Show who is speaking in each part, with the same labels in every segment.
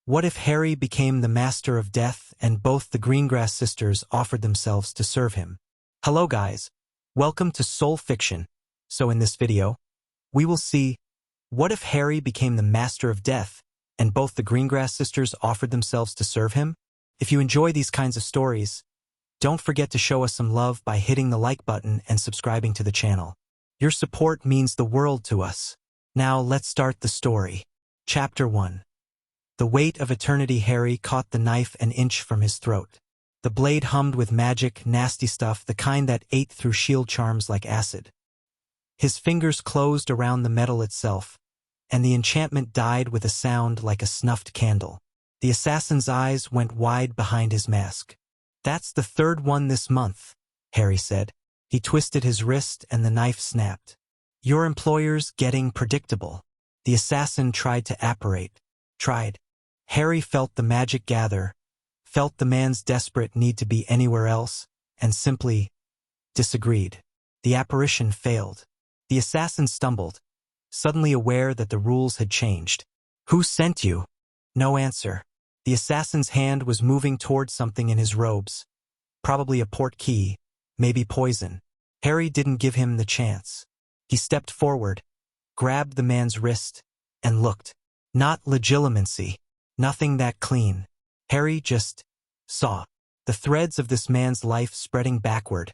Speaker 1: What if Harry became the master of death and both the Greengrass sisters offered themselves to serve him? Hello guys, welcome to Soul Fiction. So in this video, we will see what if Harry became the master of death and both the Greengrass sisters offered themselves to serve him? If you enjoy these kinds of stories, don't forget to show us some love by hitting the like button and subscribing to the channel. Your support means the world to us. Now let's start the story. Chapter 1. The weight of eternity. Harry caught the knife an inch from his throat. The blade hummed with magic, nasty stuff, the kind that ate through shield charms like acid. His fingers closed around the metal itself, and the enchantment died with a sound like a snuffed candle. The assassin's eyes went wide behind his mask. "That's the third one this month," Harry said. He twisted his wrist and the knife snapped. "Your employer's getting predictable." The assassin tried to apparate. Harry felt the magic gather, felt the man's desperate need to be anywhere else, and simply disagreed. The apparition failed. The assassin stumbled, suddenly aware that the rules had changed. "Who sent you?" No answer. The assassin's hand was moving toward something in his robes. Probably a port key, maybe poison. Harry didn't give him the chance. He stepped forward, grabbed the man's wrist, and looked. Not legitimacy. Nothing that clean. Harry just saw the threads of this man's life spreading backward.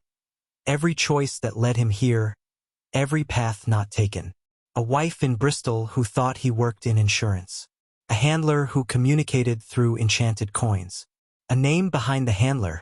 Speaker 1: Every choice that led him here, every path not taken. A wife in Bristol who thought he worked in insurance. A handler who communicated through enchanted coins. A name behind the handler.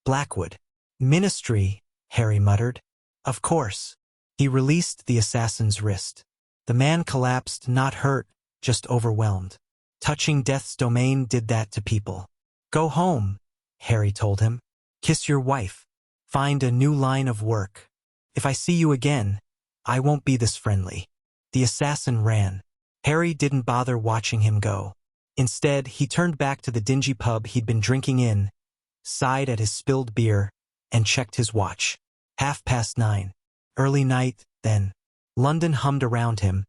Speaker 1: Blackwood. Ministry, Harry muttered. Of course. He released the assassin's wrist. The man collapsed, not hurt, just overwhelmed. Touching death's domain did that to people. "Go home," Harry told him. "Kiss your wife. Find a new line of work. If I see you again, I won't be this friendly." The assassin ran. Harry didn't bother watching him go. Instead, he turned back to the dingy pub he'd been drinking in, sighed at his spilled beer, and checked his watch. 9:30. Early night, then. London hummed around him.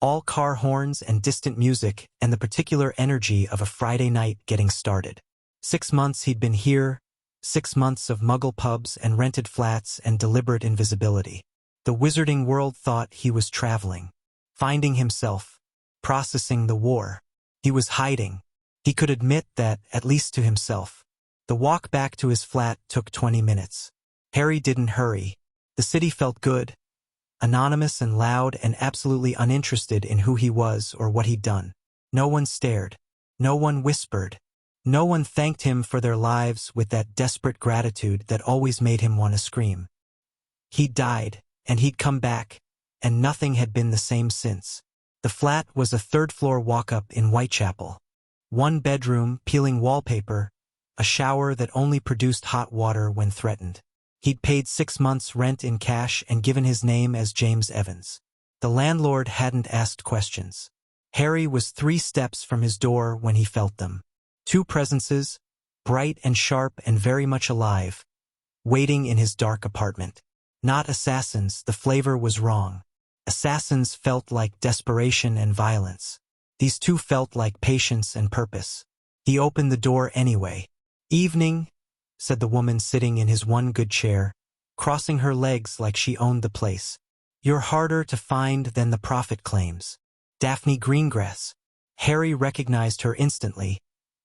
Speaker 1: All car horns and distant music and the particular energy of a Friday night getting started. 6 months he'd been here, 6 months of muggle pubs and rented flats and deliberate invisibility. The wizarding world thought he was traveling, finding himself, processing the war. He was hiding. He could admit that, at least to himself. The walk back to his flat took 20 minutes. Harry didn't hurry. The city felt good. Anonymous and loud and absolutely uninterested in who he was or what he'd done. No one stared. No one whispered. No one thanked him for their lives with that desperate gratitude that always made him want to scream. He'd died, and he'd come back, and nothing had been the same since. The flat was a third-floor walk-up in Whitechapel. 1 bedroom, peeling wallpaper, a shower that only produced hot water when threatened. He'd paid 6 months' rent in cash and given his name as James Evans. The landlord hadn't asked questions. Harry was 3 steps from his door when he felt them. 2 presences, bright and sharp and very much alive, waiting in his dark apartment. Not assassins, the flavor was wrong. Assassins felt like desperation and violence. These 2 felt like patience and purpose. He opened the door anyway. "Evening," said the woman sitting in his one good chair, crossing her legs like she owned the place. "You're harder to find than the prophet claims. Daphne Greengrass." Harry recognized her instantly,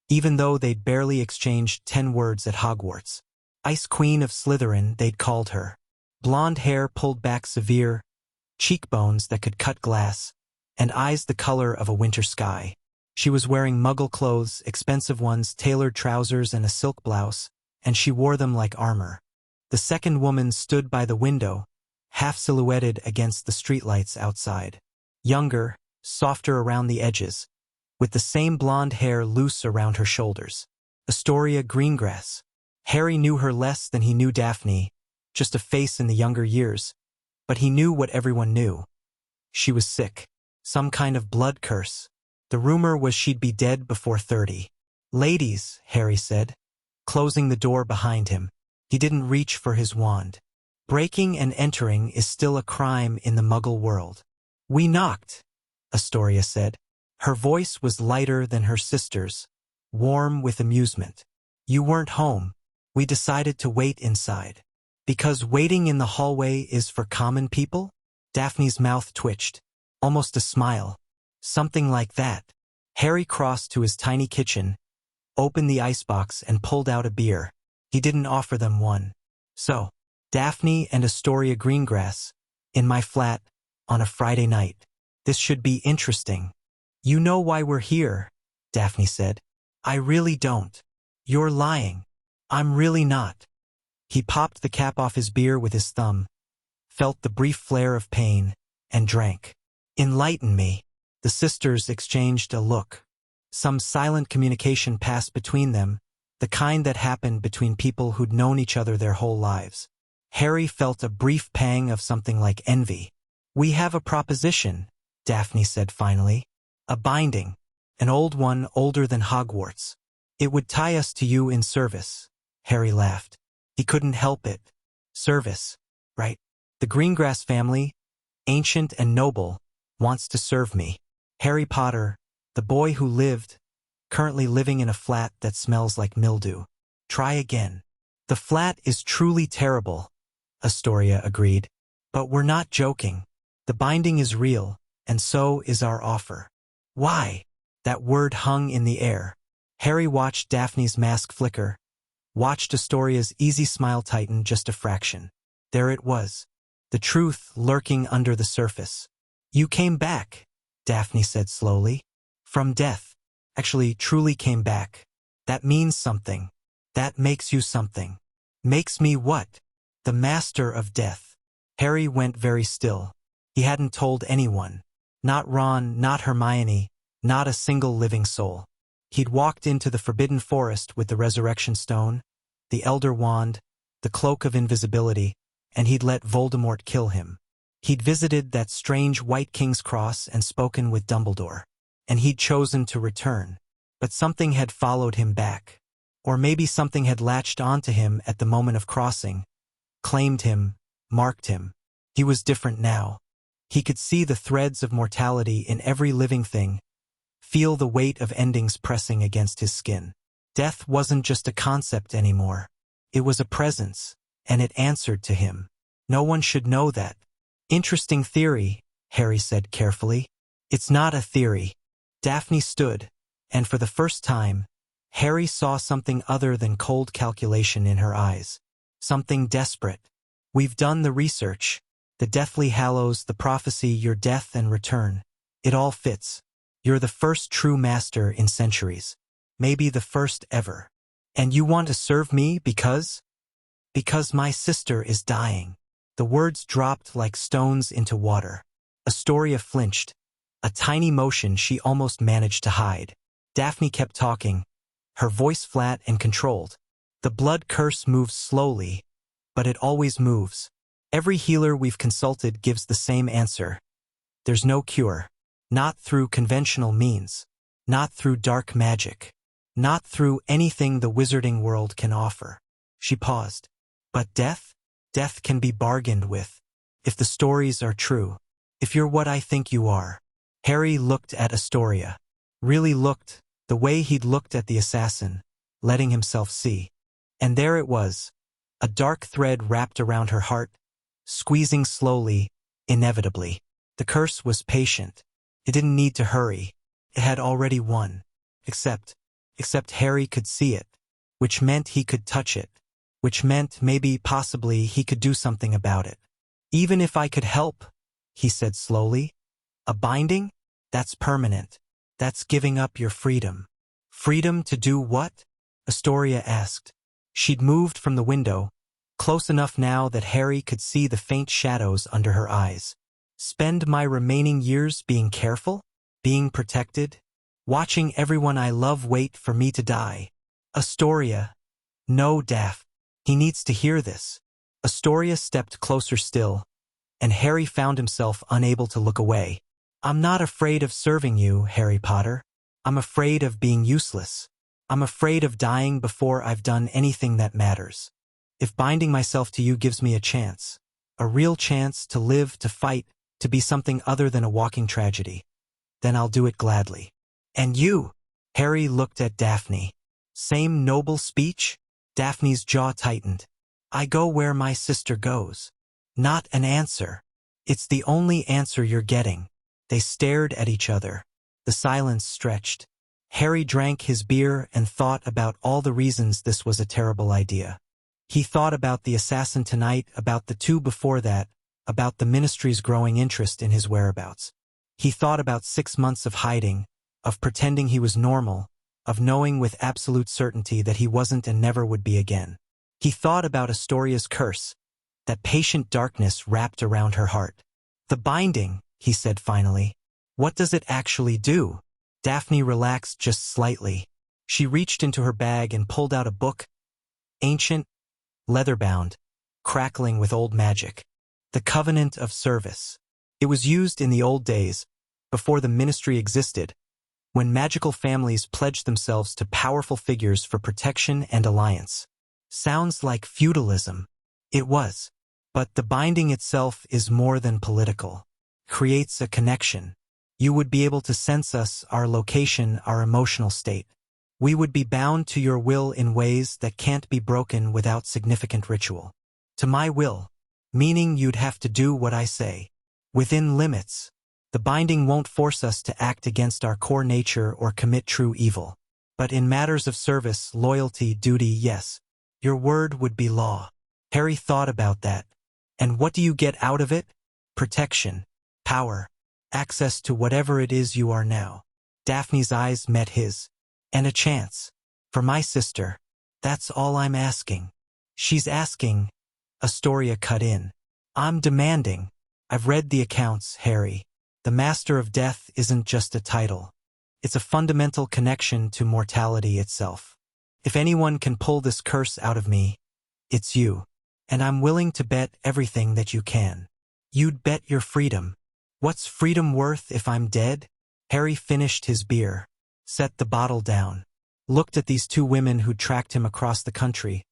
Speaker 1: even though they'd barely exchanged 10 words at Hogwarts. Ice Queen of Slytherin, they'd called her. Blonde hair pulled back severe, cheekbones that could cut glass, and eyes the color of a winter sky. She was wearing muggle clothes, expensive ones, tailored trousers and a silk blouse, and she wore them like armor. The second woman stood by the window, half silhouetted against the streetlights outside. Younger, softer around the edges, with the same blonde hair loose around her shoulders. Astoria Greengrass. Harry knew her less than he knew Daphne, just a face in the younger years, but he knew what everyone knew. She was sick. Some kind of blood curse. The rumor was she'd be dead before 30. "Ladies," Harry said, closing the door behind him. He didn't reach for his wand. Breaking and entering is still a crime in the Muggle world. "We knocked," Astoria said. Her voice was lighter than her sister's, warm with amusement. You weren't home. We decided to wait inside. Because waiting in the hallway is for common people? Daphne's mouth twitched. Almost a smile. Something like that. Harry crossed to his tiny kitchen, opened the icebox and pulled out a beer. He didn't offer them one. So, Daphne and Astoria Greengrass, in my flat, on a Friday night. This should be interesting. You know why we're here, Daphne said. I really don't. You're lying. I'm really not. He popped the cap off his beer with his thumb, felt the brief flare of pain, and drank. Enlighten me. The sisters exchanged a look. Some silent communication passed between them, the kind that happened between people who'd known each other their whole lives. Harry felt a brief pang of something like envy. We have a proposition, Daphne said finally. A binding. An old one older than Hogwarts. It would tie us to you in service. Harry laughed. He couldn't help it. Service, right? The Greengrass family, ancient and noble, wants to serve me. Harry Potter, the boy who lived, currently living in a flat that smells like mildew. Try again. The flat is truly terrible, Astoria agreed. But we're not joking. The binding is real, and so is our offer. Why? That word hung in the air. Harry watched Daphne's mask flicker, watched Astoria's easy smile tighten just a fraction. There it was. The truth lurking under the surface. You came back, Daphne said slowly. From death. Actually, truly came back. That means something. That makes you something. Makes me what? The master of death. Harry went very still. He hadn't told anyone. Not Ron, not Hermione, not a single living soul. He'd walked into the Forbidden Forest with the Resurrection Stone, the Elder Wand, the Cloak of Invisibility, and he'd let Voldemort kill him. He'd visited that strange White King's Cross and spoken with Dumbledore. And he'd chosen to return. But something had followed him back. Or maybe something had latched onto him at the moment of crossing, claimed him, marked him. He was different now. He could see the threads of mortality in every living thing, feel the weight of endings pressing against his skin. Death wasn't just a concept anymore. It was a presence, and it answered to him. No one should know that. Interesting theory, Harry said carefully. It's not a theory. Daphne stood, and for the first time, Harry saw something other than cold calculation in her eyes. Something desperate. We've done the research. The Deathly Hallows, the prophecy, your death and return. It all fits. You're the first true master in centuries. Maybe the first ever. And you want to serve me because? Because my sister is dying. The words dropped like stones into water. Astoria flinched, a tiny motion she almost managed to hide. Daphne kept talking, her voice flat and controlled. The blood curse moves slowly, but it always moves. Every healer we've consulted gives the same answer. There's no cure. Not through conventional means. Not through dark magic. Not through anything the wizarding world can offer. She paused. But death? Death can be bargained with. If the stories are true. If you're what I think you are. Harry looked at Astoria. Really looked, the way he'd looked at the assassin, letting himself see. And there it was. A dark thread wrapped around her heart, squeezing slowly, inevitably. The curse was patient. It didn't need to hurry. It had already won. Except Harry could see it. Which meant he could touch it. Which meant maybe, possibly, he could do something about it. Even if I could help, he said slowly. A binding? That's permanent. That's giving up your freedom. Freedom to do what? Astoria asked. She'd moved from the window, close enough now that Harry could see the faint shadows under her eyes. Spend my remaining years being careful? Being protected? Watching everyone I love wait for me to die? Astoria. No, Daph. He needs to hear this. Astoria stepped closer still, and Harry found himself unable to look away. I'm not afraid of serving you, Harry Potter. I'm afraid of being useless. I'm afraid of dying before I've done anything that matters. If binding myself to you gives me a real chance to live, to fight, to be something other than a walking tragedy, then I'll do it gladly. And you? Harry looked at Daphne. Same noble speech? Daphne's jaw tightened. I go where my sister goes. Not an answer. It's the only answer you're getting. They stared at each other. The silence stretched. Harry drank his beer and thought about all the reasons this was a terrible idea. He thought about the assassin tonight, about the two before that, about the ministry's growing interest in his whereabouts. He thought about 6 months of hiding, of pretending he was normal, of knowing with absolute certainty that he wasn't and never would be again. He thought about Astoria's curse, that patient darkness wrapped around her heart. The binding, he said finally. What does it actually do? Daphne relaxed just slightly. She reached into her bag and pulled out a book, ancient, leather-bound, crackling with old magic. The Covenant of Service. It was used in the old days, before the ministry existed, when magical families pledged themselves to powerful figures for protection and alliance. Sounds like feudalism. It was. But the binding itself is more than political. Creates a connection. You would be able to sense us, our location, our emotional state. We would be bound to your will in ways that can't be broken without significant ritual. To my will, meaning you'd have to do what I say. Within limits. The binding won't force us to act against our core nature or commit true evil. But in matters of service, loyalty, duty, yes. Your word would be law. Harry thought about that. And what do you get out of it? Protection. Power. Access to whatever it is you are now. Daphne's eyes met his. And a chance. For my sister. That's all I'm asking. She's asking. Astoria cut in. I'm demanding. I've read the accounts, Harry. The Master of Death isn't just a title. It's a fundamental connection to mortality itself. If anyone can pull this curse out of me, it's you. And I'm willing to bet everything that you can. You'd bet your freedom. What's freedom worth if I'm dead? Harry finished his beer, set the bottle down, looked at these two women who'd tracked him across the country,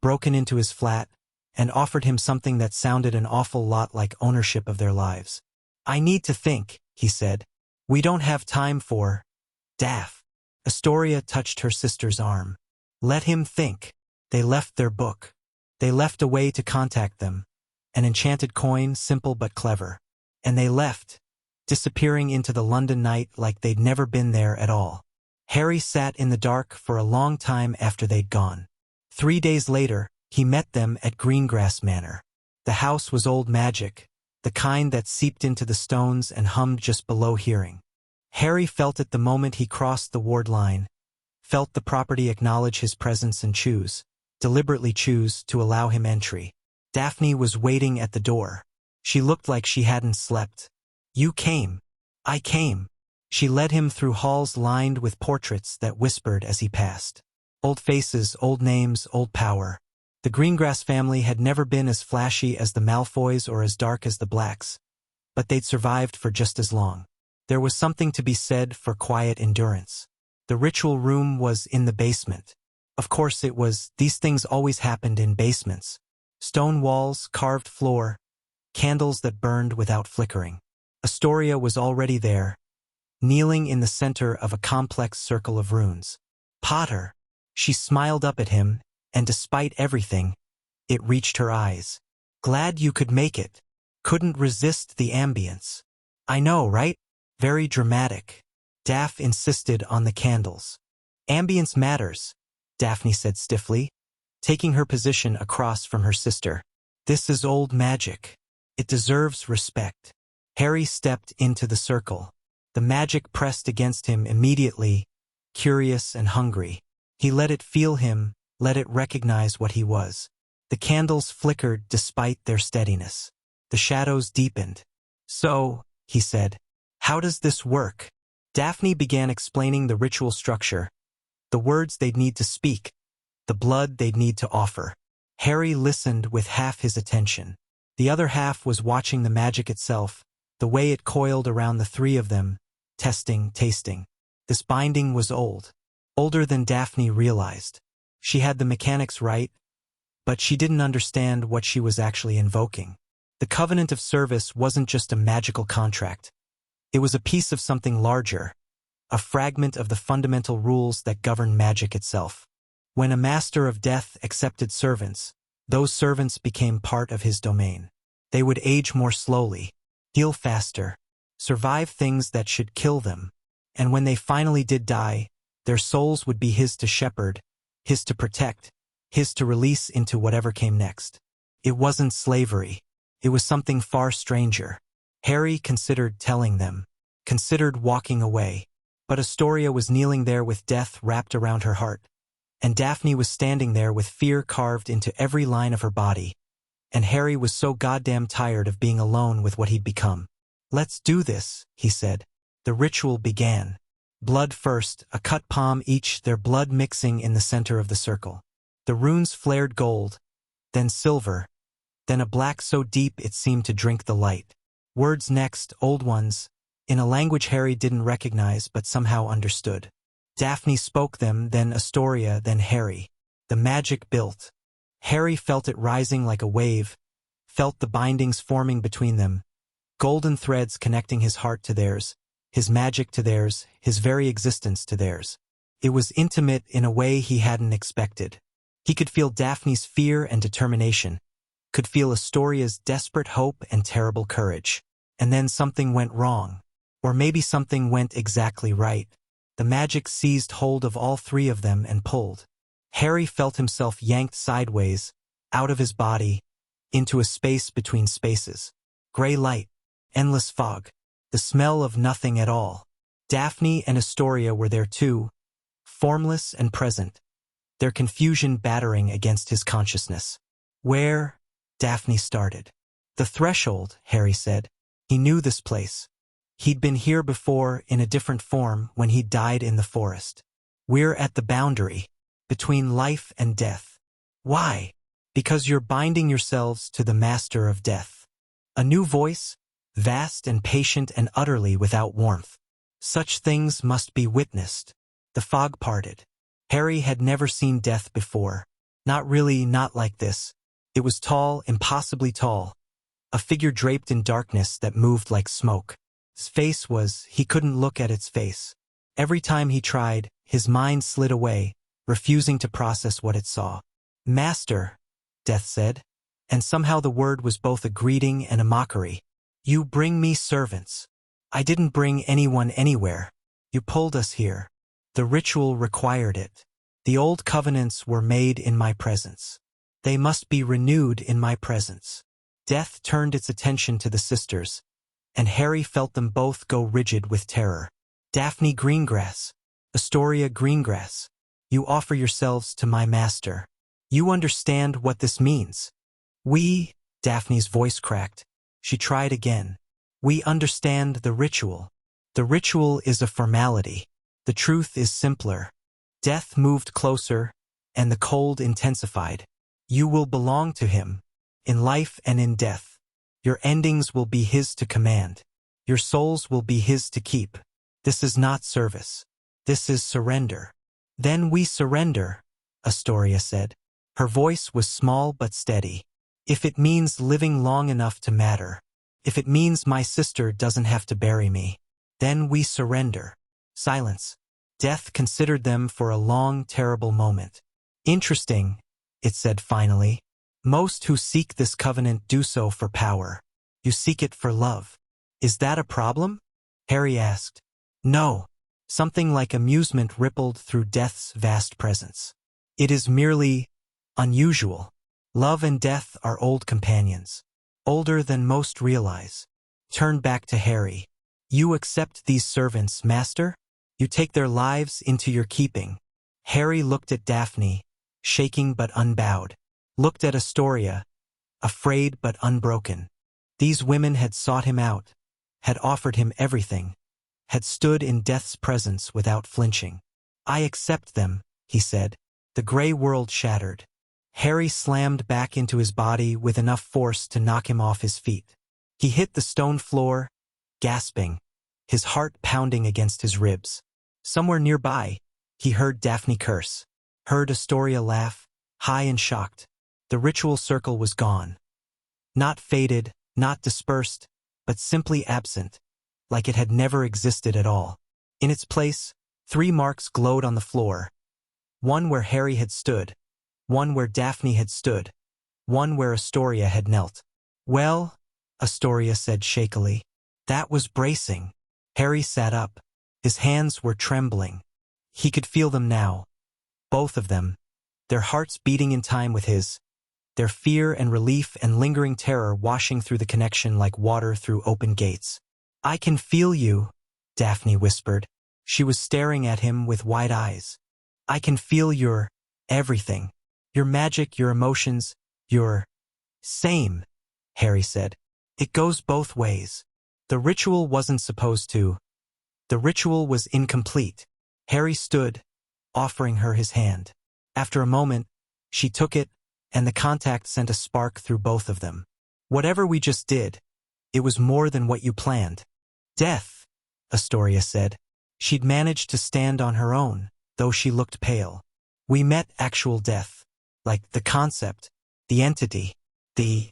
Speaker 1: broken into his flat, and offered him something that sounded an awful lot like ownership of their lives. I need to think, he said. We don't have time for... Daph. Astoria touched her sister's arm. Let him think. They left their book. They left a way to contact them. An enchanted coin, simple but clever. And they left, disappearing into the London night like they'd never been there at all. Harry sat in the dark for a long time after they'd gone. 3 days later, he met them at Greengrass Manor. The house was old magic, the kind that seeped into the stones and hummed just below hearing. Harry felt it the moment he crossed the ward line, felt the property acknowledge his presence and deliberately choose to allow him entry. Daphne was waiting at the door. She looked like she hadn't slept. You came. I came. She led him through halls lined with portraits that whispered as he passed. Old faces, old names, old power. The Greengrass family had never been as flashy as the Malfoys or as dark as the Blacks, but they'd survived for just as long. There was something to be said for quiet endurance. The ritual room was in the basement. Of course it was, these things always happened in basements. Stone walls, carved floor, candles that burned without flickering. Astoria was already there, kneeling in the center of a complex circle of runes. Potter! She smiled up at him, and despite everything, it reached her eyes. Glad you could make it. Couldn't resist the ambience. I know, right? Very dramatic. Daph insisted on the candles. Ambience matters, Daphne said stiffly, taking her position across from her sister. This is old magic. It deserves respect. Harry stepped into the circle. The magic pressed against him immediately, curious and hungry. He let it feel him, let it recognize what he was. The candles flickered despite their steadiness. The shadows deepened. So, he said, how does this work? Daphne began explaining the ritual structure, the words they'd need to speak, the blood they'd need to offer. Harry listened with half his attention. The other half was watching the magic itself, the way it coiled around the three of them, testing, tasting. This binding was old. Older than Daphne realized. She had the mechanics right, but she didn't understand what she was actually invoking. The Covenant of Service wasn't just a magical contract. It was a piece of something larger, a fragment of the fundamental rules that govern magic itself. When a master of death accepted servants, those servants became part of his domain. They would age more slowly, heal faster, survive things that should kill them, and when they finally did die, their souls would be his to shepherd, his to protect, his to release into whatever came next. It wasn't slavery. It was something far stranger. Harry considered telling them, considered walking away, but Astoria was kneeling there with death wrapped around her heart, and Daphne was standing there with fear carved into every line of her body, and Harry was so goddamn tired of being alone with what he'd become. "Let's do this," he said. The ritual began. Blood first, a cut palm each, their blood mixing in the center of the circle. The runes flared gold, then silver, then a black so deep it seemed to drink the light. Words next, old ones, in a language Harry didn't recognize but somehow understood. Daphne spoke them, then Astoria, then Harry. The magic built. Harry felt it rising like a wave, felt the bindings forming between them, golden threads connecting his heart to theirs, his magic to theirs, his very existence to theirs. It was intimate in a way he hadn't expected. He could feel Daphne's fear and determination, could feel Astoria's desperate hope and terrible courage. And then something went wrong. Or maybe something went exactly right. The magic seized hold of all three of them and pulled. Harry felt himself yanked sideways, out of his body, into a space between spaces. Gray light, endless fog, the smell of nothing at all. Daphne and Astoria were there too, formless and present, their confusion battering against his consciousness. "Where?" Daphne started. "The threshold," Harry said. He knew this place. He'd been here before in a different form when he died in the forest. "We're at the boundary, between life and death." "Why?" "Because you're binding yourselves to the master of death." A new voice, vast and patient and utterly without warmth. "Such things must be witnessed." The fog parted. Harry had never seen death before. Not really, not like this. It was tall, impossibly tall. A figure draped in darkness that moved like smoke. His face was, he couldn't look at its face. Every time he tried, his mind slid away, refusing to process what it saw. "Master," Death said, and somehow the word was both a greeting and a mockery. "You bring me servants. I didn't bring anyone anywhere. You pulled us here. The ritual required it. The old covenants were made in my presence. They must be renewed in my presence." Death turned its attention to the sisters, and Harry felt them both go rigid with terror. "Daphne Greengrass, Astoria Greengrass, you offer yourselves to my master. You understand what this means?" "We," Daphne's voice cracked. She tried again. "We understand the ritual. The ritual is a formality. The truth is simpler." Death moved closer, and the cold intensified. "You will belong to him, in life and in death. Your endings will be his to command. Your souls will be his to keep. This is not service. This is surrender." "Then we surrender," Astoria said. Her voice was small but steady. "If it means living long enough to matter, if it means my sister doesn't have to bury me, then we surrender." Silence. Death considered them for a long, terrible moment. "Interesting," it said finally. "Most who seek this covenant do so for power. You seek it for love. Is that a problem?" Harry asked. "No." Something like amusement rippled through Death's vast presence. "It is merely unusual. Love and death are old companions. Older than most realize." Turned back to Harry. "You accept these servants, master? You take their lives into your keeping." Harry looked at Daphne, shaking but unbowed. Looked at Astoria, afraid but unbroken. These women had sought him out, had offered him everything, had stood in death's presence without flinching. "I accept them," he said. The gray world shattered. Harry slammed back into his body with enough force to knock him off his feet. He hit the stone floor, gasping, his heart pounding against his ribs. Somewhere nearby, he heard Daphne curse, heard Astoria laugh, high and shocked. The ritual circle was gone. Not faded, not dispersed, but simply absent. like it had never existed at all. In its place, 3 marks glowed on the floor. One where Harry had stood, one where Daphne had stood, one where Astoria had knelt. "Well," Astoria said shakily. "That was bracing." Harry sat up. His hands were trembling. He could feel them now. Both of them. Their hearts beating in time with his. Their fear and relief and lingering terror washing through the connection like water through open gates. "I can feel you," Daphne whispered. She was staring at him with wide eyes. "I can feel your everything. Your magic, your emotions, your—" "Same," Harry said. "It goes both ways." The ritual wasn't supposed to. The ritual was incomplete. Harry stood, offering her his hand. After a moment, she took it, and the contact sent a spark through both of them. "Whatever we just did, it was more than what you planned." "Death," Astoria said. She'd managed to stand on her own, though she looked pale. "We met actual death. Like the concept, the entity, the—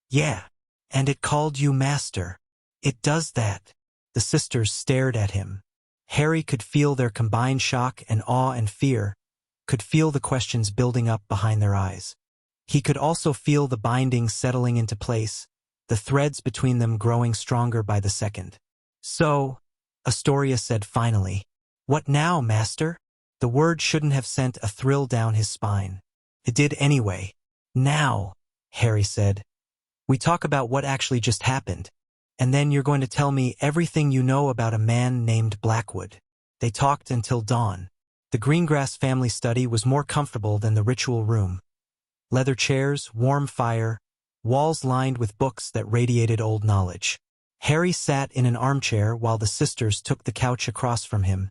Speaker 1: Yeah. And it called you master. It does that." The sisters stared at him. Harry could feel their combined shock and awe and fear, could feel the questions building up behind their eyes. He could also feel the binding settling into place, the threads between them growing stronger by the second. "So," Astoria said finally, "what now, master?" The word shouldn't have sent a thrill down his spine. It did anyway. "Now," Harry said, "we talk about what actually just happened. And then you're going to tell me everything you know about a man named Blackwood." They talked until dawn. The Greengrass family study was more comfortable than the ritual room. Leather chairs, warm fire, walls lined with books that radiated old knowledge. Harry sat in an armchair while the sisters took the couch across from him,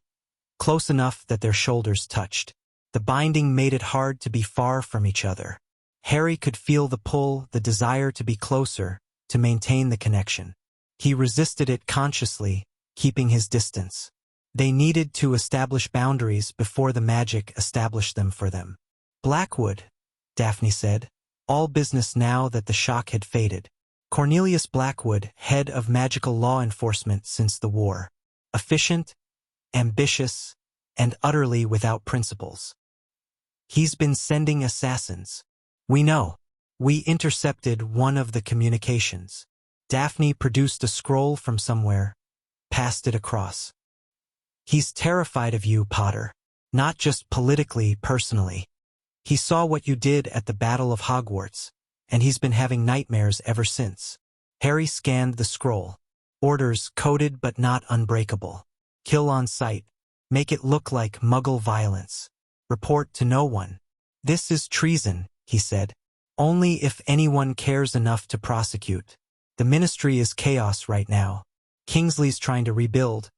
Speaker 1: close enough that their shoulders touched. The binding made it hard to be far from each other. Harry could feel the pull, the desire to be closer, to maintain the connection. He resisted it consciously, keeping his distance. They needed to establish boundaries before the magic established them for them. "Blackwood," Daphne said, all business now that the shock had faded. "Cornelius Blackwood, head of magical law enforcement since the war. Efficient, ambitious, and utterly without principles. He's been sending assassins. We know. We intercepted one of the communications." Daphne produced a scroll from somewhere, passed it across. "He's terrified of you, Potter. Not just politically, personally. He saw what you did at the Battle of Hogwarts, and he's been having nightmares ever since." Harry scanned the scroll. Orders coded but not unbreakable. Kill on sight. Make it look like Muggle violence. Report to no one. "This is treason," he said. "Only if anyone cares enough to prosecute. The Ministry is chaos right now. Kingsley's trying to rebuild,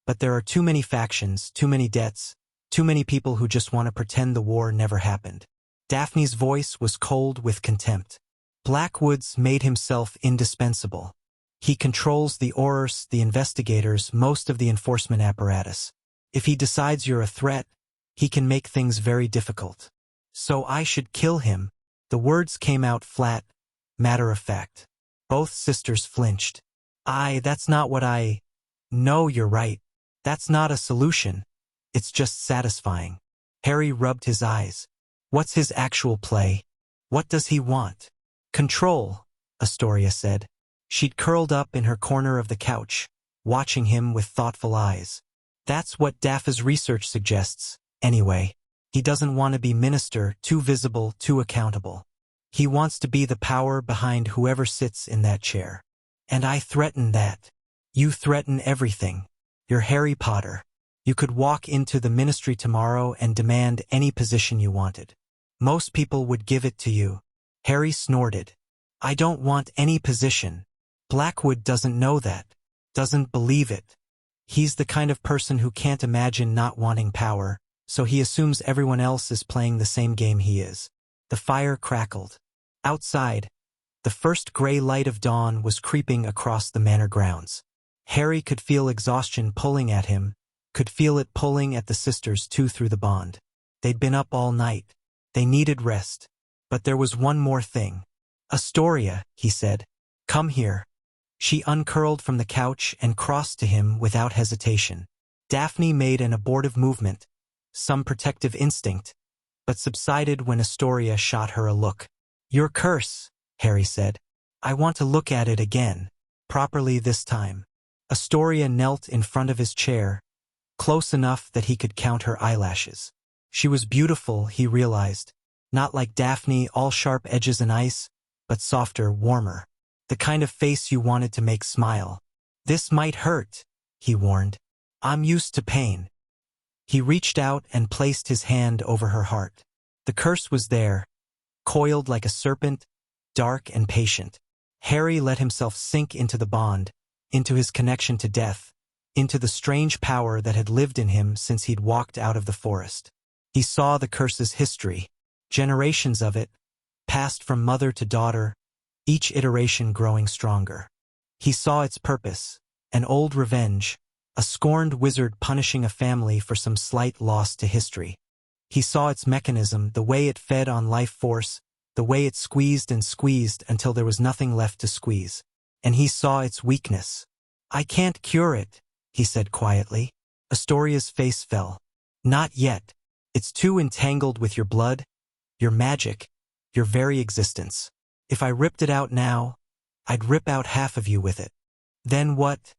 Speaker 1: but there are too many factions, too many debts, too many people who just want to pretend the war never happened." Daphne's voice was cold with contempt. "Blackwood's made himself indispensable. He controls the Aurors, the investigators, most of the enforcement apparatus. If he decides you're a threat, he can make things very difficult. So I should kill him." The words came out flat, matter of fact. Both sisters flinched. That's not what I—" "No, you're right. That's not a solution. It's just satisfying." Harry rubbed his eyes. "What's his actual play? What does he want?" "Control," Astoria said. She'd curled up in her corner of the couch, watching him with thoughtful eyes. "That's what Daphne's research suggests, anyway. He doesn't want to be minister, too visible, too accountable. He wants to be the power behind whoever sits in that chair. And I threaten that. You threaten everything. You're Harry Potter. You could walk into the Ministry tomorrow and demand any position you wanted. Most people would give it to you." Harry snorted. "I don't want any position. Blackwood doesn't know that. Doesn't believe it. He's the kind of person who can't imagine not wanting power, so he assumes everyone else is playing the same game he is." The fire crackled. Outside, the first gray light of dawn was creeping across the manor grounds. Harry could feel exhaustion pulling at him, could feel it pulling at the sisters too through the bond. They'd been up all night. They needed rest. But there was one more thing. "Astoria," he said. "Come here." She uncurled from the couch and crossed to him without hesitation. Daphne made an abortive movement, some protective instinct, but subsided when Astoria shot her a look. "Your curse," Harry said. "I want to look at it again, properly this time." Astoria knelt in front of his chair, close enough that he could count her eyelashes. She was beautiful, he realized, not like Daphne, all sharp edges and ice, but softer, warmer. The kind of face you wanted to make smile. "This might hurt," he warned. "I'm used to pain." He reached out and placed his hand over her heart. The curse was there, coiled like a serpent, dark and patient. Harry let himself sink into the bond, into his connection to death, into the strange power that had lived in him since he'd walked out of the forest. He saw the curse's history, generations of it, passed from mother to daughter, each iteration growing stronger. He saw its purpose, an old revenge, a scorned wizard punishing a family for some slight loss to history. He saw its mechanism, the way it fed on life force, the way it squeezed and squeezed until there was nothing left to squeeze. And he saw its weakness. "I can't cure it," he said quietly. Astoria's face fell. "Not yet. It's too entangled with your blood, your magic, your very existence. If I ripped it out now, I'd rip out half of you with it. Then what?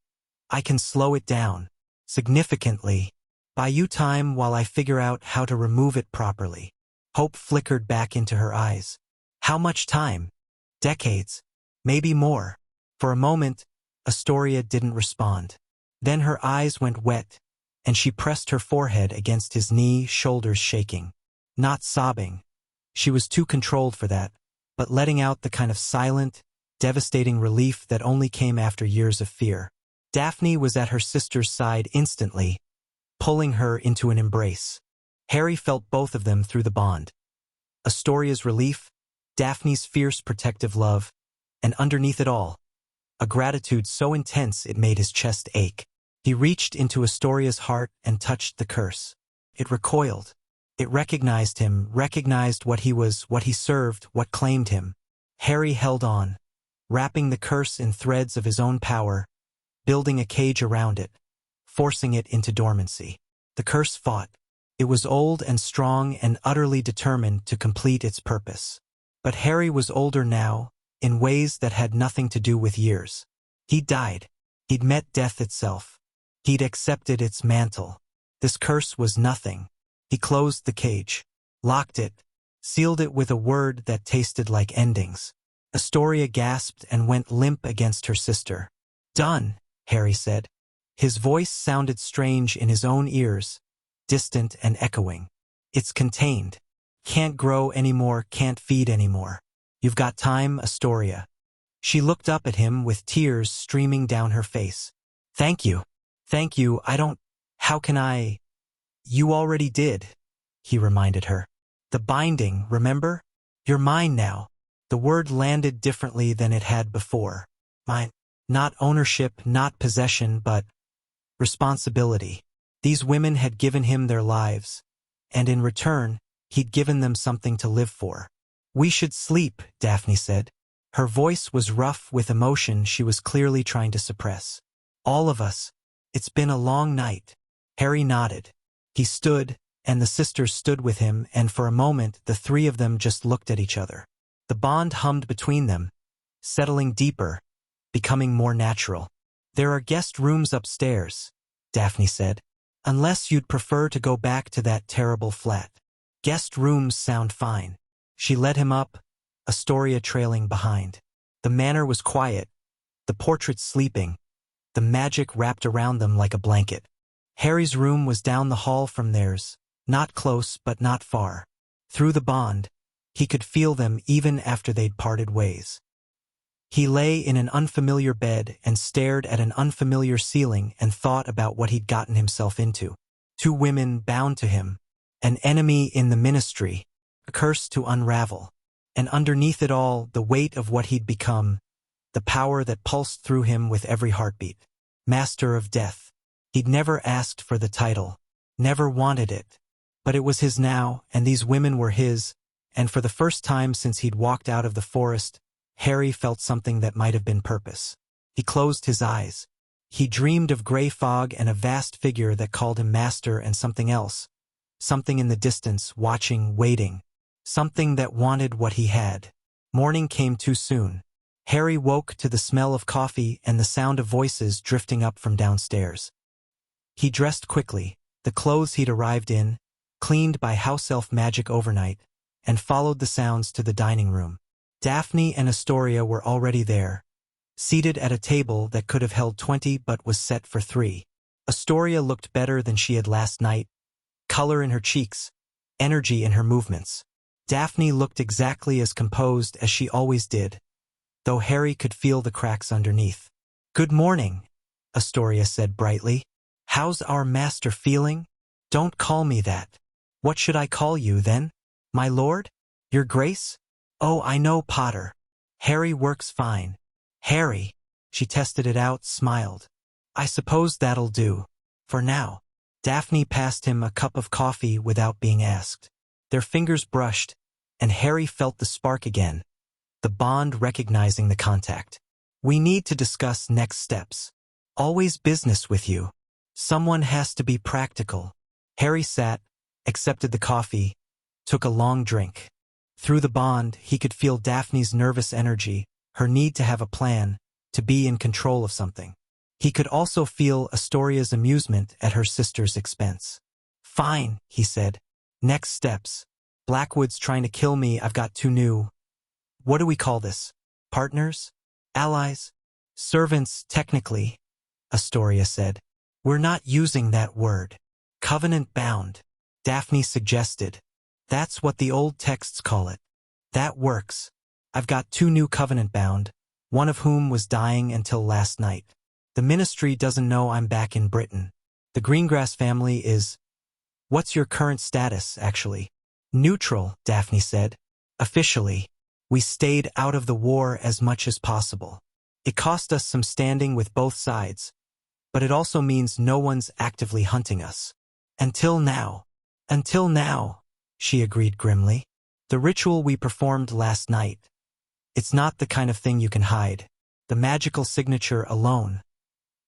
Speaker 1: I can slow it down, significantly, buy you time while I figure out how to remove it properly." Hope flickered back into her eyes. How much time? Decades. Maybe more. For a moment, Astoria didn't respond. Then her eyes went wet, and she pressed her forehead against his knee, shoulders shaking. Not sobbing. She was too controlled for that, but letting out the kind of silent, devastating relief that only came after years of fear. Daphne was at her sister's side instantly, pulling her into an embrace. Harry felt both of them through the bond. Astoria's relief, Daphne's fierce protective love, and underneath it all, a gratitude so intense it made his chest ache. He reached into Astoria's heart and touched the curse. It recoiled. It recognized him, recognized what he was, what he served, what claimed him. Harry held on, wrapping the curse in threads of his own power, building a cage around it, forcing it into dormancy. The curse fought. It was old and strong and utterly determined to complete its purpose. But Harry was older now, in ways that had nothing to do with years. He'd died. He'd met death itself. He'd accepted its mantle. This curse was nothing. He closed the cage, locked it, sealed it with a word that tasted like endings. Astoria gasped and went limp against her sister. "Done," Harry said. His voice sounded strange in his own ears, distant and echoing. "It's contained. Can't grow anymore, can't feed anymore. You've got time, Astoria." She looked up at him with tears streaming down her face. "Thank you. Thank you, how can I?" "You already did," he reminded her. "The binding, remember? You're mine now." The word landed differently than it had before. Mine. Not ownership, not possession, but responsibility. These women had given him their lives, and in return, he'd given them something to live for. "We should sleep," Daphne said. Her voice was rough with emotion she was clearly trying to suppress. "All of us. It's been a long night." Harry nodded. He stood, and the sisters stood with him, and for a moment the three of them just looked at each other. The bond hummed between them, settling deeper, becoming more natural. "There are guest rooms upstairs," Daphne said. "Unless you'd prefer to go back to that terrible flat. Guest rooms sound fine." She led him up, Astoria trailing behind. The manor was quiet, the portraits sleeping, the magic wrapped around them like a blanket. Harry's room was down the hall from theirs, not close but not far. Through the bond, he could feel them even after they'd parted ways. He lay in an unfamiliar bed and stared at an unfamiliar ceiling and thought about what he'd gotten himself into. Two women bound to him, an enemy in the ministry, a curse to unravel. And underneath it all, the weight of what he'd become, the power that pulsed through him with every heartbeat. Master of Death. He'd never asked for the title, never wanted it. But it was his now, and these women were his, and for the first time since he'd walked out of the forest, Harry felt something that might have been purpose. He closed his eyes. He dreamed of gray fog and a vast figure that called him master and something else. Something in the distance, watching, waiting. Something that wanted what he had. Morning came too soon. Harry woke to the smell of coffee and the sound of voices drifting up from downstairs. He dressed quickly, the clothes he'd arrived in, cleaned by house elf magic overnight, and followed the sounds to the dining room. Daphne and Astoria were already there, seated at a table that could have held 20 but was set for 3. Astoria looked better than she had last night, color in her cheeks, energy in her movements. Daphne looked exactly as composed as she always did, though Harry could feel the cracks underneath. "Good morning," Astoria said brightly. "How's our master feeling?" "Don't call me that. What should I call you, then? My lord? Your grace?" "Oh, I know, Potter. Harry works fine." "Harry." She tested it out, smiled. "I suppose that'll do. For now." Daphne passed him a cup of coffee without being asked. Their fingers brushed, and Harry felt the spark again, the bond recognizing the contact. "We need to discuss next steps. Always business with you. Someone has to be practical." Harry sat, accepted the coffee, took a long drink. Through the bond, he could feel Daphne's nervous energy, her need to have a plan, to be in control of something. He could also feel Astoria's amusement at her sister's expense. "Fine," he said. "Next steps. Blackwood's trying to kill me. I've got 2 new. What do we call this? Partners? Allies? Servants, technically," Astoria said. "We're not using that word. Covenant-bound," Daphne suggested. "That's what the old texts call it." "That works. I've got 2 new covenant-bound, one of whom was dying until last night. The ministry doesn't know I'm back in Britain. The Greengrass family is... What's your current status, actually?" "Neutral," Daphne said. "Officially. We stayed out of the war as much as possible. It cost us some standing with both sides, but it also means no one's actively hunting us. Until now." "Until now," she agreed grimly. "The ritual we performed last night. It's not the kind of thing you can hide. The magical signature alone.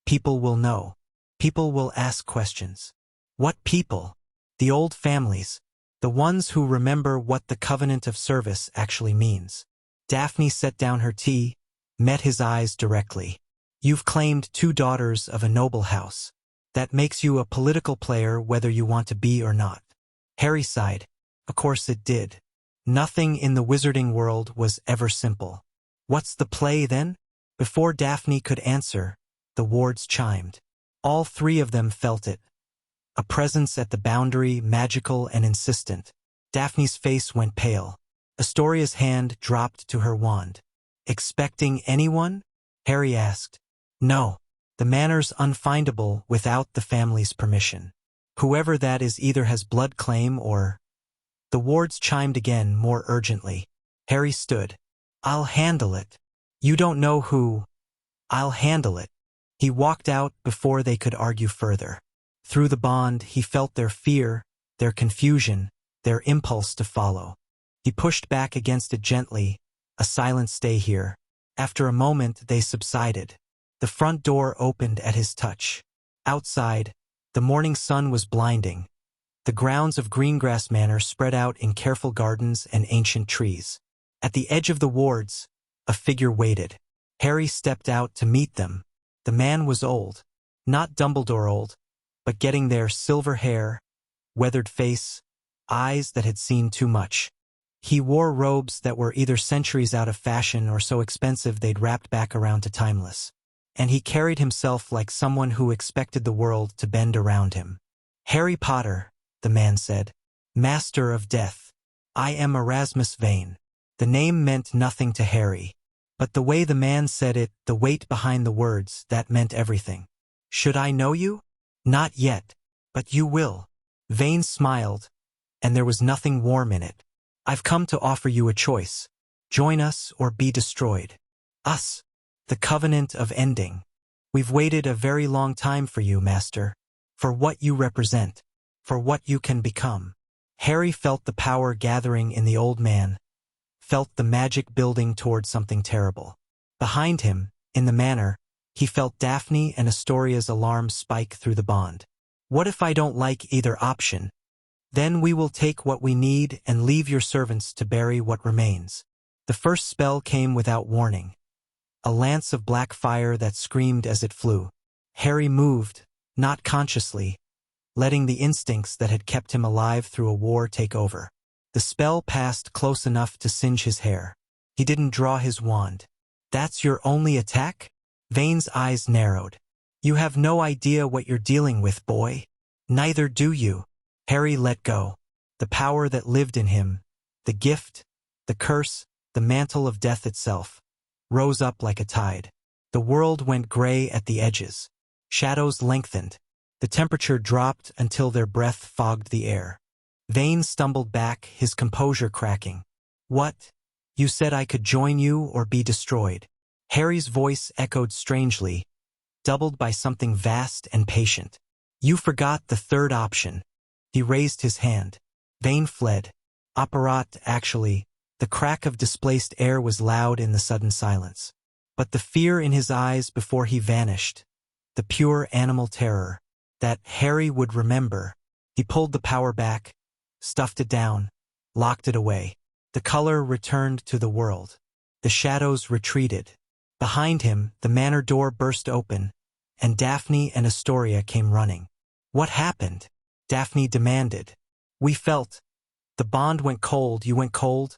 Speaker 1: People will know. People will ask questions." "What people?" "The old families. The ones who remember what the covenant of service actually means." Daphne set down her tea, met his eyes directly. "You've claimed 2 daughters of a noble house. That makes you a political player whether you want to be or not." Harry sighed. Of course it did. Nothing in the wizarding world was ever simple. "What's the play, then?" Before Daphne could answer, the wards chimed. All 3 of them felt it. A presence at the boundary, magical and insistent. Daphne's face went pale. Astoria's hand dropped to her wand. "Expecting anyone?" Harry asked. "No. The manor's unfindable without the family's permission. Whoever that is either has blood claim or..." The wards chimed again, more urgently. Harry stood. "I'll handle it. You don't know who. I'll handle it." He walked out before they could argue further. Through the bond, he felt their fear, their confusion, their impulse to follow. He pushed back against it gently, a silent stay here. After a moment, they subsided. The front door opened at his touch. Outside, the morning sun was blinding. The grounds of Greengrass Manor spread out in careful gardens and ancient trees. At the edge of the wards, a figure waited. Harry stepped out to meet them. The man was old. Not Dumbledore old, but getting there, silver hair, weathered face, eyes that had seen too much. He wore robes that were either centuries out of fashion or so expensive they'd wrapped back around to timeless. And he carried himself like someone who expected the world to bend around him. "Harry Potter," the man said. "Master of Death. I am Erasmus Vane." The name meant nothing to Harry. But the way the man said it, the weight behind the words, that meant everything. "Should I know you?" "Not yet. But you will." Vane smiled, and there was nothing warm in it. "I've come to offer you a choice. Join us or be destroyed." "Us." "The covenant of ending. We've waited a very long time for you, Master. For what you represent. For what you can become." Harry felt the power gathering in the old man, felt the magic building toward something terrible. Behind him, in the manor, he felt Daphne and Astoria's alarm spike through the bond. What if I don't like either option? Then we will take what we need and leave your servants to bury what remains. The first spell came without warning. A lance of black fire that screamed as it flew. Harry moved, not consciously, letting the instincts that had kept him alive through a war take over. The spell passed close enough to singe his hair. He didn't draw his wand. That's your only attack? Vane's eyes narrowed. You have no idea what you're dealing with, boy. Neither do you. Harry let go. The power that lived in him, the gift, the curse, the mantle of death itself, rose up like a tide. The world went gray at the edges. Shadows lengthened. The temperature dropped until their breath fogged the air. Vane stumbled back, his composure cracking. What? You said I could join you or be destroyed. Harry's voice echoed strangely, doubled by something vast and patient. You forgot the third option. He raised his hand. Vane fled. Apparat, actually. The crack of displaced air was loud in the sudden silence. But the fear in his eyes before he vanished, the pure animal terror, that Harry would remember. He pulled the power back, stuffed it down, locked it away. The color returned to the world. The shadows retreated. Behind him, the manor door burst open, and Daphne and Astoria came running. What happened? Daphne demanded. We felt. The bond went cold. You went cold?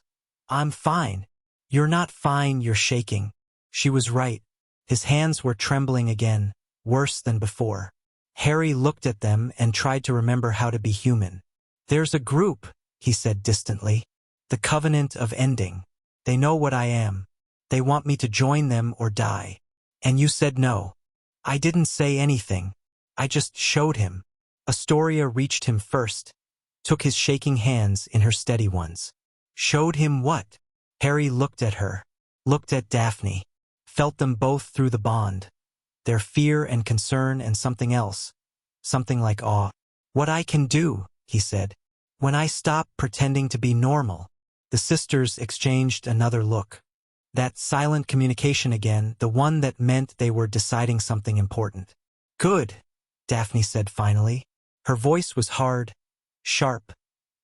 Speaker 1: I'm fine. You're not fine, you're shaking. She was right. His hands were trembling again, worse than before. Harry looked at them and tried to remember how to be human. There's a group, he said distantly. The Covenant of Ending. They know what I am. They want me to join them or die. And you said no. I didn't say anything. I just showed him. Astoria reached him first, took his shaking hands in her steady ones. Showed him what? Harry looked at her, looked at Daphne, felt them both through the bond. Their fear and concern and something else, something like awe. What I can do, he said, when I stop pretending to be normal. The sisters exchanged another look. That silent communication again, the one that meant they were deciding something important. Good, Daphne said finally. Her voice was hard, sharp,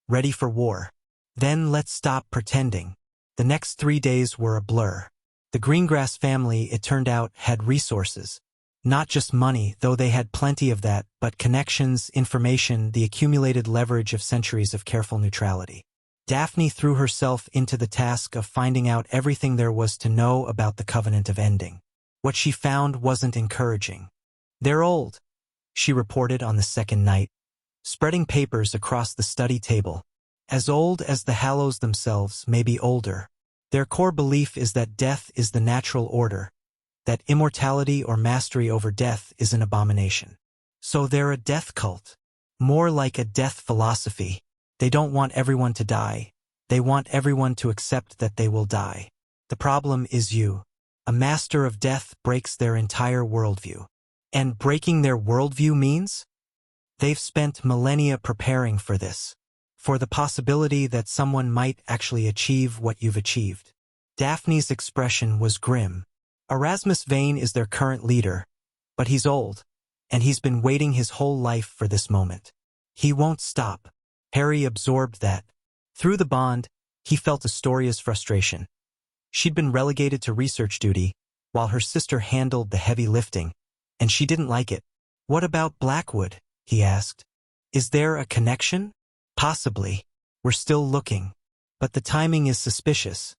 Speaker 1: ready for war. Then let's stop pretending. The next 3 days were a blur. The Greengrass family, it turned out, had resources. Not just money, though they had plenty of that, but connections, information, the accumulated leverage of centuries of careful neutrality. Daphne threw herself into the task of finding out everything there was to know about the Covenant of Ending. What she found wasn't encouraging. They're old, she reported on the second night, spreading papers across the study table. As old as the Hallows themselves, maybe older. Their core belief is that death is the natural order, that immortality or mastery over death is an abomination. So they're a death cult. More like a death philosophy. They don't want everyone to die. They want everyone to accept that they will die. The problem is you. A master of death breaks their entire worldview. And breaking their worldview means? They've spent millennia preparing for this. For the possibility that someone might actually achieve what you've achieved. Daphne's expression was grim. Erasmus Vane is their current leader, but he's old, and he's been waiting his whole life for this moment. He won't stop. Harry absorbed that. Through the bond, he felt Astoria's frustration. She'd been relegated to research duty, while her sister handled the heavy lifting, and she didn't like it. What about Blackwood? He asked. Is there a connection? Possibly. We're still looking. But the timing is suspicious.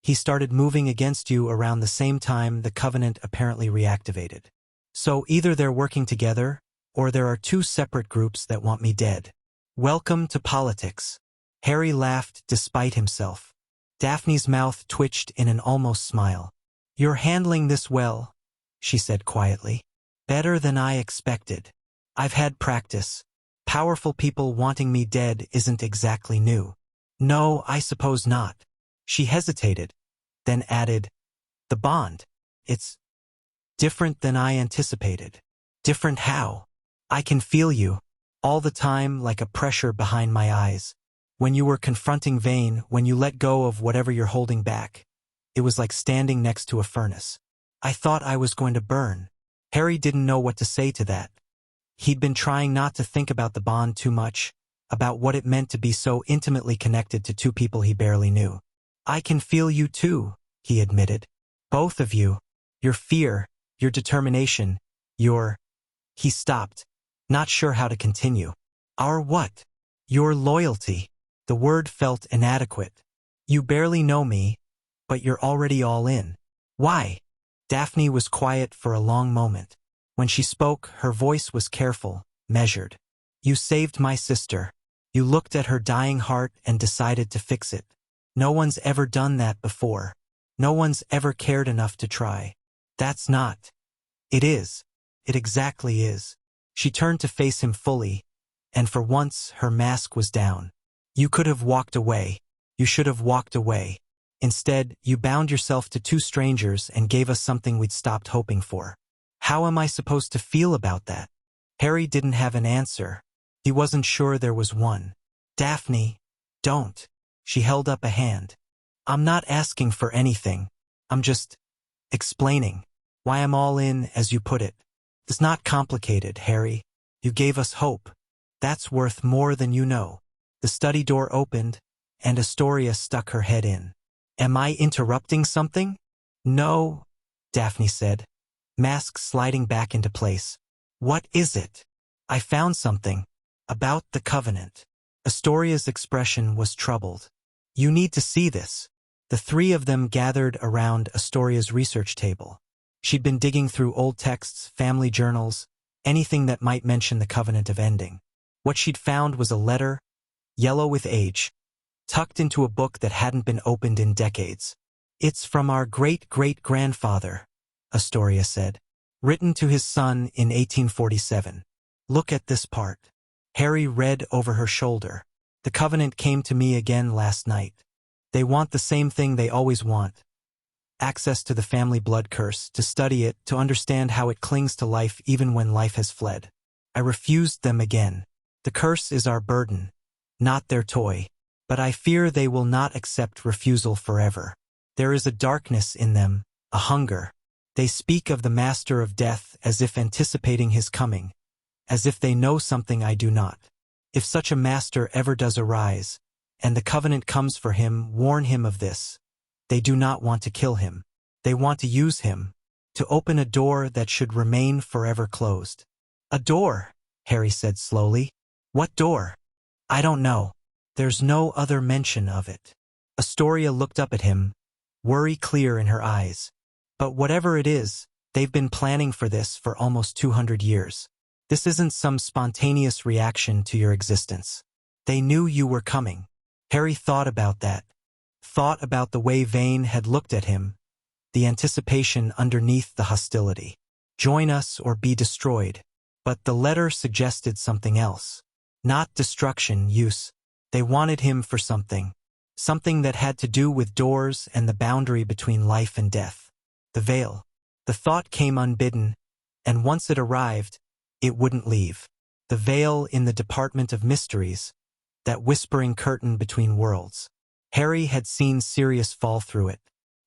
Speaker 1: He started moving against you around the same time the Covenant apparently reactivated. So either they're working together, or there are two separate groups that want me dead. Welcome to politics. Harry laughed despite himself. Daphne's mouth twitched in an almost smile. You're handling this well, she said quietly. Better than I expected. I've had practice. Powerful people wanting me dead isn't exactly new. No, I suppose not. She hesitated, then added, the bond. It's different than I anticipated. Different how? I can feel you, all the time like a pressure behind my eyes. When you were confronting Vane, when you let go of whatever you're holding back, it was like standing next to a furnace. I thought I was going to burn. Harry didn't know what to say to that. He'd been trying not to think about the bond too much, about what it meant to be so intimately connected to two people he barely knew. I can feel you too, he admitted. Both of you. Your fear, your determination, your... He stopped, not sure how to continue. Our what? Your loyalty. The word felt inadequate. You barely know me, but you're already all in. Why? Daphne was quiet for a long moment. When she spoke, her voice was careful, measured. You saved my sister. You looked at her dying heart and decided to fix it. No one's ever done that before. No one's ever cared enough to try. That's not. It is. It exactly is. She turned to face him fully, and for once her mask was down. You could have walked away. You should have walked away. Instead, you bound yourself to two strangers and gave us something we'd stopped hoping for. How am I supposed to feel about that? Harry didn't have an answer. He wasn't sure there was one. Daphne, don't. She held up a hand. I'm not asking for anything. I'm just explaining why I'm all in, as you put it. It's not complicated, Harry. You gave us hope. That's worth more than you know. The study door opened, and Astoria stuck her head in. Am I interrupting something? No, Daphne said, mask sliding back into place. What is it? I found something. About the Covenant. Astoria's expression was troubled. You need to see this. The three of them gathered around Astoria's research table. She'd been digging through old texts, family journals, anything that might mention the Covenant of Ending. What she'd found was a letter, yellow with age, tucked into a book that hadn't been opened in decades. It's from our great-great-grandfather, Astoria said, written to his son in 1847. Look at this part. Harry read over her shoulder. The Covenant came to me again last night. They want the same thing they always want. Access to the family blood curse, to study it, to understand how it clings to life even when life has fled. I refused them again. The curse is our burden, not their toy. But I fear they will not accept refusal forever. There is a darkness in them, a hunger. They speak of the Master of Death as if anticipating his coming, as if they know something I do not. If such a master ever does arise, and the Covenant comes for him, warn him of this. They do not want to kill him. They want to use him, to open a door that should remain forever closed. A door, Harry said slowly. What door? I don't know. There's no other mention of it. Astoria looked up at him, worry clear in her eyes. But whatever it is, they've been planning for this for almost 200 years. This isn't some spontaneous reaction to your existence. They knew you were coming. Harry thought about that. Thought about the way Vane had looked at him, the anticipation underneath the hostility. Join us or be destroyed. But the letter suggested something else. Not destruction, use. They wanted him for something. Something that had to do with doors and the boundary between life and death. The veil. The thought came unbidden, and once it arrived, it wouldn't leave. The veil in the Department of Mysteries, that whispering curtain between worlds. Harry had seen Sirius fall through it,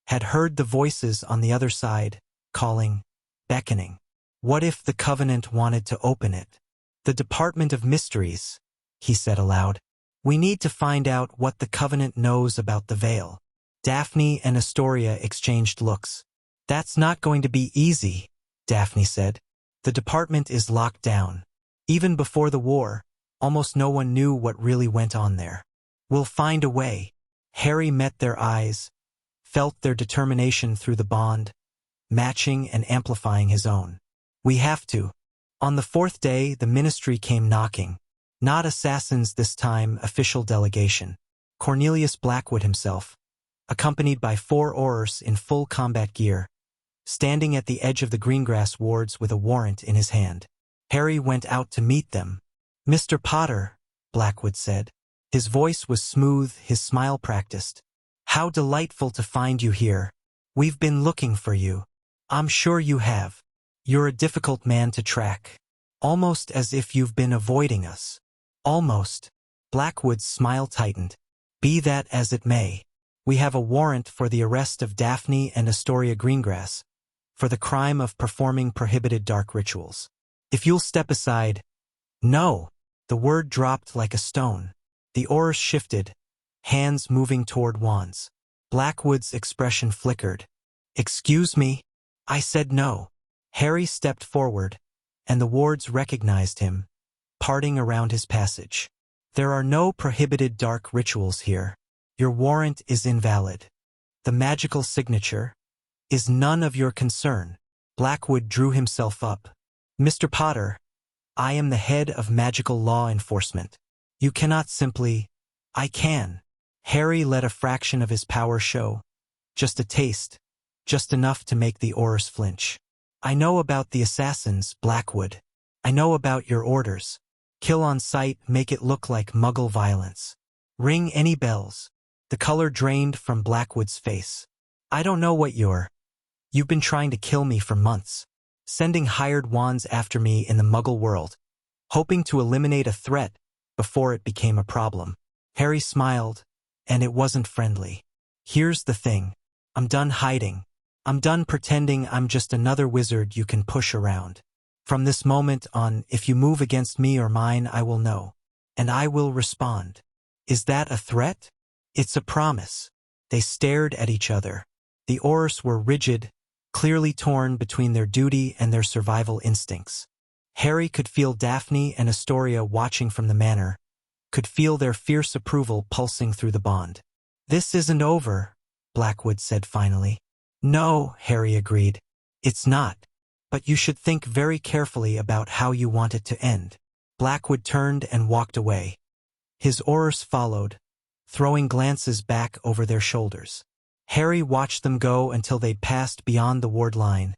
Speaker 1: had heard the voices on the other side, calling, beckoning. What if the Covenant wanted to open it? The Department of Mysteries, he said aloud. We need to find out what the Covenant knows about the veil. Daphne and Astoria exchanged looks. That's not going to be easy, Daphne said. The department is locked down. Even before the war, almost no one knew what really went on there. We'll find a way. Harry met their eyes, felt their determination through the bond, matching and amplifying his own. We have to. On the fourth day, the ministry came knocking. Not assassins this time, official delegation. Cornelius Blackwood himself, accompanied by 4 Aurors in full combat gear, standing at the edge of the Greengrass wards with a warrant in his hand. Harry went out to meet them. Mr. Potter, Blackwood said. His voice was smooth, his smile practiced. How delightful to find you here. We've been looking for you. I'm sure you have. You're a difficult man to track. Almost as if you've been avoiding us. Almost. Blackwood's smile tightened. Be that as it may. We have a warrant for the arrest of Daphne and Astoria Greengrass, for the crime of performing prohibited dark rituals. If you'll step aside. No. The word dropped like a stone. The oars shifted, hands moving toward wands. Blackwood's expression flickered. Excuse me? I said no. Harry stepped forward, and the wards recognized him, parting around his passage. There are no prohibited dark rituals here. Your warrant is invalid. The magical signature is none of your concern. Blackwood drew himself up. Mr. Potter, I am the head of magical law enforcement. You cannot simply. I can. Harry let a fraction of his power show. Just a taste. Just enough to make the Aurors flinch. I know about the assassins, Blackwood. I know about your orders. Kill on sight, make it look like Muggle violence. Ring any bells. The color drained from Blackwood's face. I don't know what you've been trying to kill me for months. Sending hired wands after me in the Muggle world. Hoping to eliminate a threat before it became a problem. Harry smiled, and it wasn't friendly. Here's the thing. I'm done hiding. I'm done pretending I'm just another wizard you can push around. From this moment on, if you move against me or mine, I will know. And I will respond. Is that a threat? It's a promise. They stared at each other. The Aurors were rigid, clearly torn between their duty and their survival instincts. Harry could feel Daphne and Astoria watching from the manor, could feel their fierce approval pulsing through the bond. This isn't over, Blackwood said finally. No, Harry agreed. It's not. But you should think very carefully about how you want it to end. Blackwood turned and walked away. His Aurors followed, throwing glances back over their shoulders. Harry watched them go until they'd passed beyond the ward line,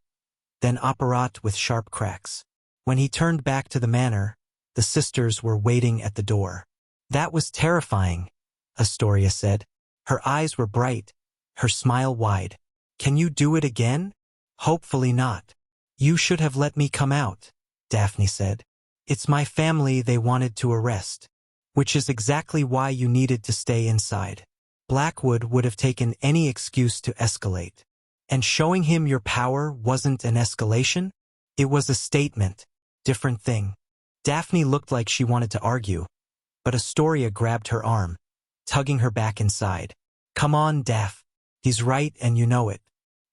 Speaker 1: then apparat with sharp cracks. When he turned back to the manor, the sisters were waiting at the door. That was terrifying, Astoria said. Her eyes were bright, her smile wide. Can you do it again? Hopefully not. You should have let me come out, Daphne said. It's my family they wanted to arrest. Which is exactly why you needed to stay inside. Blackwood would have taken any excuse to escalate. And showing him your power wasn't an escalation? It was a statement. Different thing. Daphne looked like she wanted to argue, but Astoria grabbed her arm, tugging her back inside. Come on, Daph. He's right and you know it.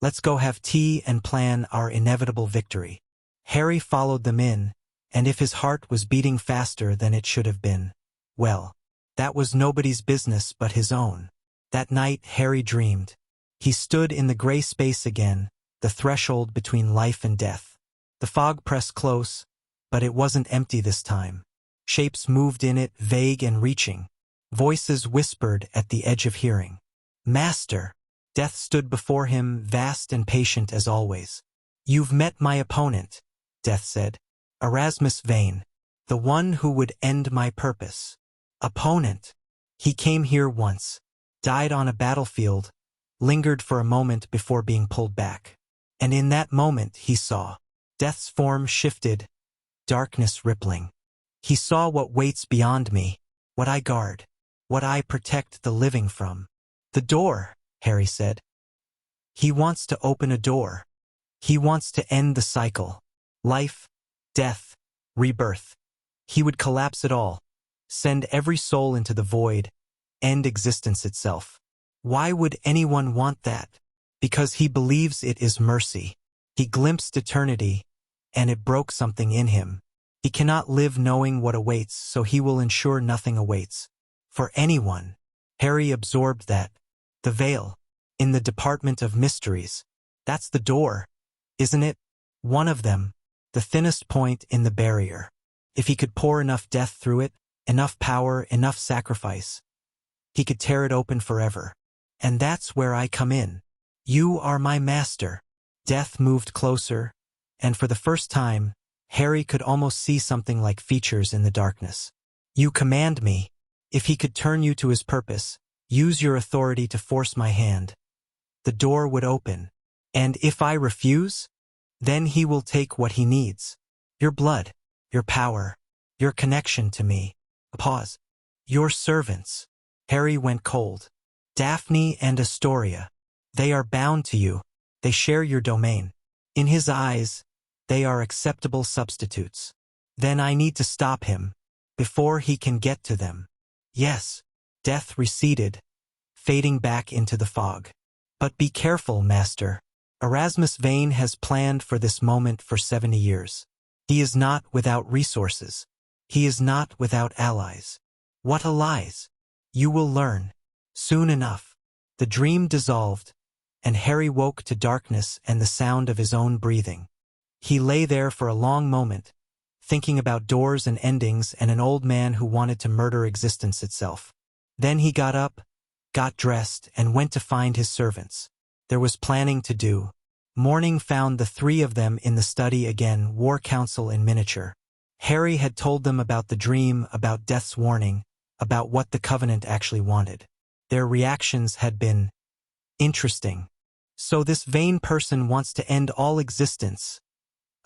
Speaker 1: Let's go have tea and plan our inevitable victory. Harry followed them in, and if his heart was beating faster than it should have been, well, that was nobody's business but his own. That night, Harry dreamed. He stood in the gray space again, the threshold between life and death. The fog pressed close, but it wasn't empty this time. Shapes moved in it, vague and reaching. Voices whispered at the edge of hearing. Master! Death stood before him, vast and patient as always. You've met my opponent, Death said. Erasmus Vane, the one who would end my purpose. Opponent. He came here once, died on a battlefield, lingered for a moment before being pulled back. And in that moment he saw. Death's form shifted, darkness rippling. He saw what waits beyond me, what I guard, what I protect the living from. The door, Harry said. He wants to open a door. He wants to end the cycle. Life, death, rebirth. He would collapse it all, send every soul into the void, end existence itself. Why would anyone want that? Because he believes it is mercy. He glimpsed eternity, and it broke something in him. He cannot live knowing what awaits, so he will ensure nothing awaits. For anyone. Harry absorbed that. The veil. In the Department of Mysteries. That's the door, isn't it? One of them. The thinnest point in the barrier. If he could pour enough death through it, enough power, enough sacrifice, he could tear it open forever. And that's where I come in. You are my master. Death moved closer, and for the first time, Harry could almost see something like features in the darkness. You command me. If he could turn you to his purpose, use your authority to force my hand, the door would open. And if I refuse, then he will take what he needs. Your blood, your power, your connection to me. A pause. Your servants. Harry went cold. Daphne and Astoria. They are bound to you. They share your domain. In his eyes, they are acceptable substitutes. Then I need to stop him, before he can get to them. Yes, death receded, fading back into the fog. But be careful, Master. Erasmus Vane has planned for this moment for 70 years. He is not without resources. He is not without allies. What allies? You will learn. Soon enough. The dream dissolved, and Harry woke to darkness and the sound of his own breathing. He lay there for a long moment, thinking about doors and endings and an old man who wanted to murder existence itself. Then he got up, got dressed, and went to find his servants. There was planning to do. Morning found the three of them in the study again, war council in miniature. Harry had told them about the dream, about death's warning, about what the Covenant actually wanted. Their reactions had been interesting. So this vain person wants to end all existence,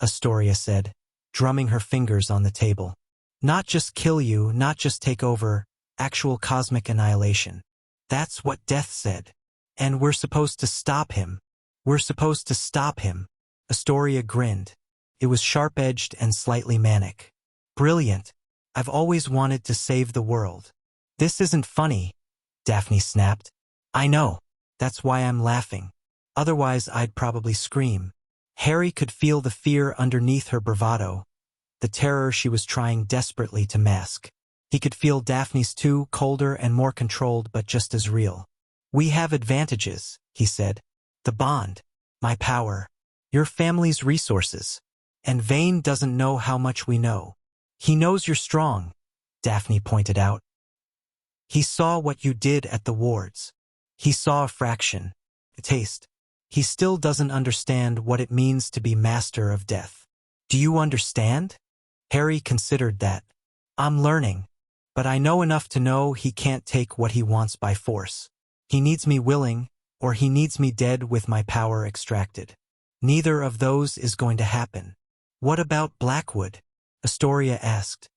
Speaker 1: Astoria said, drumming her fingers on the table. Not just kill you, not just take over, actual cosmic annihilation. That's what Death said. And we're supposed to stop him. We're supposed to stop him. Astoria grinned. It was sharp-edged and slightly manic. Brilliant. I've always wanted to save the world. This isn't funny, Daphne snapped. I know. That's why I'm laughing. Otherwise I'd probably scream. Harry could feel the fear underneath her bravado, the terror she was trying desperately to mask. He could feel Daphne's too, colder and more controlled but just as real. We have advantages, he said. The bond, my power, your family's resources. And Vane doesn't know how much we know. He knows you're strong, Daphne pointed out. He saw what you did at the wards. He saw a fraction, a taste. He still doesn't understand what it means to be master of death. Do you understand? Harry considered that. I'm learning, but I know enough to know he can't take what he wants by force. He needs me willing, or he needs me dead with my power extracted. Neither of those is going to happen. What about Blackwood? Astoria asked.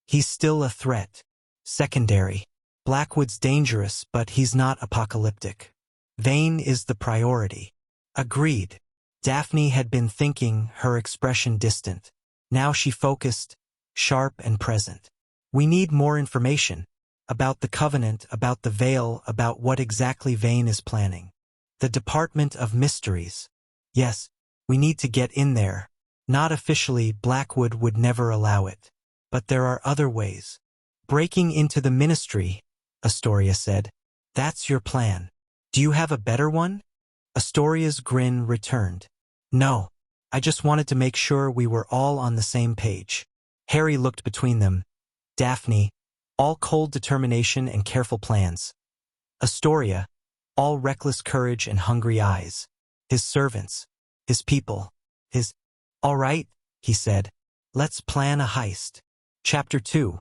Speaker 1: He's still a threat. Secondary. Blackwood's dangerous, but he's not apocalyptic. Vane is the priority. Agreed. Daphne had been thinking, her expression distant. Now she focused, sharp and present. We need more information. About the Covenant, about the Veil, about what exactly Vane is planning. The Department of Mysteries. Yes, we need to get in there. Not officially, Blackwood would never allow it. But there are other ways. Breaking into the Ministry, Astoria said. That's your plan. Do you have a better one? Astoria's grin returned. No, I just wanted to make sure we were all on the same page. Harry looked between them. Daphne, all cold determination and careful plans. Astoria, all reckless courage and hungry eyes. His servants, his people, his... All right, he said. Let's plan a heist. Chapter 2.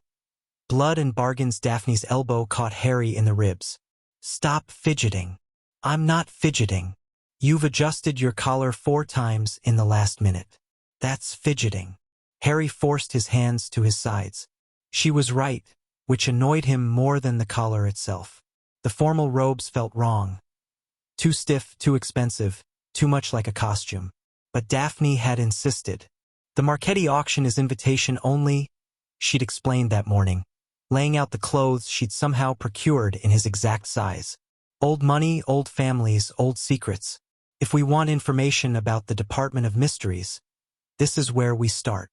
Speaker 1: Blood and bargains. Daphne's elbow caught Harry in the ribs. Stop fidgeting. I'm not fidgeting. You've adjusted your collar 4 times in the last minute. That's fidgeting. Harry forced his hands to his sides. She was right, which annoyed him more than the collar itself. The formal robes felt wrong. Too stiff, too expensive, too much like a costume. But Daphne had insisted. The Marchetti auction is invitation only, she'd explained that morning, laying out the clothes she'd somehow procured in his exact size. Old money, old families, old secrets. If we want information about the Department of Mysteries, this is where we start.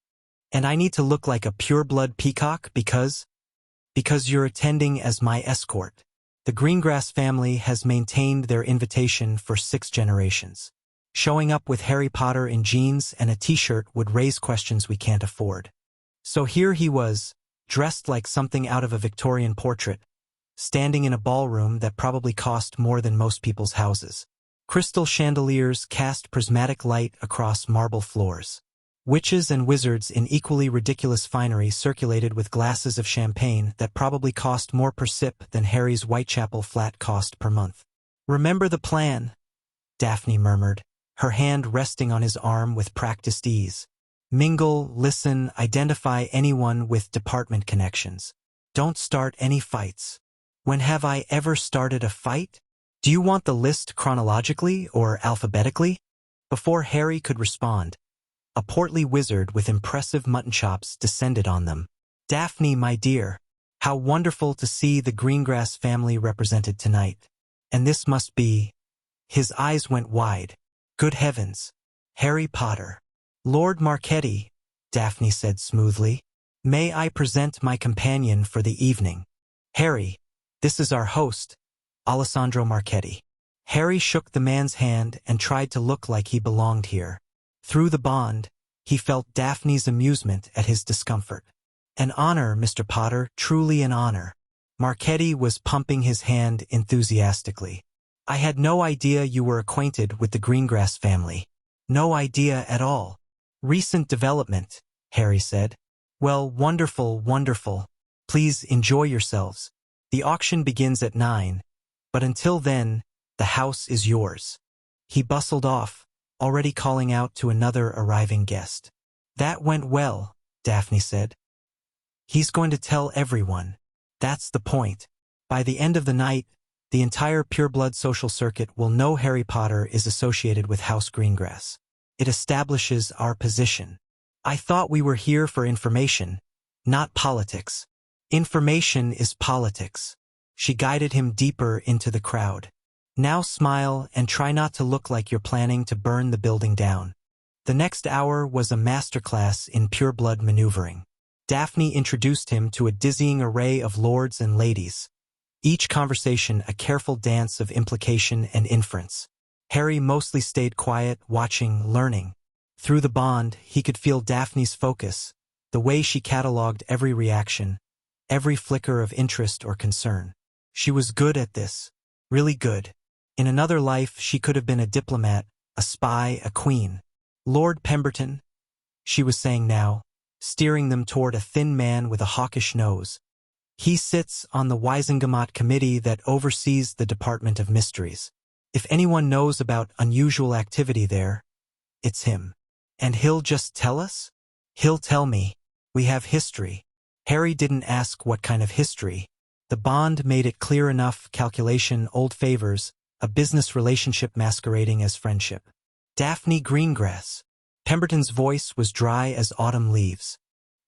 Speaker 1: And I need to look like a pure-blood peacock because you're attending as my escort. The Greengrass family has maintained their invitation for 6 generations. Showing up with Harry Potter in jeans and a t-shirt would raise questions we can't afford. So here he was, dressed like something out of a Victorian portrait, standing in a ballroom that probably cost more than most people's houses. Crystal chandeliers cast prismatic light across marble floors. Witches and wizards in equally ridiculous finery circulated with glasses of champagne that probably cost more per sip than Harry's Whitechapel flat cost per month. Remember the plan, Daphne murmured, her hand resting on his arm with practiced ease. Mingle, listen, identify anyone with department connections. Don't start any fights. When have I ever started a fight? Do you want the list chronologically or alphabetically? Before Harry could respond, a portly wizard with impressive mutton chops descended on them. "Daphne, my dear, how wonderful to see the Greengrass family represented tonight. And this must be—" His eyes went wide. "Good heavens. Harry Potter." "Lord Marchetti," Daphne said smoothly. "May I present my companion for the evening? Harry, this is our host, Alessandro Marchetti." Harry shook the man's hand and tried to look like he belonged here. Through the bond, he felt Daphne's amusement at his discomfort. "An honor, Mr. Potter, truly an honor." Marchetti was pumping his hand enthusiastically. "I had no idea you were acquainted with the Greengrass family." "No idea at all." "Recent development," Harry said. "Well, wonderful, wonderful. Please enjoy yourselves. The auction begins at 9, but until then, the house is yours." He bustled off, already calling out to another arriving guest. "That went well," Daphne said. "He's going to tell everyone. That's the point. By the end of the night, the entire pureblood social circuit will know Harry Potter is associated with House Greengrass. It establishes our position. I thought we were here for information, not politics." "Information is politics." She guided him deeper into the crowd. "Now smile and try not to look like you're planning to burn the building down." The next hour was a masterclass in pureblood maneuvering. Daphne introduced him to a dizzying array of lords and ladies, each conversation a careful dance of implication and inference. Harry mostly stayed quiet, watching, learning. Through the bond, he could feel Daphne's focus, the way she catalogued every reaction, every flicker of interest or concern. She was good at this, really good. In another life, she could have been a diplomat, a spy, a queen. "Lord Pemberton," she was saying now, steering them toward a thin man with a hawkish nose. "He sits on the Wisengamot committee that oversees the Department of Mysteries. If anyone knows about unusual activity there, it's him. And he'll just tell us? He'll tell me. We have history." Harry didn't ask what kind of history. The bond made it clear enough: calculation, old favors, a business relationship masquerading as friendship. "Daphne Greengrass." Pemberton's voice was dry as autumn leaves.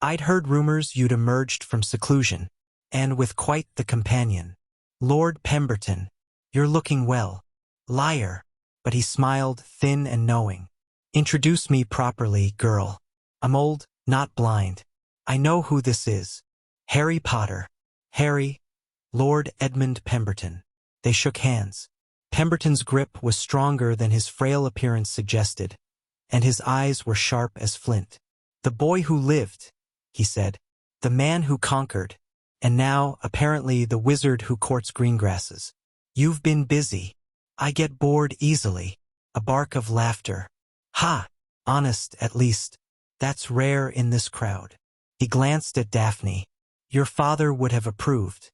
Speaker 1: "I'd heard rumors you'd emerged from seclusion, and with quite the companion. Lord Pemberton, you're looking well." "Liar." But he smiled, thin and knowing. "Introduce me properly, girl. I'm old, not blind. I know who this is. Harry Potter." "Harry, Lord Edmund Pemberton." They shook hands. Pemberton's grip was stronger than his frail appearance suggested, and his eyes were sharp as flint. "The boy who lived," he said. "The man who conquered. And now, apparently, the wizard who courts greengrasses. You've been busy." "I get bored easily." A bark of laughter. "Ha! Honest, at least. That's rare in this crowd." He glanced at Daphne. "Your father would have approved.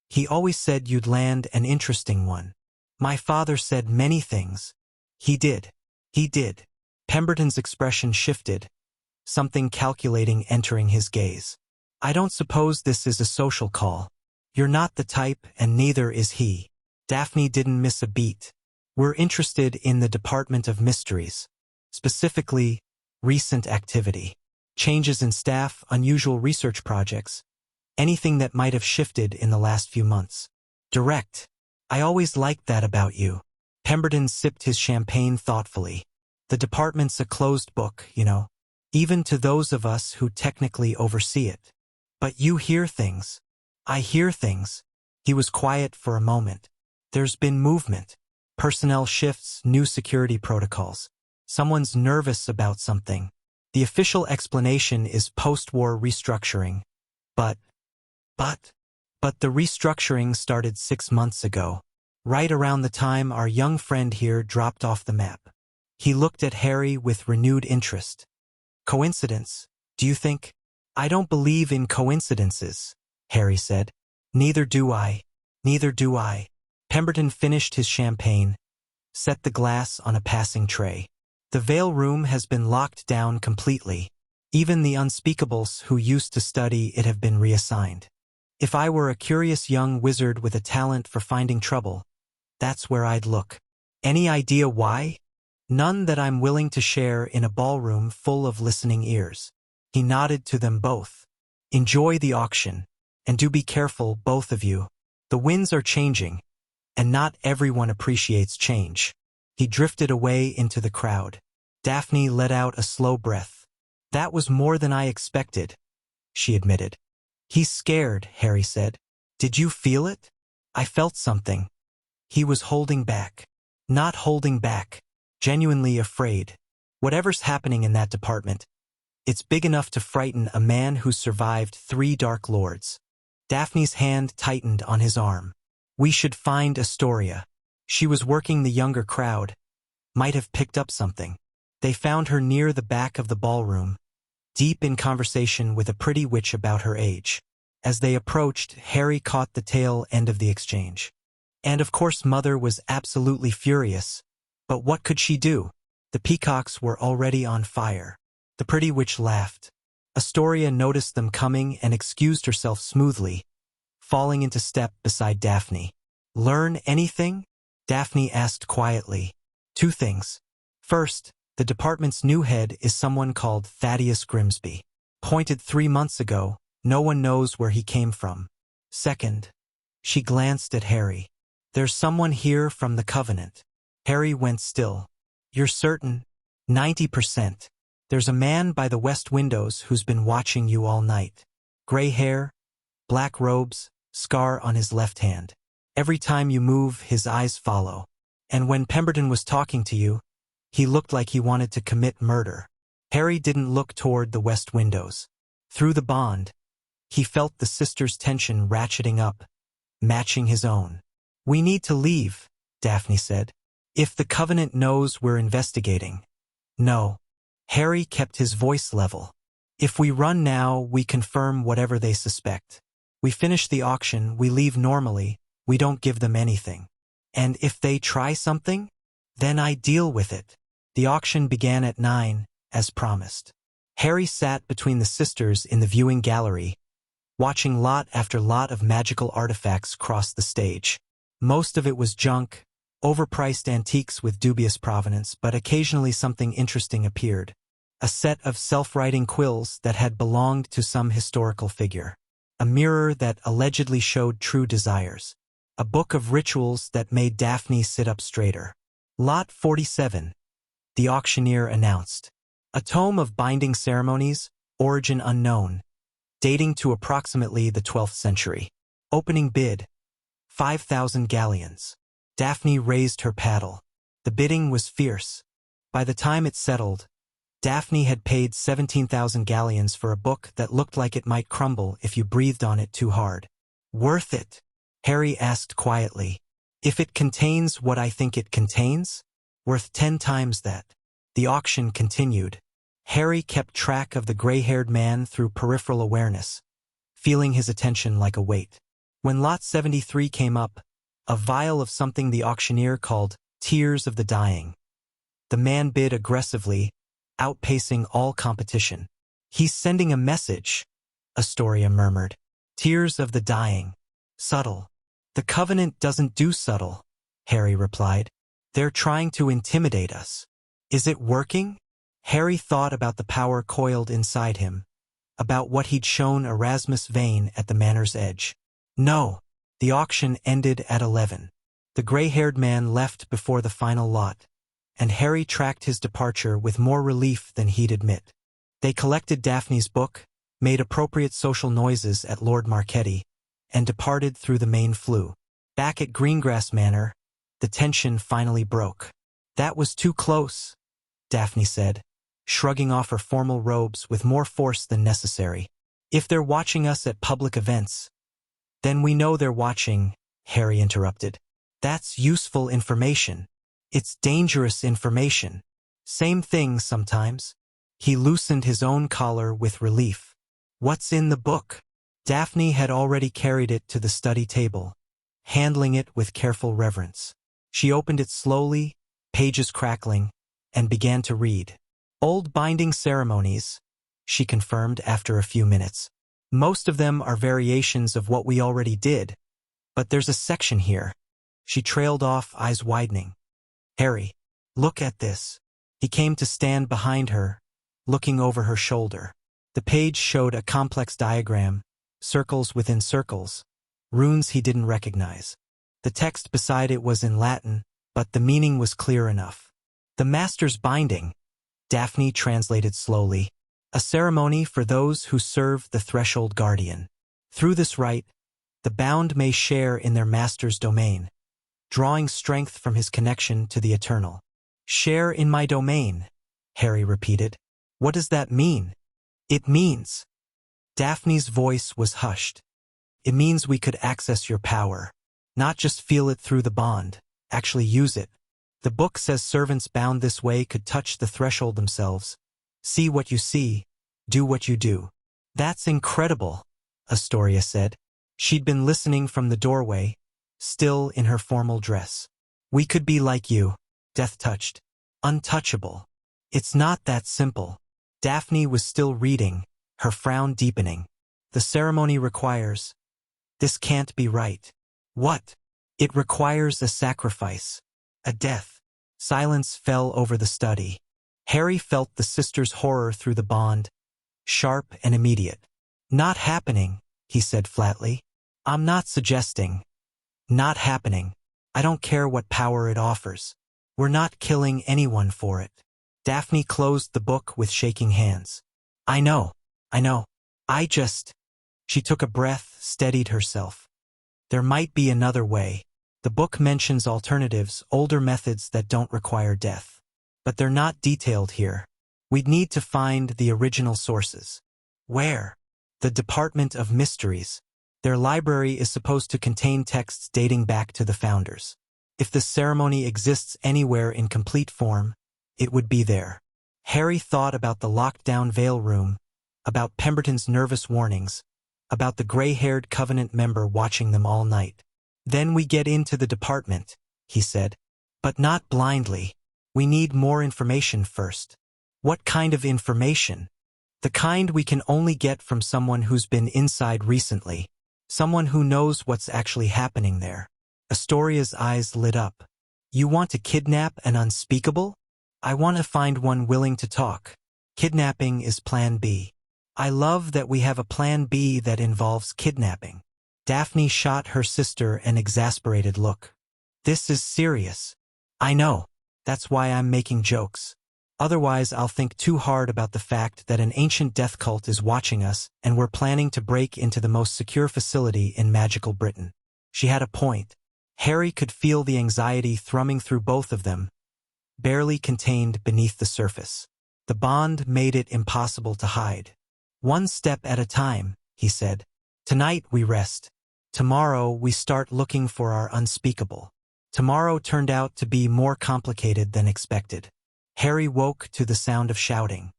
Speaker 1: He always said you'd land an interesting one." "My father said many things." "He did. He did." Pemberton's expression shifted, something calculating entering his gaze. "I don't suppose this is a social call. You're not the type, and neither is he." Daphne didn't miss a beat. "We're interested in the Department of Mysteries. Specifically, recent activity. Changes in staff, unusual research projects, anything that might have shifted in the last few months. Direct. I always liked that about you." Pemberton sipped his champagne thoughtfully. "The department's a closed book, you know, even to those of us who technically oversee it. But you hear things." "I hear things." He was quiet for a moment. "There's been movement. Personnel shifts, new security protocols. Someone's nervous about something. The official explanation is post-war restructuring. But the restructuring started 6 months ago, right around the time our young friend here dropped off the map." He looked at Harry with renewed interest. "Coincidence, do you think?" "I don't believe in coincidences," Harry said. "Neither do I. Neither do I." Pemberton finished his champagne, set the glass on a passing tray. "The Veil Room has been locked down completely. Even the unspeakables who used to study it have been reassigned. If I were a curious young wizard with a talent for finding trouble, that's where I'd look." "Any idea why?" None that I'm willing to share in a ballroom full of listening ears. He nodded to them both. Enjoy the auction. And do be careful, both of you. The winds are changing, and not everyone appreciates change. He drifted away into the crowd. Daphne let out a slow breath. That was more than I expected, she admitted. He's scared, Harry said. Did you feel it? I felt something. He was holding back. Not holding back. Genuinely afraid. Whatever's happening in that department, it's big enough to frighten a man who's survived 3 Dark Lords. Daphne's hand tightened on his arm. We should find Astoria. She was working the younger crowd. Might have picked up something. They found her near the back of the ballroom, deep in conversation with a pretty witch about her age. As they approached, Harry caught the tail end of the exchange. And of course Mother was absolutely furious. But what could she do? The peacocks were already on fire. The pretty witch laughed. Astoria noticed them coming and excused herself smoothly, falling into step beside Daphne. Learn anything? Daphne asked quietly. 2 things. First, the department's new head is someone called Thaddeus Grimsby. Appointed 3 months ago, no one knows where he came from. Second, she glanced at Harry. There's someone here from the Covenant. Harry went still. You're certain? 90%. There's a man by the west windows who's been watching you all night. Gray hair, black robes, scar on his left hand. Every time you move, his eyes follow. And when Pemberton was talking to you, he looked like he wanted to commit murder. Harry didn't look toward the west windows. Through the bond, he felt the sisters' tension ratcheting up, matching his own. We need to leave, Daphne said. If the Covenant knows we're investigating. No. Harry kept his voice level. If we run now, we confirm whatever they suspect. We finish the auction, we leave normally, we don't give them anything. And if they try something, then I deal with it. The auction began at 9, as promised. Harry sat between the sisters in the viewing gallery, watching lot after lot of magical artifacts cross the stage. Most of it was junk, overpriced antiques with dubious provenance, but occasionally something interesting appeared. A set of self-writing quills that had belonged to some historical figure. A mirror that allegedly showed true desires. A book of rituals that made Daphne sit up straighter. Lot 47, the auctioneer announced. A tome of binding ceremonies, origin unknown, dating to approximately the 12th century. Opening bid, 5,000 galleons. Daphne raised her paddle. The bidding was fierce. By the time it settled, Daphne had paid 17,000 galleons for a book that looked like it might crumble if you breathed on it too hard. Worth it? Harry asked quietly. If it contains what I think it contains? Worth 10 times that. The auction continued. Harry kept track of the gray-haired man through peripheral awareness, feeling his attention like a weight. When Lot 73 came up, a vial of something the auctioneer called Tears of the Dying. The man bid aggressively, outpacing all competition. He's sending a message, Astoria murmured. Tears of the Dying. Subtle. The Covenant doesn't do subtle, Harry replied. They're trying to intimidate us. Is it working? Harry thought about the power coiled inside him, about what he'd shown Erasmus Vane at the manor's edge. No. The auction ended at 11. The gray-haired man left before the final lot, and Harry tracked his departure with more relief than he'd admit. They collected Daphne's book, made appropriate social noises at Lord Marchetti, and departed through the main flue. Back at Greengrass Manor, the tension finally broke. That was too close, Daphne said, shrugging off her formal robes with more force than necessary. If they're watching us at public events, then we know they're watching, Harry interrupted. That's useful information. It's dangerous information. Same thing sometimes. He loosened his own collar with relief. What's in the book? Daphne had already carried it to the study table, handling it with careful reverence. She opened it slowly, pages crackling, and began to read. Old binding ceremonies, she confirmed after a few minutes. Most of them are variations of what we already did, but there's a section here. She trailed off, eyes widening. Harry, Look at this. He came to stand behind her, looking over her shoulder. The page showed a complex diagram, circles within circles, runes he didn't recognize. The text beside it was in Latin, but the meaning was clear enough. The master's binding, Daphne translated slowly, a ceremony for those who serve the threshold guardian. Through this rite, the bound may share in their master's domain, drawing strength from his connection to the eternal. Share in my domain, Harry repeated. What does that mean? It means. Daphne's voice was hushed. It means we could access your power. Not just feel it through the bond, actually use it. The book says servants bound this way could touch the threshold themselves. See what you see, do what you do. That's incredible, Astoria said. She'd been listening from the doorway, still in her formal dress. We could be like you, Death touched. Untouchable. It's not that simple. Daphne was still reading, her frown deepening. The ceremony requires. This can't be right. What? It requires a sacrifice. A death. Silence fell over the study. Harry felt the sister's horror through the bond, sharp and immediate. Not happening, he said flatly. I'm not suggesting. Not happening. I don't care what power it offers. We're not killing anyone for it. Daphne closed the book with shaking hands. I know. She took a breath, steadied herself. There might be another way. The book mentions alternatives, older methods that don't require death. But they're not detailed here. We'd need to find the original sources. Where? The Department of Mysteries. Their library is supposed to contain texts dating back to the founders. If the ceremony exists anywhere in complete form, it would be there. Harry thought about the locked-down veil room, about Pemberton's nervous warnings, about the gray-haired Covenant member watching them all night. Then we get into the department, he said. But not blindly. We need more information first. What kind of information? The kind we can only get from someone who's been inside recently. Someone who knows what's actually happening there. Astoria's eyes lit up. You want to kidnap an unspeakable? I want to find one willing to talk. Kidnapping is plan B. I love that we have a plan B that involves kidnapping. Daphne shot her sister an exasperated look. This is serious. I know. That's why I'm making jokes. Otherwise I'll think too hard about the fact that an ancient death cult is watching us and we're planning to break into the most secure facility in magical Britain. She had a point. Harry could feel the anxiety thrumming through both of them, barely contained beneath the surface. The bond made it impossible to hide. One step at a time, he said. Tonight we rest. Tomorrow we start looking for our unspeakable. Tomorrow turned out to be more complicated than expected. Harry woke to the sound of shouting.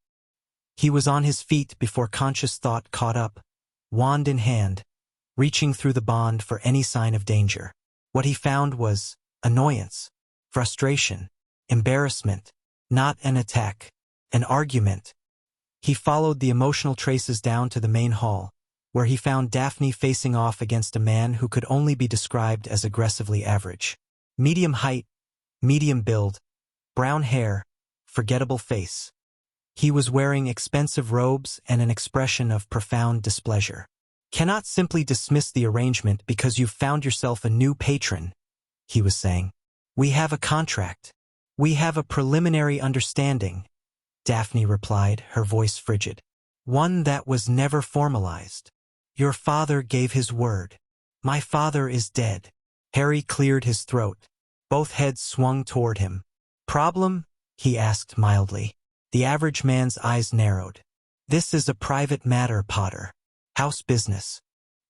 Speaker 1: He was on his feet before conscious thought caught up, wand in hand, reaching through the bond for any sign of danger. What he found was annoyance, frustration, embarrassment, not an attack, an argument. He followed the emotional traces down to the main hall, where he found Daphne facing off against a man who could only be described as aggressively average. Medium height, medium build, brown hair, forgettable face. He was wearing expensive robes and an expression of profound displeasure. Cannot simply dismiss the arrangement because you've found yourself a new patron, he was saying. We have a contract. We have a preliminary understanding, Daphne replied, her voice frigid. One that was never formalized. Your father gave his word. My father is dead. Harry cleared his throat. Both heads swung toward him. Problem? He asked mildly. The average man's eyes narrowed. This is a private matter, Potter. House business.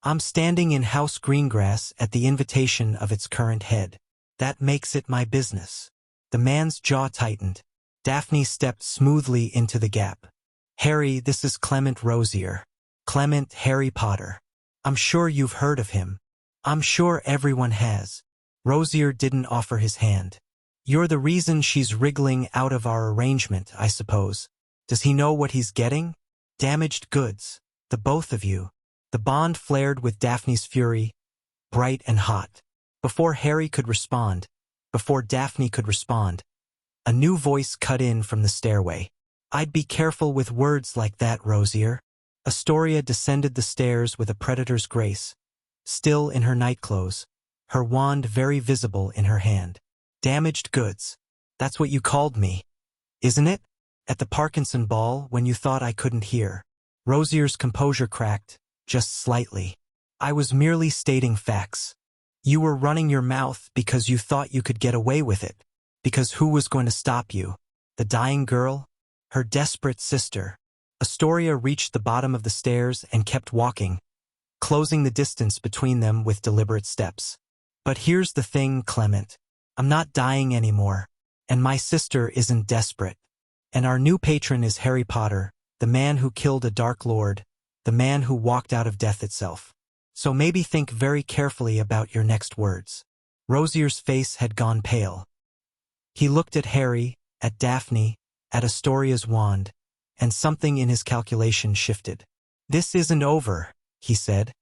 Speaker 1: I'm standing in House Greengrass at the invitation of its current head. That makes it my business. The man's jaw tightened. Daphne stepped smoothly into the gap. Harry, this is Clement Rosier. Clement Harry Potter. I'm sure you've heard of him. I'm sure everyone has. Rosier didn't offer his hand. You're the reason she's wriggling out of our arrangement, I suppose. Does he know what he's getting? Damaged goods. The both of you. The bond flared with Daphne's fury, bright and hot. Before Harry could respond, before Daphne could respond, A new voice cut in from the stairway. I'd be careful with words like that, Rosier. Astoria descended the stairs with a predator's grace, still in her nightclothes, her wand very visible in her hand. Damaged goods. That's what you called me, isn't it? At the Parkinson ball when you thought I couldn't hear. Rosier's composure cracked, just slightly. I was merely stating facts. You were running your mouth because you thought you could get away with it. Because who was going to stop you? The dying girl? Her desperate sister. Astoria reached the bottom of the stairs and kept walking, closing the distance between them with deliberate steps. But here's the thing, Clement. I'm not dying anymore. And my sister isn't desperate. And our new patron is Harry Potter, the man who killed a Dark Lord, the man who walked out of death itself. So maybe think very carefully about your next words. Rosier's face had gone pale. He looked at Harry, at Daphne, at Astoria's wand, and something in his calculation shifted. This isn't over, he said,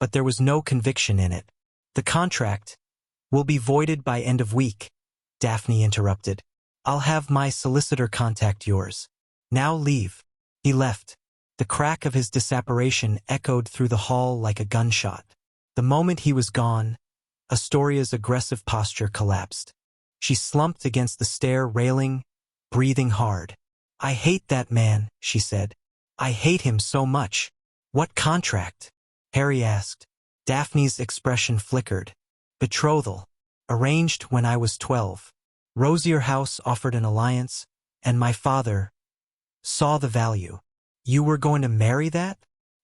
Speaker 1: but there was no conviction in it. The contract will be voided by end of week, Daphne interrupted. I'll have my solicitor contact yours. Now leave. He left. The crack of his disapprobation echoed through the hall like a gunshot. The moment he was gone, Astoria's aggressive posture collapsed. She slumped against the stair railing, breathing hard. I hate that man, she said. I hate him so much. What contract? Harry asked. Daphne's expression flickered. Betrothal. Arranged when I was 12. Rosier House offered an alliance, and my father saw the value. You were going to marry that?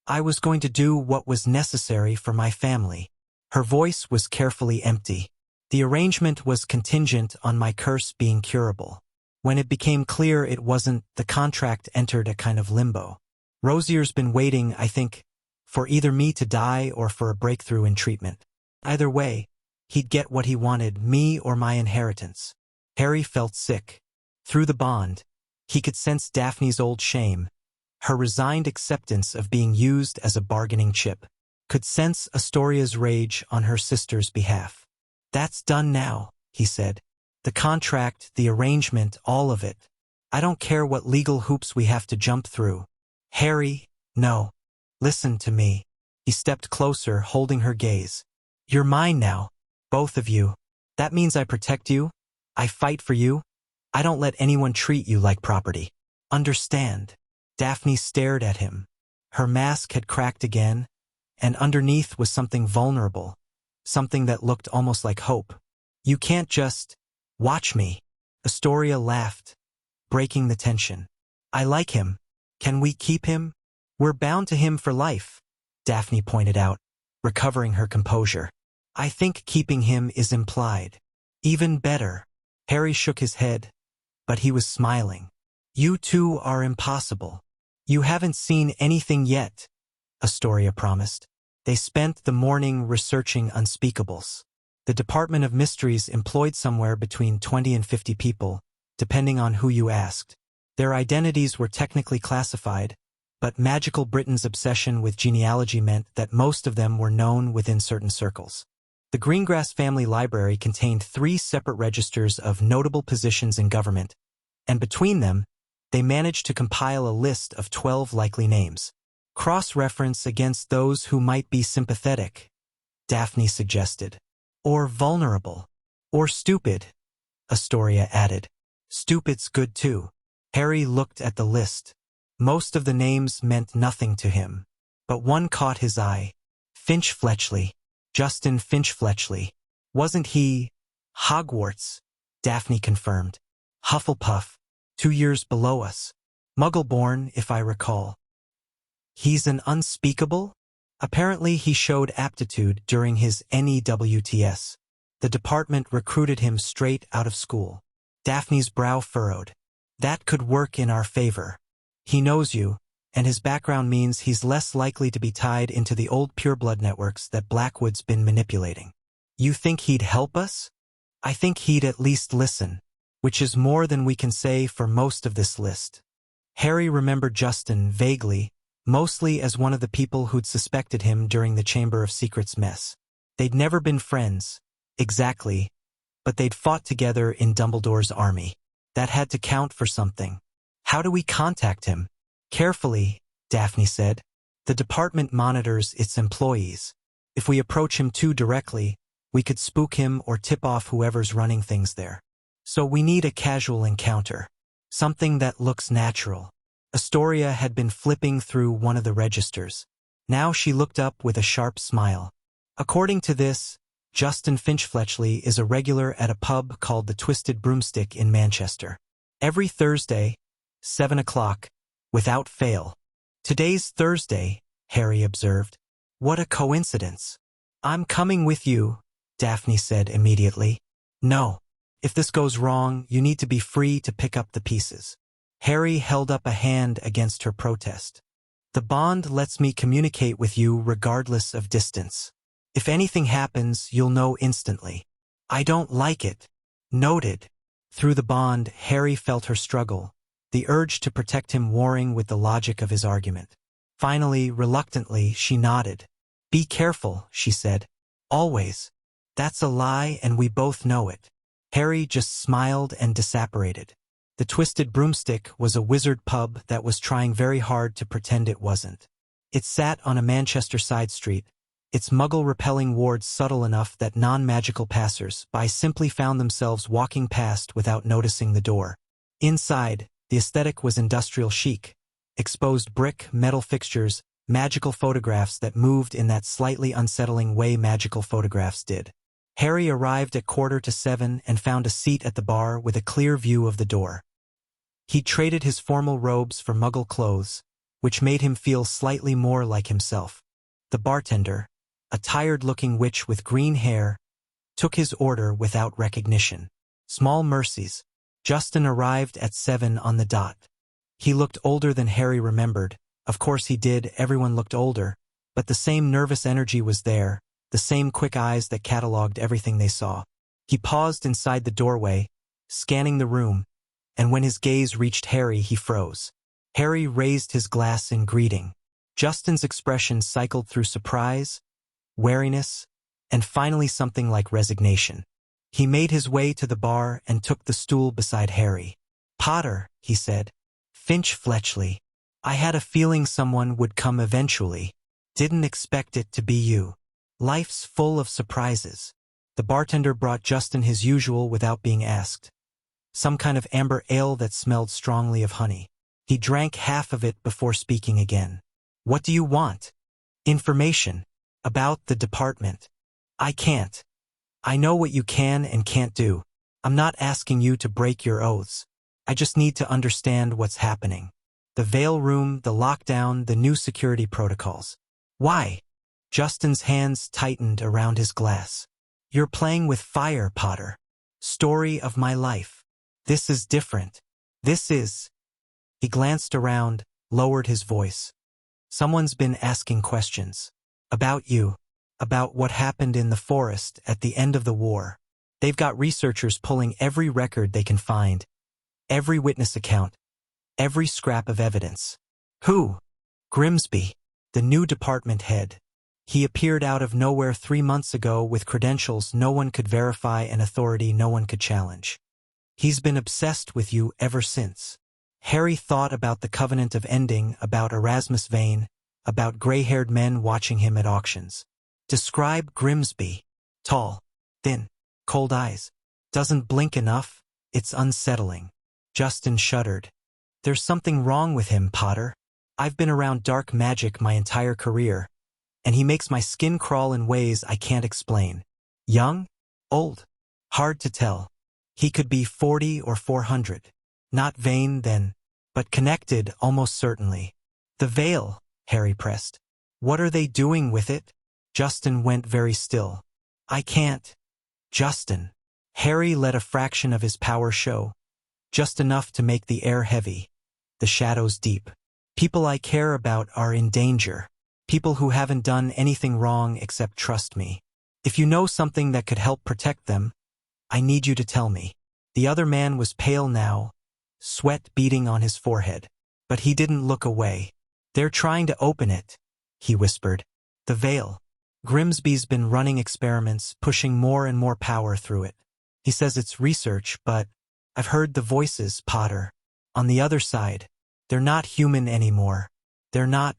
Speaker 1: I was going to do what was necessary for my family. Her voice was carefully empty. The arrangement was contingent on my curse being curable. When it became clear it wasn't, the contract entered a kind of limbo. Rosier's been waiting, I think, for either me to die or for a breakthrough in treatment. Either way, he'd get what he wanted, me or my inheritance. Harry felt sick. Through the bond, he could sense Daphne's old shame, her resigned acceptance of being used as a bargaining chip, could sense Astoria's rage on her sister's behalf. That's done now, he said. The contract, the arrangement, all of it. I don't care what legal hoops we have to jump through. Harry, no. Listen to me. He stepped closer, holding her gaze. You're mine now, both of you. That means I protect you. I fight for you. I don't let anyone treat you like property. Understand? Daphne stared at him. Her mask had cracked again, and underneath was something vulnerable, something that looked almost like hope. You can't just watch me. Astoria laughed, breaking the tension. I like him. Can we keep him? We're bound to him for life, Daphne pointed out, recovering her composure. I think keeping him is implied. Even better. Harry shook his head, but he was smiling. You two are impossible. You haven't seen anything yet, Astoria promised. They spent the morning researching unspeakables. The Department of Mysteries employed somewhere between 20 and 50 people, depending on who you asked. Their identities were technically classified, but Magical Britain's obsession with genealogy meant that most of them were known within certain circles. The Greengrass family library contained 3 separate registers of notable positions in government, and between them, they managed to compile a list of 12 likely names. Cross-reference against those who might be sympathetic, Daphne suggested. Or vulnerable. Or stupid, Astoria added. Stupid's good too. Harry looked at the list. Most of the names meant nothing to him, but one caught his eye. Finch Fletchley. Justin Finch Fletchley. Wasn't he Hogwarts? Daphne confirmed. Hufflepuff. 2 years below us. Muggle-born, if I recall. He's an unspeakable? Apparently he showed aptitude during his NEWTS. The department recruited him straight out of school. Daphne's brow furrowed. That could work in our favor. He knows you, and his background means he's less likely to be tied into the old pureblood networks that Blackwood's been manipulating. You think he'd help us? I think he'd at least listen, which is more than we can say for most of this list. Harry remembered Justin vaguely, mostly as one of the people who'd suspected him during the Chamber of Secrets mess. They'd never been friends, exactly, but they'd fought together in Dumbledore's army. That had to count for something. How do we contact him? Carefully, Daphne said. The department monitors its employees. If we approach him too directly, we could spook him or tip off whoever's running things there. So we need a casual encounter. Something that looks natural. Astoria had been flipping through one of the registers. Now she looked up with a sharp smile. According to this, Justin Finch-Fletchley is a regular at a pub called the Twisted Broomstick in Manchester. Every Thursday, 7 o'clock, without fail. Today's Thursday, Harry observed. What a coincidence. I'm coming with you, Daphne said immediately. No. If this goes wrong, you need to be free to pick up the pieces. Harry held up a hand against her protest. The bond lets me communicate with you regardless of distance. If anything happens, you'll know instantly. I don't like it. Noted. Through the bond, Harry felt her struggle, the urge to protect him warring with the logic of his argument. Finally, reluctantly, she nodded. Be careful, she said. Always. That's a lie and we both know it. Harry just smiled and disapparated. The Twisted Broomstick was a wizard pub that was trying very hard to pretend it wasn't. It sat on a Manchester side street, its muggle-repelling wards subtle enough that non-magical passers-by simply found themselves walking past without noticing the door. Inside, the aesthetic was industrial chic. Exposed brick, metal fixtures, magical photographs that moved in that slightly unsettling way magical photographs did. Harry arrived at 6:45 and found a seat at the bar with a clear view of the door. He traded his formal robes for muggle clothes, which made him feel slightly more like himself. The bartender, a tired-looking witch with green hair, took his order without recognition. Small mercies. Justin arrived at 7 on the dot. He looked older than Harry remembered. Of course he did, everyone looked older, but the same nervous energy was there, the same quick eyes that catalogued everything they saw. He paused inside the doorway, scanning the room, and when his gaze reached Harry, he froze. Harry raised his glass in greeting. Justin's expression cycled through surprise, wariness, and finally something like resignation. He made his way to the bar and took the stool beside Harry. Potter, he said. Finch-Fletchley. I had a feeling someone would come eventually. Didn't expect it to be you. Life's full of surprises. The bartender brought Justin his usual without being asked. Some kind of amber ale that smelled strongly of honey. He drank half of it before speaking again. What do you want? Information. About the department. I can't. I know what you can and can't do. I'm not asking you to break your oaths. I just need to understand what's happening. The veil room, the lockdown, the new security protocols. Why? Justin's hands tightened around his glass. You're playing with fire, Potter. Story of my life. This is different. This is... He glanced around, lowered his voice. Someone's been asking questions. About you. About what happened in the forest at the end of the war. They've got researchers pulling every record they can find. Every witness account. Every scrap of evidence. Who? Grimsby, the new department head. He appeared out of nowhere 3 months ago with credentials no one could verify and authority no one could challenge. He's been obsessed with you ever since. Harry thought about the Covenant of Ending, about Erasmus Vane, about gray-haired men watching him at auctions. Describe Grimsby. Tall, thin, cold eyes. Doesn't blink enough. It's unsettling. Justin shuddered. There's something wrong with him, Potter. I've been around dark magic my entire career, and he makes my skin crawl in ways I can't explain. Young? Old? Hard to tell. He could be 40 or 400. Not vain, then, but connected almost certainly. The veil, Harry pressed. What are they doing with it? Justin went very still. I can't. Justin. Harry let a fraction of his power show. Just enough to make the air heavy, the shadows deep. People I care about are in danger. People who haven't done anything wrong except trust me. If you know something that could help protect them, I need you to tell me. The other man was pale now, sweat beading on his forehead. But he didn't look away. They're trying to open it, he whispered. The veil. Grimsby's been running experiments, pushing more and more power through it. He says it's research, but I've heard the voices, Potter. On the other side, they're not human anymore. They're not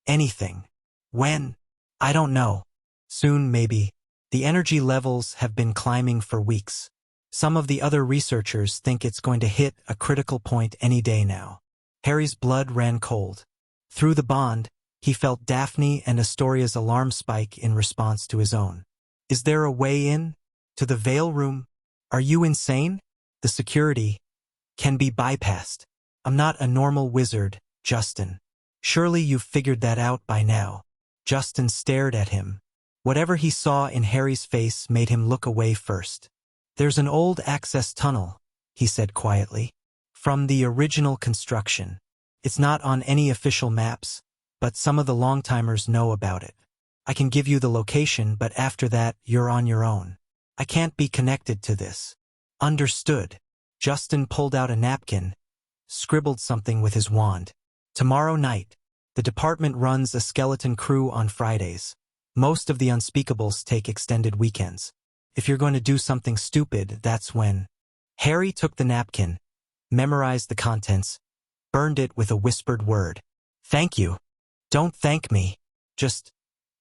Speaker 1: anything. When? I don't know. Soon, maybe. The energy levels have been climbing for weeks. Some of the other researchers think it's going to hit a critical point any day now. Harry's blood ran cold. Through the bond, he felt Daphne and Astoria's alarm spike in response to his own. Is there a way in? To the Veil Room? Are you insane? The security can be bypassed. I'm not a normal wizard, Justin. Surely you've figured that out by now. Justin stared at him. Whatever he saw in Harry's face made him look away first. There's an old access tunnel, he said quietly. From the original construction. It's not on any official maps, but some of the long-timers know about it. I can give you the location, but after that, you're on your own. I can't be connected to this. Understood. Justin pulled out a napkin, scribbled something with his wand. Tomorrow night. The department runs a skeleton crew on Fridays. Most of the unspeakables take extended weekends. If you're going to do something stupid, that's when. Harry took the napkin, memorized the contents, burned it with a whispered word. Thank you. Don't thank me. Just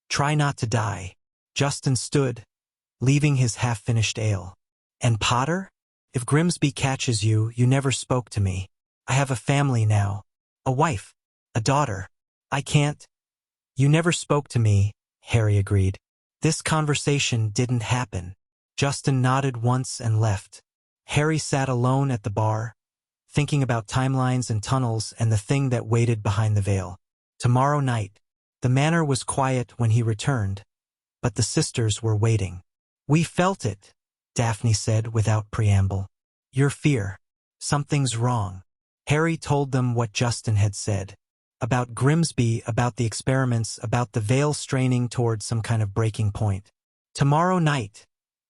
Speaker 1: try not to die. Justin stood, leaving his half-finished ale. And Potter? If Grimsby catches you, you never spoke to me. I have a family now. A wife. A daughter. I can't. You never spoke to me, Harry agreed. This conversation didn't happen. Justin nodded once and left. Harry sat alone at the bar, thinking about timelines and tunnels and the thing that waited behind the veil. Tomorrow night. The manor was quiet when he returned, but the sisters were waiting. We felt it, Daphne said without preamble. Your fear. Something's wrong. Harry told them what Justin had said. About Grimsby, about the experiments, about the veil straining toward some kind of breaking point. Tomorrow night,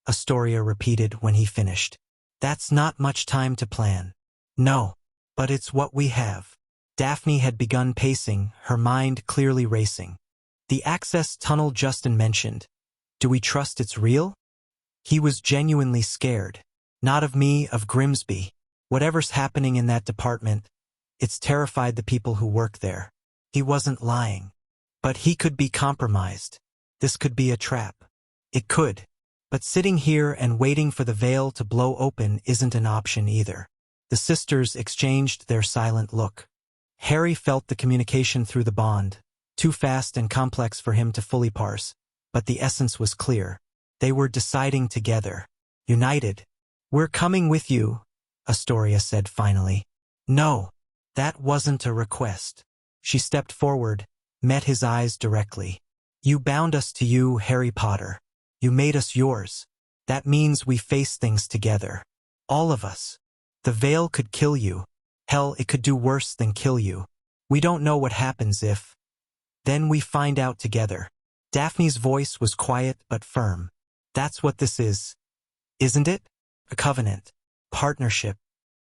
Speaker 1: Astoria repeated when he finished. That's not much time to plan. No, but it's what we have. Daphne had begun pacing, her mind clearly racing. The access tunnel Justin mentioned. Do we trust it's real? He was genuinely scared. Not of me, of Grimsby. Whatever's happening in that department, it's terrified the people who work there. He wasn't lying. But he could be compromised. This could be a trap. It could. But sitting here and waiting for the veil to blow open isn't an option either. The sisters exchanged their silent look. Harry felt the communication through the bond, too fast and complex for him to fully parse, but the essence was clear. They were deciding together. United. We're coming with you, Astoria said finally. No. That wasn't a request. She stepped forward, met his eyes directly. You bound us to you, Harry Potter. You made us yours. That means we face things together. All of us. The veil could kill you. Hell, it could do worse than kill you. We don't know what happens if. Then we find out together. Daphne's voice was quiet but firm. That's what this is. Isn't it? A covenant. Partnership.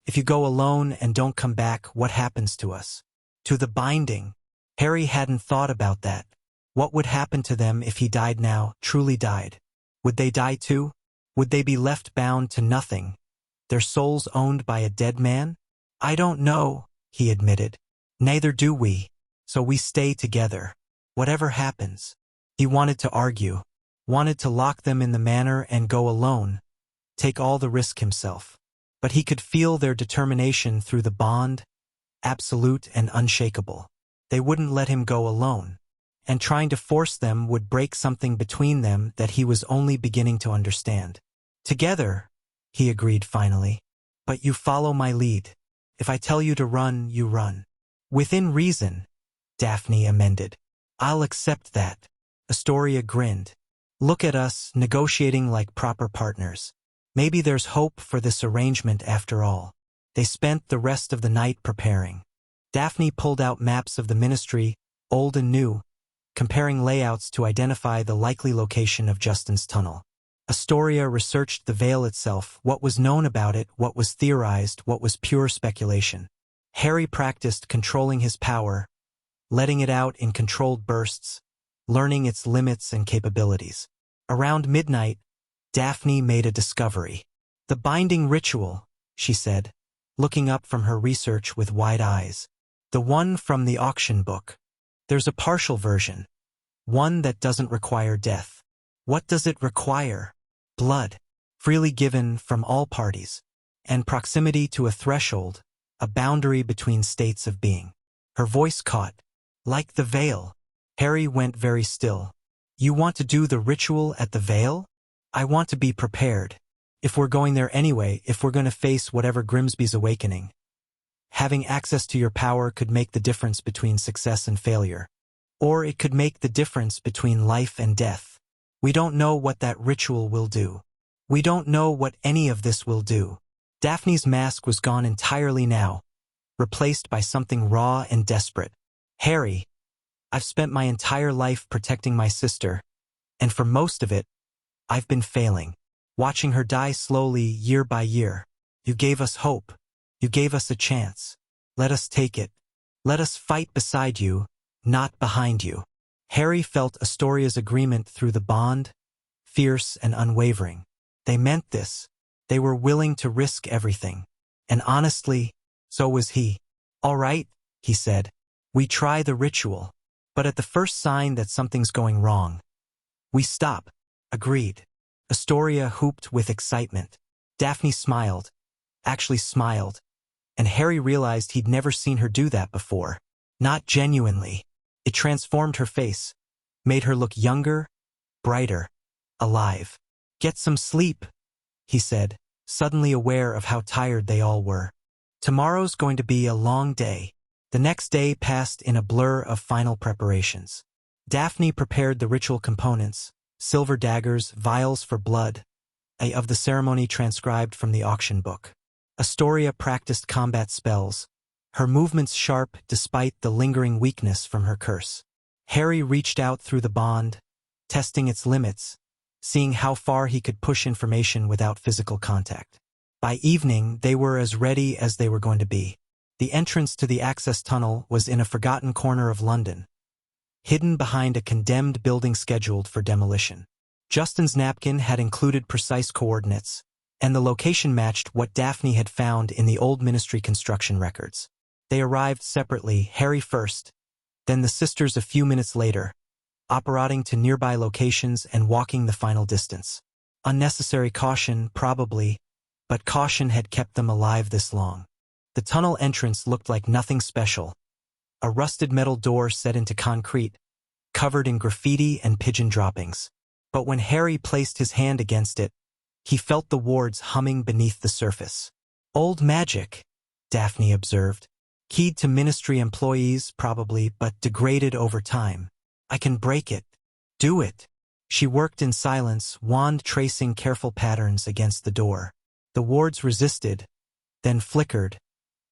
Speaker 1: If you go alone and don't come back, what happens to us? To the binding. Harry hadn't thought about that. What would happen to them if he died now, truly died? Would they die too? Would they be left bound to nothing? Their souls owned by a dead man? I don't know, he admitted. Neither do we. So we stay together. Whatever happens. He wanted to argue. Wanted to lock them in the manor and go alone. Take all the risk himself. But he could feel their determination through the bond, absolute and unshakable. They wouldn't let him go alone. And trying to force them would break something between them that he was only beginning to understand. Together, he agreed finally. But you follow my lead. If I tell you to run, you run. Within reason, Daphne amended. I'll accept that. Astoria grinned. Look at us, negotiating like proper partners. Maybe there's hope for this arrangement after all. They spent the rest of the night preparing. Daphne pulled out maps of the ministry, old and new, comparing layouts to identify the likely location of Justin's tunnel. Astoria researched the veil itself, what was known about it, what was theorized, what was pure speculation. Harry practiced controlling his power, letting it out in controlled bursts, learning its limits and capabilities. Around midnight, Daphne made a discovery. The binding ritual, she said, looking up from her research with wide eyes. The one from the auction book. There's a partial version. One that doesn't require death. What does it require? Blood. Freely given from all parties. And proximity to a threshold, a boundary between states of being. Her voice caught. Like the veil. Harry went very still. You want to do the ritual at the veil? I want to be prepared. If we're going there anyway, if we're going to face whatever Grimsby's awakening. Having access to your power could make the difference between success and failure. Or it could make the difference between life and death. We don't know what that ritual will do. We don't know what any of this will do. Daphne's mask was gone entirely now, replaced by something raw and desperate. Harry, I've spent my entire life protecting my sister, and for most of it, I've been failing. Watching her die slowly year by year. You gave us hope. You gave us a chance. Let us take it. Let us fight beside you, not behind you. Harry felt Astoria's agreement through the bond, fierce and unwavering. They meant this. They were willing to risk everything. And honestly, so was he. All right, he said. We try the ritual. But at the first sign that something's going wrong, we stop. Agreed. Astoria whooped with excitement. Daphne smiled. Actually smiled. And Harry realized he'd never seen her do that before. Not genuinely. It transformed her face, made her look younger, brighter, alive. Get some sleep, he said, suddenly aware of how tired they all were. Tomorrow's going to be a long day. The next day passed in a blur of final preparations. Daphne prepared the ritual components, silver daggers, vials for blood, of the ceremony transcribed from the auction book. Astoria practiced combat spells, her movements sharp despite the lingering weakness from her curse. Harry reached out through the bond, testing its limits, seeing how far he could push information without physical contact. By evening, they were as ready as they were going to be. The entrance to the access tunnel was in a forgotten corner of London, hidden behind a condemned building scheduled for demolition. Justin's napkin had included precise coordinates, and the location matched what Daphne had found in the old Ministry construction records. They arrived separately, Harry first, then the sisters a few minutes later, operating to nearby locations and walking the final distance. Unnecessary caution, probably, but caution had kept them alive this long. The tunnel entrance looked like nothing special. A rusted metal door set into concrete, covered in graffiti and pigeon droppings. But when Harry placed his hand against it, he felt the wards humming beneath the surface. Old magic, Daphne observed. Keyed to Ministry employees, probably, but degraded over time. I can break it. Do it. She worked in silence, wand tracing careful patterns against the door. The wards resisted, then flickered,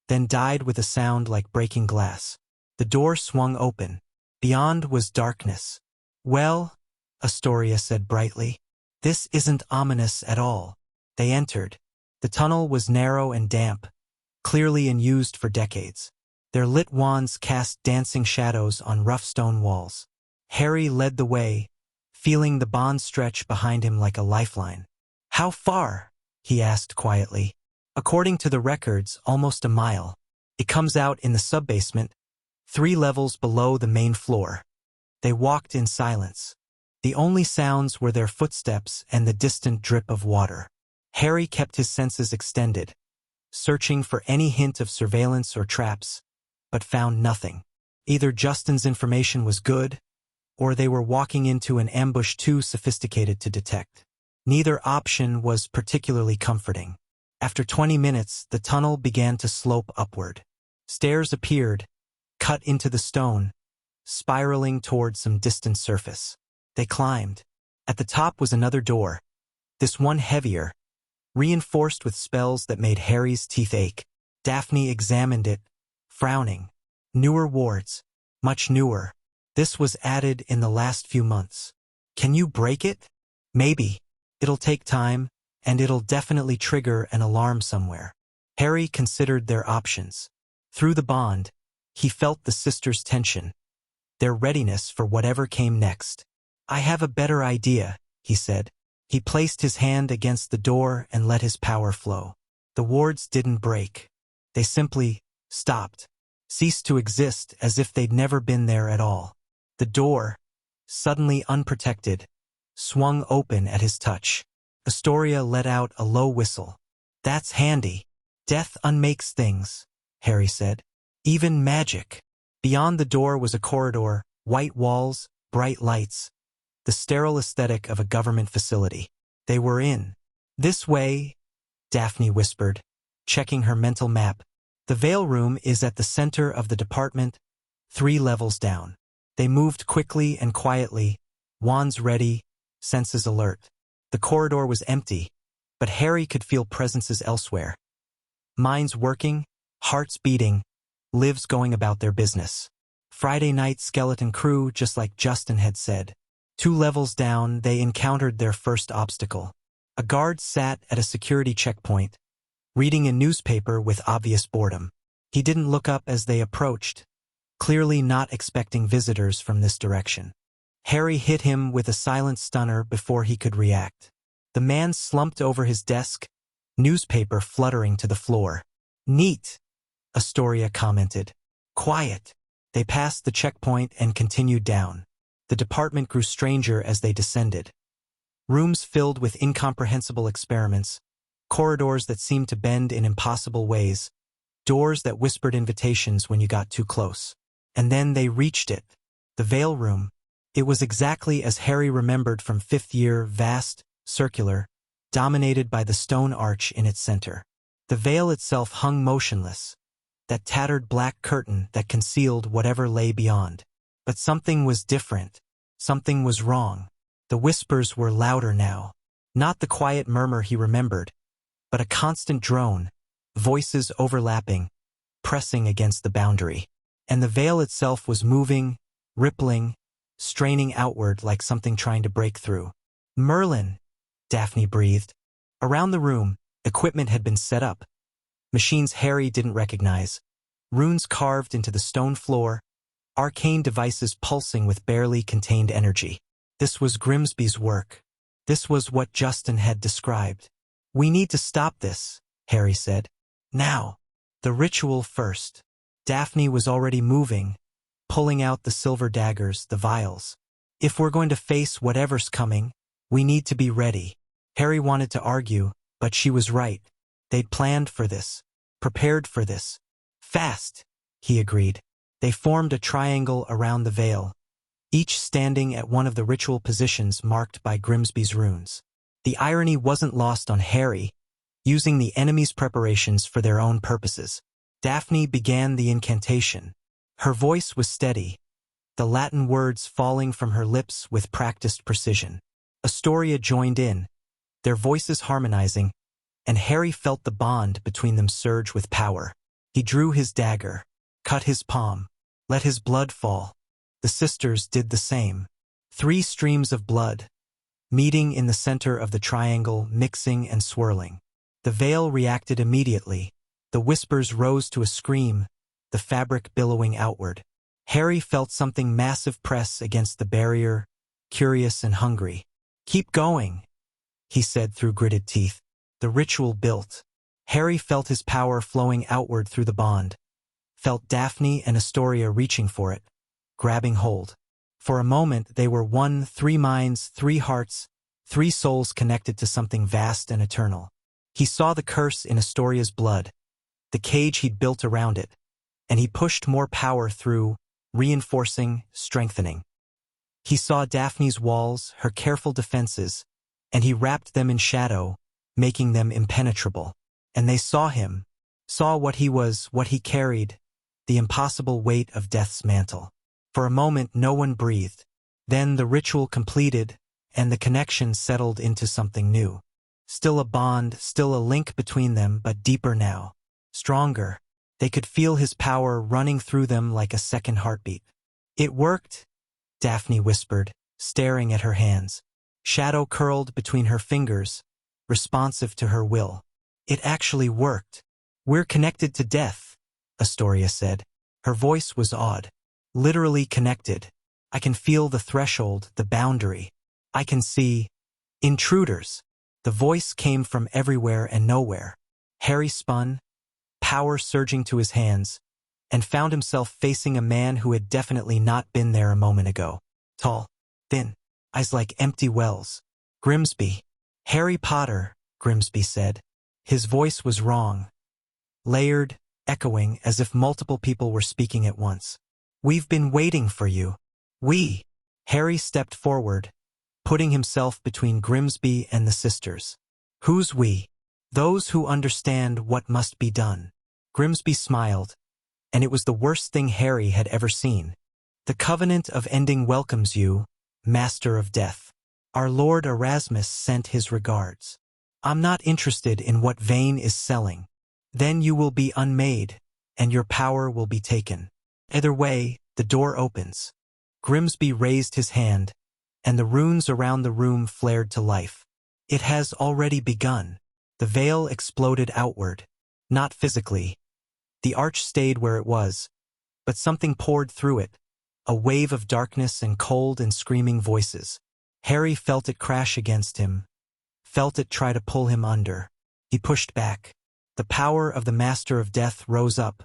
Speaker 1: then died with a sound like breaking glass. The door swung open. Beyond was darkness. Well, Astoria said brightly, this isn't ominous at all. They entered. The tunnel was narrow and damp, clearly unused for decades. Their lit wands cast dancing shadows on rough stone walls. Harry led the way, feeling the bond stretch behind him like a lifeline. How far? He asked quietly. According to the records, almost a mile. It comes out in the sub-basement, 3 levels below the main floor. They walked in silence. The only sounds were their footsteps and the distant drip of water. Harry kept his senses extended, searching for any hint of surveillance or traps, but found nothing. Either Justin's information was good, or they were walking into an ambush too sophisticated to detect. Neither option was particularly comforting. After 20 minutes, the tunnel began to slope upward. Stairs appeared, cut into the stone, spiraling toward some distant surface. They climbed. At the top was another door, this one heavier, reinforced with spells that made Harry's teeth ache. Daphne examined it, frowning. Newer wards, much newer. This was added in the last few months. Can you break it? Maybe. It'll take time, and it'll definitely trigger an alarm somewhere. Harry considered their options. Through the bond, he felt the sisters' tension, their readiness for whatever came next. I have a better idea, he said. He placed his hand against the door and let his power flow. The wards didn't break. They simply stopped, ceased to exist as if they'd never been there at all. The door, suddenly unprotected, swung open at his touch. Astoria let out a low whistle. "That's handy. Death unmakes things," Harry said. "Even magic." Beyond the door was a corridor, white walls, bright lights, the sterile aesthetic of a government facility. They were in. "This way," Daphne whispered, checking her mental map. "The veil room is at the center of the department, 3 levels down." They moved quickly and quietly, wands ready, senses alert. The corridor was empty, but Harry could feel presences elsewhere. Minds working, hearts beating, lives going about their business. Friday night skeleton crew, just like Justin had said. 2 levels down, they encountered their first obstacle. A guard sat at a security checkpoint, reading a newspaper with obvious boredom. He didn't look up as they approached, clearly not expecting visitors from this direction. Harry hit him with a silent stunner before he could react. The man slumped over his desk, newspaper fluttering to the floor. "Neat," Astoria commented. "Quiet." They passed the checkpoint and continued down. The department grew stranger as they descended. Rooms filled with incomprehensible experiments, corridors that seemed to bend in impossible ways, doors that whispered invitations when you got too close. And then they reached it. The veil room. It was exactly as Harry remembered from 5th year, vast, circular, dominated by the stone arch in its center. The veil itself hung motionless, that tattered black curtain that concealed whatever lay beyond. But something was different. Something was wrong. The whispers were louder now. Not the quiet murmur he remembered, but a constant drone, voices overlapping, pressing against the boundary. And the veil itself was moving, rippling, straining outward like something trying to break through. "Merlin," Daphne breathed. Around the room, equipment had been set up. Machines Harry didn't recognize. Runes carved into the stone floor, arcane devices pulsing with barely contained energy. This was Grimsby's work. This was what Justin had described. "We need to stop this," Harry said. "Now." The ritual first. Daphne was already moving, pulling out the silver daggers, the vials. "If we're going to face whatever's coming, we need to be ready." Harry wanted to argue, but she was right. They'd planned for this, prepared for this. "Fast," he agreed. They formed a triangle around the veil, each standing at one of the ritual positions marked by Grimsby's runes. The irony wasn't lost on Harry, using the enemy's preparations for their own purposes. Daphne began the incantation. Her voice was steady, the Latin words falling from her lips with practiced precision. Astoria joined in, their voices harmonizing, and Harry felt the bond between them surge with power. He drew his dagger, cut his palm, let his blood fall. The sisters did the same. 3 streams of blood, meeting in the center of the triangle, mixing and swirling. The veil reacted immediately. The whispers rose to a scream, the fabric billowing outward. Harry felt something massive press against the barrier, curious and hungry. "Keep going," he said through gritted teeth. The ritual built. Harry felt his power flowing outward through the bond, felt Daphne and Astoria reaching for it, grabbing hold. For a moment they were one, 3 minds, 3 hearts, 3 souls connected to something vast and eternal. He saw the curse in Astoria's blood, the cage he'd built around it, and he pushed more power through, reinforcing, strengthening. He saw Daphne's walls, her careful defenses, and he wrapped them in shadow, making them impenetrable. And they saw him, saw what he was, what he carried, the impossible weight of death's mantle. For a moment no one breathed. Then the ritual completed, and the connection settled into something new. Still a bond, still a link between them, but deeper now. Stronger. They could feel his power running through them like a second heartbeat. "It worked," Daphne whispered, staring at her hands. Shadow curled between her fingers, responsive to her will. "It actually worked. We're connected to death," Astoria said. Her voice was awed. "Literally connected. I can feel the threshold, the boundary. I can see intruders." The voice came from everywhere and nowhere. Harry spun, power surging to his hands, and found himself facing a man who had definitely not been there a moment ago. Tall, thin, eyes like empty wells. Grimsby. Harry Potter, Grimsby said. His voice was wrong, layered, echoing as if multiple people were speaking at once. We've been waiting for you. We. Harry stepped forward, putting himself between Grimsby and the sisters. Who's we? Those who understand what must be done. Grimsby smiled, and it was the worst thing Harry had ever seen. The Covenant of Ending welcomes you, Master of Death. Our Lord Erasmus sent his regards. I'm not interested in what Vane is selling. Then you will be unmade, and your power will be taken. Either way, the door opens. Grimsby raised his hand, and the runes around the room flared to life. It has already begun. The veil exploded outward, not physically. The arch stayed where it was, but something poured through it, a wave of darkness and cold and screaming voices. Harry felt it crash against him, felt it try to pull him under. He pushed back. The power of the Master of Death rose up,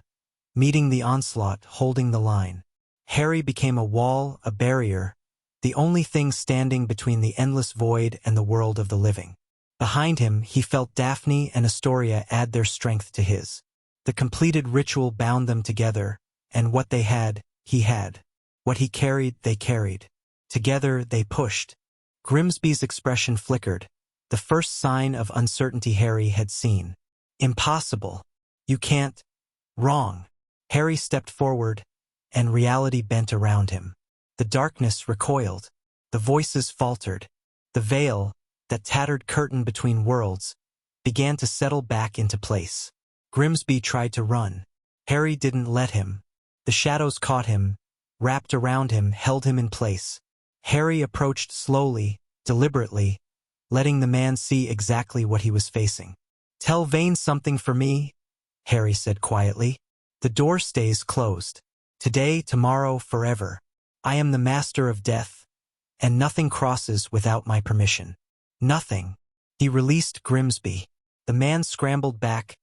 Speaker 1: meeting the onslaught, holding the line. Harry became a wall, a barrier, the only thing standing between the endless void and the world of the living. Behind him, he felt Daphne and Astoria add their strength to his. The completed ritual bound them together, and what they had, he had. What he carried, they carried. Together, they pushed. Grimsby's expression flickered, the first sign of uncertainty Harry had seen. Impossible. You can't. Wrong. Harry stepped forward, and reality bent around him. The darkness recoiled. The voices faltered. The veil, that tattered curtain between worlds, began to settle back into place. Grimsby tried to run. Harry didn't let him. The shadows caught him, wrapped around him, held him in place. Harry approached slowly, deliberately, letting the man see exactly what he was facing. Tell Vane something for me, Harry said quietly. The door stays closed. Today, tomorrow, forever. I am the Master of Death, and nothing crosses without my permission. Nothing. He released Grimsby. The man scrambled back,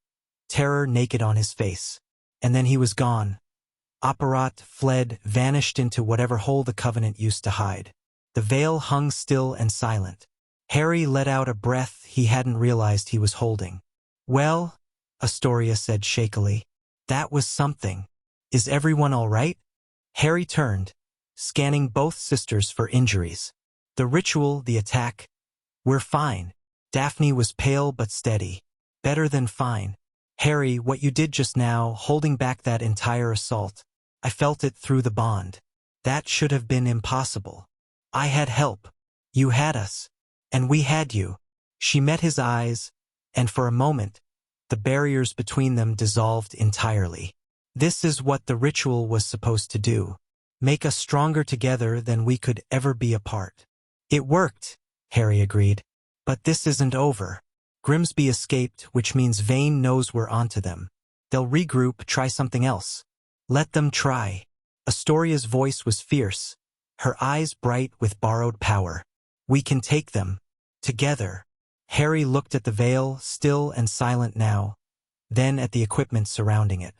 Speaker 1: terror naked on his face. And then he was gone. Apparat fled, vanished into whatever hole the Covenant used to hide. The veil hung still and silent. Harry let out a breath he hadn't realized he was holding. Well, Astoria said shakily. That was something. Is everyone all right? Harry turned, scanning both sisters for injuries. The ritual, the attack. We're fine. Daphne was pale but steady. Better than fine. Harry, what you did just now, holding back that entire assault. I felt it through the bond. That should have been impossible. I had help. You had us. And we had you. She met his eyes, and for a moment, the barriers between them dissolved entirely. This is what the ritual was supposed to do. Make us stronger together than we could ever be apart. It worked, Harry agreed. But this isn't over. Grimsby escaped, which means Vane knows we're onto them. They'll regroup, try something else. Let them try. Astoria's voice was fierce, her eyes bright with borrowed power. We can take them. Together. Harry looked at the veil, still and silent now, then at the equipment surrounding it.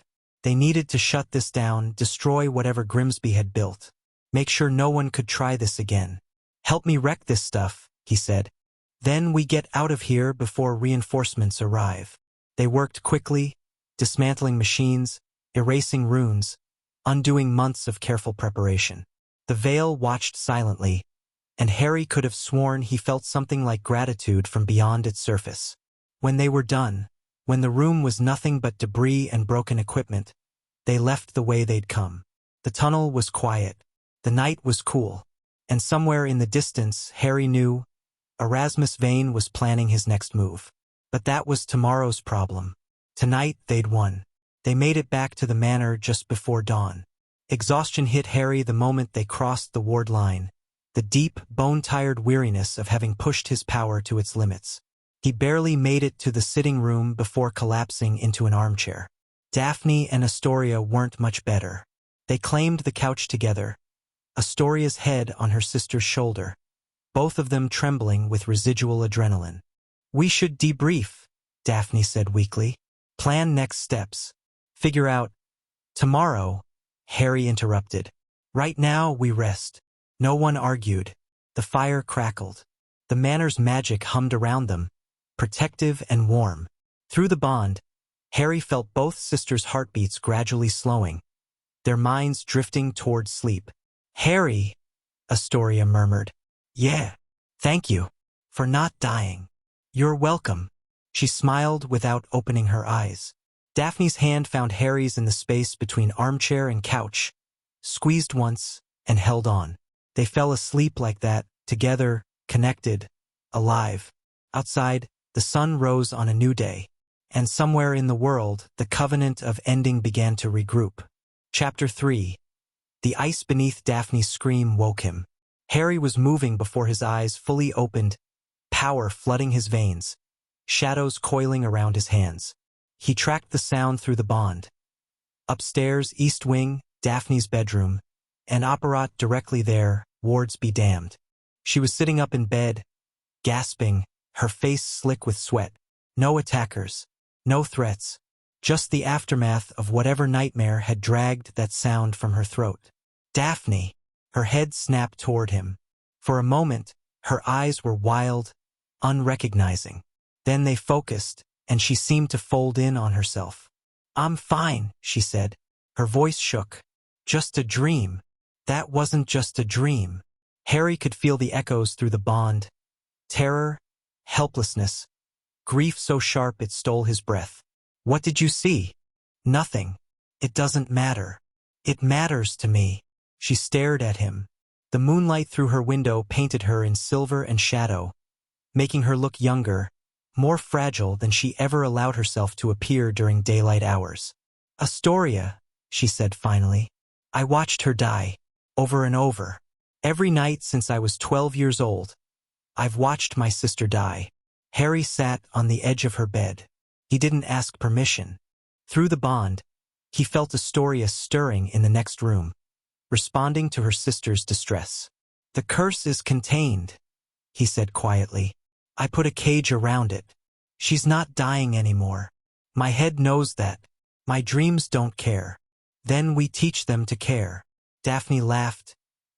Speaker 1: They needed to shut this down, destroy whatever Grimsby had built. Make sure no one could try this again. Help me wreck this stuff, he said. Then we get out of here before reinforcements arrive. They worked quickly, dismantling machines, erasing runes, undoing months of careful preparation. The veil watched silently, and Harry could have sworn he felt something like gratitude from beyond its surface. When they were done, when the room was nothing but debris and broken equipment, they left the way they'd come. The tunnel was quiet, the night was cool, and somewhere in the distance, Harry knew, Erasmus Vane was planning his next move. But that was tomorrow's problem. Tonight, they'd won. They made it back to the manor just before dawn. Exhaustion hit Harry the moment they crossed the ward line, the deep, bone-tired weariness of having pushed his power to its limits. He barely made it to the sitting room before collapsing into an armchair. Daphne and Astoria weren't much better. They claimed the couch together, Astoria's head on her sister's shoulder, both of them trembling with residual adrenaline. We should debrief, Daphne said weakly. Plan next steps. Figure out. Tomorrow, Harry interrupted. Right now we rest. No one argued. The fire crackled. The manor's magic hummed around them, protective and warm. Through the bond, Harry felt both sisters' heartbeats gradually slowing, their minds drifting toward sleep. Harry, Astoria murmured. Yeah, thank you for not dying. You're welcome. She smiled without opening her eyes. Daphne's hand found Harry's in the space between armchair and couch, squeezed once, and held on. They fell asleep like that, together, connected, alive. Outside, the sun rose on a new day, and somewhere in the world, the covenant of ending began to regroup. Chapter 3. The ice beneath Daphne's scream woke him. Harry was moving before his eyes fully opened, power flooding his veins, shadows coiling around his hands. He tracked the sound through the bond. Upstairs, East Wing, Daphne's bedroom, and Apparat directly there, wards be damned. She was sitting up in bed, gasping, her face slick with sweat. No attackers, no threats, just the aftermath of whatever nightmare had dragged that sound from her throat. Daphne, her head snapped toward him. For a moment, her eyes were wild, unrecognizing. Then they focused, and she seemed to fold in on herself. I'm fine, she said. Her voice shook. Just a dream. That wasn't just a dream. Harry could feel the echoes through the bond. Terror, helplessness, grief so sharp it stole his breath. What did you see? Nothing. It doesn't matter. It matters to me. She stared at him. The moonlight through her window painted her in silver and shadow, making her look younger, more fragile than she ever allowed herself to appear during daylight hours. Astoria, she said finally. I watched her die, over and over. Every night since I was 12 years old, I've watched my sister die. Harry sat on the edge of her bed. He didn't ask permission. Through the bond, he felt Astoria stirring in the next room, responding to her sister's distress. The curse is contained, he said quietly. I put a cage around it. She's not dying anymore. My head knows that. My dreams don't care. Then we teach them to care. Daphne laughed,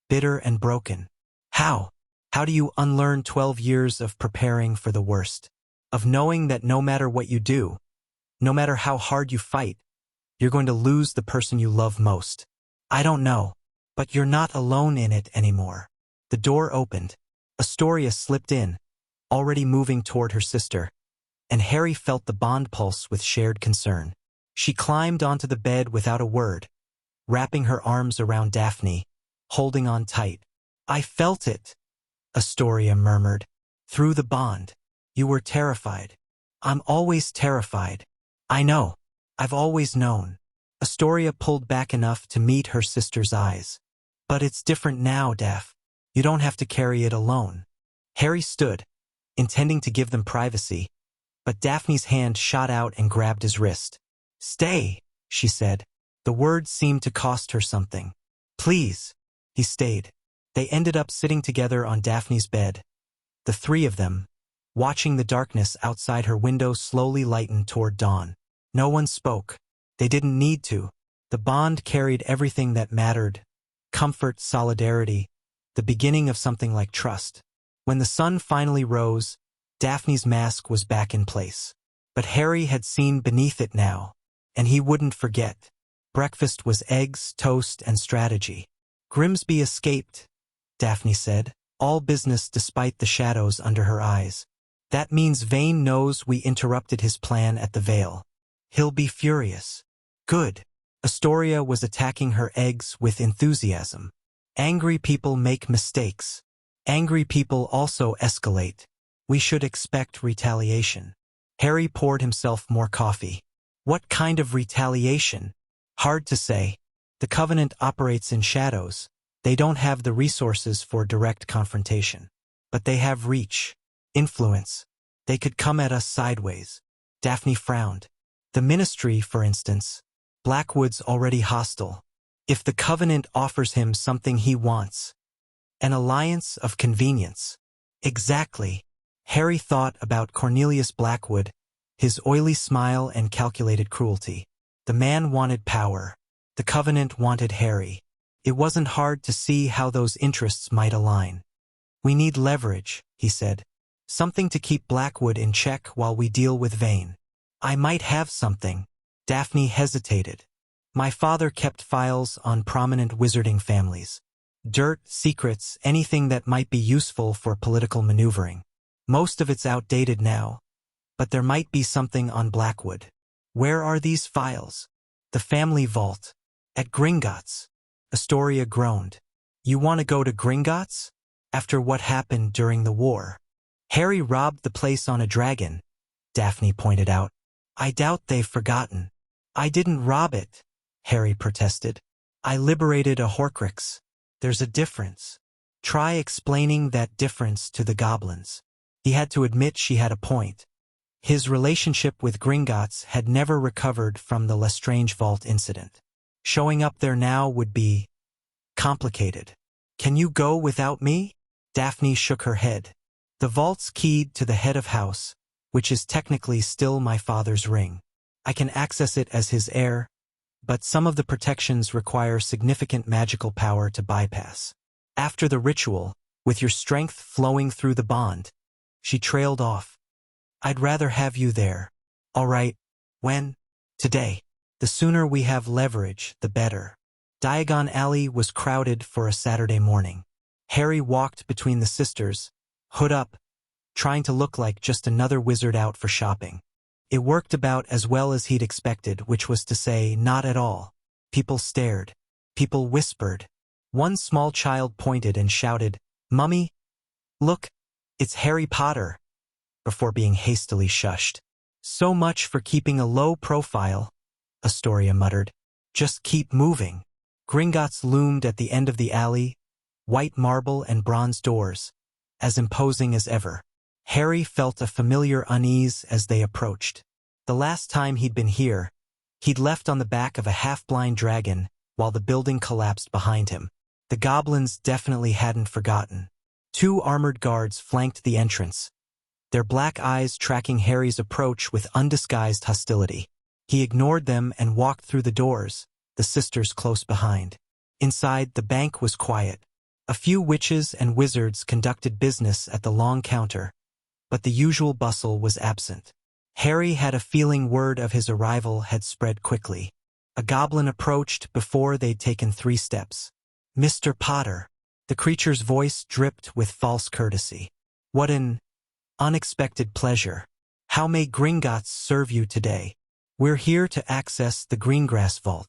Speaker 1: bitter and broken. How? How do you unlearn 12 years of preparing for the worst? Of knowing that no matter what you do, no matter how hard you fight, you're going to lose the person you love most. I don't know, but you're not alone in it anymore. The door opened. Astoria slipped in, already moving toward her sister, and Harry felt the bond pulse with shared concern. She climbed onto the bed without a word, wrapping her arms around Daphne, holding on tight. I felt it, Astoria murmured. Through the bond. You were terrified. I'm always terrified. I know. I've always known. Astoria pulled back enough to meet her sister's eyes. But it's different now, Daph. You don't have to carry it alone. Harry stood, intending to give them privacy, but Daphne's hand shot out and grabbed his wrist. Stay, she said. The words seemed to cost her something. Please. He stayed. They ended up sitting together on Daphne's bed, the three of them, watching the darkness outside her window slowly lighten toward dawn. No one spoke. They didn't need to. The bond carried everything that mattered: comfort, solidarity, the beginning of something like trust. When the sun finally rose, Daphne's mask was back in place. But Harry had seen beneath it now, and he wouldn't forget. Breakfast was eggs, toast, and strategy. Grimsby escaped, Daphne said, all business despite the shadows under her eyes. That means Vane knows we interrupted his plan at the Vale. He'll be furious. Good. Astoria was attacking her eggs with enthusiasm. Angry people make mistakes. Angry people also escalate. We should expect retaliation. Harry poured himself more coffee. What kind of retaliation? Hard to say. The Covenant operates in shadows. They don't have the resources for direct confrontation. But they have reach, influence. They could come at us sideways. Daphne frowned. The Ministry, for instance. Blackwood's already hostile. If the Covenant offers him something he wants. An alliance of convenience. Exactly. Harry thought about Cornelius Blackwood, his oily smile and calculated cruelty. The man wanted power. The Covenant wanted Harry. It wasn't hard to see how those interests might align. "We need leverage," he said. "Something to keep Blackwood in check while we deal with Vane." "I might have something." Daphne hesitated. "My father kept files on prominent wizarding families. Dirt, secrets, anything that might be useful for political maneuvering. Most of it's outdated now, but there might be something on Blackwood." "Where are these files?" "The family vault. At Gringotts." Astoria groaned. "You want to go to Gringotts? After what happened during the war?" "Harry robbed the place on a dragon," Daphne pointed out. "I doubt they've forgotten." "I didn't rob it," Harry protested. "I liberated a Horcrux. There's a difference. Try explaining that difference to the goblins." He had to admit she had a point. His relationship with Gringotts had never recovered from the Lestrange Vault incident. Showing up there now would be complicated. "Can you go without me?" Daphne shook her head. "The vault's keyed to the head of house, which is technically still my father's ring. I can access it as his heir, but some of the protections require significant magical power to bypass. After the ritual, with your strength flowing through the bond." She trailed off. "I'd rather have you there." "All right. When?" "Today. The sooner we have leverage, the better." Diagon Alley was crowded for a Saturday morning. Harry walked between the sisters, hood up, trying to look like just another wizard out for shopping. It worked about as well as he'd expected, which was to say, not at all. People stared. People whispered. One small child pointed and shouted, "Mummy, look, it's Harry Potter," before being hastily shushed. "So much for keeping a low profile," Astoria muttered. "Just keep moving." Gringotts loomed at the end of the alley, white marble and bronze doors, as imposing as ever. Harry felt a familiar unease as they approached. The last time he'd been here, he'd left on the back of a half-blind dragon while the building collapsed behind him. The goblins definitely hadn't forgotten. 2 armored guards flanked the entrance, their black eyes tracking Harry's approach with undisguised hostility. He ignored them and walked through the doors, the sisters close behind. Inside, the bank was quiet. A few witches and wizards conducted business at the long counter, but the usual bustle was absent. Harry had a feeling word of his arrival had spread quickly. A goblin approached before they'd taken 3 steps. "Mr. Potter." The creature's voice dripped with false courtesy. "What an unexpected pleasure. How may Gringotts serve you today?" "We're here to access the Greengrass vault."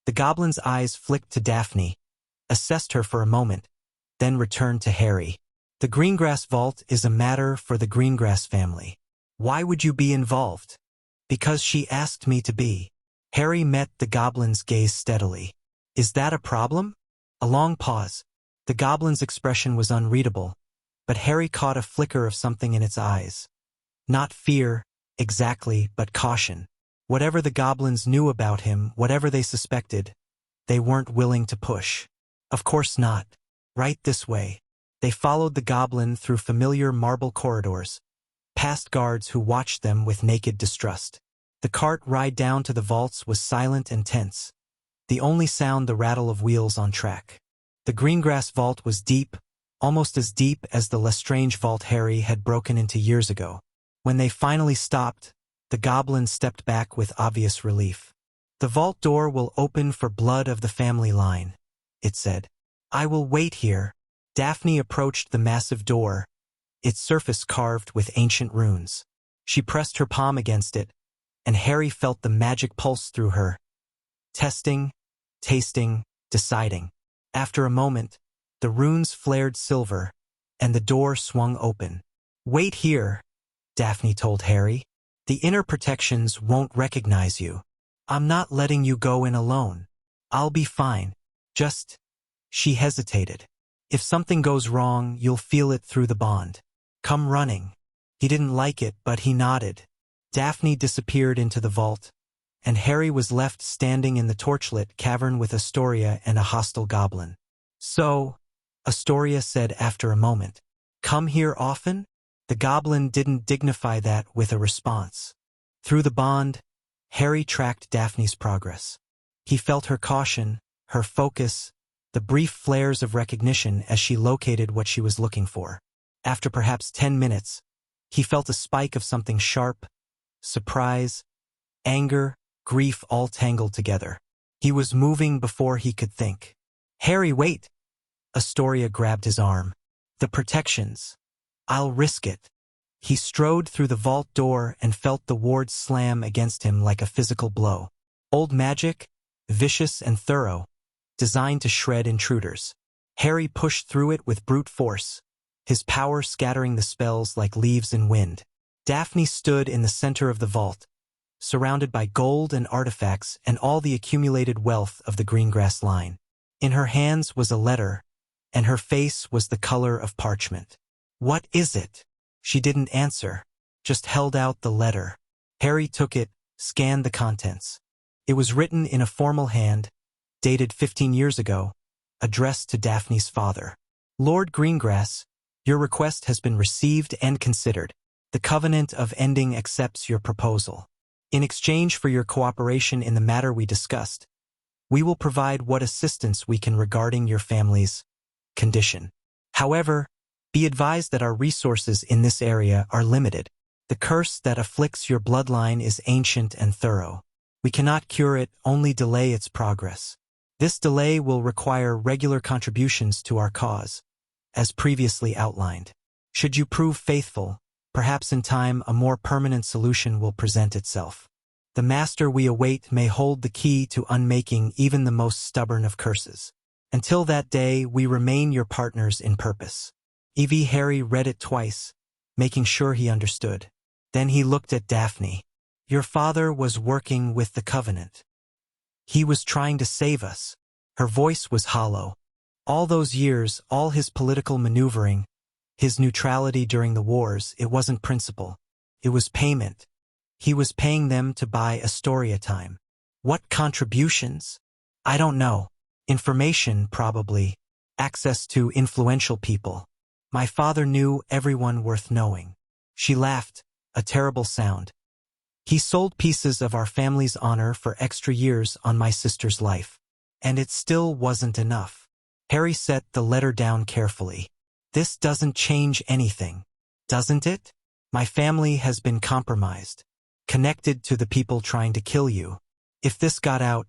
Speaker 1: The goblin's eyes flicked to Daphne, assessed her for a moment, then returned to Harry. "The Greengrass vault is a matter for the Greengrass family." "Why would you be involved?" "Because she asked me to be." Harry met the goblin's gaze steadily. "Is that a problem?" A long pause. The goblin's expression was unreadable, but Harry caught a flicker of something in its eyes. Not fear, exactly, but caution. Whatever the goblins knew about him, whatever they suspected, they weren't willing to push. "Of course not. Right this way." They followed the goblin through familiar marble corridors, past guards who watched them with naked distrust. The cart ride down to the vaults was silent and tense, the only sound the rattle of wheels on track. The Greengrass vault was deep, almost as deep as the Lestrange vault Harry had broken into years ago. When they finally stopped, the goblin stepped back with obvious relief. "The vault door will open for blood of the family line," it said. "I will wait here." Daphne approached the massive door, its surface carved with ancient runes. She pressed her palm against it, and Harry felt the magic pulse through her. Testing, tasting, deciding. After a moment, the runes flared silver, and the door swung open. "Wait here," Daphne told Harry. "The inner protections won't recognize you. I'm not letting you go in alone. I'll be fine. Just..." She hesitated. "If something goes wrong, you'll feel it through the bond. Come running." He didn't like it, but he nodded. Daphne disappeared into the vault, and Harry was left standing in the torchlit cavern with Astoria and a hostile goblin. "So," Astoria said after a moment, "come here often?" The goblin didn't dignify that with a response. Through the bond, Harry tracked Daphne's progress. He felt her caution, her focus, the brief flares of recognition as she located what she was looking for. After perhaps 10 minutes, he felt a spike of something sharp, surprise, anger, grief all tangled together. He was moving before he could think. "Harry, wait!" Astoria grabbed his arm. "The protections. I'll risk it." He strode through the vault door and felt the wards slam against him like a physical blow. Old magic, vicious and thorough, designed to shred intruders. Harry pushed through it with brute force, his power scattering the spells like leaves in wind. Daphne stood in the center of the vault, surrounded by gold and artifacts and all the accumulated wealth of the Greengrass line. In her hands was a letter, and her face was the color of parchment. "What is it?" She didn't answer, just held out the letter. Harry took it, scanned the contents. It was written in a formal hand, dated 15 years ago, addressed to Daphne's father. "Lord Greengrass, your request has been received and considered. The Covenant of Ending accepts your proposal. In exchange for your cooperation in the matter we discussed, we will provide what assistance we can regarding your family's condition. However, be advised that our resources in this area are limited. The curse that afflicts your bloodline is ancient and thorough. We cannot cure it, only delay its progress. This delay will require regular contributions to our cause, as previously outlined. Should you prove faithful, perhaps in time a more permanent solution will present itself. The master we await may hold the key to unmaking even the most stubborn of curses. Until that day, we remain your partners in purpose." Harry read it twice, making sure he understood. Then he looked at Daphne. "Your father was working with the Covenant. He was trying to save us." Her voice was hollow. All those years, all his political maneuvering, his neutrality during the wars, it wasn't principle. It was payment. He was paying them to buy Astoria time. What contributions? I don't know. Information, probably. Access to influential people. My father knew everyone worth knowing. She laughed, a terrible sound. He sold pieces of our family's honor for extra years on my sister's life. And it still wasn't enough. Harry set the letter down carefully. This doesn't change anything, doesn't it? My family has been compromised, connected to the people trying to kill you. If this got out,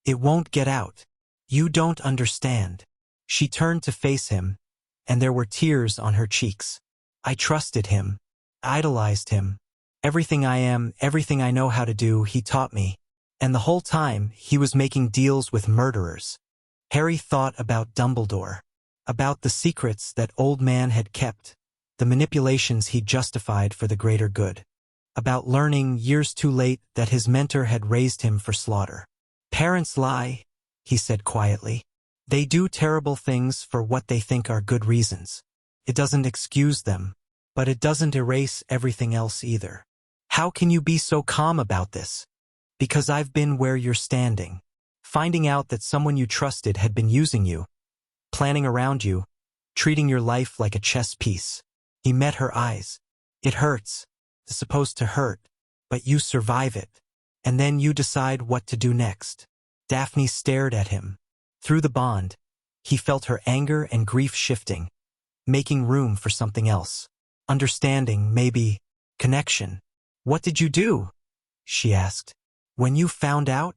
Speaker 1: it won't get out. You don't understand. She turned to face him, and there were tears on her cheeks. I trusted him, idolized him. Everything I am, everything I know how to do, he taught me. And the whole time, he was making deals with murderers. Harry thought about Dumbledore, about the secrets that old man had kept, the manipulations he justified for the greater good, about learning years too late that his mentor had raised him for slaughter. Parents lie, he said quietly. They do terrible things for what they think are good reasons. It doesn't excuse them, but it doesn't erase everything else either. How can you be so calm about this? Because I've been where you're standing. Finding out that someone you trusted had been using you, planning around you, treating your life like a chess piece. He met her eyes. It hurts. It's supposed to hurt, but you survive it. And then you decide what to do next. Daphne stared at him. Through the bond, he felt her anger and grief shifting, making room for something else. Understanding, maybe, connection. What did you do? She asked. When you found out?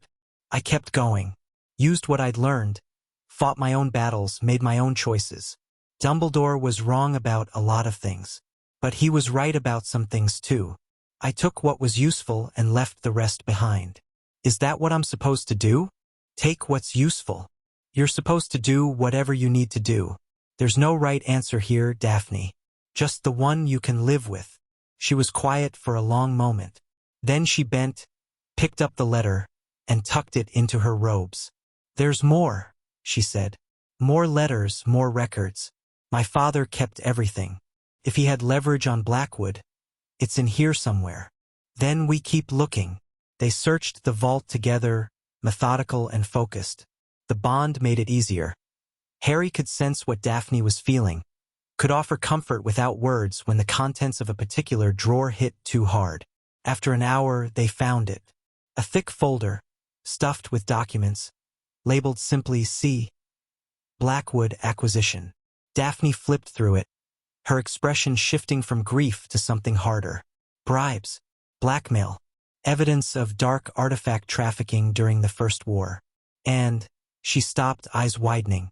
Speaker 1: I kept going, used what I'd learned, fought my own battles, made my own choices. Dumbledore was wrong about a lot of things, but he was right about some things too. I took what was useful and left the rest behind. Is that what I'm supposed to do? Take what's useful. You're supposed to do whatever you need to do. There's no right answer here, Daphne. Just the one you can live with. She was quiet for a long moment. Then she bent, picked up the letter, and tucked it into her robes. There's more, she said. More letters, more records. My father kept everything. If he had leverage on Blackwood, it's in here somewhere. Then we keep looking. They searched the vault together, methodical and focused. The bond made it easier. Harry could sense what Daphne was feeling, could offer comfort without words when the contents of a particular drawer hit too hard. After an hour, they found it. A thick folder, stuffed with documents, labeled simply C. Blackwood Acquisition. Daphne flipped through it, her expression shifting from grief to something harder. Bribes. Blackmail. Evidence of dark artifact trafficking during the First War. And, she stopped, eyes widening.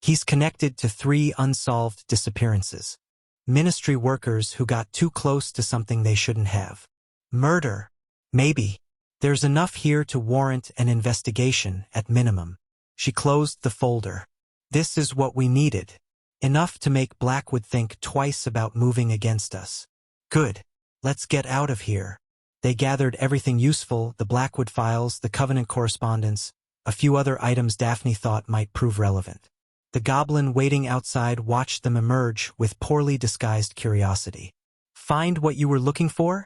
Speaker 1: He's connected to 3 unsolved disappearances. Ministry workers who got too close to something they shouldn't have. Murder. Maybe. There's enough here to warrant an investigation, at minimum. She closed the folder. This is what we needed. Enough to make Blackwood think twice about moving against us. Good. Let's get out of here. They gathered everything useful, the Blackwood files, the Covenant correspondence, a few other items Daphne thought might prove relevant. The goblin waiting outside watched them emerge with poorly disguised curiosity. Find what you were looking for?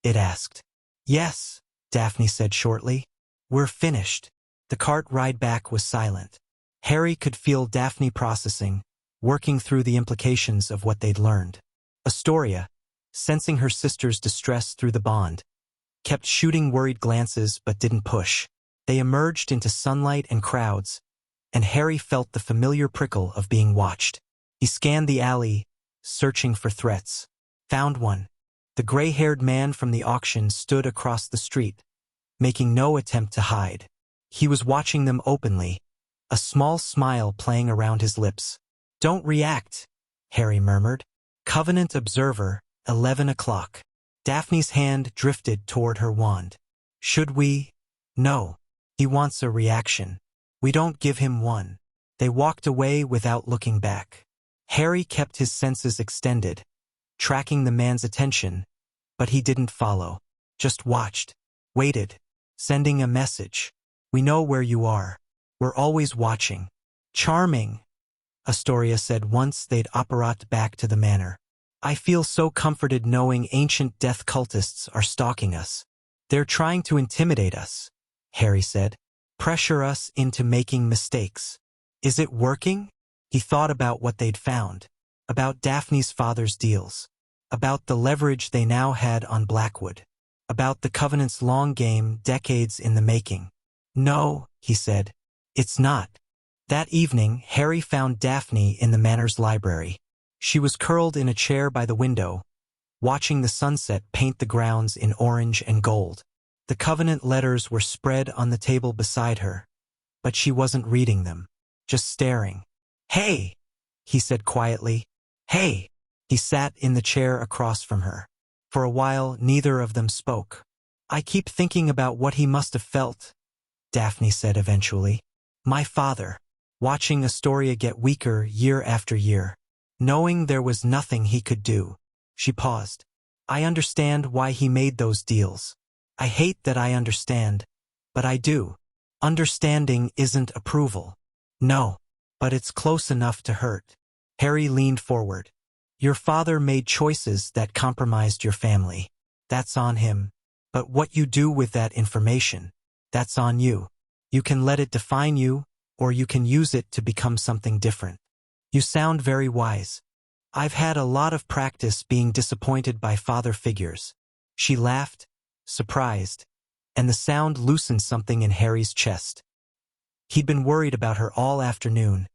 Speaker 1: It asked. Yes, Daphne said shortly. We're finished. The cart ride back was silent. Harry could feel Daphne processing, working through the implications of what they'd learned. Astoria, sensing her sister's distress through the bond, kept shooting worried glances but didn't push. They emerged into sunlight and crowds, and Harry felt the familiar prickle of being watched. He scanned the alley, searching for threats. Found one. The gray-haired man from the auction stood across the street, making no attempt to hide. He was watching them openly, a small smile playing around his lips. Don't react, Harry murmured. Covenant Observer, 11 o'clock. Daphne's hand drifted toward her wand. Should we? No. He wants a reaction. We don't give him one. They walked away without looking back. Harry kept his senses extended, tracking the man's attention, but he didn't follow. Just watched. Waited. Sending a message. We know where you are. We're always watching. Charming, Astoria said once they'd apparat back to the manor. I feel so comforted knowing ancient death cultists are stalking us. They're trying to intimidate us, Harry said. Pressure us into making mistakes. Is it working? He thought about what they'd found. About Daphne's father's deals. About the leverage they now had on Blackwood. About the Covenant's long game, decades in the making. No, he said. It's not. That evening, Harry found Daphne in the manor's library. She was curled in a chair by the window, watching the sunset paint the grounds in orange and gold. The Covenant letters were spread on the table beside her, but she wasn't reading them, just staring. Hey, he said quietly. Hey. He sat in the chair across from her. For a while, neither of them spoke. I keep thinking about what he must have felt, Daphne said eventually. My father. Watching Astoria get weaker year after year. Knowing there was nothing he could do. She paused. I understand why he made those deals. I hate that I understand, but I do. Understanding isn't approval. No, but it's close enough to hurt. Harry leaned forward. Your father made choices that compromised your family. That's on him. But what you do with that information, that's on you. You can let it define you, or you can use it to become something different. You sound very wise. I've had a lot of practice being disappointed by father figures. She laughed, surprised, and the sound loosened something in Harry's chest. He'd been worried about her all afternoon,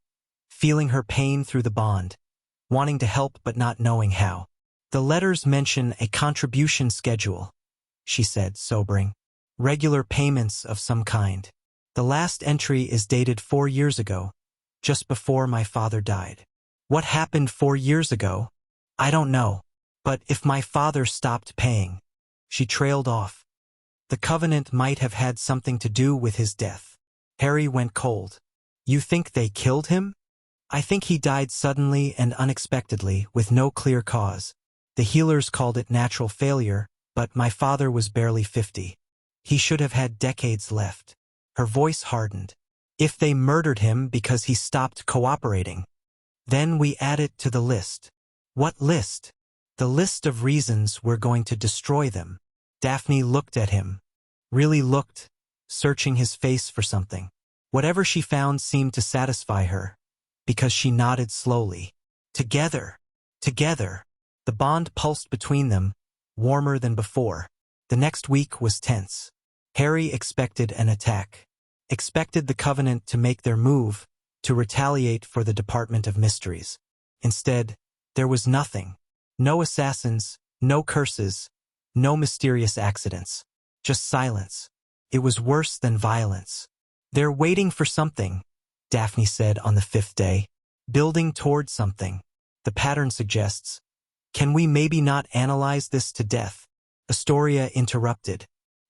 Speaker 1: feeling her pain through the bond, wanting to help but not knowing how. The letters mention a contribution schedule, she said, sobering. Regular payments of some kind. The last entry is dated 4 years ago, just before my father died. What happened 4 years ago? I don't know. But if my father stopped paying. She trailed off. The Covenant might have had something to do with his death. Harry went cold. You think they killed him? I think he died suddenly and unexpectedly with no clear cause. The healers called it natural failure, but my father was barely 50. He should have had decades left. Her voice hardened. If they murdered him because he stopped cooperating, then we add it to the list. What list? The list of reasons we're going to destroy them. Daphne looked at him. Really looked, searching his face for something. Whatever she found seemed to satisfy her, because she nodded slowly. Together. Together. The bond pulsed between them, warmer than before. The next week was tense. Harry expected an attack. Expected the Covenant to make their move, to retaliate for the Department of Mysteries. Instead, there was nothing. No assassins, no curses, no mysterious accidents. Just silence. It was worse than violence. "They're waiting for something," Daphne said on the 5th day. "Building toward something. The pattern suggests. Can we maybe not analyze this to death?" Astoria interrupted.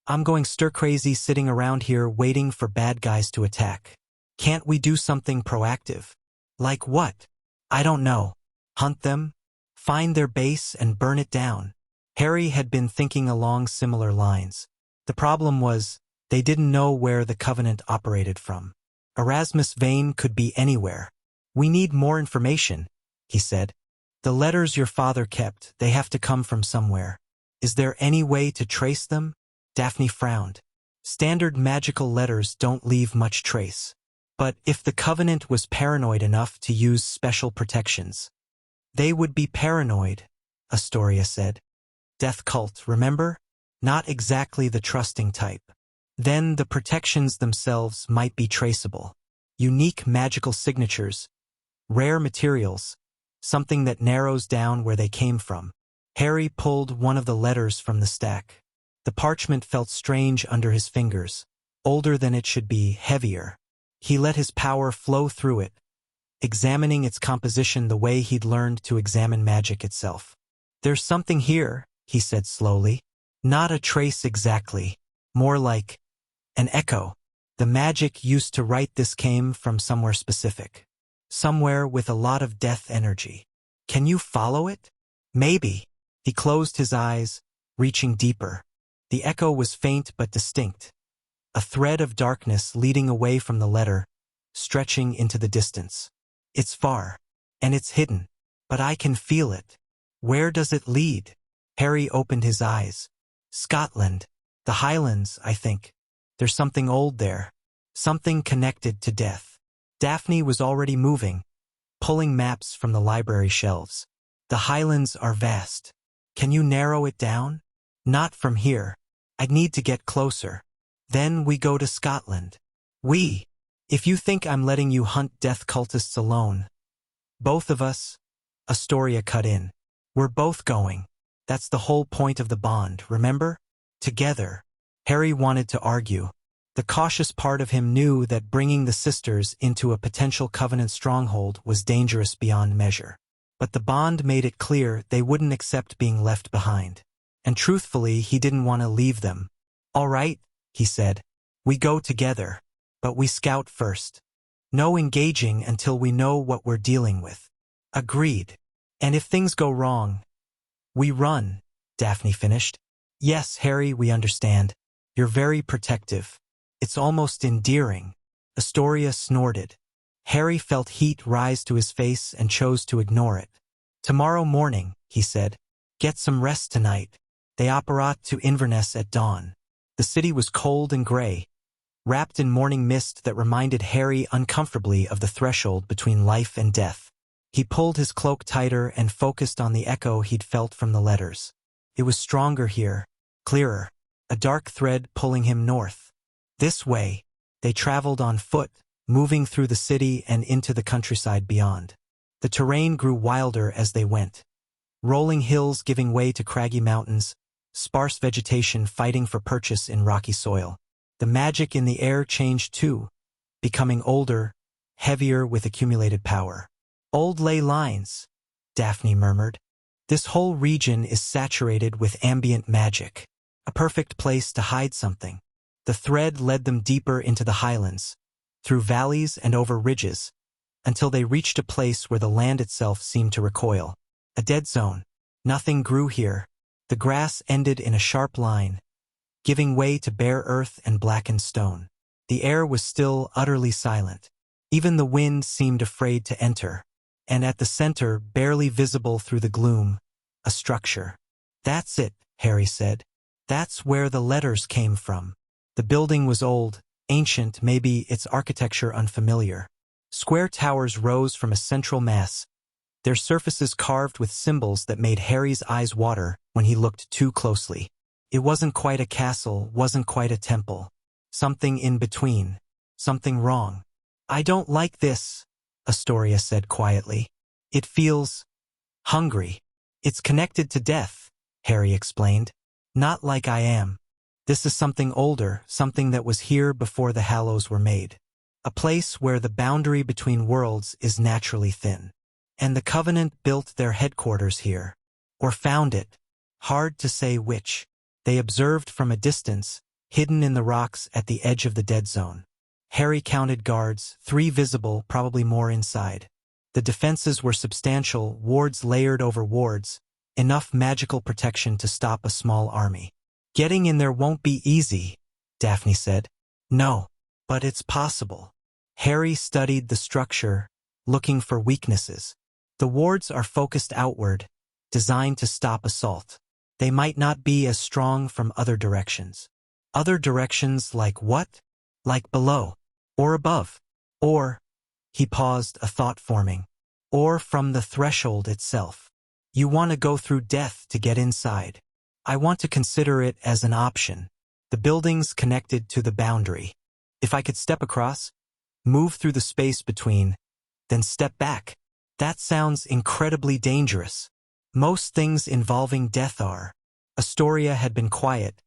Speaker 1: "I'm going stir-crazy sitting around here waiting for bad guys to attack. Can't we do something proactive?" "Like what?" "I don't know. Hunt them? Find their base and burn it down." Harry had been thinking along similar lines. The problem was, they didn't know where the Covenant operated from. Erasmus Vane could be anywhere. "We need more information," he said. "The letters your father kept, they have to come from somewhere. Is there any way to trace them?" Daphne frowned. "Standard magical letters don't leave much trace. But if the Covenant was paranoid enough to use special protections, they would be paranoid," Astoria said. "Death cult, remember? Not exactly the trusting type. Then the protections themselves might be traceable. Unique magical signatures, rare materials, something that narrows down where they came from." Harry pulled one of the letters from the stack. The parchment felt strange under his fingers, older than it should be, heavier. He let his power flow through it, examining its composition the way he'd learned to examine magic itself. "There's something here," he said slowly. "Not a trace exactly. More like an echo. The magic used to write this came from somewhere specific. Somewhere with a lot of death energy. Can you follow it?" "Maybe." He closed his eyes, reaching deeper. The echo was faint but distinct. A thread of darkness leading away from the letter, stretching into the distance. "It's far. And it's hidden. But I can feel it. Where does it lead?" Harry opened his eyes. "Scotland. The Highlands, I think. There's something old there. Something connected to death." Daphne was already moving, pulling maps from the library shelves. "The Highlands are vast. Can you narrow it down?" "Not from here. I'd need to get closer. Then we go to Scotland." "We? If you think I'm letting you hunt death cultists alone." "Both of us," Astoria cut in. "We're both going. That's the whole point of the bond, remember? Together." Harry wanted to argue. The cautious part of him knew that bringing the sisters into a potential Covenant stronghold was dangerous beyond measure. But the bond made it clear they wouldn't accept being left behind. And truthfully, he didn't want to leave them. "All right," he said. "We go together. But we scout first. No engaging until we know what we're dealing with." "Agreed. And if things go wrong, we run," Daphne finished. "Yes, Harry, we understand. You're very protective. It's almost endearing." Astoria snorted. Harry felt heat rise to his face and chose to ignore it. "Tomorrow morning," he said. "Get some rest tonight. They operate to Inverness at dawn." The city was cold and gray, wrapped in morning mist that reminded Harry uncomfortably of the threshold between life and death. He pulled his cloak tighter and focused on the echo he'd felt from the letters. It was stronger here, clearer, a dark thread pulling him north. This way. They traveled on foot, moving through the city and into the countryside beyond. The terrain grew wilder as they went. Rolling hills giving way to craggy mountains, sparse vegetation fighting for purchase in rocky soil. The magic in the air changed too, becoming older, heavier with accumulated power. "Old ley lines," Daphne murmured. "This whole region is saturated with ambient magic. A perfect place to hide something." The thread led them deeper into the highlands, through valleys and over ridges, until they reached a place where the land itself seemed to recoil. A dead zone. Nothing grew here. The grass ended in a sharp line, giving way to bare earth and blackened stone. The air was still utterly silent. Even the wind seemed afraid to enter. And at the center, barely visible through the gloom, a structure. "That's it," Harry said. "That's where the letters came from." The building was old, ancient, maybe its architecture unfamiliar. Square towers rose from a central mass, their surfaces carved with symbols that made Harry's eyes water when he looked too closely. It wasn't quite a castle, wasn't quite a temple. Something in between. Something wrong. I don't like this, Astoria said quietly. It feels hungry. It's connected to death, Harry explained. Not like I am. This is something older, something that was here before the Hallows were made. A place where the boundary between worlds is naturally thin. And the Covenant built their headquarters here. Or found it. Hard to say which. They observed from a distance, hidden in the rocks at the edge of the dead zone. Harry counted guards, 3 visible, probably more inside. The defenses were substantial, wards layered over wards, enough magical protection to stop a small army. Getting in there won't be easy, Daphne said. No, but it's possible. Harry studied the structure, looking for weaknesses. The wards are focused outward, designed to stop assault. They might not be as strong from other directions. Other directions like what? Like below. Or above. Or, he paused, a thought forming. Or from the threshold itself. You want to go through death to get inside. I want to consider it as an option. The building's connected to the boundary. If I could step across, move through the space between, then step back. That sounds incredibly dangerous. Most things involving death are. Astoria had been quiet,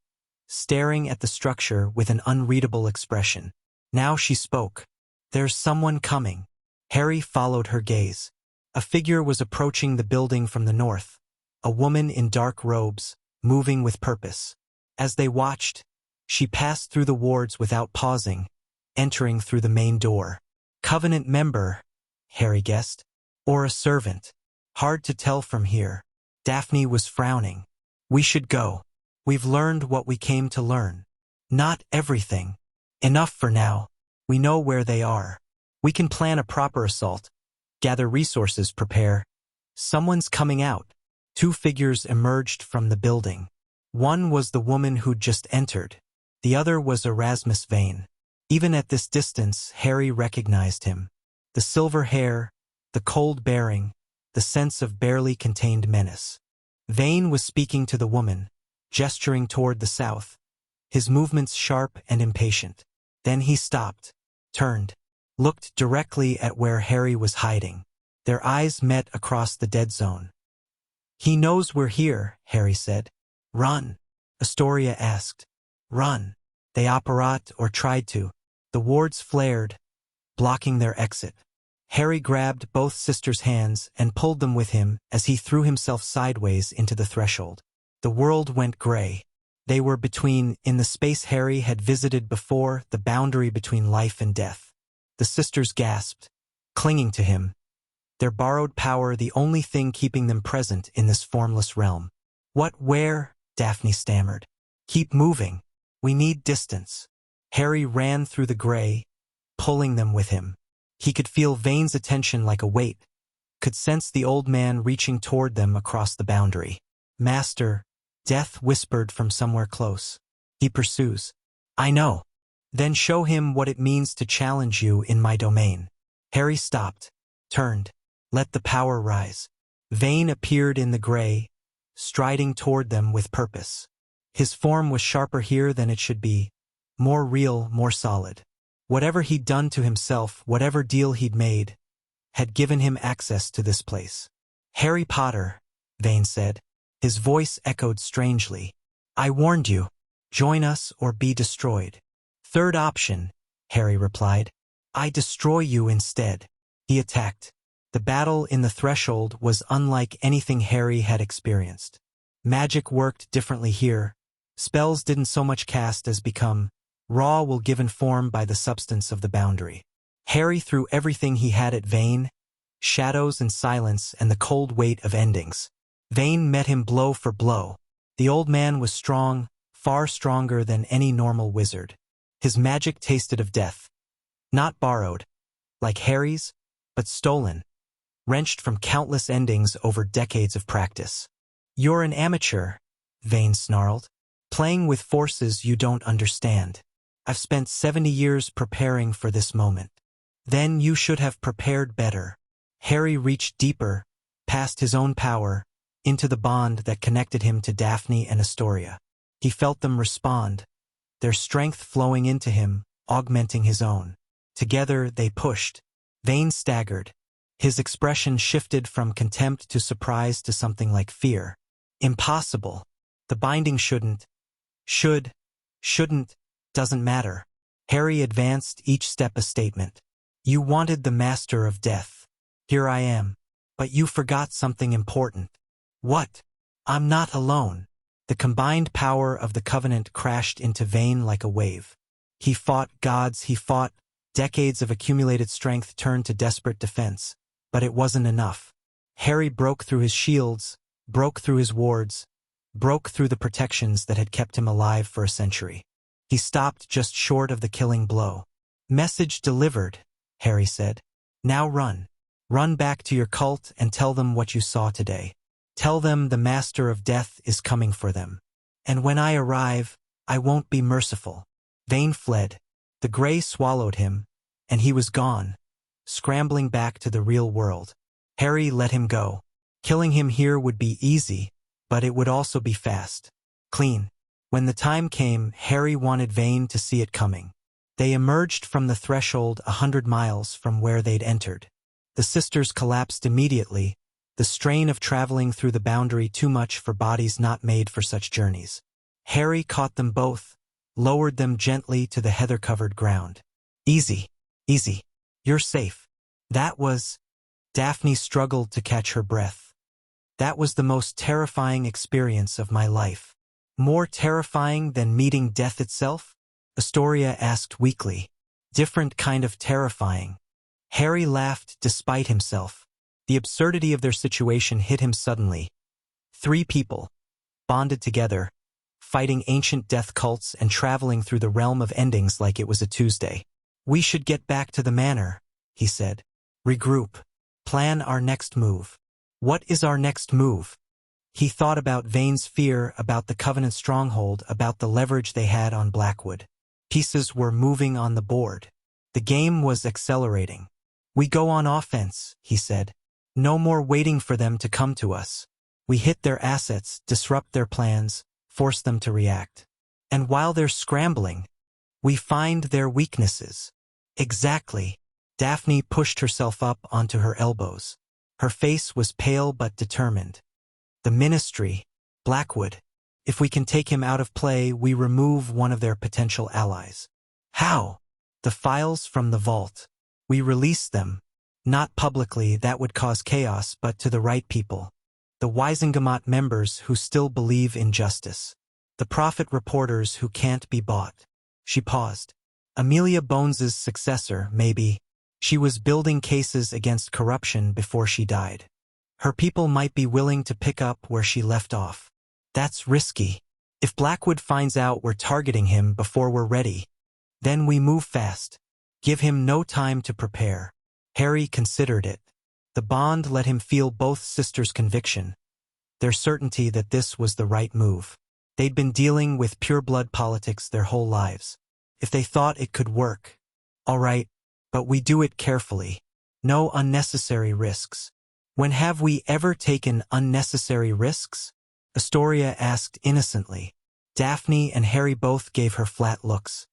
Speaker 1: staring at the structure with an unreadable expression. Now she spoke. There's someone coming. Harry followed her gaze. A figure was approaching the building from the north. A woman in dark robes, moving with purpose. As they watched, she passed through the wards without pausing, entering through the main door. Covenant member, Harry guessed. Or a servant. Hard to tell from here. Daphne was frowning. We should go. We've learned what we came to learn. Not everything. Enough for now. We know where they are. We can plan a proper assault. Gather resources, prepare. Someone's coming out. 2 figures emerged from the building. One was the woman who'd just entered. The other was Erasmus Vane. Even at this distance, Harry recognized him. The silver hair, the cold bearing, the sense of barely contained menace. Vane was speaking to the woman, gesturing toward the south, his movements sharp and impatient. Then he stopped, turned, looked directly at where Harry was hiding. Their eyes met across the dead zone. He knows we're here, Harry said. Run, Astoria asked. Run. They apparat or tried to. The wards flared, blocking their exit. Harry grabbed both sisters' hands and pulled them with him as he threw himself sideways into the threshold. The world went gray. They were in the space Harry had visited before, the boundary between life and death. The sisters gasped, clinging to him. Their borrowed power the only thing keeping them present in this formless realm. Where? Daphne stammered. Keep moving. We need distance. Harry ran through the gray, pulling them with him. He could feel Vane's attention like a weight, could sense the old man reaching toward them across the boundary. Master, Death whispered from somewhere close. He pursues. I know. Then show him what it means to challenge you in my domain. Harry stopped, turned, let the power rise. Vane appeared in the gray, striding toward them with purpose. His form was sharper here than it should be, more real, more solid. Whatever he'd done to himself, whatever deal he'd made, had given him access to this place. Harry Potter, Vane said. His voice echoed strangely. I warned you. Join us or be destroyed. Third option, Harry replied. I destroy you instead. He attacked. The battle in the threshold was unlike anything Harry had experienced. Magic worked differently here. Spells didn't so much cast as become raw will given form by the substance of the boundary. Harry threw everything he had at Vane, shadows and silence and the cold weight of endings. Vane met him blow for blow. The old man was strong, far stronger than any normal wizard. His magic tasted of death. Not borrowed, like Harry's, but stolen, wrenched from countless endings over decades of practice. You're an amateur, Vane snarled, playing with forces you don't understand. I've spent 70 years preparing for this moment. Then you should have prepared better. Harry reached deeper, past his own power, into the bond that connected him to Daphne and Astoria. He felt them respond, their strength flowing into him, augmenting his own. Together they pushed. Vane staggered. His expression shifted from contempt to surprise to something like fear. Impossible. The binding shouldn't, doesn't matter. Harry advanced, each step a statement. You wanted the Master of Death. Here I am. But you forgot something important. What? I'm not alone. The combined power of the Covenant crashed into Vane like a wave. He fought gods, he fought. Decades of accumulated strength turned to desperate defense. But it wasn't enough. Harry broke through his shields, broke through his wards, broke through the protections that had kept him alive for a century. He stopped just short of the killing blow. Message delivered, Harry said. Now run. Run back to your cult and tell them what you saw today. Tell them the Master of Death is coming for them. And when I arrive, I won't be merciful. Vane fled. The gray swallowed him, and he was gone, scrambling back to the real world. Harry let him go. Killing him here would be easy, but it would also be fast. Clean. When the time came, Harry wanted Vane to see it coming. They emerged from the threshold 100 miles from where they'd entered. The sisters collapsed immediately, the strain of traveling through the boundary too much for bodies not made for such journeys. Harry caught them both, lowered them gently to the heather-covered ground. Easy. You're safe. That was... Daphne struggled to catch her breath. That was the most terrifying experience of my life. More terrifying than meeting death itself? Astoria asked weakly. Different kind of terrifying. Harry laughed despite himself. The absurdity of their situation hit him suddenly. 3 people, bonded together, fighting ancient death cults and traveling through the realm of endings like it was a Tuesday. We should get back to the manor, he said. Regroup. Plan our next move. What is our next move? He thought about Vane's fear, about the Covenant stronghold, about the leverage they had on Blackwood. Pieces were moving on the board. The game was accelerating. We go on offense, he said. No more waiting for them to come to us. We hit their assets, disrupt their plans, force them to react. And while they're scrambling, we find their weaknesses. Exactly. Daphne pushed herself up onto her elbows. Her face was pale but determined. The Ministry, Blackwood. If we can take him out of play, we remove one of their potential allies. How? The files from the vault. We release them. Not publicly, that would cause chaos, but to the right people. The Wisengamot members who still believe in justice. The Prophet reporters who can't be bought. She paused. Amelia Bones's successor, maybe. She was building cases against corruption before she died. Her people might be willing to pick up where she left off. That's risky. If Blackwood finds out we're targeting him before we're ready, then we move fast. Give him no time to prepare. Harry considered it. The bond let him feel both sisters' conviction, their certainty that this was the right move. They'd been dealing with pure-blood politics their whole lives. If they thought it could work, all right, but we do it carefully. No unnecessary risks. When have we ever taken unnecessary risks? Astoria asked innocently. Daphne and Harry both gave her flat looks.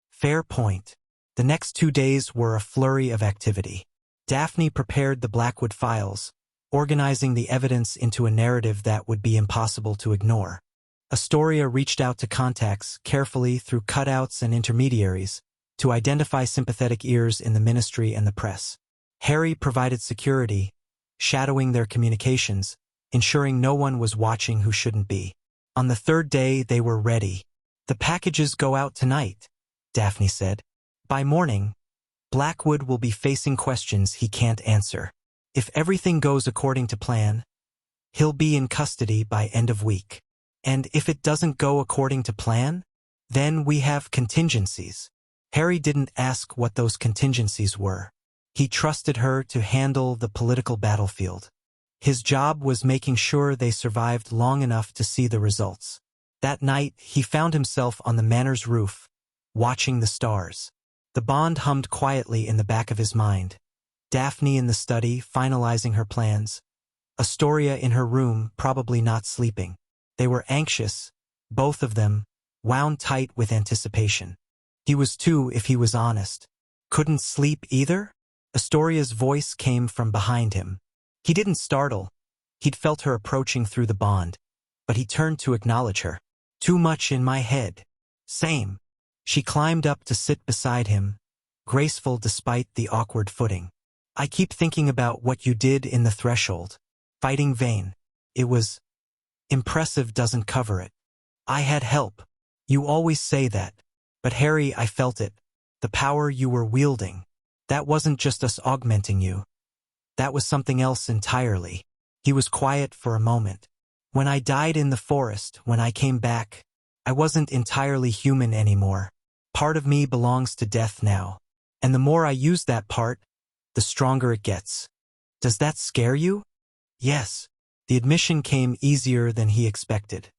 Speaker 1: Fair point. The next 2 days were a flurry of activity. Daphne prepared the Blackwood files, organizing the evidence into a narrative that would be impossible to ignore. Astoria reached out to contacts carefully through cutouts and intermediaries to identify sympathetic ears in the ministry and the press. Harry provided security, shadowing their communications, ensuring no one was watching who shouldn't be. On the 3rd day, they were ready. The packages go out tonight, Daphne said. By morning, Blackwood will be facing questions he can't answer. If everything goes according to plan, he'll be in custody by end of week. And if it doesn't go according to plan, then we have contingencies. Harry didn't ask what those contingencies were. He trusted her to handle the political battlefield. His job was making sure they survived long enough to see the results. That night, he found himself on the manor's roof, watching the stars. The bond hummed quietly in the back of his mind. Daphne in the study, finalizing her plans. Astoria in her room, probably not sleeping. They were anxious, both of them, wound tight with anticipation. He was too, if he was honest. Couldn't sleep either? Astoria's voice came from behind him. He didn't startle. He'd felt her approaching through the bond, but he turned to acknowledge her. Too much in my head. Same. She climbed up to sit beside him, graceful despite the awkward footing. I keep thinking about what you did in the threshold. Fighting Vayne. It was impressive doesn't cover it. I had help. You always say that. But Harry, I felt it. The power you were wielding. That wasn't just us augmenting you. That was something else entirely. He was quiet for a moment. When I died in the forest, when I came back, I wasn't entirely human anymore. Part of me belongs to death now. And the more I use that part, the stronger it gets. Does that scare you? Yes. The admission came easier than he expected.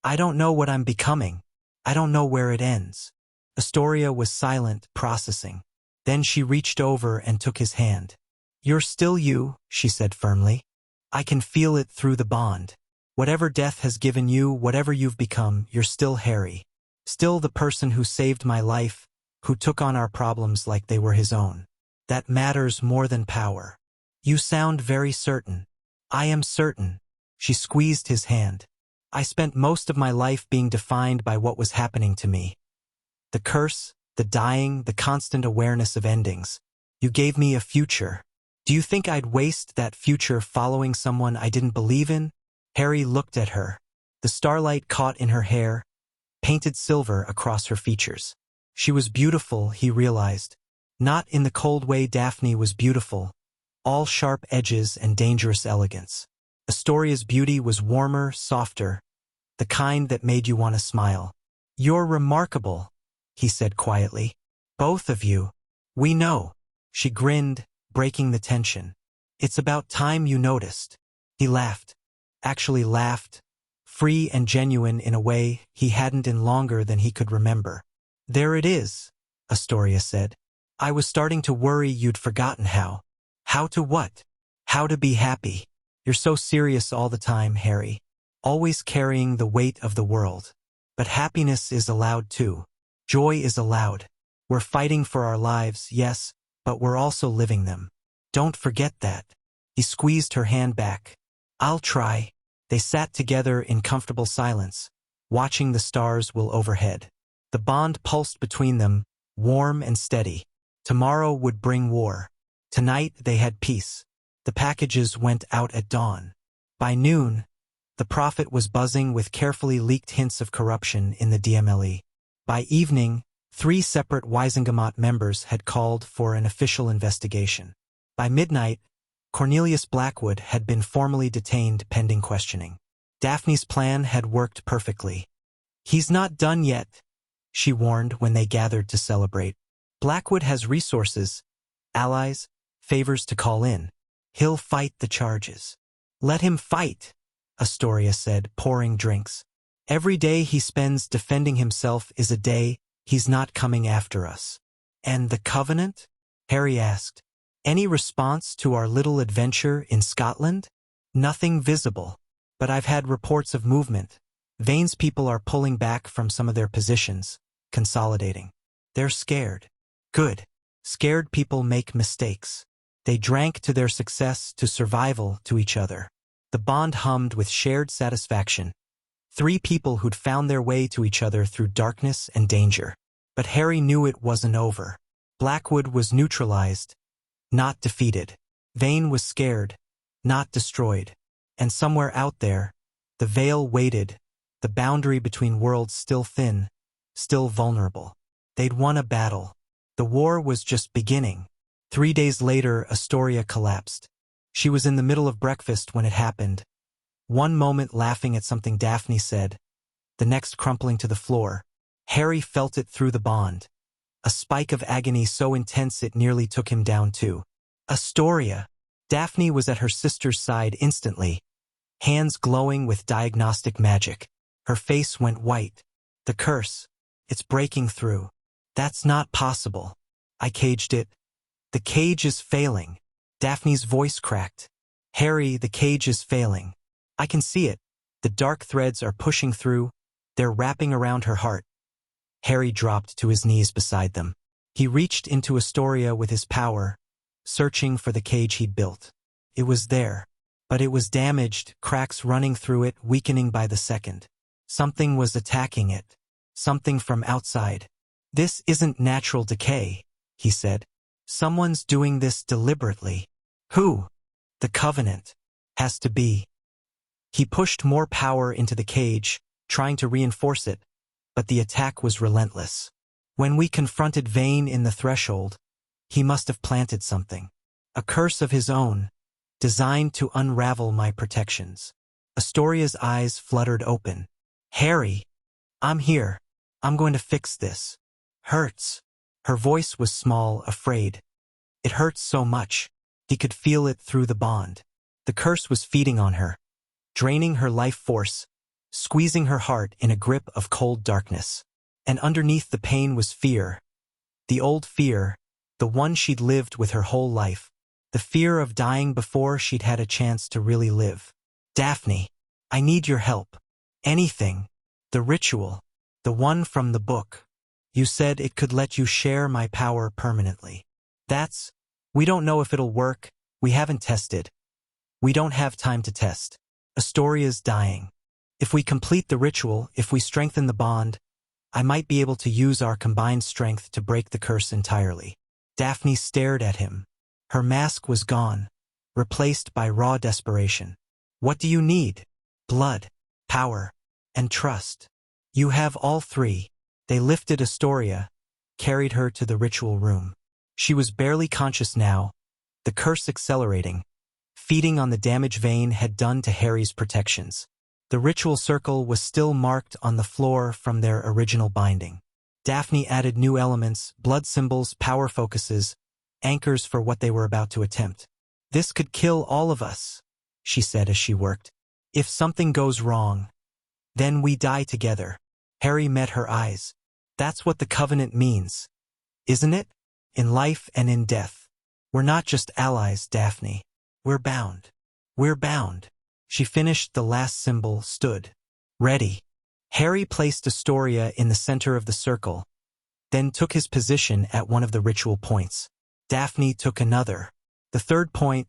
Speaker 1: I don't know what I'm becoming. I don't know where it ends. Astoria was silent, processing. Then she reached over and took his hand. You're still you, she said firmly. I can feel it through the bond. Whatever death has given you, whatever you've become, you're still Harry. Still the person who saved my life, who took on our problems like they were his own. That matters more than power. You sound very certain. I am certain. She squeezed his hand. I spent most of my life being defined by what was happening to me. The curse, the dying, the constant awareness of endings. You gave me a future. Do you think I'd waste that future following someone I didn't believe in? Harry looked at her. The starlight caught in her hair, painted silver across her features. She was beautiful, he realized. Not in the cold way Daphne was beautiful, all sharp edges and dangerous elegance. Astoria's beauty was warmer, softer, the kind that made you want to smile. You're remarkable, he said quietly. Both of you. We know. She grinned, breaking the tension. It's about time you noticed. He laughed. Actually laughed, free and genuine in a way he hadn't in longer than he could remember. There it is, Astoria said. I was starting to worry you'd forgotten how. How to what? How to be happy. You're so serious all the time, Harry. Always carrying the weight of the world. But happiness is allowed too. Joy is allowed. We're fighting for our lives, yes, but we're also living them. Don't forget that. He squeezed her hand back. I'll try. They sat together in comfortable silence, watching the stars will overhead. The bond pulsed between them, warm and steady. Tomorrow would bring war. Tonight they had peace. The packages went out at dawn. By noon, the prophet was buzzing with carefully leaked hints of corruption in the DMLE. By evening, 3 separate Wisengamot members had called for an official investigation. By midnight, Cornelius Blackwood had been formally detained pending questioning. Daphne's plan had worked perfectly. He's not done yet, she warned when they gathered to celebrate. Blackwood has resources, allies, favors to call in. He'll fight the charges. Let him fight, Astoria said, pouring drinks. Every day he spends defending himself is a day he's not coming after us. And the Covenant? Harry asked. Any response to our little adventure in Scotland? Nothing visible. But I've had reports of movement. Vayne's people are pulling back from some of their positions, consolidating. They're scared. Good. Scared people make mistakes. They drank to their success, to survival, to each other. The bond hummed with shared satisfaction. 3 people who'd found their way to each other through darkness and danger. But Harry knew it wasn't over. Blackwood was neutralized, not defeated. Vayne was scared, not destroyed. And somewhere out there, the veil waited, the boundary between worlds still thin, still vulnerable. They'd won a battle. The war was just beginning. 3 days later, Astoria collapsed. She was in the middle of breakfast when it happened. One moment laughing at something Daphne said, the next crumpling to the floor. Harry felt it through the bond. A spike of agony so intense it nearly took him down too. Astoria. Daphne was at her sister's side instantly, hands glowing with diagnostic magic. Her face went white. The curse. It's breaking through. That's not possible. I caged it. The cage is failing. Daphne's voice cracked. Harry, the cage is failing. I can see it. The dark threads are pushing through. They're wrapping around her heart. Harry dropped to his knees beside them. He reached into Astoria with his power, searching for the cage he'd built. It was there, but it was damaged, cracks running through it, weakening by the second. Something was attacking it. Something from outside. "This isn't natural decay," he said. "Someone's doing this deliberately." "Who?" "The Covenant. Has to be." He pushed more power into the cage, trying to reinforce it, but the attack was relentless. "When we confronted Vane in the threshold, he must have planted something. A curse of his own, designed to unravel my protections." Astoria's eyes fluttered open. "Harry, I'm here. I'm going to fix this. Hurts." Her voice was small, afraid. "It hurts so much." He could feel it through the bond. The curse was feeding on her, draining her life force, squeezing her heart in a grip of cold darkness. And underneath the pain was fear. The old fear, the one she'd lived with her whole life. The fear of dying before she'd had a chance to really live. "Daphne, I need your help. Anything. The ritual. The one from the book. You said it could let you share my power permanently." We don't know if it'll work. We haven't tested. We don't have time to test. Astoria's dying. If we complete the ritual, if we strengthen the bond, I might be able to use our combined strength to break the curse entirely. Daphne stared at him. Her mask was gone, replaced by raw desperation. "What do you need?" "Blood, power, and trust. You have all three." They lifted Astoria, carried her to the ritual room. She was barely conscious now, the curse accelerating, feeding on the damage Vane had done to Harry's protections. The ritual circle was still marked on the floor from their original binding. Daphne added new elements, blood symbols, power focuses, anchors for what they were about to attempt. "This could kill all of us," she said as she worked. "If something goes wrong, then we die together." Harry met her eyes. "That's what the Covenant means, isn't it? In life and in death. We're not just allies, Daphne. We're bound. We're bound." She finished the last symbol, stood. Ready. Harry placed Astoria in the center of the circle, then took his position at one of the ritual points. Daphne took another. The third point,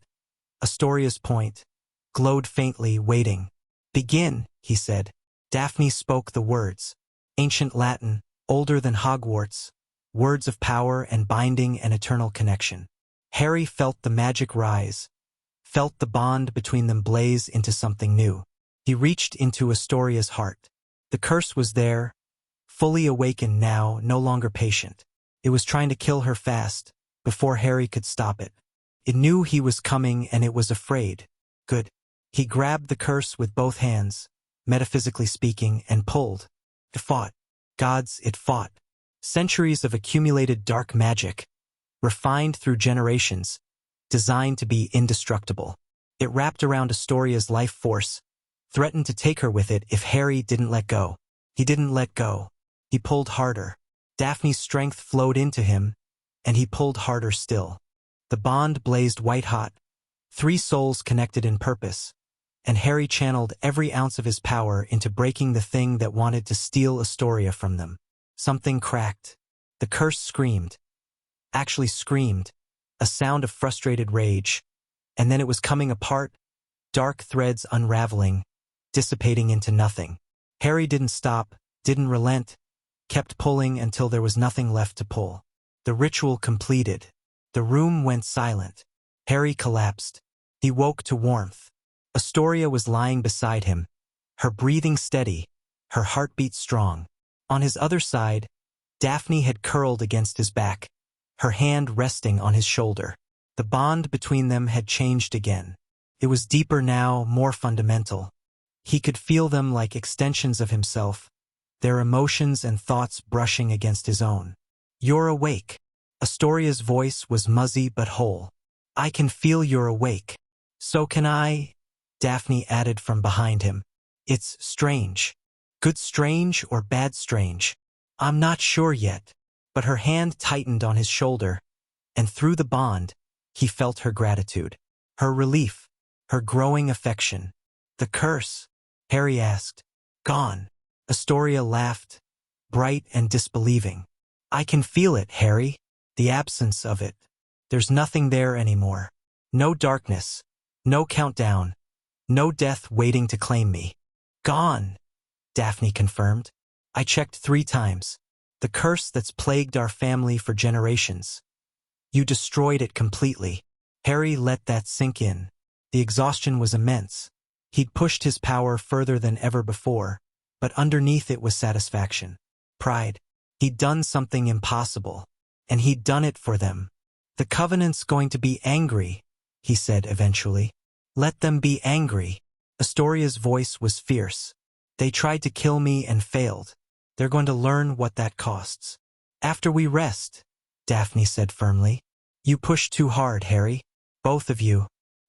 Speaker 1: Astoria's point, glowed faintly, waiting. "Begin," he said. Daphne spoke the words. Ancient Latin, older than Hogwarts, words of power and binding and eternal connection. Harry felt the magic rise, felt the bond between them blaze into something new. He reached into Astoria's heart. The curse was there, fully awakened now, no longer patient. It was trying to kill her fast, before Harry could stop it. It knew he was coming and it was afraid. Good. He grabbed the curse with both hands, metaphysically speaking, and pulled. It fought. Gods, it fought. Centuries of accumulated dark magic, refined through generations, designed to be indestructible. It wrapped around Astoria's life force, threatened to take her with it if Harry didn't let go. He didn't let go. He pulled harder. Daphne's strength flowed into him, and he pulled harder still. The bond blazed white-hot, three souls connected in purpose, and Harry channeled every ounce of his power into breaking the thing that wanted to steal Astoria from them. Something cracked. The curse screamed. Actually screamed, a sound of frustrated rage, and then it was coming apart, dark threads unraveling, dissipating into nothing. Harry didn't stop, didn't relent, kept pulling until there was nothing left to pull. The ritual completed. The room went silent. Harry collapsed. He woke to warmth. Astoria was lying beside him, her breathing steady, her heartbeat strong. On his other side, Daphne had curled against his back, her hand resting on his shoulder. The bond between them had changed again. It was deeper now, more fundamental. He could feel them like extensions of himself, their emotions and thoughts brushing against his own. "You're awake." Astoria's voice was muzzy but whole. "I can feel you're awake." "So can I," Daphne added from behind him. "It's strange. Good strange or bad strange? I'm not sure yet." But her hand tightened on his shoulder, and through the bond, he felt her gratitude, her relief, her growing affection. "The curse?" Harry asked. "Gone." Astoria laughed, bright and disbelieving. I can feel it, Harry. The absence of it. There's nothing there anymore. No darkness. No countdown. No death waiting to claim me. Gone, Daphne confirmed. I checked 3 times. The curse that's plagued our family for generations. You destroyed it completely. Harry let that sink in. The exhaustion was immense. He'd pushed his power further than ever before, but underneath it was satisfaction. Pride. He'd done something impossible, and he'd done it for them. The Covenant's going to be angry, he said eventually. Let them be angry. Astoria's voice was fierce. They tried to kill me and failed. They're going to learn what that costs. After we rest, Daphne said firmly. You pushed too hard, Harry. Both of you.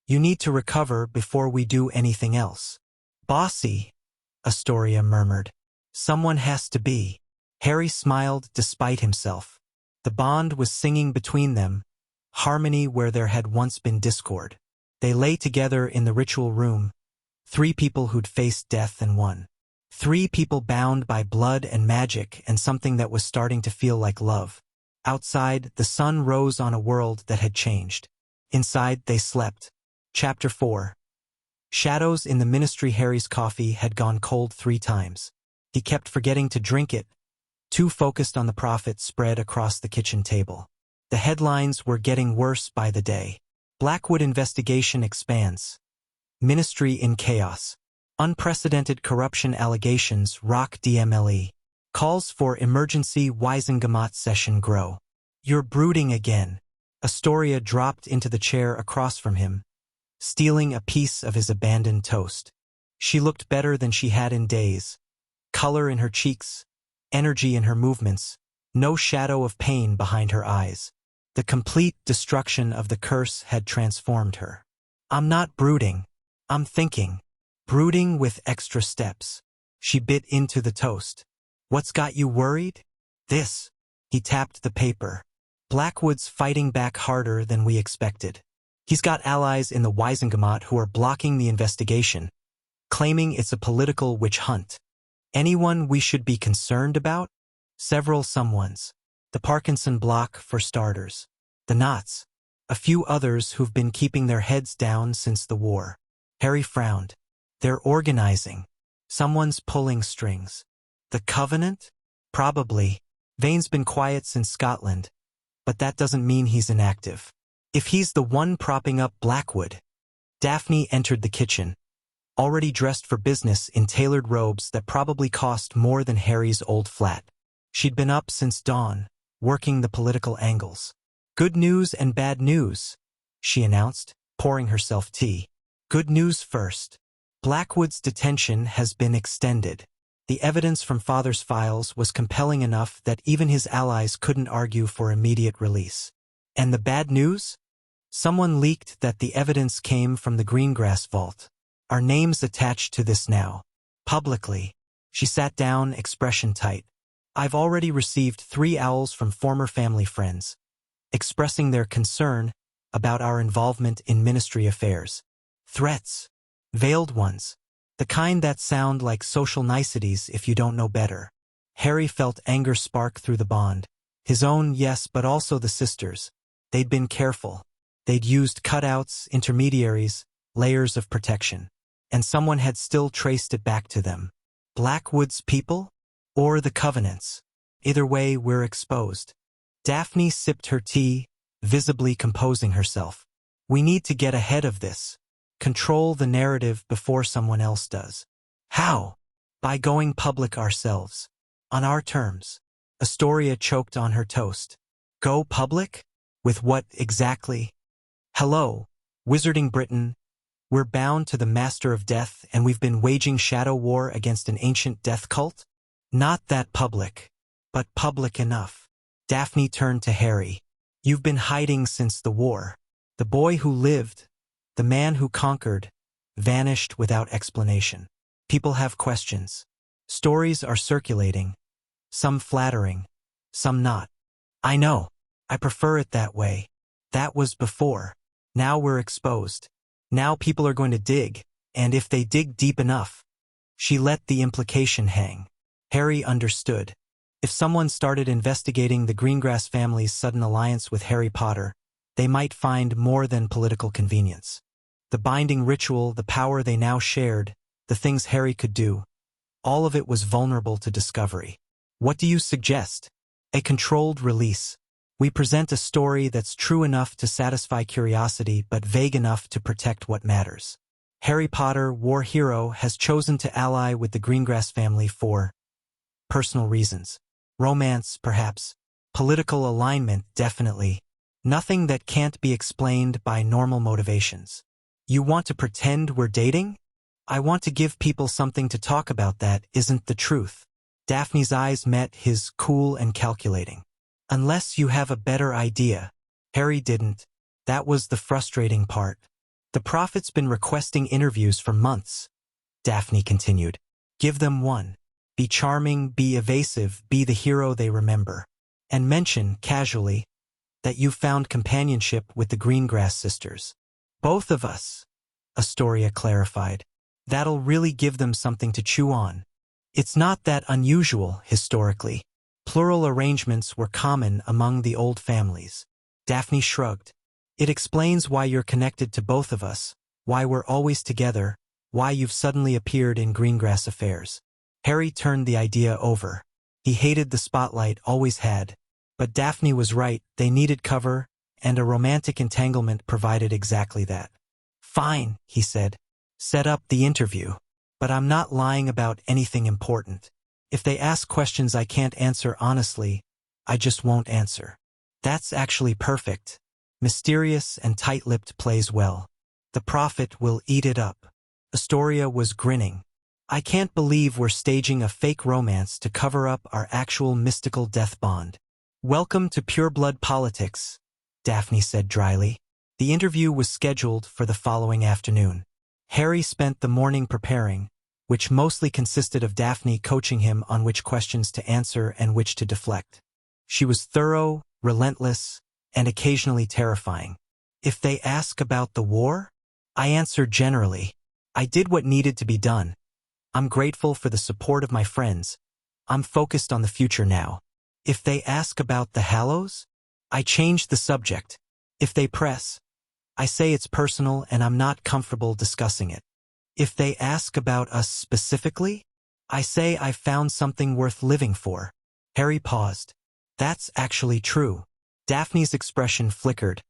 Speaker 1: You need to recover before we do anything else. Bossy, Astoria murmured. Someone has to be. Harry smiled despite himself. The bond was singing between them, harmony where there had once been discord. They lay together in the ritual room, 3 people who'd faced death and won. 3 people bound by blood and magic and something that was starting to feel like love. Outside, the sun rose on a world that had changed. Inside, they slept. Chapter 4. Shadows in the ministry. Harry's coffee had gone cold 3 times. He kept forgetting to drink it, too focused on the profit spread across the kitchen table. The headlines were getting worse by the day. Blackwood investigation expands. Ministry in chaos. Unprecedented corruption allegations rock DMLE. Calls for emergency Weisengamat session grow. You're brooding again. Astoria dropped into the chair across from him, stealing a piece of his abandoned toast. She looked better than she had in days. Color in her cheeks, energy in her movements, no shadow of pain behind her eyes. The complete destruction of the curse had transformed her. I'm not brooding. I'm thinking. Brooding with extra steps. She bit into the toast. What's got you worried? This. He tapped the paper. Blackwood's fighting back harder than we expected. He's got allies in the Weisengamat who are blocking the investigation, claiming it's a political witch hunt. Anyone we should be concerned about? Several someones. The Parkinson block, for starters. The Knots. A few others who've been keeping their heads down since the war. Harry frowned. They're organizing. Someone's pulling strings. The Covenant? Probably. Vane's been quiet since Scotland, but that doesn't mean he's inactive. If he's the one propping up Blackwood. Daphne entered the kitchen, already dressed for business in tailored robes that probably cost more than Harry's old flat. She'd been up since dawn, working the political angles. Good news and bad news, she announced, pouring herself tea. Good news first. Blackwood's detention has been extended. The evidence from Father's files was compelling enough that even his allies couldn't argue for immediate release. And the bad news? Someone leaked that the evidence came from the Greengrass vault. Our name's attached to this now. Publicly. She sat down, expression tight. I've already received 3 owls from former family friends, expressing their concern about our involvement in ministry affairs. Threats. Veiled ones. The kind that sound like social niceties if you don't know better. Harry felt anger spark through the bond. His own, yes, but also the sisters'. They'd been careful. They'd used cutouts, intermediaries, layers of protection. And someone had still traced it back to them. Blackwood's people? Or the Covenants? Either way, we're exposed. Daphne sipped her tea, visibly composing herself. We need to get ahead of this. Control the narrative before someone else does. How? By going public ourselves. On our terms. Astoria choked on her toast. Go public? With what exactly? Hello, Wizarding Britain. We're bound to the Master of Death and we've been waging shadow war against an ancient death cult? Not that public, but public enough. Daphne turned to Harry. You've been hiding since the war. The boy who lived, the man who conquered, vanished without explanation. People have questions. Stories are circulating. Some flattering, some not. I know. I prefer it that way. That was before. Now we're exposed. Now people are going to dig, and if they dig deep enough. She let the implication hang. Harry understood. If someone started investigating the Greengrass family's sudden alliance with Harry Potter, they might find more than political convenience. The binding ritual, the power they now shared, the things Harry could do, all of it was vulnerable to discovery. What do you suggest? A controlled release. We present a story that's true enough to satisfy curiosity but vague enough to protect what matters. Harry Potter, war hero, has chosen to ally with the Greengrass family for personal reasons. Romance, perhaps. Political alignment, definitely. Nothing that can't be explained by normal motivations. You want to pretend we're dating? I want to give people something to talk about that isn't the truth. Daphne's eyes met his, cool and calculating. Unless you have a better idea. Harry didn't. That was the frustrating part. The prophet's been requesting interviews for months. Daphne continued. Give them one. Be charming, be evasive, be the hero they remember. And mention, casually, that you found companionship with the Greengrass sisters. Both of us, Astoria clarified. That'll really give them something to chew on. It's not that unusual, historically. Plural arrangements were common among the old families. Daphne shrugged. It explains why you're connected to both of us, why we're always together, why you've suddenly appeared in Greengrass affairs. Harry turned the idea over. He hated the spotlight, always had. But Daphne was right, they needed cover, and a romantic entanglement provided exactly that. Fine, he said. Set up the interview. But I'm not lying about anything important. If they ask questions I can't answer honestly, I just won't answer. That's actually perfect. Mysterious and tight-lipped plays well. The prophet will eat it up. Astoria was grinning. I can't believe we're staging a fake romance to cover up our actual mystical death bond. Welcome to pure-blood politics, Daphne said dryly. The interview was scheduled for the following afternoon. Harry spent the morning preparing, which mostly consisted of Daphne coaching him on which questions to answer and which to deflect. She was thorough, relentless, and occasionally terrifying. If they ask about the war, I answer generally. I did what needed to be done. I'm grateful for the support of my friends. I'm focused on the future now. If they ask about the Hallows, I change the subject. If they press, I say it's personal and I'm not comfortable discussing it. If they ask about us specifically, I say I found something worth living for. Harry paused. That's actually true. Daphne's expression flickered.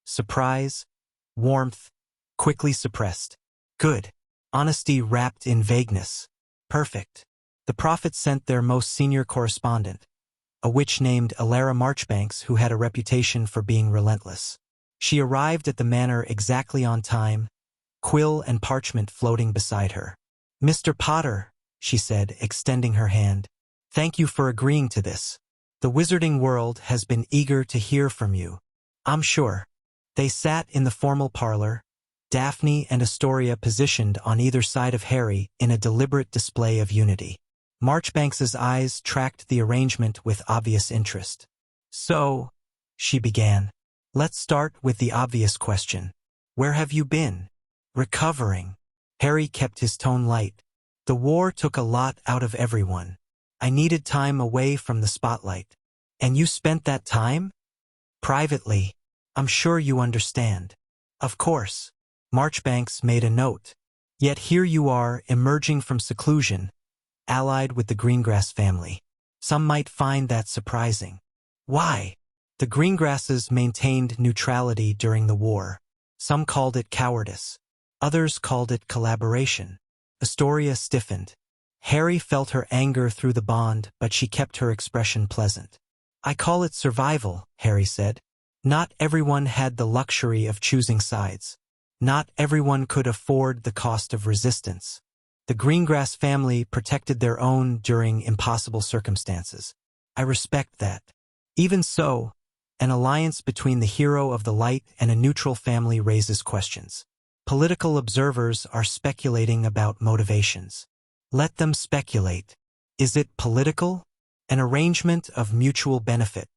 Speaker 1: Surprise, warmth, quickly suppressed. Good. Honesty wrapped in vagueness. Perfect. The prophet sent their most senior correspondent, a witch named Alara Marchbanks who had a reputation for being relentless. She arrived at the manor exactly on time, quill and parchment floating beside her. Mr. Potter, she said, extending her hand. Thank you for agreeing to this. The wizarding world has been eager to hear from you. I'm sure. They sat in the formal parlor, Daphne and Astoria positioned on either side of Harry in a deliberate display of unity. Marchbanks's eyes tracked the arrangement with obvious interest. So, she began. Let's start with the obvious question. Where have you been? Recovering. Harry kept his tone light. The war took a lot out of everyone. I needed time away from the spotlight. And you spent that time? Privately. I'm sure you understand. Of course. Marchbanks made a note. Yet here you are, emerging from seclusion, allied with the Greengrass family. Some might find that surprising. Why? The Greengrasses maintained neutrality during the war. Some called it cowardice. Others called it collaboration. Astoria stiffened. Harry felt her anger through the bond, but she kept her expression pleasant. I call it survival, Harry said. Not everyone had the luxury of choosing sides. Not everyone could afford the cost of resistance. The Greengrass family protected their own during impossible circumstances. I respect that. Even so, an alliance between the hero of the light and a neutral family raises questions. Political observers are speculating about motivations. Let them speculate. Is it political? An arrangement of mutual benefit.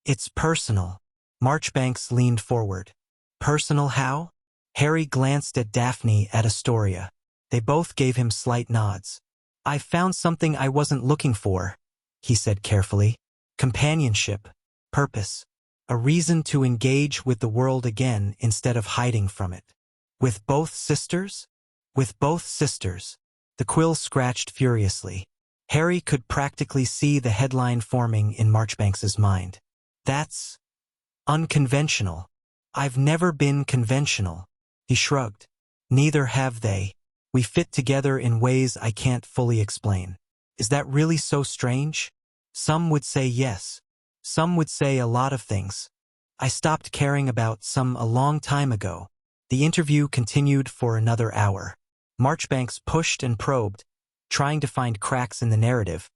Speaker 1: It's personal. Marchbanks leaned forward. Personal how? Harry glanced at Daphne, at Astoria. They both gave him slight nods. "I found something I wasn't looking for," he said carefully. "Companionship, purpose, a reason to engage with the world again instead of hiding from it." "With both sisters?" "With both sisters." The quill scratched furiously. Harry could practically see the headline forming in Marchbanks's mind. "That's unconventional." "I've never been conventional." He shrugged. "Neither have they. We fit together in ways I can't fully explain." "Is that really so strange?" "Some would say yes. Some would say a lot of things. I stopped caring about some a long time ago." The interview continued for another hour. Marchbanks pushed and probed, trying to find cracks in the narrative,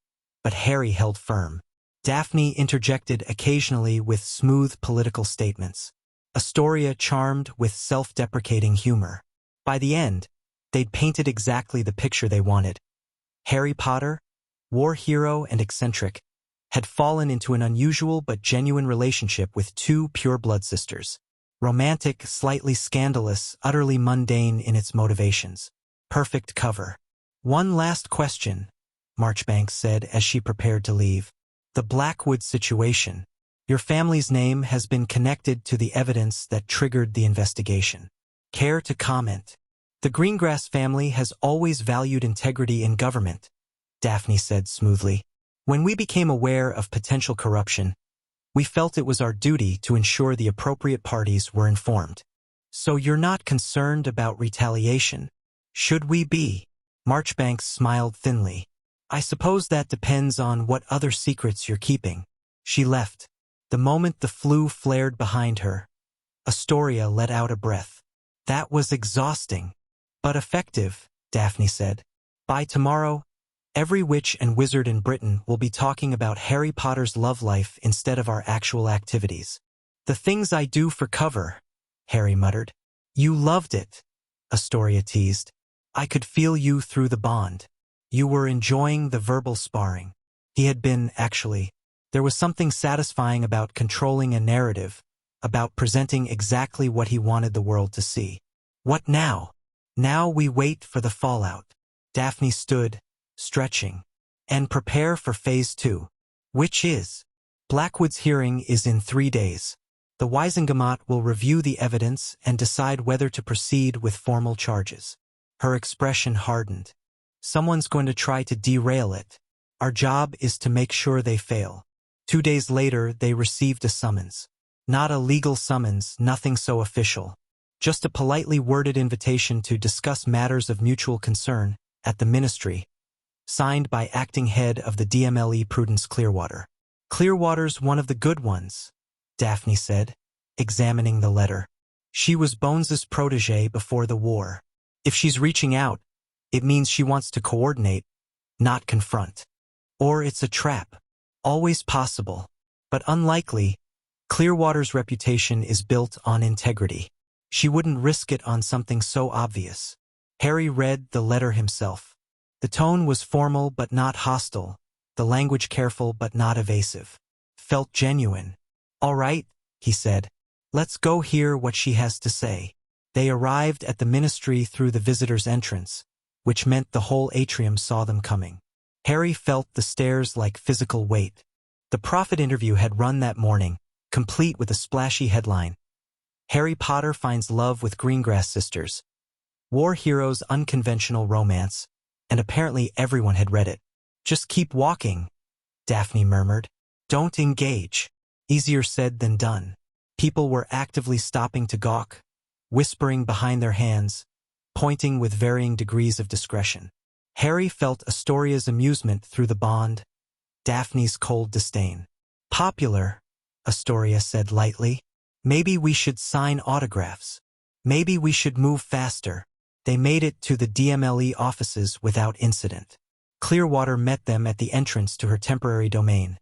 Speaker 1: but Harry held firm. Daphne interjected occasionally with smooth political statements. Astoria charmed with self-deprecating humor. By the end, they'd painted exactly the picture they wanted. Harry Potter, war hero and eccentric, had fallen into an unusual but genuine relationship with two pure-blood sisters. Romantic, slightly scandalous, utterly mundane in its motivations. Perfect cover. "One last question," Marchbanks said as she prepared to leave. "The Blackwood situation. Your family's name has been connected to the evidence that triggered the investigation. Care to comment?" "The Greengrass family has always valued integrity in government," Daphne said smoothly. "When we became aware of potential corruption, we felt it was our duty to ensure the appropriate parties were informed." "So you're not concerned about retaliation?" "Should we be?" Marchbanks smiled thinly. "I suppose that depends on what other secrets you're keeping." She left. The moment the flue flared behind her, Astoria let out a breath. "That was exhausting, but effective," Daphne said. "By tomorrow, every witch and wizard in Britain will be talking about Harry Potter's love life instead of our actual activities." "The things I do for cover," Harry muttered. "You loved it," Astoria teased. "I could feel you through the bond. You were enjoying the verbal sparring." He had been, actually. There was something satisfying about controlling a narrative, about presenting exactly what he wanted the world to see. "What now?" "Now we wait for the fallout." Daphne stood, stretching. "And prepare for Phase 2. Which is?" "Blackwood's hearing is in 3 days. The Wisengamot will review the evidence and decide whether to proceed with formal charges." Her expression hardened. "Someone's going to try to derail it. Our job is to make sure they fail." 2 days later, they received a summons. Not a legal summons, nothing so official. Just a politely worded invitation to discuss matters of mutual concern at the ministry, signed by acting head of the DMLE Prudence Clearwater. "Clearwater's one of the good ones," Daphne said, examining the letter. "She was Bones's protege before the war. If she's reaching out, it means she wants to coordinate, not confront. Or it's a trap. Always possible, but unlikely. Clearwater's reputation is built on integrity. She wouldn't risk it on something so obvious." Harry read the letter himself. The tone was formal but not hostile, the language careful but not evasive. Felt genuine. "All right," he said. "Let's go hear what she has to say." They arrived at the ministry through the visitor's entrance, which meant the whole atrium saw them coming. Harry felt the stairs like physical weight. The Prophet interview had run that morning, complete with a splashy headline. "Harry Potter finds love with Greengrass sisters. War hero's unconventional romance," and apparently everyone had read it. "Just keep walking," Daphne murmured. "Don't engage." Easier said than done. People were actively stopping to gawk, whispering behind their hands, pointing with varying degrees of discretion. Harry felt Astoria's amusement through the bond, Daphne's cold disdain. "Popular," Astoria said lightly. "Maybe we should sign autographs. Maybe we should move faster." They made it to the DMLE offices without incident. Clearwater met them at the entrance to her temporary domain.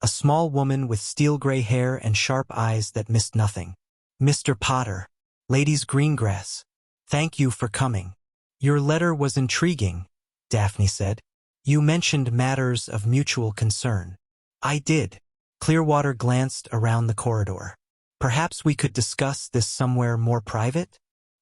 Speaker 1: A small woman with steel-gray hair and sharp eyes that missed nothing. "Mr. Potter, Ladies Greengrass, thank you for coming. Your letter was intriguing," Daphne said. "You mentioned matters of mutual concern." "I did." Clearwater glanced around the corridor. "Perhaps we could discuss this somewhere more private?"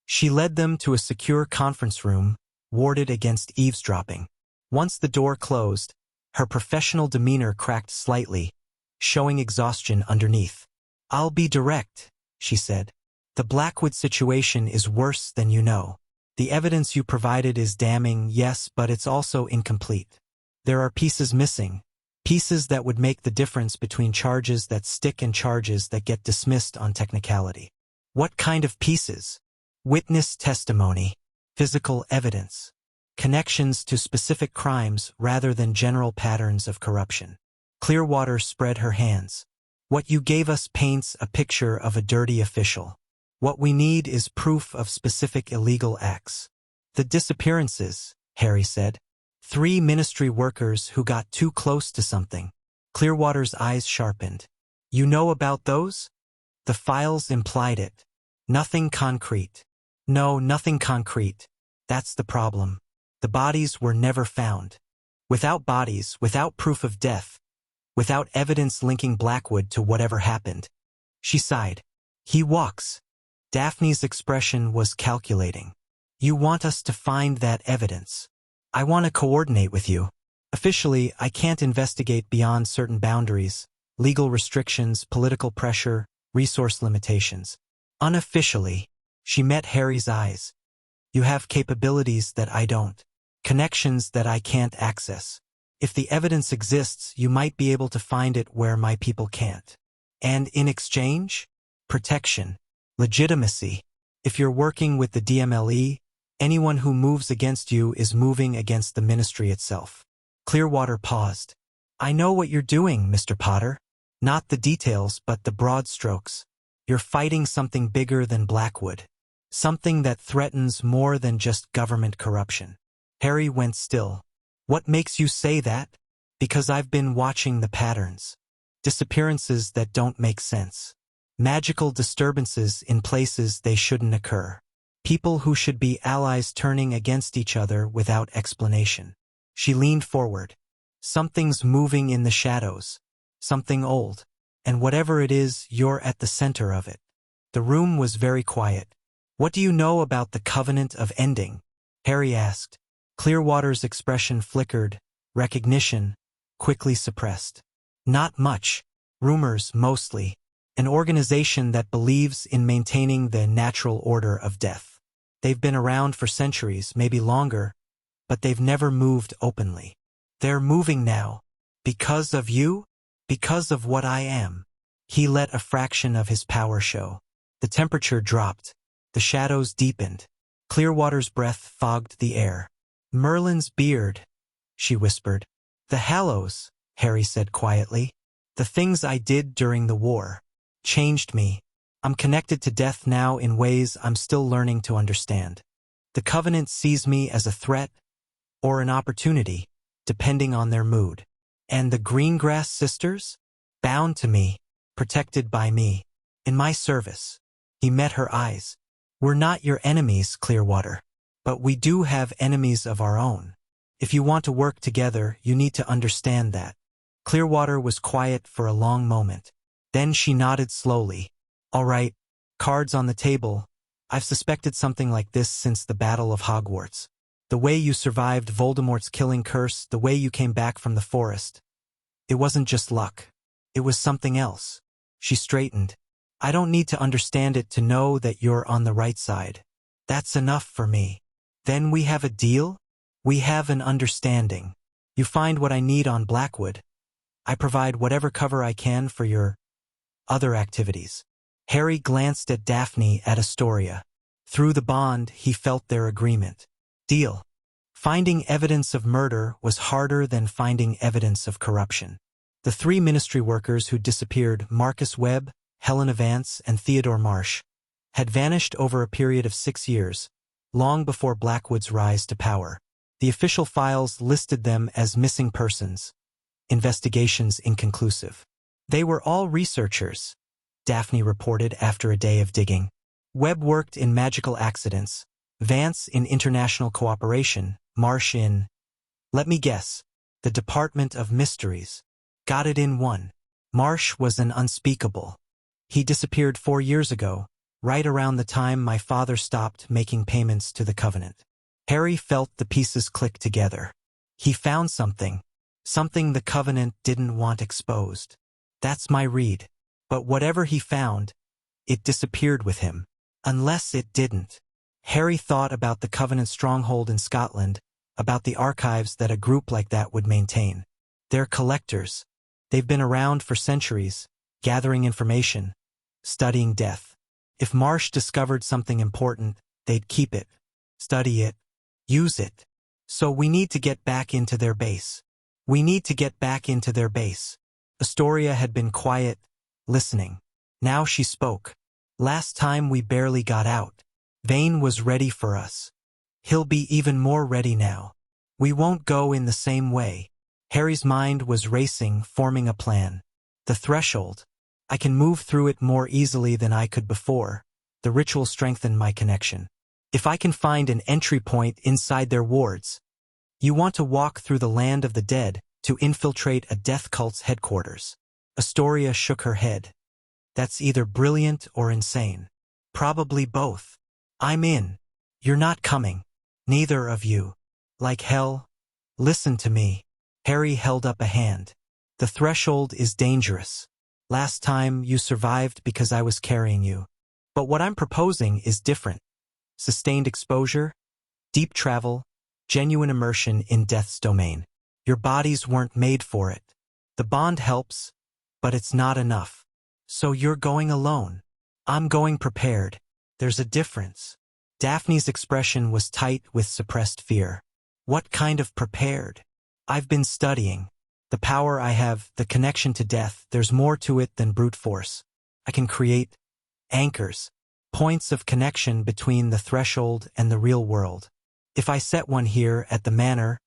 Speaker 1: She led them to a secure conference room, warded against eavesdropping. Once the door closed, her professional demeanor cracked slightly, showing exhaustion underneath. "I'll be direct," she said. "The Blackwood situation is worse than you know. The evidence you provided is damning, yes, but it's also incomplete. There are pieces missing, pieces that would make the difference between charges that stick and charges that get dismissed on technicality." "What kind of pieces?" "Witness testimony, physical evidence, connections to specific crimes rather than general patterns of corruption." Clearwater spread her hands. "What you gave us paints a picture of a dirty official. What we need is proof of specific illegal acts." "The disappearances," Harry said. 3 ministry workers who got too close to something. Clearwater's eyes sharpened. "You know about those?" "The files implied it. Nothing concrete." "No, nothing concrete. That's the problem. The bodies were never found. Without bodies, without proof of death, without evidence linking Blackwood to whatever happened." She sighed. "He walks." Daphne's expression was calculating. "You want us to find that evidence. I want to coordinate with you. Officially, I can't investigate beyond certain boundaries, legal restrictions, political pressure, resource limitations. Unofficially," she met Harry's eyes, "you have capabilities that I don't, connections that I can't access. If the evidence exists, you might be able to find it where my people can't. And in exchange? Protection. Legitimacy. If you're working with the DMLE, anyone who moves against you is moving against the ministry itself." Clearwater paused. "I know what you're doing, Mr. Potter. Not the details, but the broad strokes. You're fighting something bigger than Blackwood. Something that threatens more than just government corruption." Harry went still. "What makes you say that?" "Because I've been watching the patterns. Disappearances that don't make sense. Magical disturbances in places they shouldn't occur. People who should be allies turning against each other without explanation." She leaned forward. "Something's moving in the shadows. Something old. And whatever it is, you're at the center of it." The room was very quiet. "What do you know about the Covenant of Ending?" Harry asked. Clearwater's expression flickered, recognition, quickly suppressed. "Not much. Rumors, mostly. An organization that believes in maintaining the natural order of death. They've been around for centuries, maybe longer, but they've never moved openly. They're moving now. Because of you? Because of what I am." He let a fraction of his power show. The temperature dropped. The shadows deepened. Clearwater's breath fogged the air. "Merlin's beard," she whispered. "The Hallows," Harry said quietly. "The things I did during the war changed me. I'm connected to death now in ways I'm still learning to understand. The Covenant sees me as a threat or an opportunity, depending on their mood. And the Greengrass sisters? Bound to me, protected by me, in my service." He met her eyes. "We're not your enemies, Clearwater. But we do have enemies of our own. If you want to work together, you need to understand that." Clearwater was quiet for a long moment. Then she nodded slowly. "All right, cards on the table. I've suspected something like this since the Battle of Hogwarts. The way you survived Voldemort's killing curse, the way you came back from the forest. It wasn't just luck. It was something else." She straightened. "I don't need to understand it to know that you're on the right side. That's enough for me." "Then we have a deal? We have an understanding. You find what I need on Blackwood. I provide whatever cover I can for your other activities." Harry glanced at Daphne at Astoria. Through the bond, he felt their agreement. Deal. Finding evidence of murder was harder than finding evidence of corruption. The 3 ministry workers who disappeared, Marcus Webb, Helena Vance, and Theodore Marsh, had vanished over a period of 6 years, long before Blackwood's rise to power. The official files listed them as missing persons, investigations inconclusive. "They were all researchers," Daphne reported after a day of digging. "Webb worked in magical accidents, Vance in international cooperation, Marsh in, let me guess, the Department of Mysteries. Got it in one. Marsh was an unspeakable. He disappeared 4 years ago, right around the time my father stopped making payments to the Covenant." Harry felt the pieces click together. He found something. Something the Covenant didn't want exposed. That's my read. But whatever he found, it disappeared with him. Unless it didn't. Harry thought about the Covenant stronghold in Scotland, about the archives that a group like that would maintain. They're collectors. They've been around for centuries, gathering information, studying death. If Marsh discovered something important, they'd keep it, study it, use it. So we need to get back into their base. We need to get back into their base. Astoria had been quiet, listening. Now she spoke. Last time we barely got out. Vane was ready for us. He'll be even more ready now. We won't go in the same way. Harry's mind was racing, forming a plan. The threshold. I can move through it more easily than I could before. The ritual strengthened my connection. If I can find an entry point inside their wards. You want to walk through the land of the dead to infiltrate a death cult's headquarters. Astoria shook her head. That's either brilliant or insane. Probably both. I'm in. You're not coming. Neither of you. Like hell. Listen to me. Harry held up a hand. The threshold is dangerous. Last time you survived because I was carrying you. But what I'm proposing is different. Sustained exposure, deep travel, genuine immersion in death's domain. Your bodies weren't made for it. The bond helps, but it's not enough. So you're going alone. I'm going prepared. There's a difference. Daphne's expression was tight with suppressed fear. What kind of prepared? I've been studying. The power I have, the connection to death, there's more to it than brute force. I can create anchors, points of connection between the threshold and the real world. If I set one here at the manor,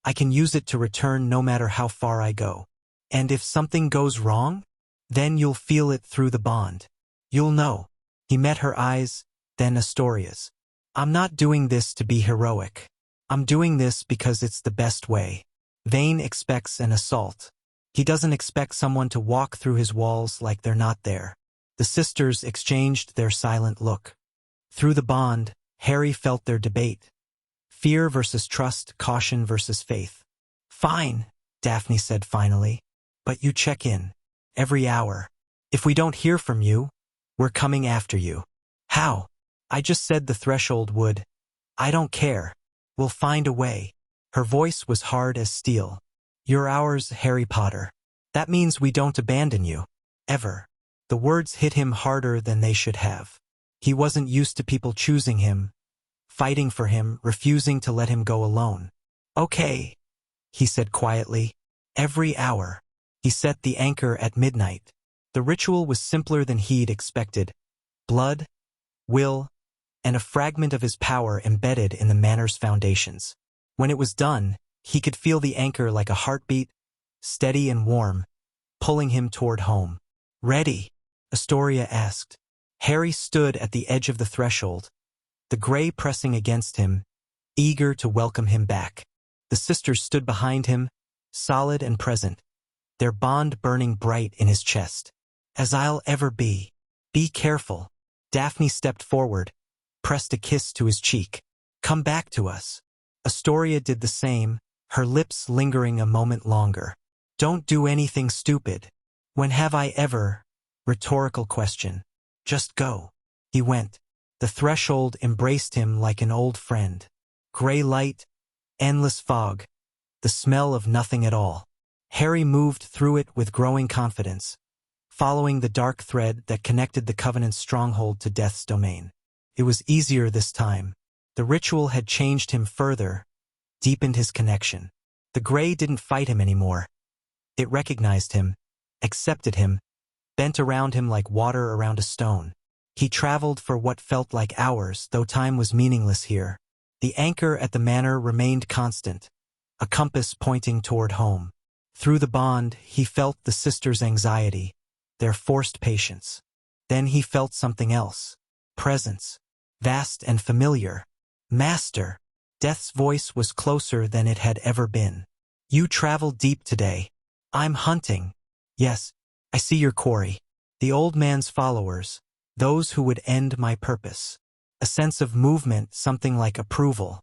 Speaker 1: I can use it to return no matter how far I go. And if something goes wrong, then you'll feel it through the bond. You'll know. He met her eyes, then Astoria's. I'm not doing this to be heroic. I'm doing this because it's the best way. Vane expects an assault. He doesn't expect someone to walk through his walls like they're not there. The sisters exchanged their silent look. Through the bond, Harry felt their debate. Fear versus trust, caution versus faith. Fine, Daphne said finally. But you check in. Every hour. If we don't hear from you, we're coming after you. How? I just said the threshold would. I don't care. We'll find a way. Her voice was hard as steel. You're ours, Harry Potter. That means we don't abandon you. Ever. The words hit him harder than they should have. He wasn't used to people choosing him, fighting for him, refusing to let him go alone. Okay, he said quietly. Every hour. He set the anchor at midnight. The ritual was simpler than he'd expected. Blood, will, and a fragment of his power embedded in the manor's foundations. When it was done, he could feel the anchor like a heartbeat, steady and warm, pulling him toward home. Ready? Astoria asked. Harry stood at the edge of the threshold, the gray pressing against him, eager to welcome him back. The sisters stood behind him, solid and present, their bond burning bright in his chest. As I'll ever be. Be careful. Daphne stepped forward, pressed a kiss to his cheek. Come back to us. Astoria did the same, her lips lingering a moment longer. Don't do anything stupid. When have I ever? Rhetorical question. Just go. He went. The threshold embraced him like an old friend. Gray light, endless fog, the smell of nothing at all. Harry moved through it with growing confidence, following the dark thread that connected the Covenant's stronghold to Death's domain. It was easier this time. The ritual had changed him further, deepened his connection. The gray didn't fight him anymore. It recognized him, accepted him, bent around him like water around a stone. He traveled for what felt like hours, though time was meaningless here. The anchor at the manor remained constant, a compass pointing toward home. Through the bond, he felt the sisters' anxiety, their forced patience. Then he felt something else. Presence. Vast and familiar. Master. Death's voice was closer than it had ever been. You traveled deep today. I'm hunting. Yes, I see your quarry. The old man's followers, those who would end my purpose. A sense of movement, something like approval.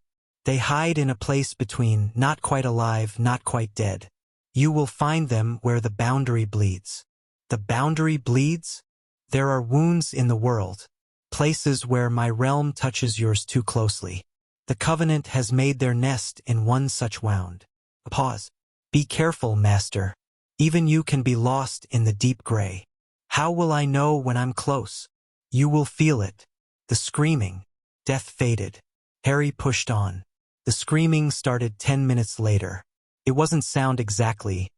Speaker 1: They hide in a place between not quite alive, not quite dead. You will find them where the boundary bleeds. The boundary bleeds? There are wounds in the world, places where my realm touches yours too closely. The Covenant has made their nest in one such wound. A pause. Be careful, Master. Even you can be lost in the deep gray. How will I know when I'm close? You will feel it. The screaming. Death faded. Harry pushed on. The screaming started 10 minutes later. It wasn't sound exactly.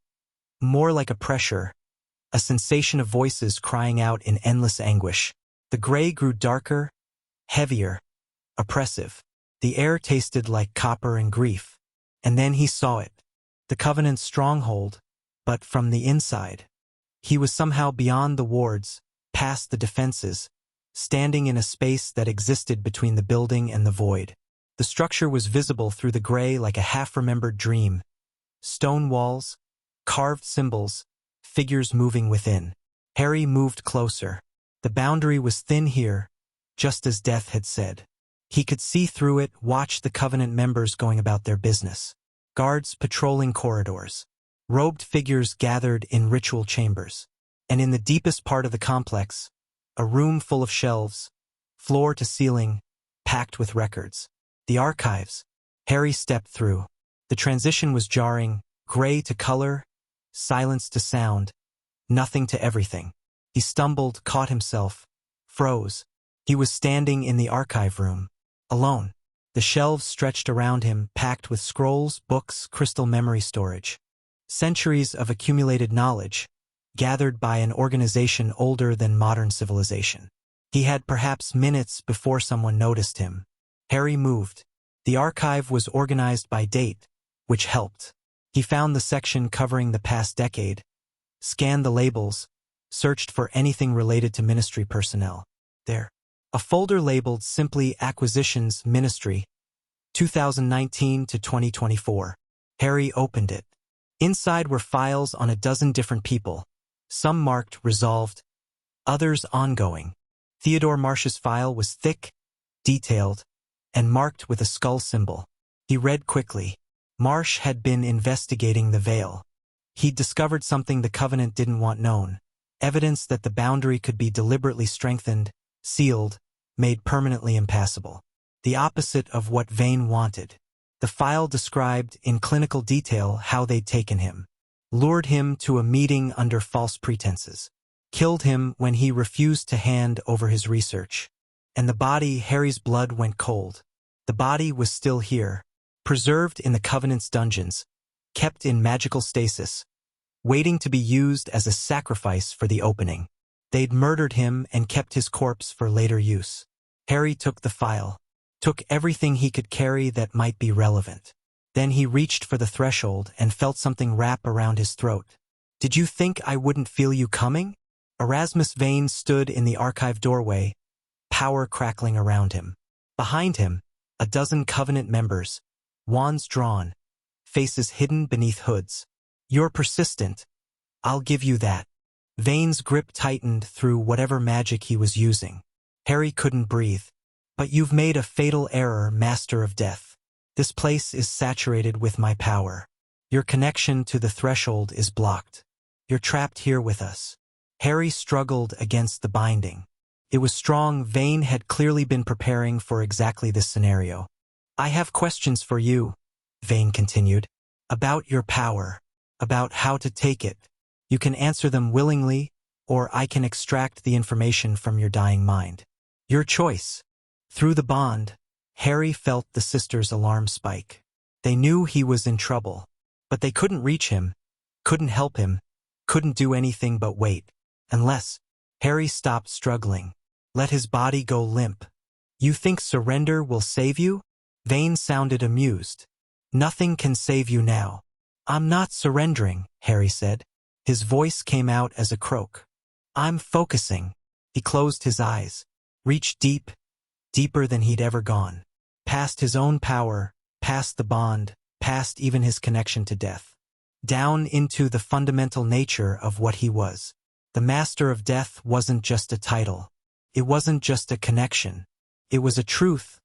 Speaker 1: More like a pressure. A sensation of voices crying out in endless anguish. The gray grew darker, heavier, oppressive. The air tasted like copper and grief. And then he saw it. The Covenant's stronghold, but from the inside. He was somehow beyond the wards, past the defenses, standing in a space that existed between the building and the void. The structure was visible through the gray like a half-remembered dream. Stone walls, carved symbols, figures moving within. Harry moved closer. The boundary was thin here, just as Death had said. He could see through it, watch the Covenant members going about their business. Guards patrolling corridors. Robed figures gathered in ritual chambers. And in the deepest part of the complex, a room full of shelves, floor to ceiling, packed with records. The archives. Harry stepped through. The transition was jarring, gray to color, silence to sound, nothing to everything. He stumbled, caught himself, froze. He was standing in the archive room, alone. The shelves stretched around him, packed with scrolls, books, crystal memory storage. Centuries of accumulated knowledge, gathered by an organization older than modern civilization. He had perhaps minutes before someone noticed him. Harry moved. The archive was organized by date, which helped. He found the section covering the past decade, scanned the labels, searched for anything related to ministry personnel. There. A folder labeled simply Acquisitions Ministry, 2019 to 2024. Harry opened it. Inside were files on a dozen different people, some marked Resolved, others Ongoing. Theodore Marsh's file was thick, detailed, and marked with a skull symbol. He read quickly. Marsh had been investigating the Veil. He'd discovered something the Covenant didn't want known, evidence that the boundary could be deliberately strengthened, sealed, made permanently impassable. The opposite of what Vane wanted. The file described in clinical detail how they'd taken him, lured him to a meeting under false pretenses, killed him when he refused to hand over his research. And the body, Harry's blood went cold. The body was still here, preserved in the Covenant's dungeons, kept in magical stasis, waiting to be used as a sacrifice for the opening. They'd murdered him and kept his corpse for later use. Harry took the file, took everything he could carry that might be relevant. Then he reached for the threshold and felt something wrap around his throat. Did you think I wouldn't feel you coming? Erasmus Vane stood in the archive doorway, power crackling around him. Behind him, a dozen Covenant members, wands drawn, faces hidden beneath hoods. You're persistent. I'll give you that. Vane's grip tightened through whatever magic he was using. Harry couldn't breathe. But you've made a fatal error, Master of Death. This place is saturated with my power. Your connection to the threshold is blocked. You're trapped here with us. Harry struggled against the binding. It was strong. Vane had clearly been preparing for exactly this scenario. I have questions for you, Vane continued, about your power, about how to take it. You can answer them willingly, or I can extract the information from your dying mind. Your choice. Through the bond, Harry felt the sisters' alarm spike. They knew he was in trouble, but they couldn't reach him, couldn't help him, couldn't do anything but wait. Unless Harry stopped struggling, let his body go limp. You think surrender will save you? Vane sounded amused. Nothing can save you now. I'm not surrendering, Harry said. His voice came out as a croak. I'm focusing. He closed his eyes, reached deep, deeper than he'd ever gone. Past his own power, past the bond, past even his connection to death. Down into the fundamental nature of what he was. The Master of Death wasn't just a title. It wasn't just a connection. It was a truth,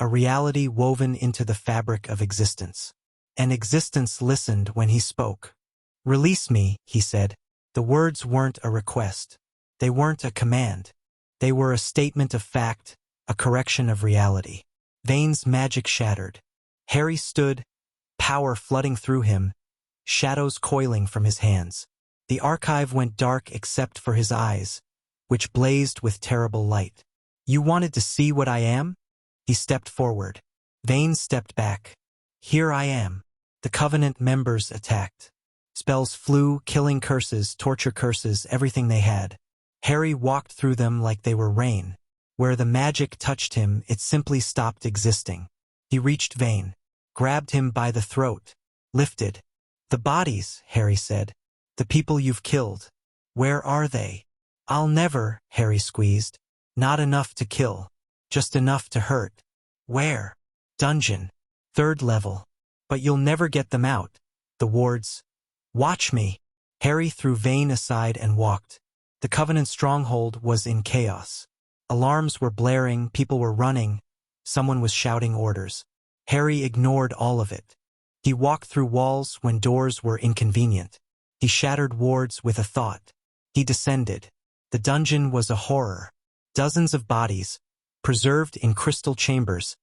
Speaker 1: a reality woven into the fabric of existence. And existence listened when he spoke. "Release me," he said. The words weren't a request. They weren't a command. They were a statement of fact, a correction of reality. Vane's magic shattered. Harry stood, power flooding through him, shadows coiling from his hands. The archive went dark except for his eyes, which blazed with terrible light. "You wanted to see what I am?" He stepped forward. Vane stepped back. "Here I am." The Covenant members attacked. Spells flew, killing curses, torture curses, everything they had. Harry walked through them like they were rain. Where the magic touched him, it simply stopped existing. He reached Vane, grabbed him by the throat, lifted. "The bodies," Harry said. "The people you've killed. Where are they?" "I'll never," Harry squeezed. "Not enough to kill. Just enough to hurt." "Where?" "Dungeon. 3rd level. But you'll never get them out. The wards." "Watch me." Harry threw Vane aside and walked. The Covenant stronghold was in chaos. Alarms were blaring, people were running, someone was shouting orders. Harry ignored all of it. He walked through walls when doors were inconvenient. He shattered wards with a thought. He descended. The dungeon was a horror. Dozens of bodies, preserved in crystal chambers,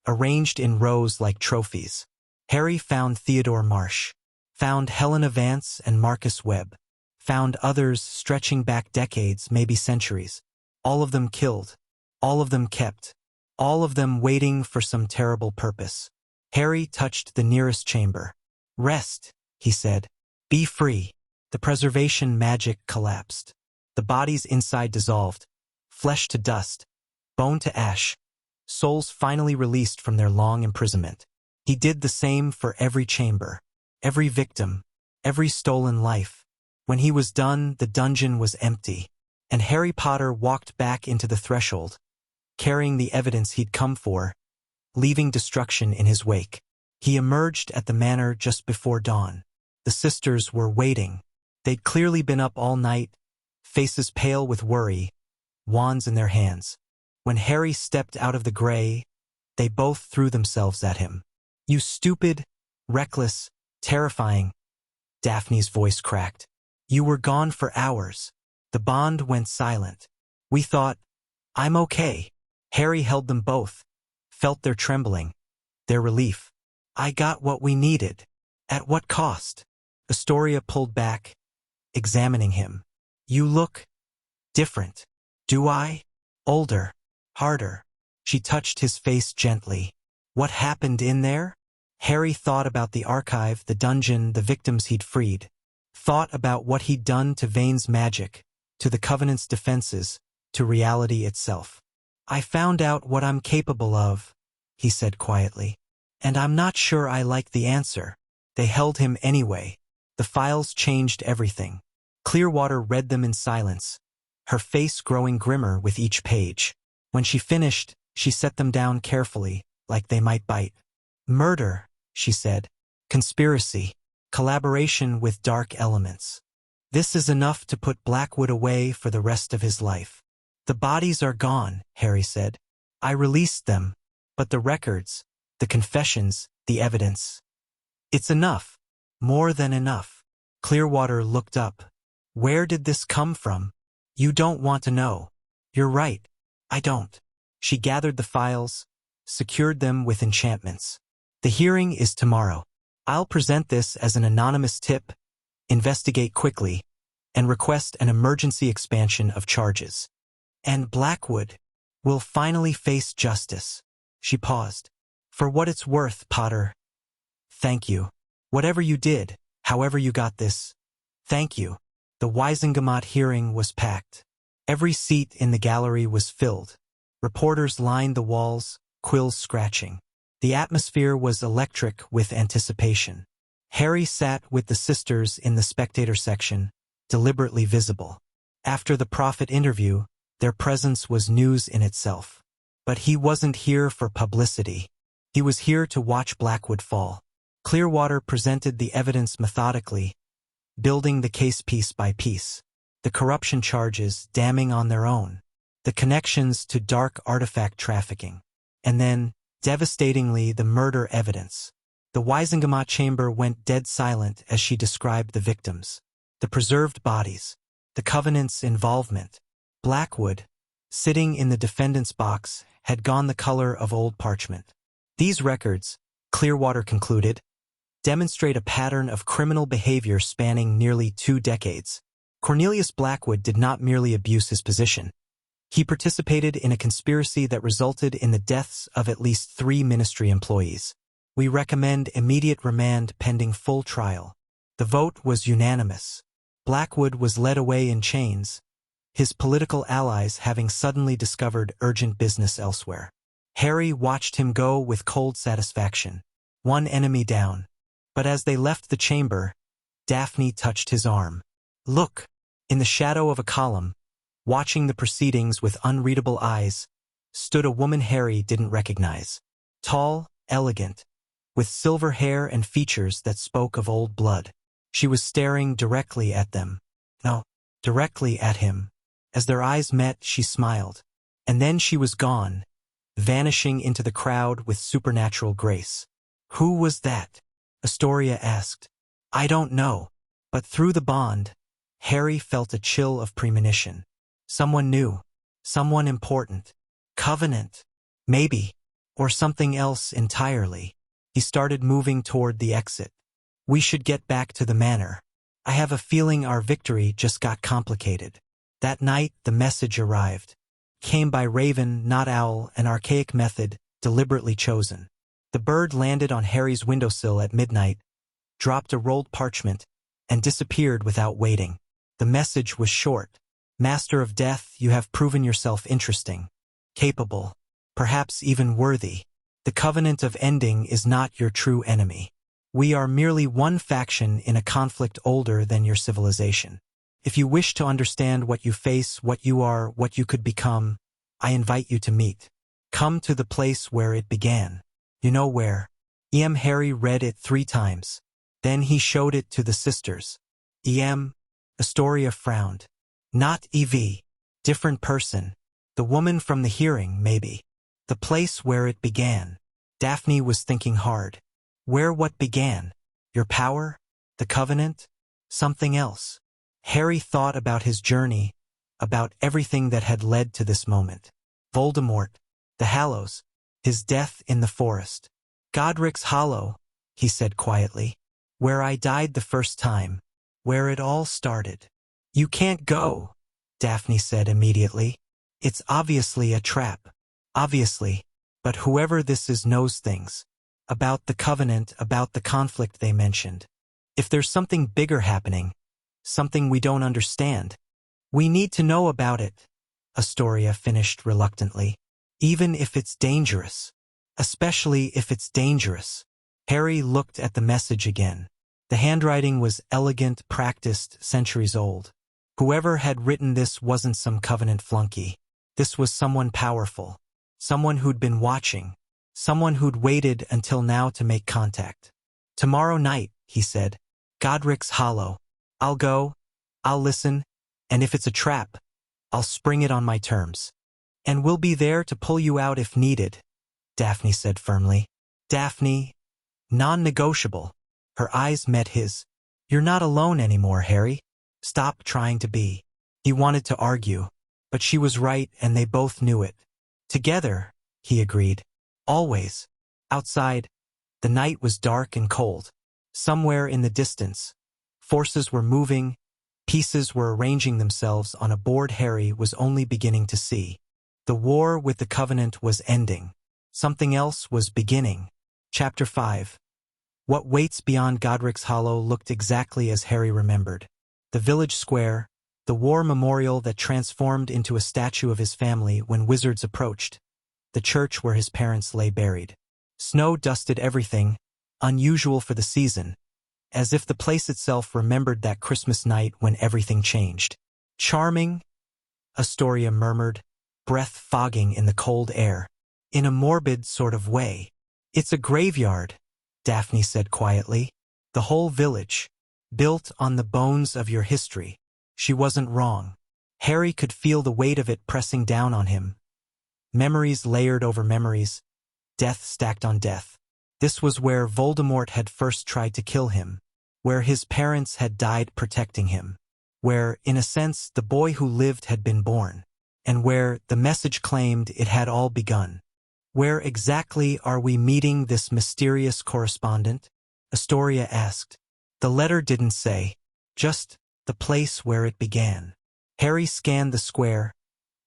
Speaker 1: arranged in rows like trophies. Harry found Theodore Marsh, found Helena Vance and Marcus Webb, found others stretching back decades, maybe centuries. All of them killed, all of them kept, all of them waiting for some terrible purpose. Harry touched the nearest chamber. "Rest," he said. "Be free." The preservation magic collapsed. The bodies inside dissolved, flesh to dust, bone to ash, souls finally released from their long imprisonment. He did the same for every chamber, every victim, every stolen life. When he was done, the dungeon was empty, and Harry Potter walked back into the threshold, carrying the evidence he'd come for, leaving destruction in his wake. He emerged at the manor just before dawn. The sisters were waiting. They'd clearly been up all night, faces pale with worry, wands in their hands. When Harry stepped out of the gray, they both threw themselves at him. "You stupid, reckless, terrifying," Daphne's voice cracked. "You were gone for hours." The bond went silent. "We thought, I'm okay." Harry held them both, felt their trembling, their relief. "I got what we needed." "At what cost?" Astoria pulled back, examining him. "You look different." "Do I?" "Older, harder." She touched his face gently. "What happened in there?" Harry thought about the archive, the dungeon, the victims he'd freed. Thought about what he'd done to Vane's magic, to the Covenant's defenses, to reality itself. "I found out what I'm capable of," he said quietly. "And I'm not sure I like the answer." They held him anyway. The files changed everything. Clearwater read them in silence, her face growing grimmer with each page. When she finished, she set them down carefully, like they might bite. "Murder," she said. "Conspiracy. Collaboration with dark elements. This is enough to put Blackwood away for the rest of his life." "The bodies are gone," Harry said. "I released them. But the records, the confessions, the evidence. It's enough. More than enough." Clearwater looked up. "Where did this come from?" "You don't want to know." "You're right. I don't." She gathered the files, secured them with enchantments. "The hearing is tomorrow. I'll present this as an anonymous tip, investigate quickly, and request an emergency expansion of charges. And Blackwood will finally face justice." She paused. "For what it's worth, Potter. Thank you. Whatever you did, however you got this, thank you." The Wisengamot hearing was packed. Every seat in the gallery was filled. Reporters lined the walls, quills scratching. The atmosphere was electric with anticipation. Harry sat with the sisters in the spectator section, deliberately visible. After the prophet interview, their presence was news in itself. But he wasn't here for publicity. He was here to watch Blackwood fall. Clearwater presented the evidence methodically, building the case piece by piece. The corruption charges damning on their own. The connections to dark artifact trafficking. And then, Devastatingly, the murder evidence. The Weisingamot chamber went dead silent as she described the victims, the preserved bodies, the Covenant's involvement. Blackwood, sitting in the defendant's box, had gone the color of old parchment. These records, Clearwater concluded, demonstrate a pattern of criminal behavior spanning nearly 2 decades. Cornelius Blackwood did not merely abuse his position. He participated in a conspiracy that resulted in the deaths of at least 3 ministry employees. We recommend immediate remand pending full trial. The vote was unanimous. Blackwood was led away in chains, his political allies having suddenly discovered urgent business elsewhere. Harry watched him go with cold satisfaction. One enemy down. But as they left the chamber, Daphne touched his arm. Look! In the shadow of a column, watching the proceedings with unreadable eyes, stood a woman Harry didn't recognize. Tall, elegant, with silver hair and features that spoke of old blood. She was staring directly at them. No, directly at him. As their eyes met, she smiled. And then she was gone, vanishing into the crowd with supernatural grace. Who was that? Astoria asked. I don't know. But through the bond, Harry felt a chill of premonition. Someone new. Someone important. Covenant. Maybe. Or something else entirely. He started moving toward the exit. We should get back to the manor. I have a feeling our victory just got complicated. That night, the message arrived. Came by raven, not owl, an archaic method, deliberately chosen. The bird landed on Harry's windowsill at midnight, dropped a rolled parchment, and disappeared without waiting. The message was short. Master of Death, you have proven yourself interesting, capable, perhaps even worthy. The Covenant of Ending is not your true enemy. We are merely one faction in a conflict older than your civilization. If you wish to understand what you face, what you are, what you could become, I invite you to meet. Come to the place where it began. You know where. Harry read it 3 times. Then he showed it to the sisters. Astoria frowned. Not Evie. Different person. The woman from the hearing, maybe. The place where it began. Daphne was thinking hard. Where what began? Your power? The Covenant? Something else? Harry thought about his journey, about everything that had led to this moment. Voldemort, the Hallows, his death in the forest. Godric's Hollow, he said quietly. Where I died the first time. Where it all started. You can't go, Daphne said immediately. It's obviously a trap. Obviously. But whoever this is knows things. About the Covenant, about the conflict they mentioned. If there's something bigger happening, something we don't understand, we need to know about it, Astoria finished reluctantly. Even if it's dangerous. Especially if it's dangerous. Harry looked at the message again. The handwriting was elegant, practiced, centuries old. Whoever had written this wasn't some Covenant flunky. This was someone powerful. Someone who'd been watching. Someone who'd waited until now to make contact. Tomorrow night, he said. Godric's Hollow. I'll go. I'll listen. And if it's a trap, I'll spring it on my terms. And we'll be there to pull you out if needed, Daphne said firmly. Daphne. Non-negotiable. Her eyes met his. You're not alone anymore, Harry. Stop trying to be. He wanted to argue, but she was right and they both knew it. Together, he agreed. Always. Outside, the night was dark and cold. Somewhere in the distance, forces were moving, pieces were arranging themselves on a board Harry was only beginning to see. The war with the Covenant was ending. Something else was beginning. Chapter 5. What waits beyond Godric's Hollow looked exactly as Harry remembered. The village square, the war memorial that transformed into a statue of his family when wizards approached, the church where his parents lay buried. Snow dusted everything, unusual for the season, as if the place itself remembered that Christmas night when everything changed. Charming, Astoria murmured, breath fogging in the cold air. In a morbid sort of way. It's a graveyard, Daphne said quietly. The whole village, built on the bones of your history. She wasn't wrong. Harry could feel the weight of it pressing down on him. Memories layered over memories, death stacked on death. This was where Voldemort had first tried to kill him, where his parents had died protecting him, where, in a sense, the boy who lived had been born, and where the message claimed it had all begun. Where exactly are we meeting this mysterious correspondent? Astoria asked. The letter didn't say, just the place where it began. Harry scanned the square,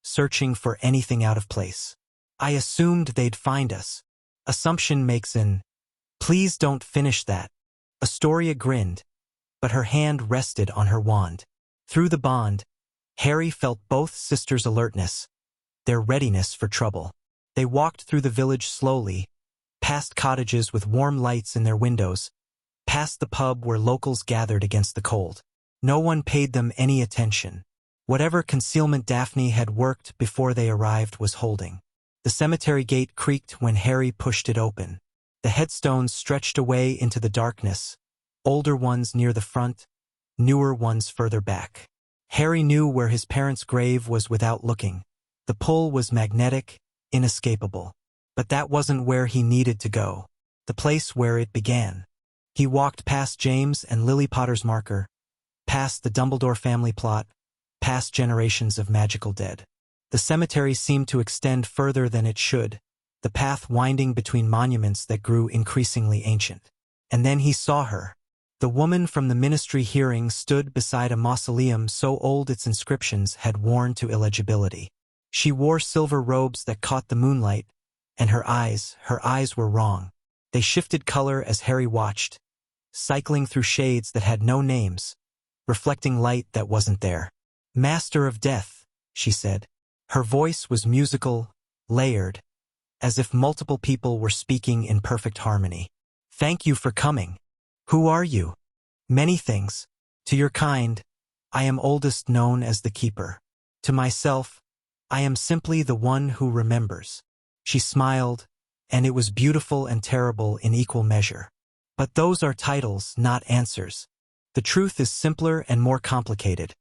Speaker 1: searching for anything out of place. I assumed they'd find us. Assumption makes an. Please don't finish that. Astoria grinned, but her hand rested on her wand. Through the bond, Harry felt both sisters' alertness, their readiness for trouble. They walked through the village slowly, past cottages with warm lights in their windows, past the pub where locals gathered against the cold. No one paid them any attention. Whatever concealment Daphne had worked before they arrived was holding. The cemetery gate creaked when Harry pushed it open. The headstones stretched away into the darkness, older ones near the front, newer ones further back. Harry knew where his parents' grave was without looking. The pull was magnetic, inescapable. But that wasn't where he needed to go. The place where it began. He walked past James and Lily Potter's marker, past the Dumbledore family plot, past generations of magical dead. The cemetery seemed to extend further than it should, the path winding between monuments that grew increasingly ancient. And then he saw her. The woman from the ministry hearing stood beside a mausoleum so old its inscriptions had worn to illegibility. She wore silver robes that caught the moonlight, and her eyes were wrong. They shifted color as Harry watched, cycling through shades that had no names, reflecting light that wasn't there. Master of Death, she said. Her voice was musical, layered, as if multiple people were speaking in perfect harmony. Thank you for coming. Who are you? Many things. To your kind, I am oldest known as the Keeper. To myself, I am simply the one who remembers. She smiled, and it was beautiful and terrible in equal measure. But those are titles, not answers. The truth is simpler and more complicated.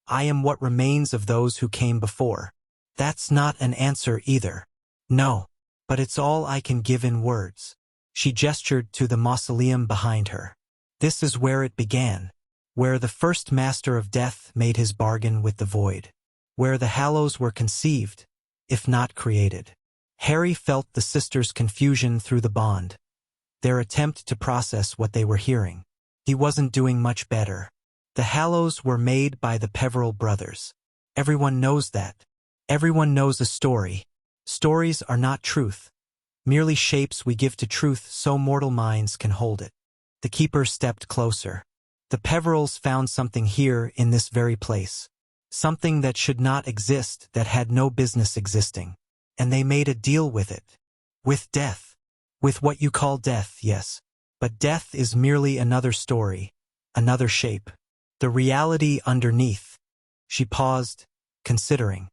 Speaker 1: I am what remains of those who came before. That's not an answer either. No, but it's all I can give in words. She gestured to the mausoleum behind her. This is where it began, where the first Master of Death made his bargain with the void, where the Hallows were conceived, if not created. Harry felt the sisters' confusion through the bond, their attempt to process what they were hearing. He wasn't doing much better. The Hallows were made by the Peverell brothers. Everyone knows that. Everyone knows a story. Stories are not truth, merely shapes we give to truth so mortal minds can hold it. The Keeper stepped closer. The Peverells found something here in this very place. Something that should not exist, that had no business existing. And they made a deal with it. With death. With what you call death, yes. But death is merely another story, another shape. The reality underneath. She paused, considering.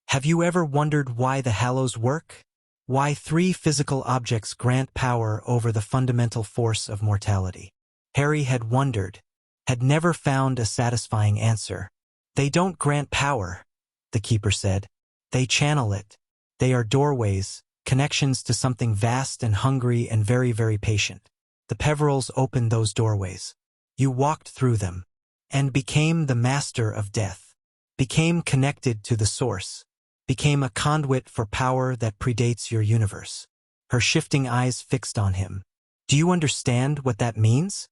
Speaker 1: Have you ever wondered why the Hallows work? Why 3 physical objects grant power over the fundamental force of mortality? Harry had wondered, had never found a satisfying answer. They don't grant power, the Keeper said. They channel it. They are doorways, connections to something vast and hungry and very, very patient. The Peverells opened those doorways. You walked through them, and became the Master of Death. Became connected to the source. Became a conduit for power that predates your universe. Her shifting eyes fixed on him. Do you understand what that means?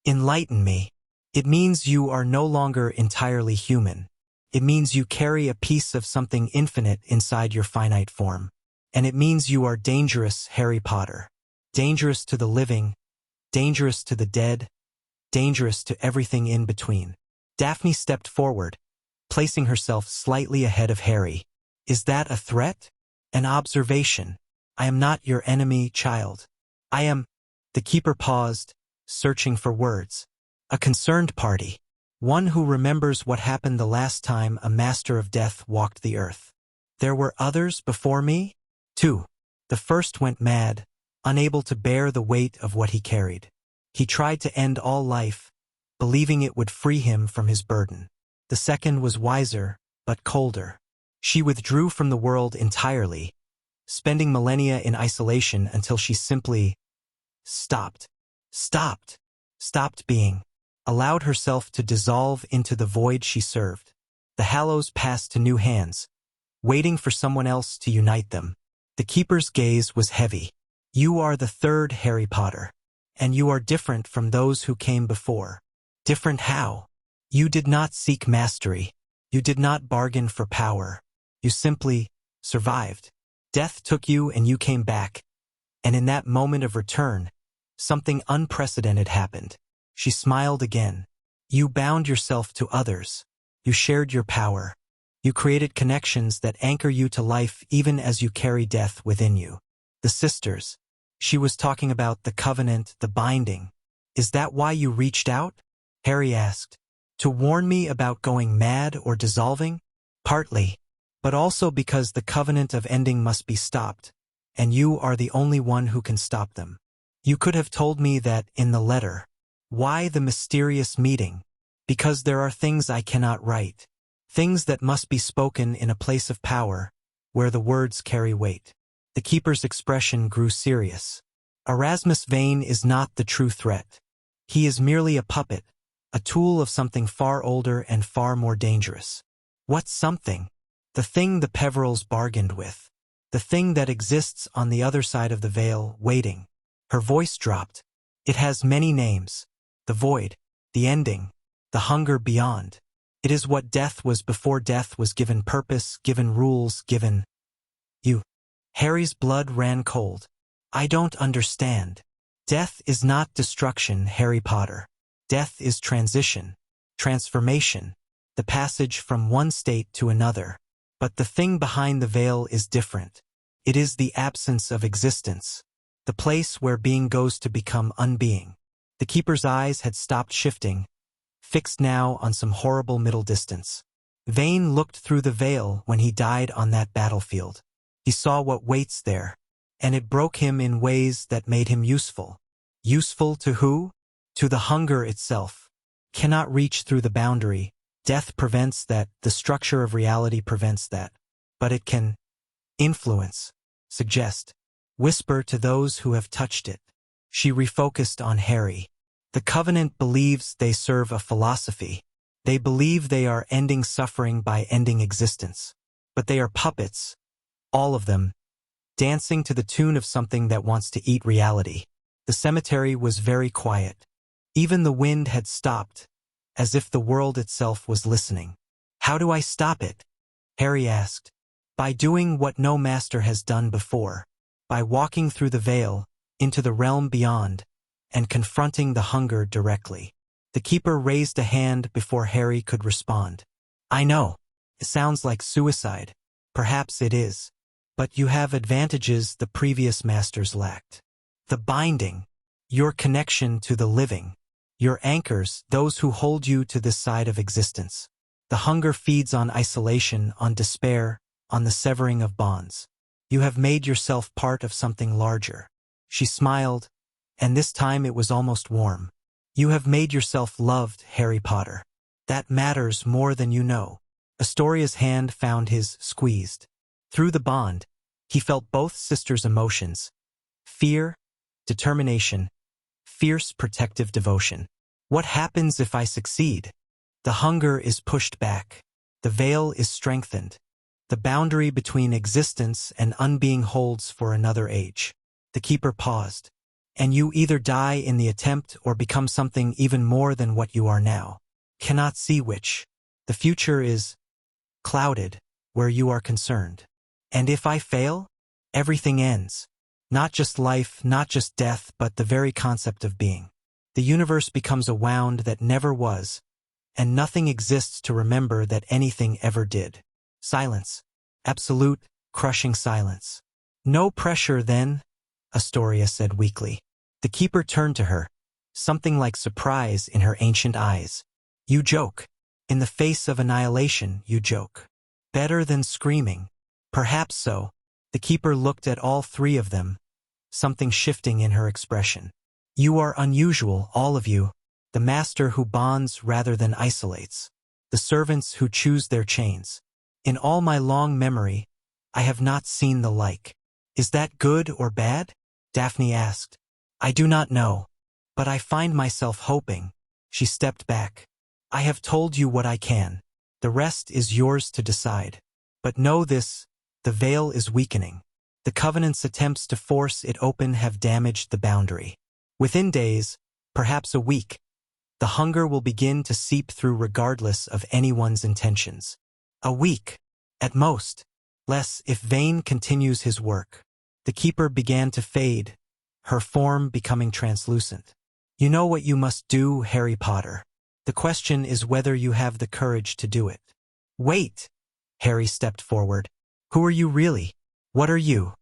Speaker 1: Enlighten me. It means you are no longer entirely human. It means you carry a piece of something infinite inside your finite form. And it means you are dangerous, Harry Potter. Dangerous to the living, dangerous to the dead, dangerous to everything in between. Daphne stepped forward, placing herself slightly ahead of Harry. Is that a threat? An observation? I am not your enemy, child. I am. The Keeper paused, searching for words. A concerned party. One who remembers what happened the last time a Master of Death walked the earth. There were others before me? 2. The first went mad, unable to bear the weight of what he carried. He tried to end all life, believing it would free him from his burden. The second was wiser, but colder. She withdrew from the world entirely, spending millennia in isolation until she simply stopped, stopped, stopped being, allowed herself to dissolve into the void she served. The Hallows passed to new hands, waiting for someone else to unite them. The Keeper's gaze was heavy. You are the third Harry Potter, and you are different from those who came before. Different how? You did not seek mastery. You did not bargain for power. You simply survived. Death took you and you came back, and in that moment of return, something unprecedented happened. She smiled again. You bound yourself to others. You shared your power. You created connections that anchor you to life even as you carry death within you. The sisters. She was talking about the covenant, the binding. Is that why you reached out? Harry asked. To warn me about going mad or dissolving? Partly. But also because the covenant of ending must be stopped, and you are the only one who can stop them. You could have told me that in the letter. Why the mysterious meeting? Because there are things I cannot write. Things that must be spoken in a place of power, where the words carry weight. The Keeper's expression grew serious. Erasmus Vane is not the true threat. He is merely a puppet, a tool of something far older and far more dangerous. What something? The thing the Peverills bargained with. The thing that exists on the other side of the veil, waiting. Her voice dropped. It has many names. The void, the ending, the hunger beyond. It is what death was before death was given purpose, given rules, given you. Harry's blood ran cold. I don't understand. Death is not destruction, Harry Potter. Death is transition, transformation, the passage from one state to another. But the thing behind the veil is different. It is the absence of existence, the place where being goes to become unbeing. The Keeper's eyes had stopped shifting, fixed now on some horrible middle distance. Vane looked through the veil when he died on that battlefield. He saw what waits there, and it broke him in ways that made him useful. Useful to who? To the hunger itself. Cannot reach through the boundary. Death prevents that, the structure of reality prevents that. But it can influence, suggest, whisper to those who have touched it. She refocused on Harry. The Covenant believes they serve a philosophy. They believe they are ending suffering by ending existence. But they are puppets, all of them, dancing to the tune of something that wants to eat reality. The cemetery was very quiet. Even the wind had stopped, as if the world itself was listening. How do I stop it? Harry asked. By doing what no master has done before. By walking through the veil, into the realm beyond, and confronting the hunger directly. The Keeper raised a hand before Harry could respond. I know. It sounds like suicide. Perhaps it is. But you have advantages the previous masters lacked. The binding. Your connection to the living. Your anchors, those who hold you to this side of existence. The hunger feeds on isolation, on despair, on the severing of bonds. You have made yourself part of something larger. She smiled, and this time it was almost warm. You have made yourself loved, Harry Potter. That matters more than you know. Astoria's hand found his, squeezed. Through the bond, he felt both sisters' emotions. Fear, determination, fierce protective devotion. What happens if I succeed? The hunger is pushed back. The veil is strengthened. The boundary between existence and unbeing holds for another age. The Keeper paused. And you either die in the attempt or become something even more than what you are now. Cannot see which. The future is clouded where you are concerned. And if I fail, everything ends. Not just life, not just death, but the very concept of being. The universe becomes a wound that never was, and nothing exists to remember that anything ever did. Silence. Absolute, crushing silence. No pressure then, Astoria said weakly. The Keeper turned to her, something like surprise in her ancient eyes. You joke. In the face of annihilation, you joke. Better than screaming. Perhaps so. The Keeper looked at all three of them, something shifting in her expression. You are unusual, all of you. The master who bonds rather than isolates. The servants who choose their chains. In all my long memory, I have not seen the like. Is that good or bad? Daphne asked. I do not know. But I find myself hoping. She stepped back. I have told you what I can. The rest is yours to decide. But know this, the veil is weakening. The Covenant's attempts to force it open have damaged the boundary. Within days, perhaps a week, the hunger will begin to seep through regardless of anyone's intentions. A week, at most. Less if Vane continues his work. The Keeper began to fade, her form becoming translucent. You know what you must do, Harry Potter. The question is whether you have the courage to do it. Wait! Harry stepped forward. Who are you really? What are you?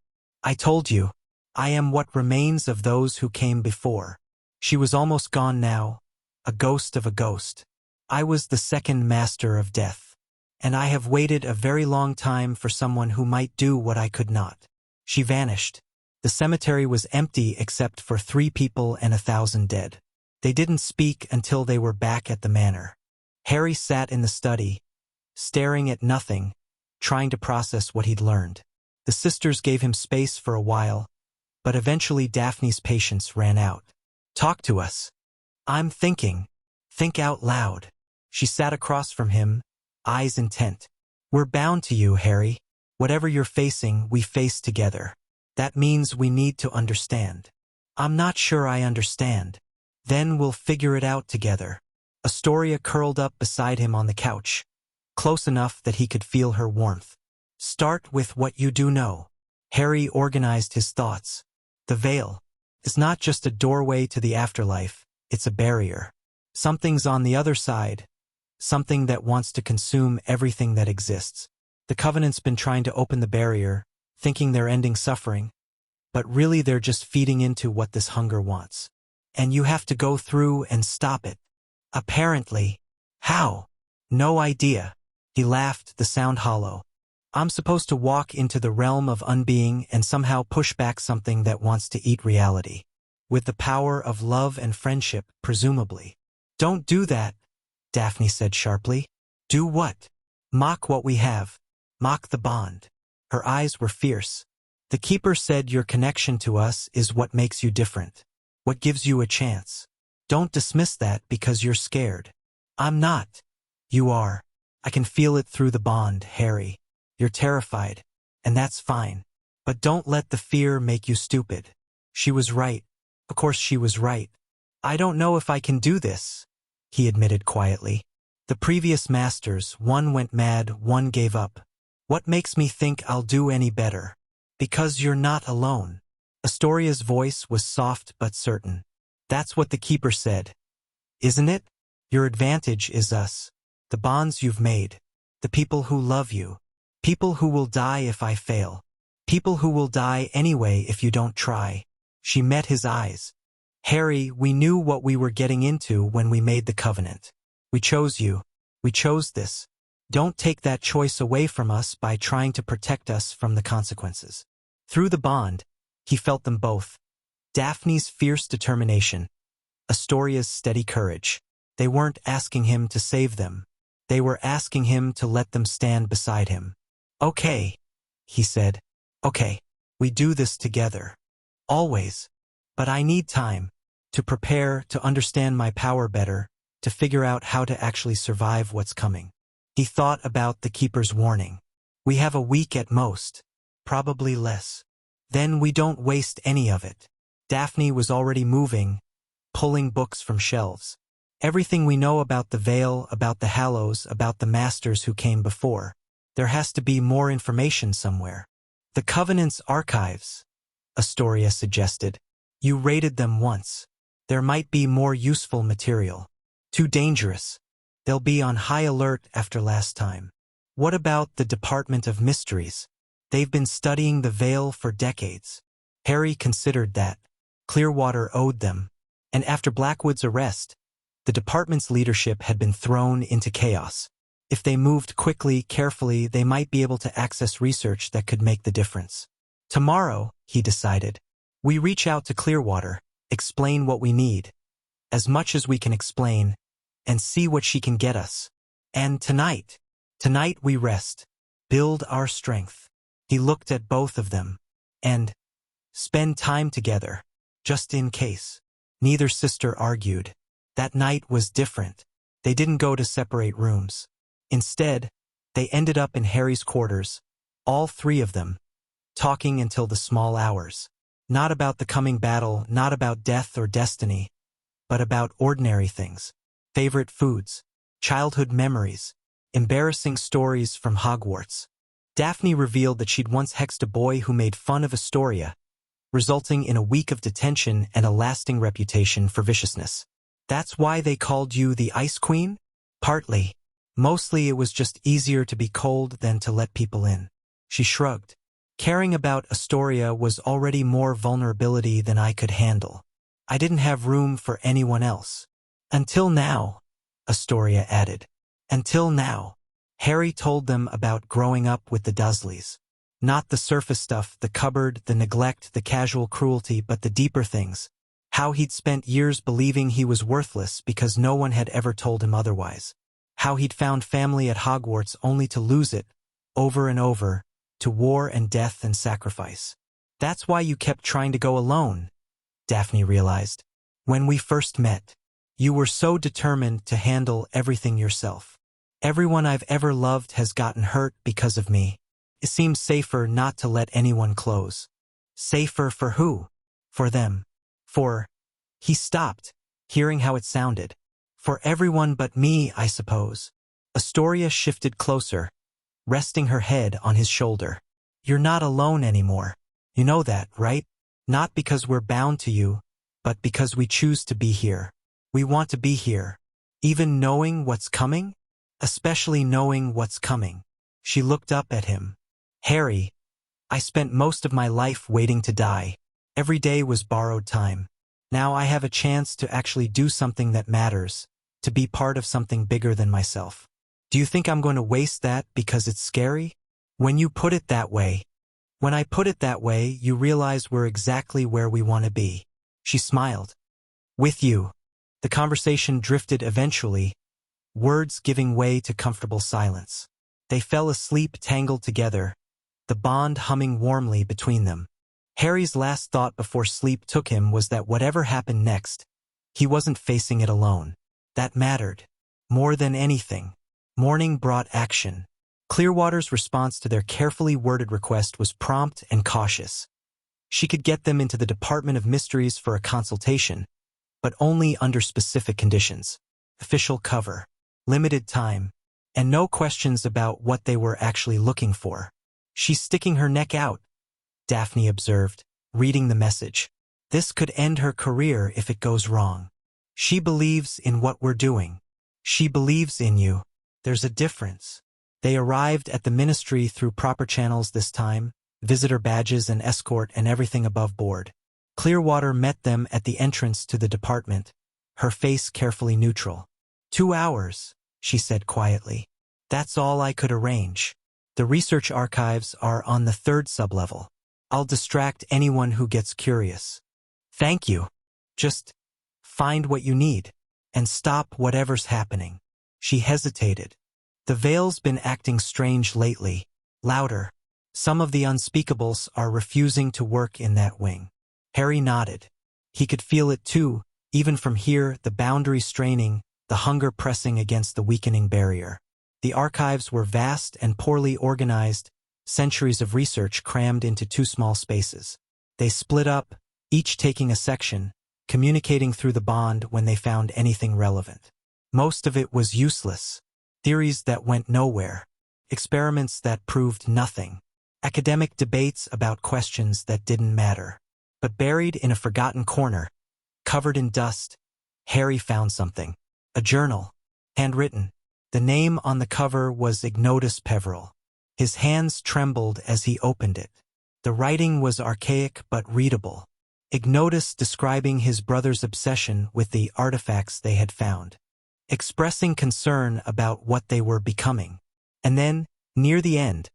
Speaker 1: I told you. I am what remains of those who came before. She was almost gone now, a ghost of a ghost. I was the second master of death. And I have waited a very long time for someone who might do what I could not. She vanished. The cemetery was empty except for 3 people and 1,000 dead. They didn't speak until they were back at the manor. Harry sat in the study, staring at nothing, trying to process what he'd learned. The sisters gave him space for a while, but eventually Daphne's patience ran out. Talk to us. I'm thinking. Think out loud. She sat across from him, eyes intent. We're bound to you, Harry. Whatever you're facing, we face together. That means we need to understand. I'm not sure I understand. Then we'll figure it out together. Astoria curled up beside him on the couch, close enough that he could feel her warmth. Start with what you do know. Harry organized his thoughts. The veil is not just a doorway to the afterlife, it's a barrier. Something's on the other side, something that wants to consume everything that exists. The Covenant's been trying to open the barrier, thinking they're ending suffering, but really they're just feeding into what this hunger wants. And you have to go through and stop it. Apparently. How? No idea. He laughed, the sound hollow. I'm supposed to walk into the realm of unbeing and somehow push back something that wants to eat reality. With the power of love and friendship, presumably. Don't do that, Daphne said sharply. Do what? Mock what we have. Mock the bond. Her eyes were fierce. The Keeper said your connection to us is what makes you different. What gives you a chance. Don't dismiss that because you're scared. I'm not. You are. I can feel it through the bond, Harry. You're terrified, and that's fine. But don't let the fear make you stupid. She was right. Of course she was right. I don't know if I can do this, he admitted quietly. The previous masters, one went mad, one gave up. What makes me think I'll do any better? Because you're not alone. Astoria's voice was soft but certain. That's what the Keeper said. Isn't it? Your advantage is us. The bonds you've made. The people who love you. People who will die if I fail. People who will die anyway if you don't try. She met his eyes. Harry, we knew what we were getting into when we made the covenant. We chose you. We chose this. Don't take that choice away from us by trying to protect us from the consequences. Through the bond, he felt them both. Daphne's fierce determination. Astoria's steady courage. They weren't asking him to save them. They were asking him to let them stand beside him. Okay, he said. Okay, we do this together. Always. But I need time. To prepare, to understand my power better, to figure out how to actually survive what's coming. He thought about the Keeper's warning. We have a week at most. Probably less. Then we don't waste any of it. Daphne was already moving, pulling books from shelves. Everything we know about the Veil, about the Hallows, about the masters who came before. There has to be more information somewhere. The Covenant's archives, Astoria suggested. You raided them once. There might be more useful material. Too dangerous. They'll be on high alert after last time. What about the Department of Mysteries? They've been studying the Veil for decades. Harry considered that. Clearwater owed them. And after Blackwood's arrest, the department's leadership had been thrown into chaos. If they moved quickly, carefully, they might be able to access research that could make the difference. Tomorrow, he decided, we reach out to Clearwater, explain what we need, as much as we can explain, and see what she can get us. And tonight we rest, build our strength. He looked at both of them. and spend time together, just in case. Neither sister argued. That night was different. They didn't go to separate rooms. Instead, they ended up in Harry's quarters, all three of them, talking until the small hours. Not about the coming battle, not about death or destiny, but about ordinary things. Favorite foods, childhood memories, embarrassing stories from Hogwarts. Daphne revealed that she'd once hexed a boy who made fun of Astoria, resulting in a week of detention and a lasting reputation for viciousness. That's why they called you the Ice Queen? Partly. Mostly it was just easier to be cold than to let people in. She shrugged. Caring about Astoria was already more vulnerability than I could handle. I didn't have room for anyone else. Until now, Astoria added. Until now. Harry told them about growing up with the Dursleys. Not the surface stuff, the cupboard, the neglect, the casual cruelty, but the deeper things. How he'd spent years believing he was worthless because no one had ever told him otherwise. How he'd found family at Hogwarts only to lose it, over and over, to war and death and sacrifice. That's why you kept trying to go alone, Daphne realized. When we first met, you were so determined to handle everything yourself. Everyone I've ever loved has gotten hurt because of me. It seems safer not to let anyone close. Safer for who? For them. He stopped, hearing how it sounded. For everyone but me, I suppose. Astoria shifted closer, resting her head on his shoulder. You're not alone anymore. You know that, right? Not because we're bound to you, but because we choose to be here. We want to be here. Even knowing what's coming? Especially knowing what's coming. She looked up at him. Harry, I spent most of my life waiting to die. Every day was borrowed time. Now I have a chance to actually do something that matters, to be part of something bigger than myself. Do you think I'm going to waste that because it's scary? When I put it that way, you realize we're exactly where we want to be. She smiled. With you. The conversation drifted eventually, words giving way to comfortable silence. They fell asleep tangled together, the bond humming warmly between them. Harry's last thought before sleep took him was that whatever happened next, he wasn't facing it alone. That mattered. More than anything. Morning brought action. Clearwater's response to their carefully worded request was prompt and cautious. She could get them into the Department of Mysteries for a consultation, but only under specific conditions. Official cover. Limited time. And no questions about what they were actually looking for. She's sticking her neck out, Daphne observed, reading the message. This could end her career if it goes wrong. She believes in what we're doing. She believes in you. There's a difference. They arrived at the ministry through proper channels this time, visitor badges and escort and everything above board. Clearwater met them at the entrance to the department, her face carefully neutral. 2 hours, she said quietly. That's all I could arrange. The research archives are on the 3rd sublevel. I'll distract anyone who gets curious. Thank you. Just find what you need and stop whatever's happening. She hesitated. The veil's been acting strange lately. Louder. Some of the unspeakables are refusing to work in that wing. Harry nodded. He could feel it too, even from here, the boundary straining, the hunger pressing against the weakening barrier. The archives were vast and poorly organized, centuries of research crammed into 2 small spaces. They split up, each taking a section, communicating through the bond when they found anything relevant. Most of it was useless. Theories that went nowhere. Experiments that proved nothing. Academic debates about questions that didn't matter. But buried in a forgotten corner, covered in dust, Harry found something. A journal. Handwritten. The name on the cover was Ignotus Peveril. His hands trembled as he opened it. The writing was archaic but readable. Ignotus describing his brother's obsession with the artifacts they had found. Expressing concern about what they were becoming. And then, near the end,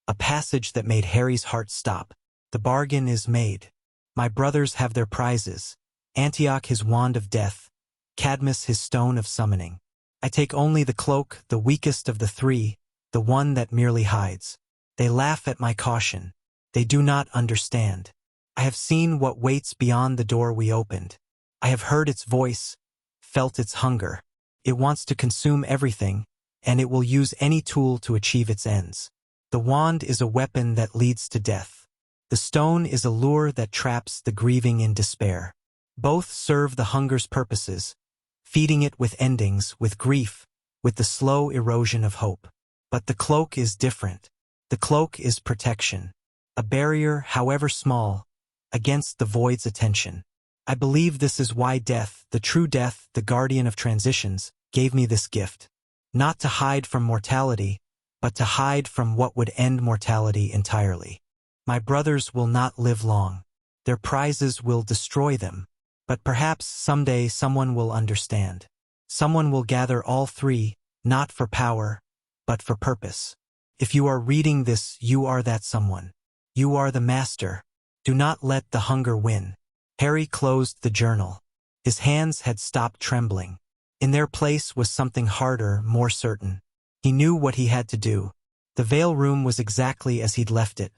Speaker 1: a passage that made Harry's heart stop. The bargain is made. My brothers have their prizes. Antioch his wand of death. Cadmus his stone of summoning. I take only the cloak, the weakest of the 3, the one that merely hides. They laugh at my caution. They do not understand. I have seen what waits beyond the door we opened. I have heard its voice, felt its hunger. It wants to consume everything, and it will use any tool to achieve its ends. The wand is a weapon that leads to death. The stone is a lure that traps the grieving in despair. Both serve the hunger's purposes, feeding it with endings, with grief, with the slow erosion of hope. But the cloak is different. The cloak is protection. A barrier, however small, against the void's attention. I believe this is why death, the true death, the guardian of transitions, gave me this gift. Not to hide from mortality, but to hide from what would end mortality entirely. My brothers will not live long. Their prizes will destroy them. But perhaps someday someone will understand. Someone will gather all three, not for power, but for purpose. If you are reading this, you are that someone. You are the master. Do not let the hunger win. Harry closed the journal. His hands had stopped trembling. In their place was something harder, more certain. He knew what he had to do. The Veil room was exactly as he'd left it.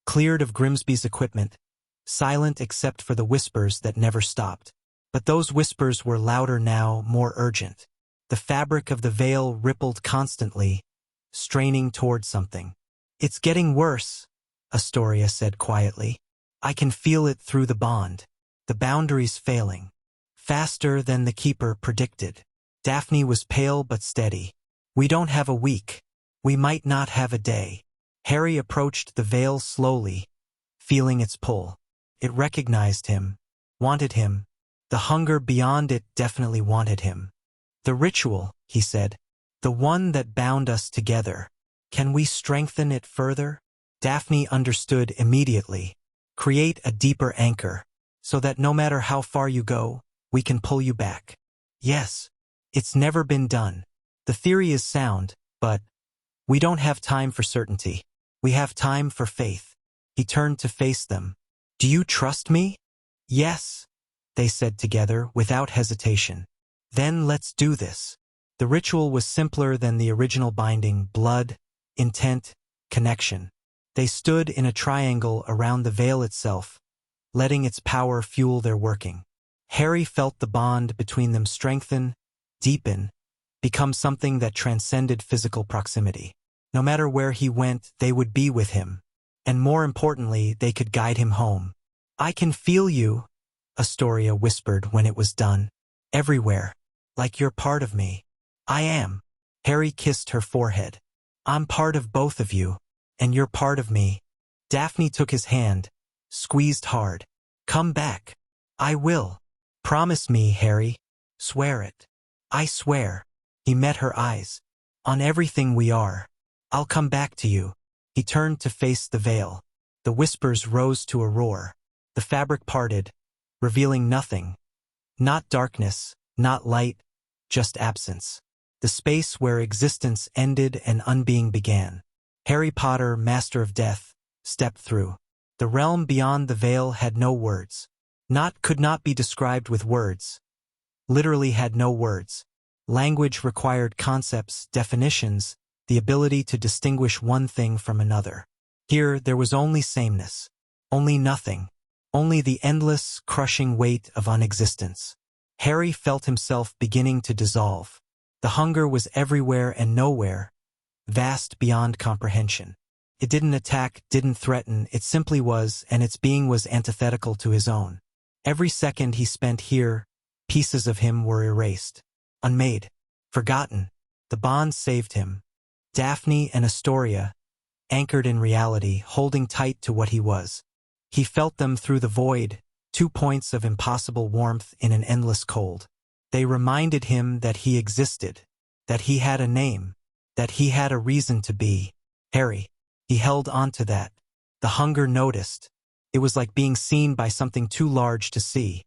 Speaker 1: Cleared of Grimsby's equipment, silent except for the whispers that never stopped. But those whispers were louder now, more urgent. The fabric of the veil rippled constantly, straining toward something. "It's getting worse," Astoria said quietly. "I can feel it through the bond. The boundary's failing. Faster than the Keeper predicted." Daphne was pale but steady. "We don't have a week. We might not have a day." Harry approached the veil slowly, feeling its pull. It recognized him, wanted him. The hunger beyond it definitely wanted him. "The ritual," he said, "the one that bound us together. Can we strengthen it further?" Daphne understood immediately. "Create a deeper anchor, so that no matter how far you go, we can pull you back." "Yes. It's never been done. The theory is sound, but we don't have time for certainty. We have time for faith." He turned to face them. "Do you trust me?" "Yes," they said together, without hesitation. "Then let's do this." The ritual was simpler than the original binding: blood, intent, connection. They stood in a triangle around the veil itself, letting its power fuel their working. Harry felt the bond between them strengthen, deepen, become something that transcended physical proximity. No matter where he went, they would be with him. And more importantly, they could guide him home. "I can feel you," Astoria whispered when it was done. "Everywhere. Like you're part of me." "I am." Harry kissed her forehead. "I'm part of both of you. And you're part of me." Daphne took his hand, squeezed hard. "Come back." "I will." "Promise me, Harry." "Swear it." "I swear." He met her eyes. "On everything we are. I'll come back to you." He turned to face the veil. The whispers rose to a roar. The fabric parted, revealing nothing. Not darkness, not light, just absence. The space where existence ended and unbeing began. Harry Potter, Master of Death, stepped through. The realm beyond the veil had no words. Could not be described with words. Literally had no words. Language required concepts, definitions, the ability to distinguish one thing from another. Here, there was only sameness. Only nothing. Only the endless, crushing weight of unexistence. Harry felt himself beginning to dissolve. The hunger was everywhere and nowhere, vast beyond comprehension. It didn't attack, didn't threaten, it simply was, and its being was antithetical to his own. Every second he spent here, pieces of him were erased. Unmade. Forgotten. The bond saved him. Daphne and Astoria, anchored in reality, holding tight to what he was. He felt them through the void, 2 points of impossible warmth in an endless cold. They reminded him that he existed, that he had a name, that he had a reason to be. Harry. He held on to that. The hunger noticed. It was like being seen by something too large to see.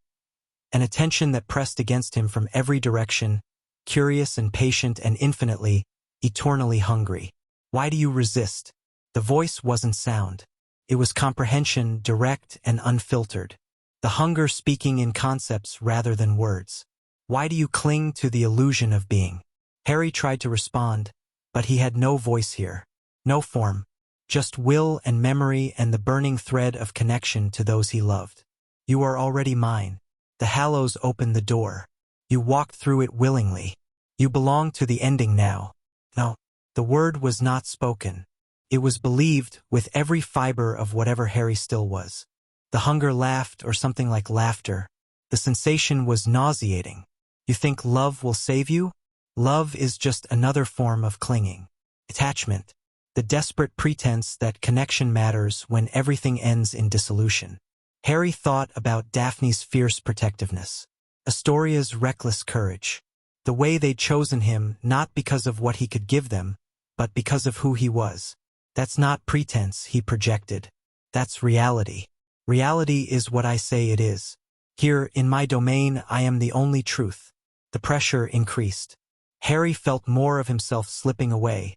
Speaker 1: An attention that pressed against him from every direction, curious and patient and infinitely, eternally hungry. "Why do you resist?" The voice wasn't sound. It was comprehension, direct and unfiltered. The hunger speaking in concepts rather than words. "Why do you cling to the illusion of being?" Harry tried to respond, but he had no voice here. No form. Just will and memory and the burning thread of connection to those he loved. You are already mine. The Hallows opened the door. You walked through it willingly. You belong to the ending now. No, the word was not spoken. It was believed with every fiber of whatever Harry still was. The hunger laughed, or something like laughter. The sensation was nauseating. You think love will save you? Love is just another form of clinging. Attachment. The desperate pretense that connection matters when everything ends in dissolution. Harry thought about Daphne's fierce protectiveness, Astoria's reckless courage, the way they'd chosen him not because of what he could give them, but because of who he was. That's not pretense, he projected. That's reality. Reality is what I say it is. Here, in my domain, I am the only truth. The pressure increased. Harry felt more of himself slipping away.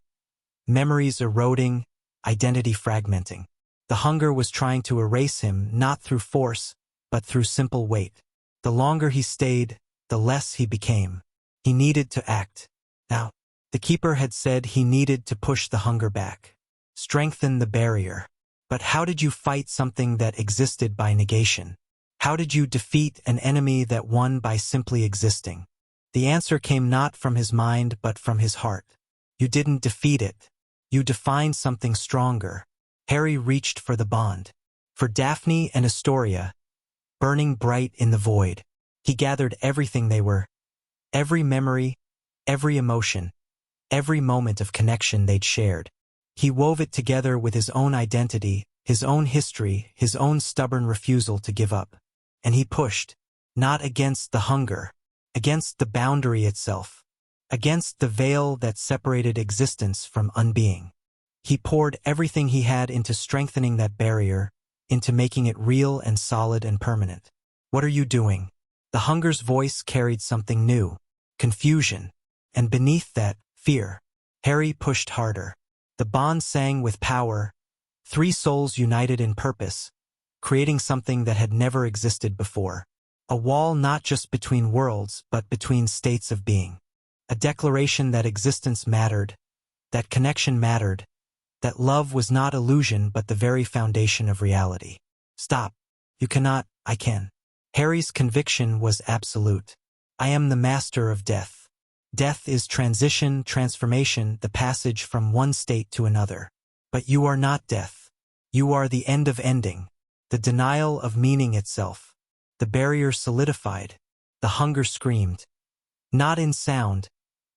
Speaker 1: Memories eroding, identity fragmenting. The hunger was trying to erase him, not through force, but through simple weight. The longer he stayed, the less he became. He needed to act. Now, the keeper had said he needed to push the hunger back. Strengthen the barrier. But how did you fight something that existed by negation? How did you defeat an enemy that won by simply existing? The answer came not from his mind but from his heart. You didn't defeat it. You defined something stronger. Harry reached for the bond. For Daphne and Astoria, burning bright in the void. He gathered everything they were. Every memory, every emotion, every moment of connection they'd shared. He wove it together with his own identity, his own history, his own stubborn refusal to give up. And he pushed, not against the hunger, against the boundary itself, against the veil that separated existence from unbeing. He poured everything he had into strengthening that barrier, into making it real and solid and permanent. What are you doing? The hunger's voice carried something new, confusion, and beneath that, fear. Harry pushed harder. The bond sang with power, three souls united in purpose, creating something that had never existed before. A wall not just between worlds, but between states of being. A declaration that existence mattered, that connection mattered, that love was not illusion but the very foundation of reality. Stop. You cannot, I can. Harry's conviction was absolute. I am the master of death. Death is transition, transformation, the passage from one state to another. But you are not death. You are the end of ending, the denial of meaning itself. The barrier solidified. The hunger screamed. Not in sound,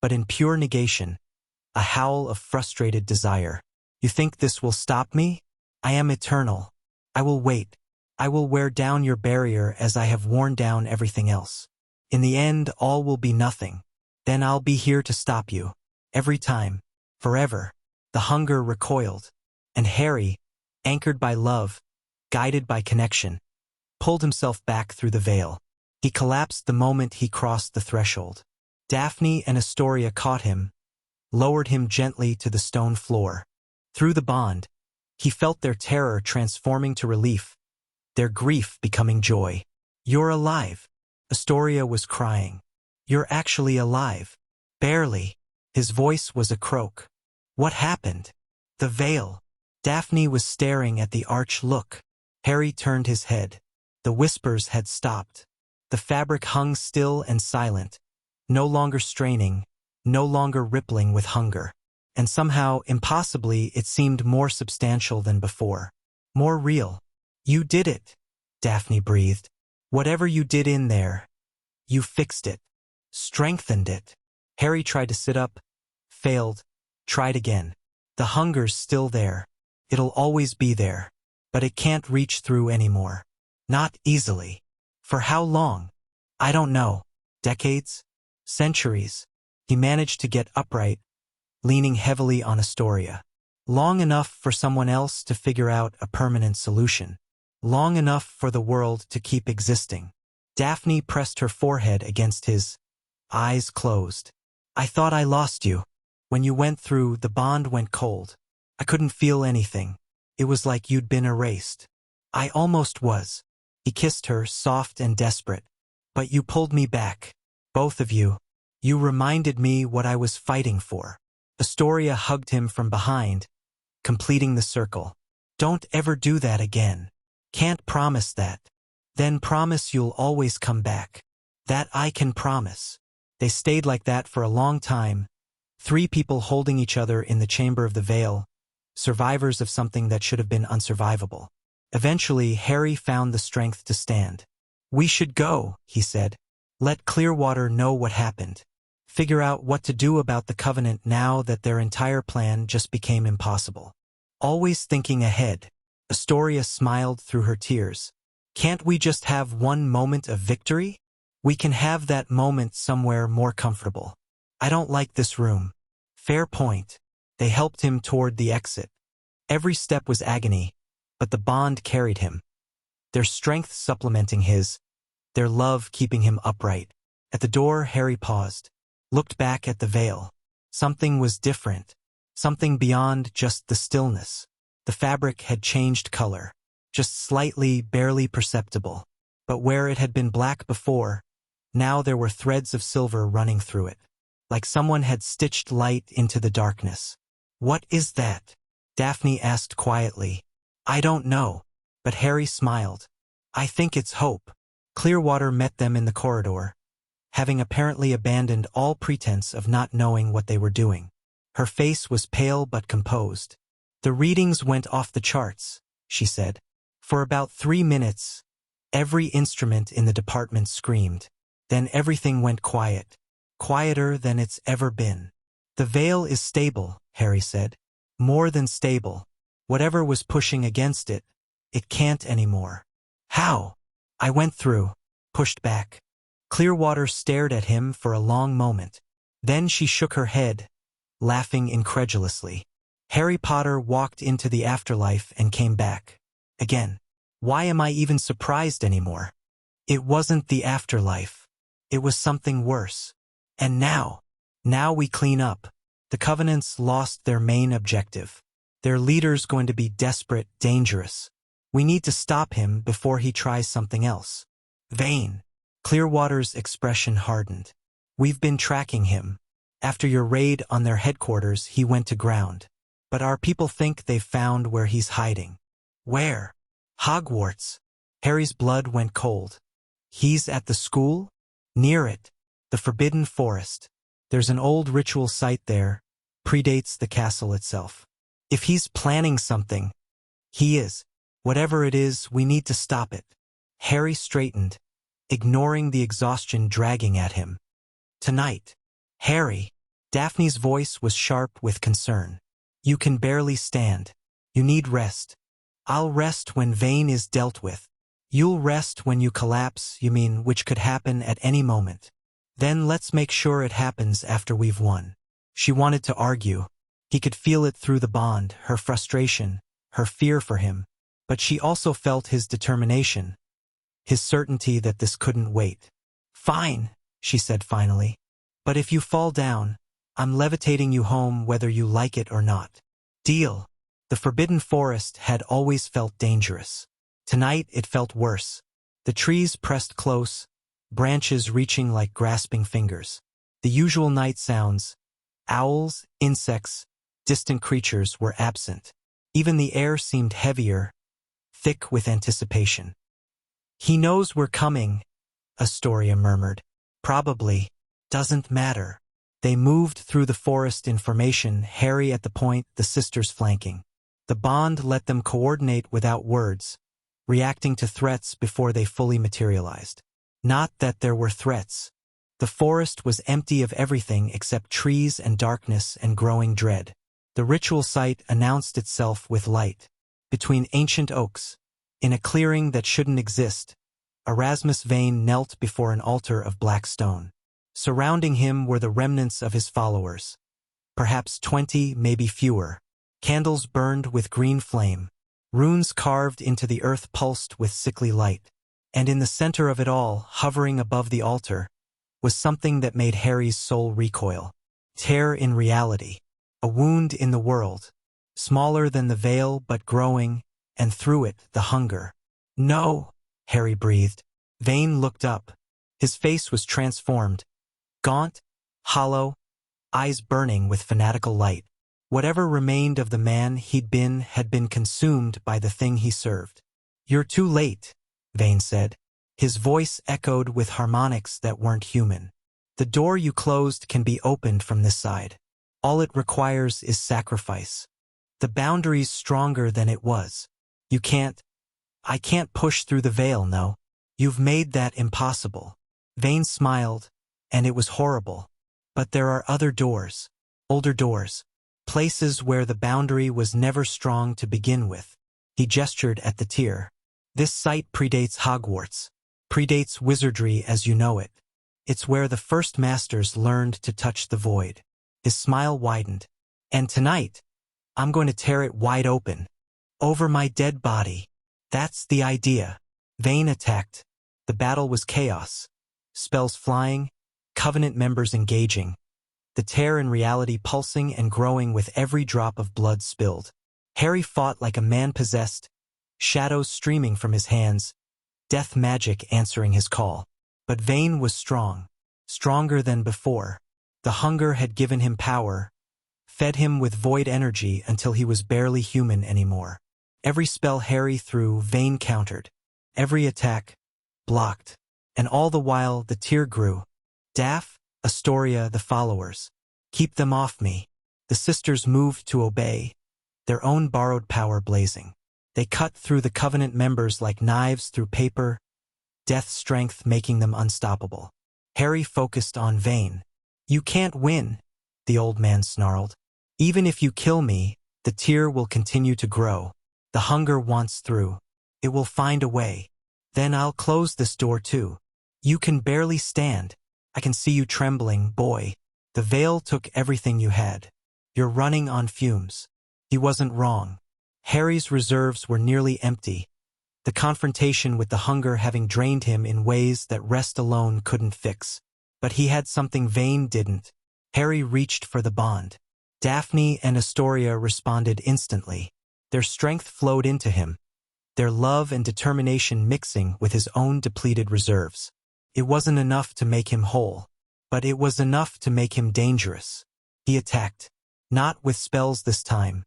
Speaker 1: but in pure negation, a howl of frustrated desire. You think this will stop me? I am eternal. I will wait. I will wear down your barrier as I have worn down everything else. In the end, all will be nothing. Then I'll be here to stop you. Every time. Forever. The hunger recoiled. And Harry, anchored by love, guided by connection, pulled himself back through the veil. He collapsed the moment he crossed the threshold. Daphne and Astoria caught him, lowered him gently to the stone floor. Through the bond, he felt their terror transforming to relief, their grief becoming joy. You're alive. Astoria was crying. You're actually alive. Barely. His voice was a croak. What happened? The veil. Daphne was staring at the arch. Look. Harry turned his head. The whispers had stopped. The fabric hung still and silent, no longer straining, no longer rippling with hunger. And somehow, impossibly, it seemed more substantial than before. More real. You did it, Daphne breathed. Whatever you did in there, you fixed it, strengthened it. Harry tried to sit up, failed, tried again. The hunger's still there. It'll always be there. But it can't reach through anymore. Not easily. For how long? I don't know. Decades? Centuries? He managed to get upright, leaning heavily on Astoria. Long enough for someone else to figure out a permanent solution. Long enough for the world to keep existing. Daphne pressed her forehead against his, eyes closed. I thought I lost you. When you went through, the bond went cold. I couldn't feel anything. It was like you'd been erased. I almost was. He kissed her, soft and desperate. But you pulled me back. Both of you. You reminded me what I was fighting for. Astoria hugged him from behind, completing the circle. Don't ever do that again. Can't promise that. Then promise you'll always come back. That I can promise. They stayed like that for a long time, 3 people holding each other in the chamber of the veil, survivors of something that should have been unsurvivable. Eventually, Harry found the strength to stand. "We should go," he said. "Let Clearwater know what happened. Figure out what to do about the Covenant now that their entire plan just became impossible." Always thinking ahead, Astoria smiled through her tears. "Can't we just have one moment of victory? We can have that moment somewhere more comfortable. I don't like this room." Fair point. They helped him toward the exit. Every step was agony, but the bond carried him. Their strength supplementing his, their love keeping him upright. At the door, Harry paused, looked back at the veil. Something was different. Something beyond just the stillness. The fabric had changed color, just slightly, barely perceptible. But where it had been black before, now there were threads of silver running through it, like someone had stitched light into the darkness. "What is that?" Daphne asked quietly. "I don't know," but Harry smiled. "I think it's hope." Clearwater met them in the corridor, having apparently abandoned all pretense of not knowing what they were doing. Her face was pale but composed. "The readings went off the charts," she said. "For about 3 minutes, every instrument in the department screamed. Then everything went quiet, quieter than it's ever been." "The veil is stable," Harry said. "More than stable. Whatever was pushing against it, it can't anymore." "How?" "I went through, pushed back." Clearwater stared at him for a long moment. Then she shook her head, laughing incredulously. "Harry Potter walked into the afterlife and came back. Again. Why am I even surprised anymore? It wasn't the afterlife. It was something worse. And now we clean up. The Covenants lost their main objective. Their leader's going to be desperate, dangerous. We need to stop him before he tries something else." "Vane." Clearwater's expression hardened. "We've been tracking him. After your raid on their headquarters, he went to ground. But our people think they've found where he's hiding." "Where?" "Hogwarts." Harry's blood went cold. "He's at the school?" "Near it. The Forbidden Forest. There's an old ritual site there, predates the castle itself. If he's planning something, he is. Whatever it is, we need to stop it." Harry straightened, ignoring the exhaustion dragging at him. "Tonight." "Harry." Daphne's voice was sharp with concern. "You can barely stand. You need rest." "I'll rest when Vane is dealt with." "You'll rest when you collapse, you mean, which could happen at any moment." "Then let's make sure it happens after we've won." She wanted to argue. He could feel it through the bond, her frustration, her fear for him. But she also felt his determination, his certainty that this couldn't wait. "Fine," she said finally. "But if you fall down, I'm levitating you home whether you like it or not." "Deal." The Forbidden Forest had always felt dangerous. Tonight it felt worse. The trees pressed close, branches reaching like grasping fingers. The usual night sounds, owls, insects, distant creatures, were absent. Even the air seemed heavier, thick with anticipation. "He knows we're coming," Astoria murmured. "Probably. Doesn't matter." They moved through the forest in formation, Harry at the point, the sisters flanking. The bond let them coordinate without words, reacting to threats before they fully materialized. Not that there were threats. The forest was empty of everything except trees and darkness and growing dread. The ritual site announced itself with light. Between ancient oaks, in a clearing that shouldn't exist, Erasmus Vane knelt before an altar of black stone. Surrounding him were the remnants of his followers. Perhaps 20, maybe fewer. Candles burned with green flame. Runes carved into the earth pulsed with sickly light. And in the center of it all, hovering above the altar, was something that made Harry's soul recoil. Tear in reality. A wound in the world. Smaller than the veil but growing, and through it, the hunger. "No," Harry breathed. Vane looked up. His face was transformed. Gaunt, hollow, eyes burning with fanatical light. Whatever remained of the man he'd been had been consumed by the thing he served. "You're too late," Vane said. His voice echoed with harmonics that weren't human. "The door you closed can be opened from this side. All it requires is sacrifice. The boundary's stronger than it was. I can't push through the veil, no. You've made that impossible." Vane smiled, and it was horrible. "But there are other doors. Older doors. Places where the boundary was never strong to begin with." He gestured at the tier. "This site predates Hogwarts. Predates wizardry as you know it. It's where the first masters learned to touch the void." His smile widened. "And tonight, I'm going to tear it wide open. Over my dead body." "That's the idea." Vane attacked. The battle was chaos. Spells flying, Covenant members engaging. The tear in reality pulsing and growing with every drop of blood spilled. Harry fought like a man possessed, shadows streaming from his hands, death magic answering his call. But Vane was strong. Stronger than before. The hunger had given him power, fed him with void energy until he was barely human anymore. Every spell Harry threw, Vane countered. Every attack, blocked. And all the while the tear grew. Daff, Astoria, the followers. "Keep them off me." The sisters moved to obey, their own borrowed power blazing. They cut through the Covenant members like knives through paper, death strength making them unstoppable. Harry focused on Vane. "You can't win," the old man snarled. "Even if you kill me, the tear will continue to grow. The hunger wants through. It will find a way. Then I'll close this door too. You can barely stand. I can see you trembling, boy. The veil took everything you had. You're running on fumes." He wasn't wrong. Harry's reserves were nearly empty, the confrontation with the hunger having drained him in ways that rest alone couldn't fix. But he had something Vane didn't. Harry reached for the bond. Daphne and Astoria responded instantly. Their strength flowed into him, their love and determination mixing with his own depleted reserves. It wasn't enough to make him whole, but it was enough to make him dangerous. He attacked. Not with spells this time.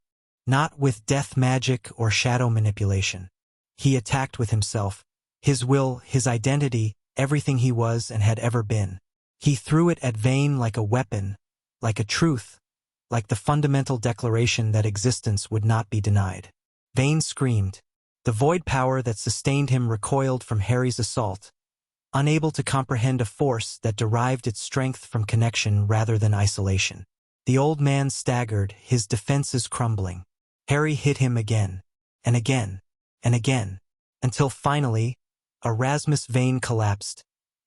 Speaker 1: Not with death magic or shadow manipulation. He attacked with himself, his will, his identity, everything he was and had ever been. He threw it at Vane like a weapon, like a truth, like the fundamental declaration that existence would not be denied. Vane screamed. The void power that sustained him recoiled from Harry's assault, unable to comprehend a force that derived its strength from connection rather than isolation. The old man staggered, his defenses crumbling. Harry hit him again, and again, and again, until finally, Erasmus Vane collapsed,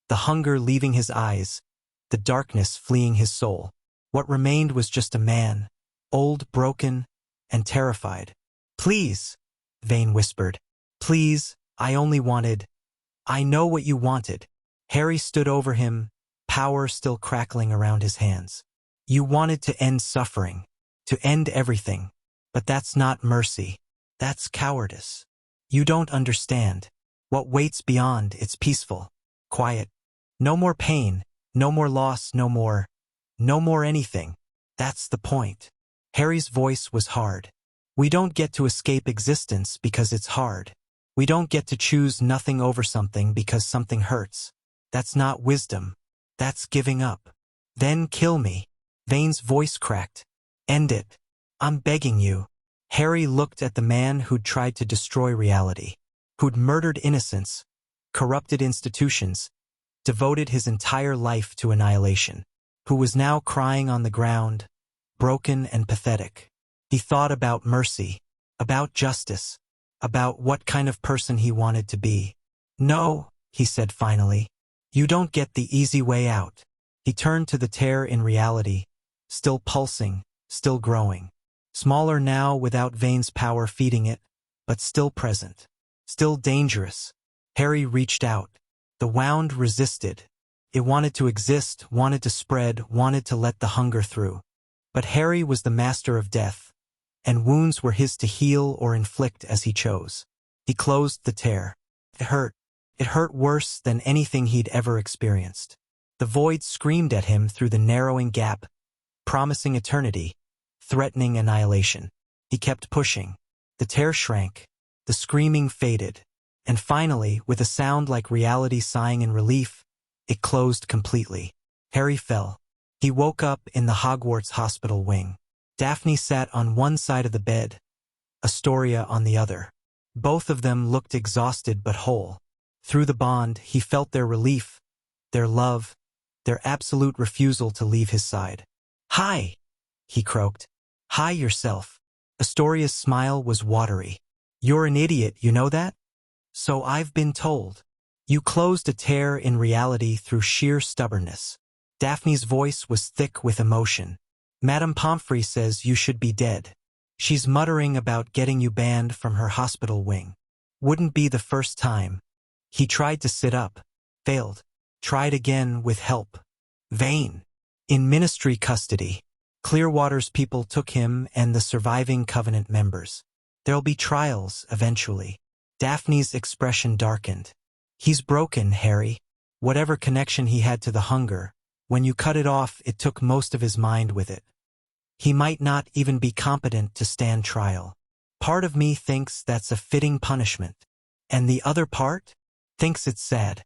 Speaker 1: the hunger leaving his eyes, the darkness fleeing his soul. What remained was just a man, old, broken, and terrified. "Please," Vane whispered. "Please, I only wanted—" "I know what you wanted." Harry stood over him, power still crackling around his hands. "You wanted to end suffering, to end everything. But that's not mercy. That's cowardice. You don't understand. What waits beyond, it's peaceful, quiet. No more pain, no more loss, no more anything. That's the point." Harry's voice was hard. "We don't get to escape existence because it's hard. We don't get to choose nothing over something because something hurts. That's not wisdom. That's giving up." "Then kill me." Vane's voice cracked. "End it. I'm begging you." Harry looked at the man who'd tried to destroy reality, who'd murdered innocence, corrupted institutions, devoted his entire life to annihilation, who was now crying on the ground, broken and pathetic. He thought about mercy, about justice, about what kind of person he wanted to be. "No," he said finally. "You don't get the easy way out." He turned to the tear in reality, still pulsing, still growing. Smaller now without Vane's power feeding it, but still present, still dangerous. Harry reached out. The wound resisted. It wanted to exist, wanted to spread, wanted to let the hunger through. But Harry was the master of death, and wounds were his to heal or inflict as he chose. He closed the tear. It hurt. It hurt worse than anything he'd ever experienced. The void screamed at him through the narrowing gap, promising eternity, threatening annihilation. He kept pushing. The tear shrank. The screaming faded. And finally, with a sound like reality sighing in relief, it closed completely. Harry fell. He woke up in the Hogwarts hospital wing. Daphne sat on one side of the bed, Astoria on the other. Both of them looked exhausted but whole. Through the bond, he felt their relief, their love, their absolute refusal to leave his side. "Hi," he croaked. "Hi yourself." Astoria's smile was watery. "You're an idiot, you know that?" "So I've been told. You closed a tear in reality through sheer stubbornness." Daphne's voice was thick with emotion. "Madame Pomfrey says you should be dead. She's muttering about getting you banned from her hospital wing. Wouldn't be the first time." He tried to sit up. Failed. Tried again with help. Vain. In ministry custody. Clearwater's people took him and the surviving Covenant members. "There'll be trials, eventually." Daphne's expression darkened. "He's broken, Harry. Whatever connection he had to the hunger, when you cut it off, it took most of his mind with it. He might not even be competent to stand trial. Part of me thinks that's a fitting punishment. And the other part thinks it's sad.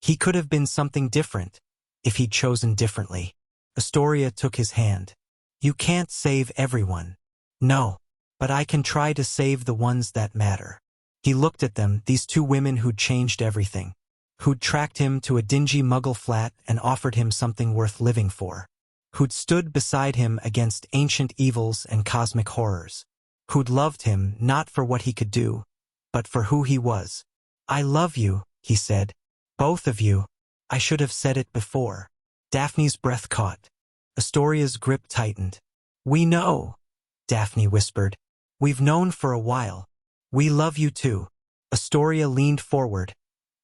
Speaker 1: He could have been something different, if he'd chosen differently." Astoria took his hand. "You can't save everyone." "No, but I can try to save the ones that matter." He looked at them, these two women who'd changed everything. Who'd tracked him to a dingy muggle flat and offered him something worth living for. Who'd stood beside him against ancient evils and cosmic horrors. Who'd loved him not for what he could do, but for who he was. "I love you," he said. "Both of you. I should have said it before." Daphne's breath caught. Astoria's grip tightened. "We know," Daphne whispered. "We've known for a while. We love you too." Astoria leaned forward,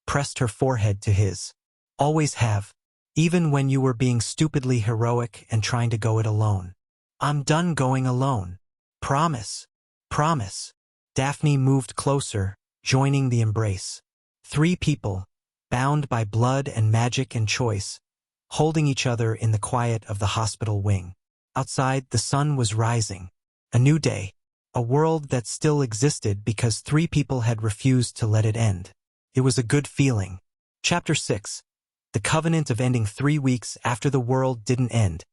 Speaker 1: pressed her forehead to his. "Always have. Even when you were being stupidly heroic and trying to go it alone." "I'm done going alone. Promise. Promise." Daphne moved closer, joining the embrace. Three people, bound by blood and magic and choice, holding each other in the quiet of the hospital wing. Outside, the sun was rising. A new day. A world that still existed because three people had refused to let it end. It was a good feeling. Chapter 6. The Covenant of Ending. 3 weeks after the world didn't end,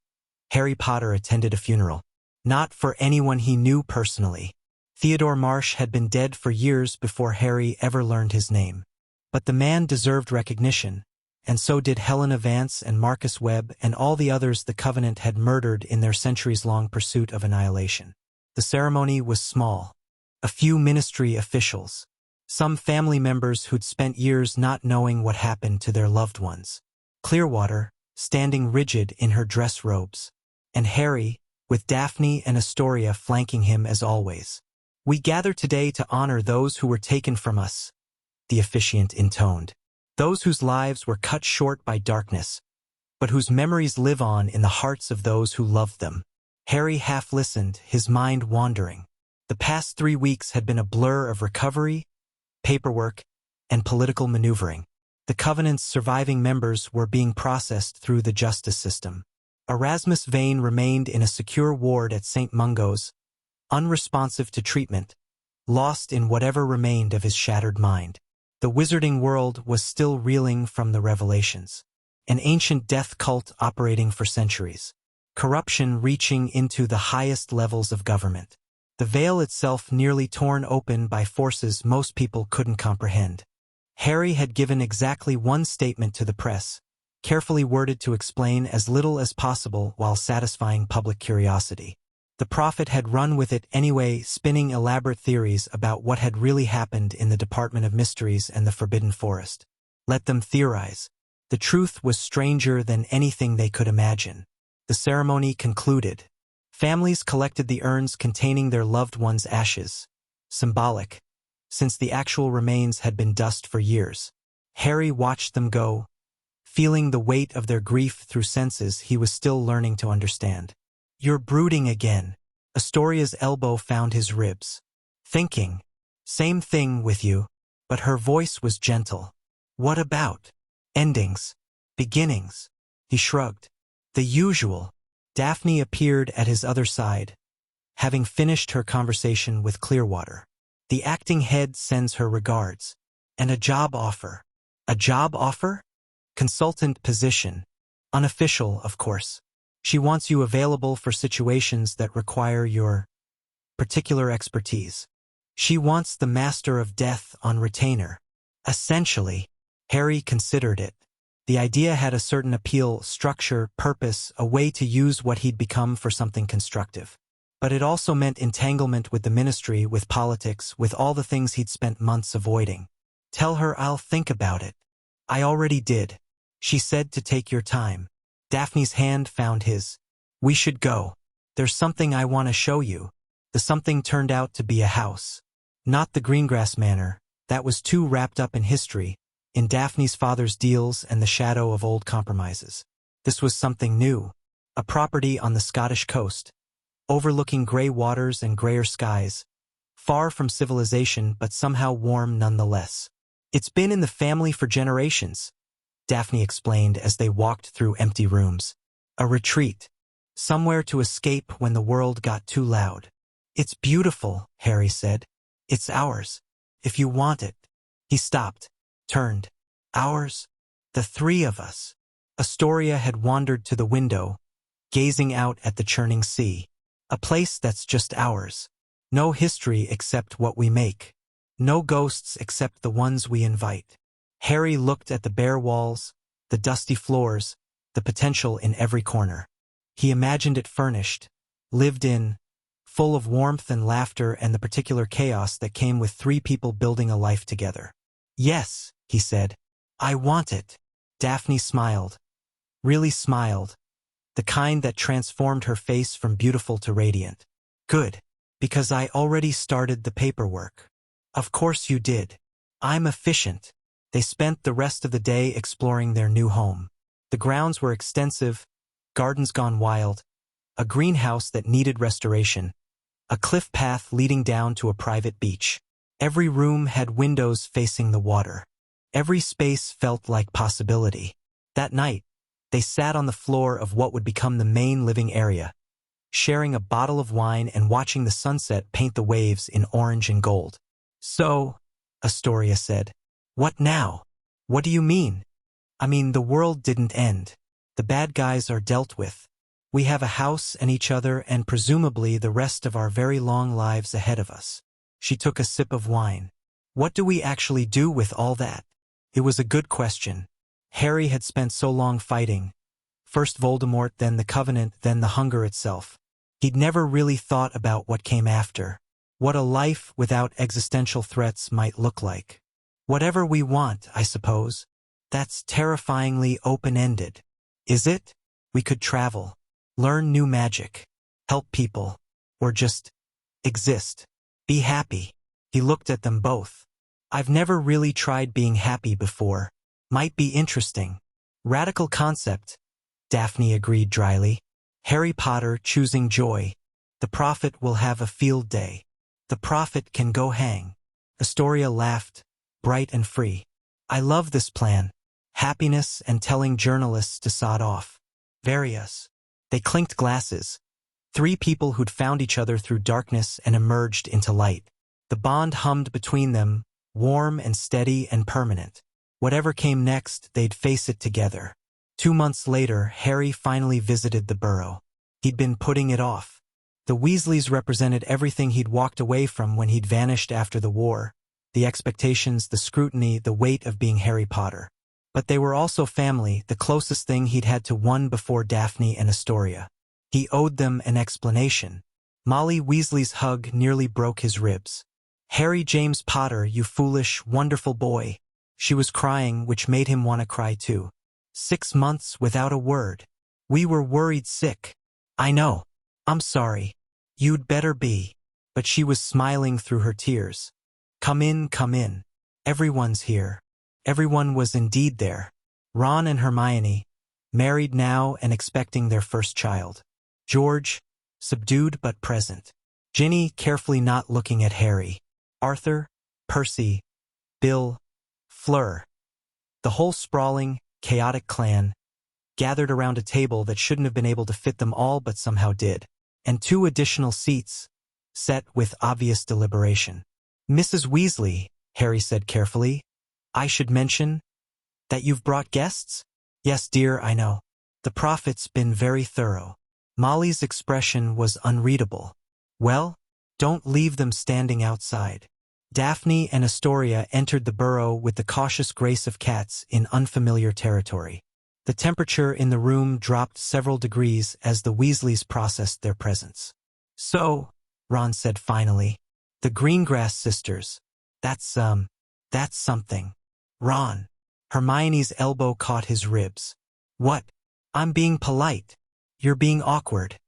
Speaker 1: Harry Potter attended a funeral. Not for anyone he knew personally. Theodore Marsh had been dead for years before Harry ever learned his name. But the man deserved recognition, and so did Helena Vance and Marcus Webb and all the others the Covenant had murdered in their centuries-long pursuit of annihilation. The ceremony was small. A few ministry officials. Some family members who'd spent years not knowing what happened to their loved ones. Clearwater, standing rigid in her dress robes. And Harry, with Daphne and Astoria flanking him as always. "We gather today to honor those who were taken from us," the officiant intoned. "Those whose lives were cut short by darkness, but whose memories live on in the hearts of those who loved them." Harry half listened, his mind wandering. The past 3 weeks had been a blur of recovery, paperwork, and political maneuvering. The Covenant's surviving members were being processed through the justice system. Erasmus Vane remained in a secure ward at St. Mungo's, unresponsive to treatment, lost in whatever remained of his shattered mind. The wizarding world was still reeling from the revelations. An ancient death cult operating for centuries. Corruption reaching into the highest levels of government. The veil itself nearly torn open by forces most people couldn't comprehend. Harry had given exactly one statement to the press, carefully worded to explain as little as possible while satisfying public curiosity. The prophet had run with it anyway, spinning elaborate theories about what had really happened in the Department of Mysteries and the Forbidden Forest. Let them theorize. The truth was stranger than anything they could imagine. The ceremony concluded. Families collected the urns containing their loved ones' ashes. Symbolic, since the actual remains had been dust for years. Harry watched them go, feeling the weight of their grief through senses he was still learning to understand. "You're brooding again." Astoria's elbow found his ribs. "Thinking. Same thing with you." But her voice was gentle. "What about endings? Beginnings?" He shrugged. "The usual. Daphne appeared at his other side, having finished her conversation with Clearwater. The acting head sends her regards. And a job offer. A job offer? Consultant position. Unofficial, of course. She wants you available for situations that require your particular expertise. She wants the Master of Death on retainer. Essentially, Harry considered it. The idea had a certain appeal, structure, purpose, a way to use what he'd become for something constructive. But it also meant entanglement with the ministry, with politics, with all the things he'd spent months avoiding. Tell her I'll think about it. I already did. She said to take your time. Daphne's hand found his. We should go. There's something I want to show you. The something turned out to be a house. Not the Greengrass manor. That was too wrapped up in history, in Daphne's father's deals and the shadow of old compromises. This was something new. A property on the Scottish coast, overlooking grey waters and greyer skies, far from civilization but somehow warm nonetheless. It's been in the family for generations, Daphne explained as they walked through empty rooms. A retreat. Somewhere to escape when the world got too loud. It's beautiful, Harry said. It's ours. If you want it. He stopped, turned. Ours? The three of us. Astoria had wandered to the window, gazing out at the churning sea. A place that's just ours. No history except what we make. No ghosts except the ones we invite. Harry looked at the bare walls, the dusty floors, the potential in every corner. He imagined it furnished, lived in, full of warmth and laughter and the particular chaos that came with three people building a life together. Yes, he said. I want it. Daphne smiled. Really smiled. The kind that transformed her face from beautiful to radiant. Good. Because I already started the paperwork. Of course you did. I'm efficient. They spent the rest of the day exploring their new home. The grounds were extensive, gardens gone wild, a greenhouse that needed restoration, a cliff path leading down to a private beach. Every room had windows facing the water. Every space felt like possibility. That night, they sat on the floor of what would become the main living area, sharing a bottle of wine and watching the sunset paint the waves in orange and gold. So, Astoria said, what now? What do you mean? I mean, the world didn't end. The bad guys are dealt with. We have a house and each other and presumably the rest of our very long lives ahead of us. She took a sip of wine. What do we actually do with all that? It was a good question. Harry had spent so long fighting. First Voldemort, then the Covenant, then the hunger itself. He'd never really thought about what came after. What a life without existential threats might look like. Whatever we want, I suppose. That's terrifyingly open-ended. Is it? We could travel, learn new magic, help people, or just exist. Be happy. He looked at them both. I've never really tried being happy before. Might be interesting. Radical concept, Daphne agreed dryly. Harry Potter choosing joy. The prophet will have a field day. The prophet can go hang. Astoria laughed, bright and free. I love this plan. Happiness and telling journalists to sod off. Various. They clinked glasses. Three people who'd found each other through darkness and emerged into light. The bond hummed between them, warm and steady and permanent. Whatever came next, they'd face it together. 2 months later, Harry finally visited the burrow. He'd been putting it off. The Weasleys represented everything he'd walked away from when he'd vanished after the war. The expectations, the scrutiny, the weight of being Harry Potter. But they were also family, the closest thing he'd had to one before Daphne and Astoria. He owed them an explanation. Molly Weasley's hug nearly broke his ribs. Harry James Potter, you foolish, wonderful boy. She was crying, which made him want to cry too. 6 months without a word. We were worried sick. I know. I'm sorry. You'd better be. But she was smiling through her tears. Come in, come in. Everyone's here. Everyone was indeed there. Ron and Hermione, married now and expecting their first child. George, subdued but present. Ginny, carefully not looking at Harry. Arthur, Percy, Bill, Fleur. The whole sprawling, chaotic clan, gathered around a table that shouldn't have been able to fit them all but somehow did, and 2 additional seats, set with obvious deliberation. "Mrs. Weasley," Harry said carefully, "I should mention that you've brought guests?" "Yes, dear, I know. The prophet's been very thorough." Molly's expression was unreadable. "Well, don't leave them standing outside." Daphne and Astoria entered the burrow with the cautious grace of cats in unfamiliar territory. The temperature in the room dropped several degrees as the Weasleys processed their presence. "So," Ron said finally, "the Greengrass sisters. That's something." "Ron." Hermione's elbow caught his ribs. "What? I'm being polite. You're being awkward.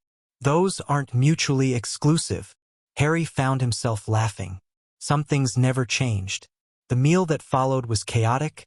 Speaker 1: Those aren't mutually exclusive." Harry found himself laughing. Some things never changed. The meal that followed was chaotic,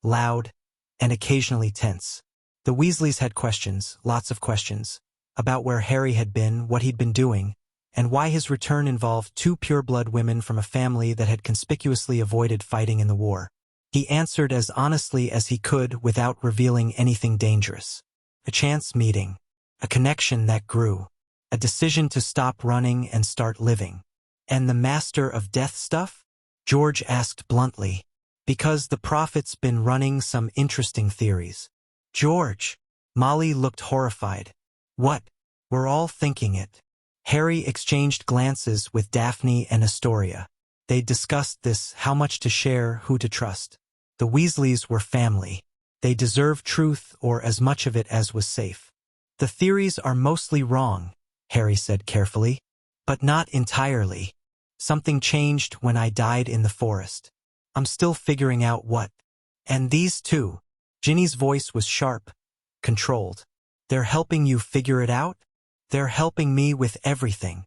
Speaker 1: loud, and occasionally tense. The Weasleys had questions, lots of questions, about where Harry had been, what he'd been doing, and why his return involved 2 pureblood women from a family that had conspicuously avoided fighting in the war. He answered as honestly as he could without revealing anything dangerous. A chance meeting, a connection that grew, a decision to stop running and start living. "And the Master of Death stuff?" George asked bluntly. "Because the prophet's been running some interesting theories." "George!" Molly looked horrified. "What?" "We're all thinking it." Harry exchanged glances with Daphne and Astoria. They discussed this, how much to share, who to trust. The Weasleys were family. They deserved truth or as much of it as was safe. "The theories are mostly wrong," Harry said carefully. "But not entirely. Something changed when I died in the forest. I'm still figuring out what. And these 2. Ginny's voice was sharp, controlled. "They're helping you figure it out?" "They're helping me with everything."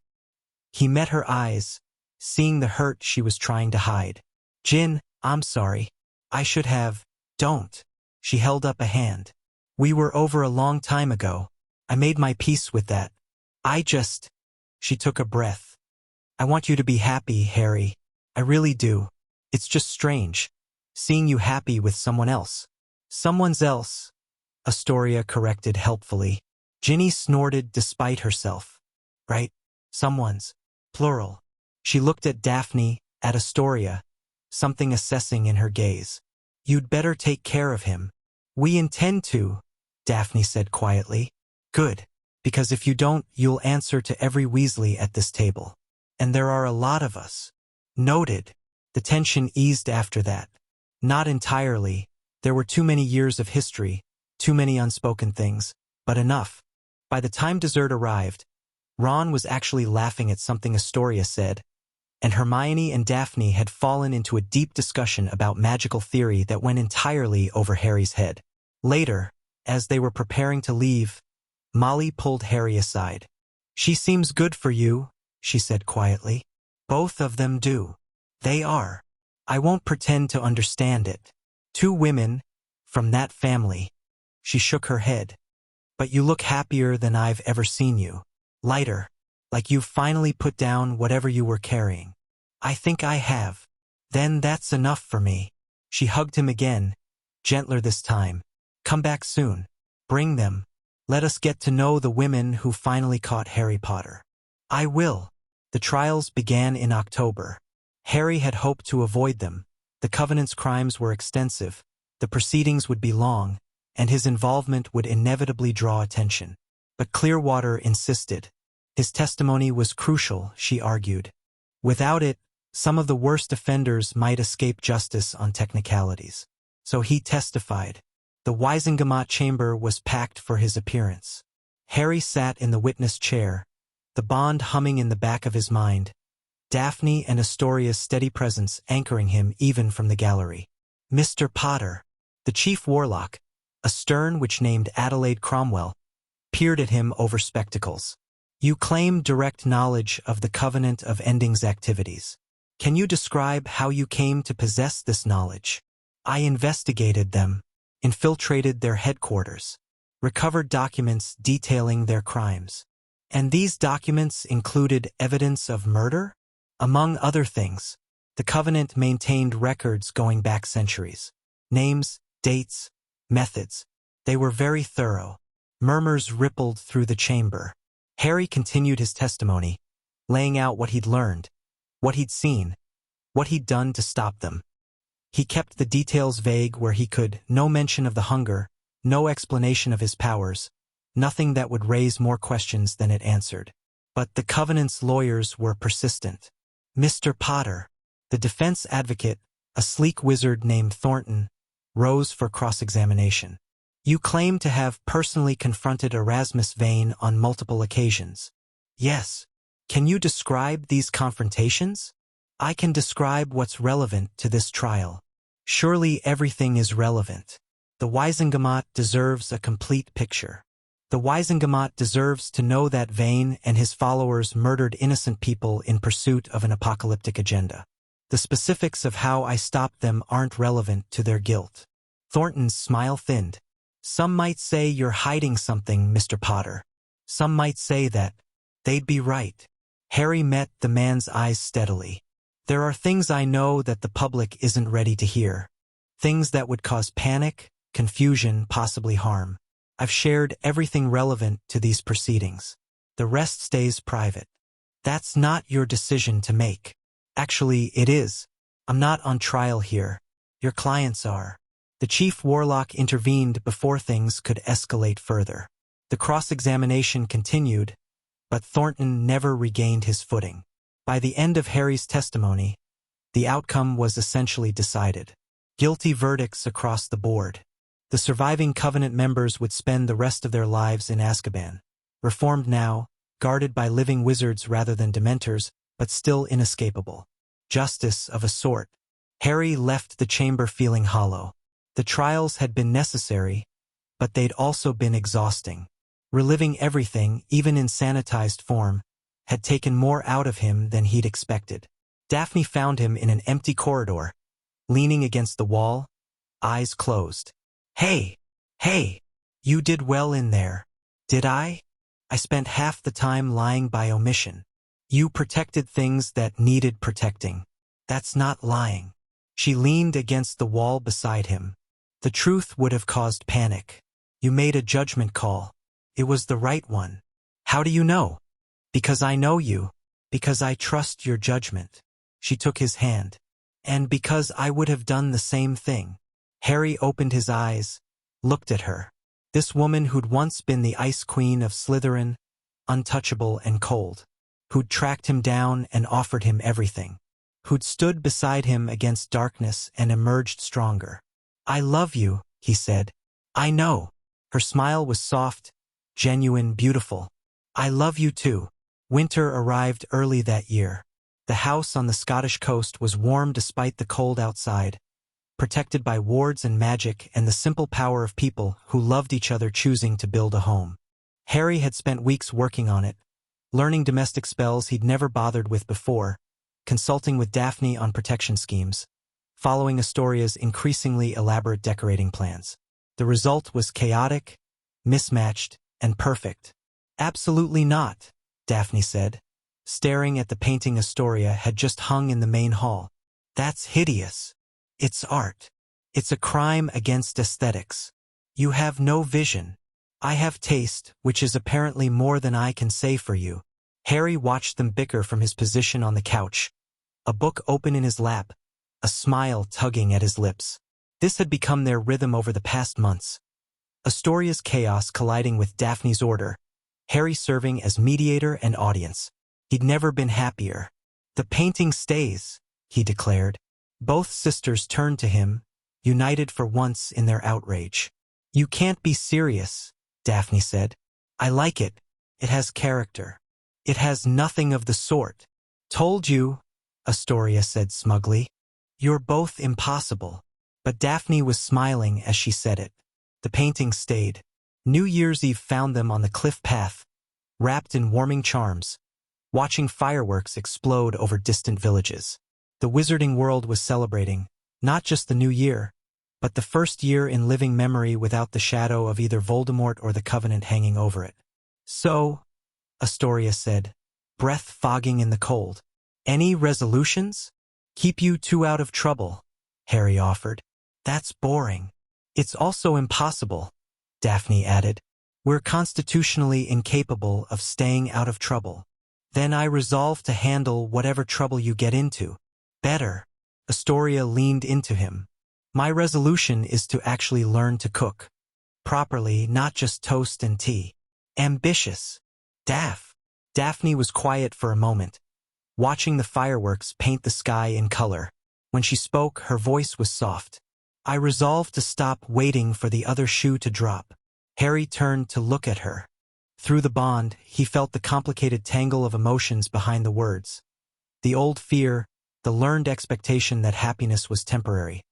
Speaker 1: He met her eyes, seeing the hurt she was trying to hide. "Gin, I'm sorry. I should have." "Don't." She held up a hand. "We were over a long time ago. I made my peace with that. She took a breath. "I want you to be happy, Harry. I really do. It's just strange, seeing you happy with someone else." "Someone's else," Astoria corrected helpfully. Ginny snorted despite herself. "Right? Someone's. Plural." She looked at Daphne, at Astoria, something assessing in her gaze. "You'd better take care of him." "We intend to," Daphne said quietly. "Good. Because if you don't, you'll answer to every Weasley at this table. And there are a lot of us." "Noted." The tension eased after that. Not entirely. There were too many years of history, too many unspoken things, but enough. By the time dessert arrived, Ron was actually laughing at something Astoria said, and Hermione and Daphne had fallen into a deep discussion about magical theory that went entirely over Harry's head. Later, as they were preparing to leave, Molly pulled Harry aside. "She seems good for you," she said quietly. "Both of them do. They are. I won't pretend to understand it. 2 women, from that family." She shook her head. "But you look happier than I've ever seen you. Lighter, like you've finally put down whatever you were carrying." "I think I have." "Then that's enough for me." She hugged him again, gentler this time. "Come back soon. Bring them. Let us get to know the women who finally caught Harry Potter." "I will." The trials began in October. Harry had hoped to avoid them. The Covenant's crimes were extensive, the proceedings would be long, and his involvement would inevitably draw attention. But Clearwater insisted. His testimony was crucial, she argued. Without it, some of the worst offenders might escape justice on technicalities. So he testified. The Wisengamot chamber was packed for his appearance. Harry sat in the witness chair, the bond humming in the back of his mind, Daphne and Astoria's steady presence anchoring him even from the gallery. "Mr. Potter." The chief warlock, a stern witch named Adelaide Cromwell, peered at him over spectacles. "You claim direct knowledge of the Covenant of Ending's activities. Can you describe how you came to possess this knowledge?" "I investigated them, infiltrated their headquarters, recovered documents detailing their crimes. And these documents included evidence of murder? Among other things, the Covenant maintained records going back centuries. Names, dates, methods. They were very thorough. Murmurs rippled through the chamber. Harry continued his testimony, laying out what he'd learned, what he'd seen, what he'd done to stop them. He kept the details vague where he could, no mention of the hunger, no explanation of his powers, nothing that would raise more questions than it answered. But the Covenant's lawyers were persistent. Mr. Potter, the defense advocate, a sleek wizard named Thornton, rose for cross-examination. You claim to have personally confronted Erasmus Vane on multiple occasions. Yes. Can you describe these confrontations? I can describe what's relevant to this trial. Surely everything is relevant. The Wizengamot deserves a complete picture. The Wizengamot deserves to know that Vane and his followers murdered innocent people in pursuit of an apocalyptic agenda. The specifics of how I stopped them aren't relevant to their guilt. Thornton's smile thinned. Some might say you're hiding something, Mr. Potter. Some might say that. They'd be right. Harry met the man's eyes steadily. There are things I know that the public isn't ready to hear. Things that would cause panic, confusion, possibly harm. I've shared everything relevant to these proceedings. The rest stays private. That's not your decision to make. Actually, it is. I'm not on trial here. Your clients are. The chief warlock intervened before things could escalate further. The cross-examination continued, but Thornton never regained his footing. By the end of Harry's testimony, the outcome was essentially decided. Guilty verdicts across the board. The surviving Covenant members would spend the rest of their lives in Azkaban. Reformed now, guarded by living wizards rather than dementors, but still inescapable. Justice of a sort. Harry left the chamber feeling hollow. The trials had been necessary, but they'd also been exhausting. Reliving everything, even in sanitized form, had taken more out of him than he'd expected. Daphne found him in an empty corridor, leaning against the wall, eyes closed. Hey, you did well in there. Did I? I spent half the time lying by omission. You protected things that needed protecting. That's not lying. She leaned against the wall beside him. The truth would have caused panic. You made a judgment call. It was the right one. How do you know? Because I know you. Because I trust your judgment. She took his hand. And because I would have done the same thing. Harry opened his eyes, looked at her. This woman who'd once been the Ice Queen of Slytherin, untouchable and cold. Who'd tracked him down and offered him everything. Who'd stood beside him against darkness and emerged stronger. I love you, he said. I know. Her smile was soft, genuine, beautiful. I love you too. Winter arrived early that year. The house on the Scottish coast was warm despite the cold outside, protected by wards and magic and the simple power of people who loved each other choosing to build a home. Harry had spent weeks working on it, learning domestic spells he'd never bothered with before, consulting with Daphne on protection schemes, following Astoria's increasingly elaborate decorating plans. The result was chaotic, mismatched, and perfect. Absolutely not, Daphne said, staring at the painting Astoria had just hung in the main hall. That's hideous. It's art. It's a crime against aesthetics. You have no vision. I have taste, which is apparently more than I can say for you. Harry watched them bicker from his position on the couch, a book open in his lap, a smile tugging at his lips. This had become their rhythm over the past months. Astoria's chaos colliding with Daphne's order, Harry serving as mediator and audience. He'd never been happier. The painting stays, he declared. Both sisters turned to him, united for once in their outrage. You can't be serious, Daphne said. I like it. It has character. It has nothing of the sort. Told you, Astoria said smugly. You're both impossible. But Daphne was smiling as she said it. The painting stayed. New Year's Eve found them on the cliff path, wrapped in warming charms, watching fireworks explode over distant villages. The wizarding world was celebrating, not just the new year, but the first year in living memory without the shadow of either Voldemort or the Covenant hanging over it. So, Astoria said, breath fogging in the cold. Any resolutions? Keep you two out of trouble, Harry offered. That's boring. It's also impossible, Daphne added. We're constitutionally incapable of staying out of trouble. Then I resolve to handle whatever trouble you get into. Better. Astoria leaned into him. My resolution is to actually learn to cook. Properly, not just toast and tea. Ambitious. Daphne was quiet for a moment, watching the fireworks paint the sky in color. When she spoke, her voice was soft. I resolved to stop waiting for the other shoe to drop. Harry turned to look at her. Through the bond, he felt the complicated tangle of emotions behind the words. The old fear, the learned expectation that happiness was temporary,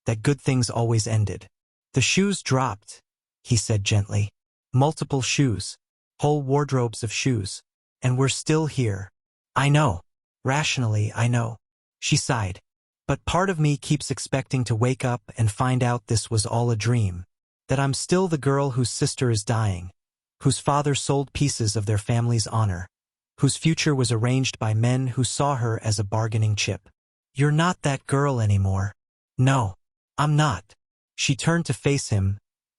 Speaker 1: that good things always ended. The shoes dropped, he said gently. Multiple shoes. Whole wardrobes of shoes. And we're still here. I know. Rationally, I know. She sighed. But part of me keeps expecting to wake up and find out this was all a dream. That I'm still the girl whose sister is dying, whose father sold pieces of their family's honor, whose future was arranged by men who saw her as a bargaining chip. You're not that girl anymore. No, I'm not. She turned to face him,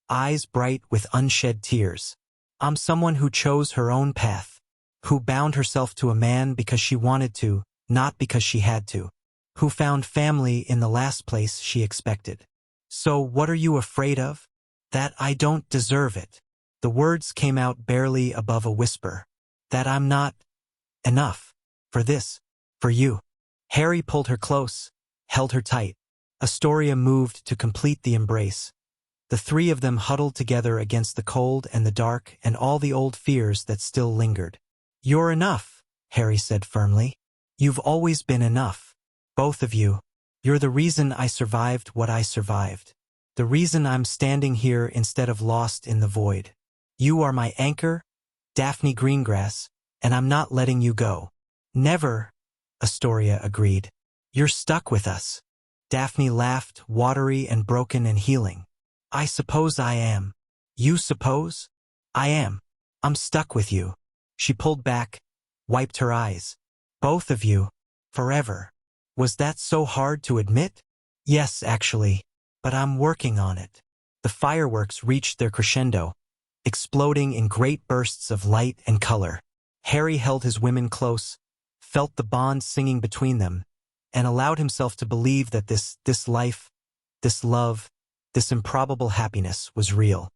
Speaker 1: eyes bright with unshed tears. I'm someone who chose her own path, who bound herself to a man because she wanted to, not because she had to, who found family in the last place she expected. So what are you afraid of? That I don't deserve it. The words came out barely above a whisper. That I'm not enough for this, for you. Harry pulled her close, held her tight. Astoria moved to complete the embrace. The three of them huddled together against the cold and the dark and all the old fears that still lingered. You're enough, Harry said firmly. You've always been enough. Both of you. You're the reason I survived what I survived. The reason I'm standing here instead of lost in the void. You are my anchor, Daphne Greengrass, and I'm not letting you go. Never, Astoria agreed. You're stuck with us. Daphne laughed, watery and broken and healing. I suppose I am. You suppose? I am. I'm stuck with you. She pulled back, wiped her eyes. Both of you. Forever. Was that so hard to admit? Yes, actually. But I'm working on it. The fireworks reached their crescendo, exploding in great bursts of light and color. Harry held his women close, felt the bond singing between them, and allowed himself to believe that this life, this love, this improbable happiness was real.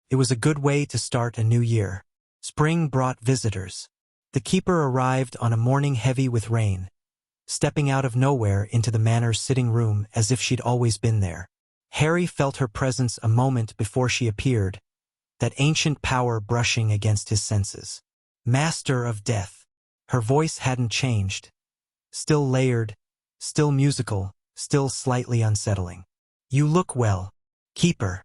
Speaker 1: It was a good way to start a new year. Spring brought visitors. The keeper arrived on a morning heavy with rain, stepping out of nowhere into the manor's sitting room as if she'd always been there. Harry felt her presence a moment before she appeared, that ancient power brushing against his senses. Master of Death. Her voice hadn't changed. Still layered, still musical, still slightly unsettling. You look well, Keeper.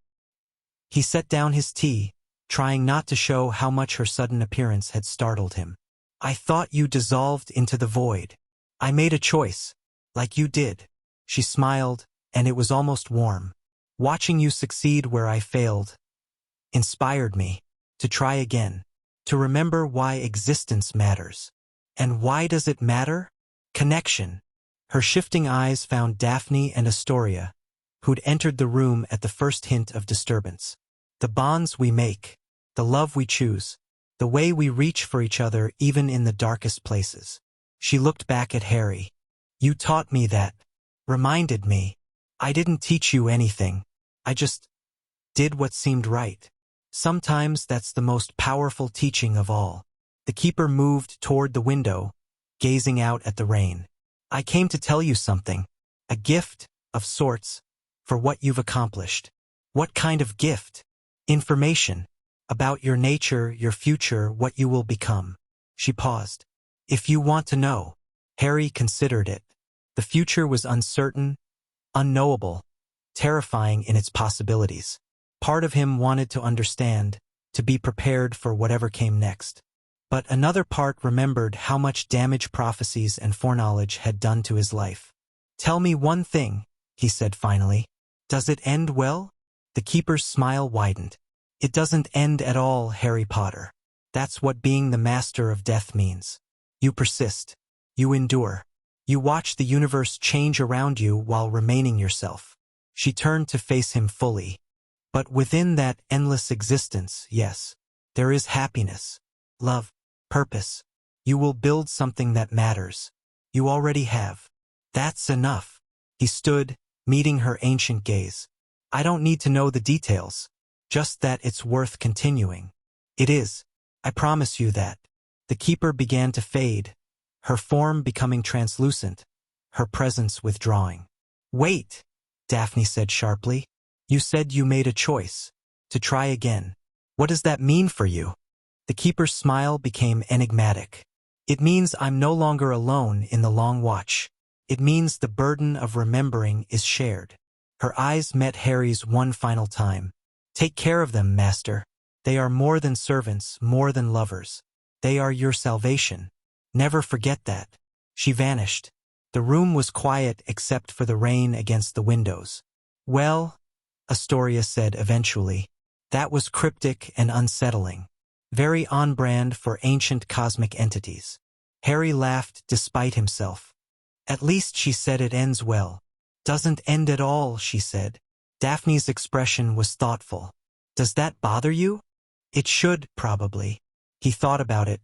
Speaker 1: He set down his tea, trying not to show how much her sudden appearance had startled him. I thought you dissolved into the void. I made a choice, like you did. She smiled, and it was almost warm. Watching you succeed where I failed inspired me to try again, to remember why existence matters. And why does it matter? Connection. Her shifting eyes found Daphne and Astoria, who'd entered the room at the first hint of disturbance. The bonds we make, the love we choose, the way we reach for each other even in the darkest places. She looked back at Harry. You taught me that. Reminded me. I didn't teach you anything. I just did what seemed right. Sometimes that's the most powerful teaching of all. The keeper moved toward the window, gazing out at the rain. I came to tell you something. A gift, of sorts, for what you've accomplished. What kind of gift? Information. About your nature, your future, what you will become. She paused. If you want to know. Harry considered it. The future was uncertain, unknowable, terrifying in its possibilities. Part of him wanted to understand, to be prepared for whatever came next. But another part remembered how much damage prophecies and foreknowledge had done to his life. Tell me one thing, he said finally. Does it end well? The keeper's smile widened. It doesn't end at all, Harry Potter. That's what being the master of death means. You persist. You endure. You watch the universe change around you while remaining yourself. She turned to face him fully. But within that endless existence, yes, there is happiness, love, purpose. You will build something that matters. You already have. That's enough. He stood, meeting her ancient gaze. I don't need to know the details. Just that it's worth continuing. It is. I promise you that. The keeper began to fade, her form becoming translucent, her presence withdrawing. Wait, Daphne said sharply. You said you made a choice. To try again. What does that mean for you? The keeper's smile became enigmatic. It means I'm no longer alone in the long watch. It means the burden of remembering is shared. Her eyes met Harry's one final time. Take care of them, master. They are more than servants, more than lovers. They are your salvation. Never forget that. She vanished. The room was quiet except for the rain against the windows. Well, Astoria said eventually. That was cryptic and unsettling. Very on-brand for ancient cosmic entities. Harry laughed despite himself. At least she said it ends well. Doesn't end at all, she said. Daphne's expression was thoughtful. Does that bother you? It should, probably. He thought about it.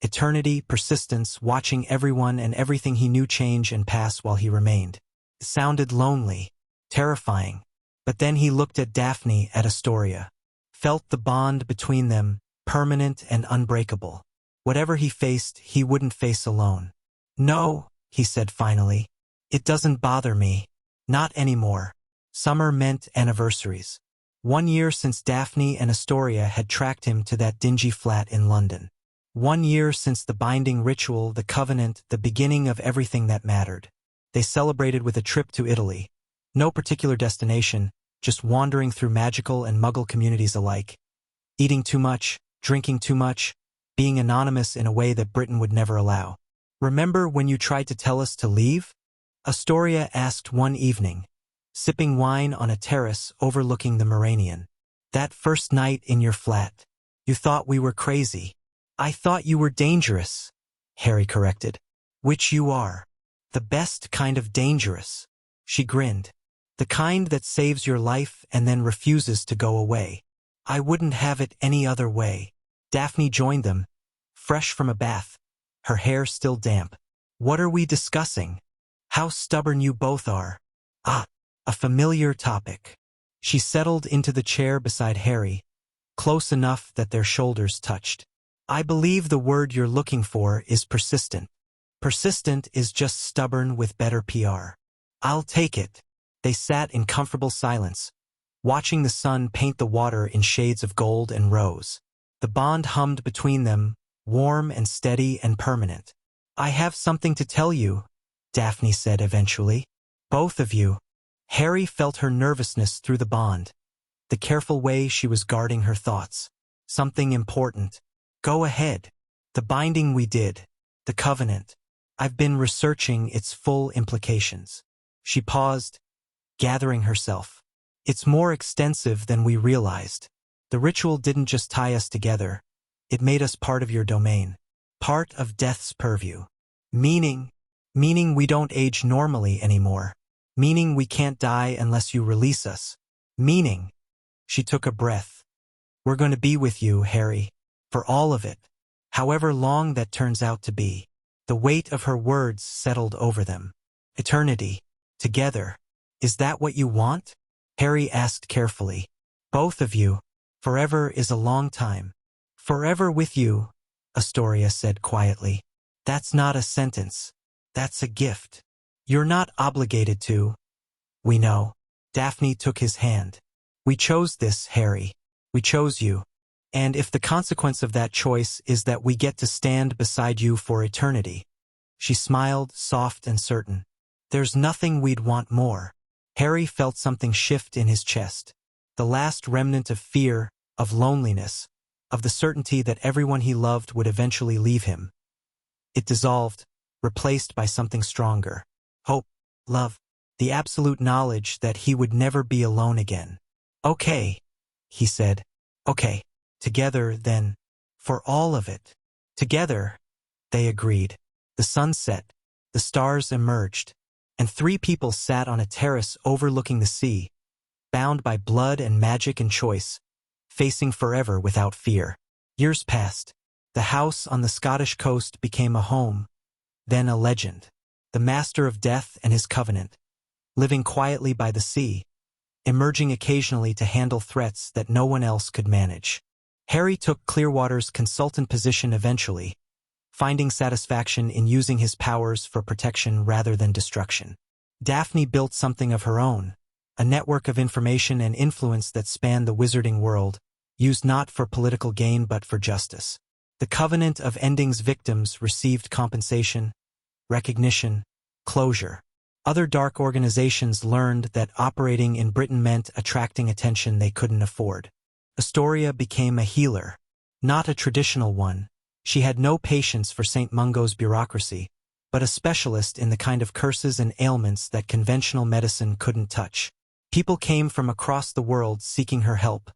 Speaker 1: Eternity, persistence, watching everyone and everything he knew change and pass while he remained. It sounded lonely, terrifying. But then he looked at Daphne, at Astoria. Felt the bond between them, permanent and unbreakable. Whatever he faced, he wouldn't face alone. No, he said finally. It doesn't bother me. Not anymore. Summer meant anniversaries. 1 year since Daphne and Astoria had tracked him to that dingy flat in London. 1 year since the binding ritual, the covenant, the beginning of everything that mattered. They celebrated with a trip to Italy. No particular destination, just wandering through magical and muggle communities alike. Eating too much, drinking too much, being anonymous in a way that Britain would never allow. Remember when you tried to tell us to leave? Astoria asked one evening, sipping wine on a terrace overlooking the Mediterranean. That first night in your flat. You thought we were crazy. I thought you were dangerous, Harry corrected. Which you are. The best kind of dangerous. She grinned. The kind that saves your life and then refuses to go away. I wouldn't have it any other way. Daphne joined them, fresh from a bath, her hair still damp. What are we discussing? How stubborn you both are. Ah, a familiar topic. She settled into the chair beside Harry, close enough that their shoulders touched. I believe the word you're looking for is persistent. Persistent is just stubborn with better PR. I'll take it. They sat in comfortable silence, watching the sun paint the water in shades of gold and rose. The bond hummed between them, warm and steady and permanent. I have something to tell you, Daphne said eventually. Both of you. Harry felt her nervousness through the bond, the careful way she was guarding her thoughts. Something important. Go ahead. The binding we did. The covenant. I've been researching its full implications. She paused, gathering herself. It's more extensive than we realized. The ritual didn't just tie us together. It made us part of your domain. Part of death's purview. Meaning we don't age normally anymore. Meaning we can't die unless you release us. Meaning. She took a breath. We're going to be with you, Harry. For all of it. However long that turns out to be. The weight of her words settled over them. Eternity. Together. Is that what you want? Harry asked carefully. Both of you. Forever is a long time. Forever with you, Astoria said quietly. That's not a sentence. That's a gift. You're not obligated to. We know. Daphne took his hand. We chose this, Harry. We chose you. And if the consequence of that choice is that we get to stand beside you for eternity. She smiled, soft and certain. There's nothing we'd want more. Harry felt something shift in his chest. The last remnant of fear, of loneliness, of the certainty that everyone he loved would eventually leave him. It dissolved, replaced by something stronger. Hope, love, the absolute knowledge that he would never be alone again. Okay, he said. Okay, together then, for all of it. Together, they agreed. The sun set, the stars emerged, and 3 people sat on a terrace overlooking the sea, bound by blood and magic and choice, facing forever without fear. Years passed. The house on the Scottish coast became a home, then a legend. The Master of Death and his Covenant, living quietly by the sea, emerging occasionally to handle threats that no one else could manage. Harry took Clearwater's consultant position eventually, finding satisfaction in using his powers for protection rather than destruction. Daphne built something of her own, a network of information and influence that spanned the wizarding world, used not for political gain but for justice. The Covenant of Ending's victims received compensation, recognition, closure. Other dark organizations learned that operating in Britain meant attracting attention they couldn't afford. Astoria became a healer, not a traditional one. She had no patience for St. Mungo's bureaucracy, but a specialist in the kind of curses and ailments that conventional medicine couldn't touch. People came from across the world seeking her help,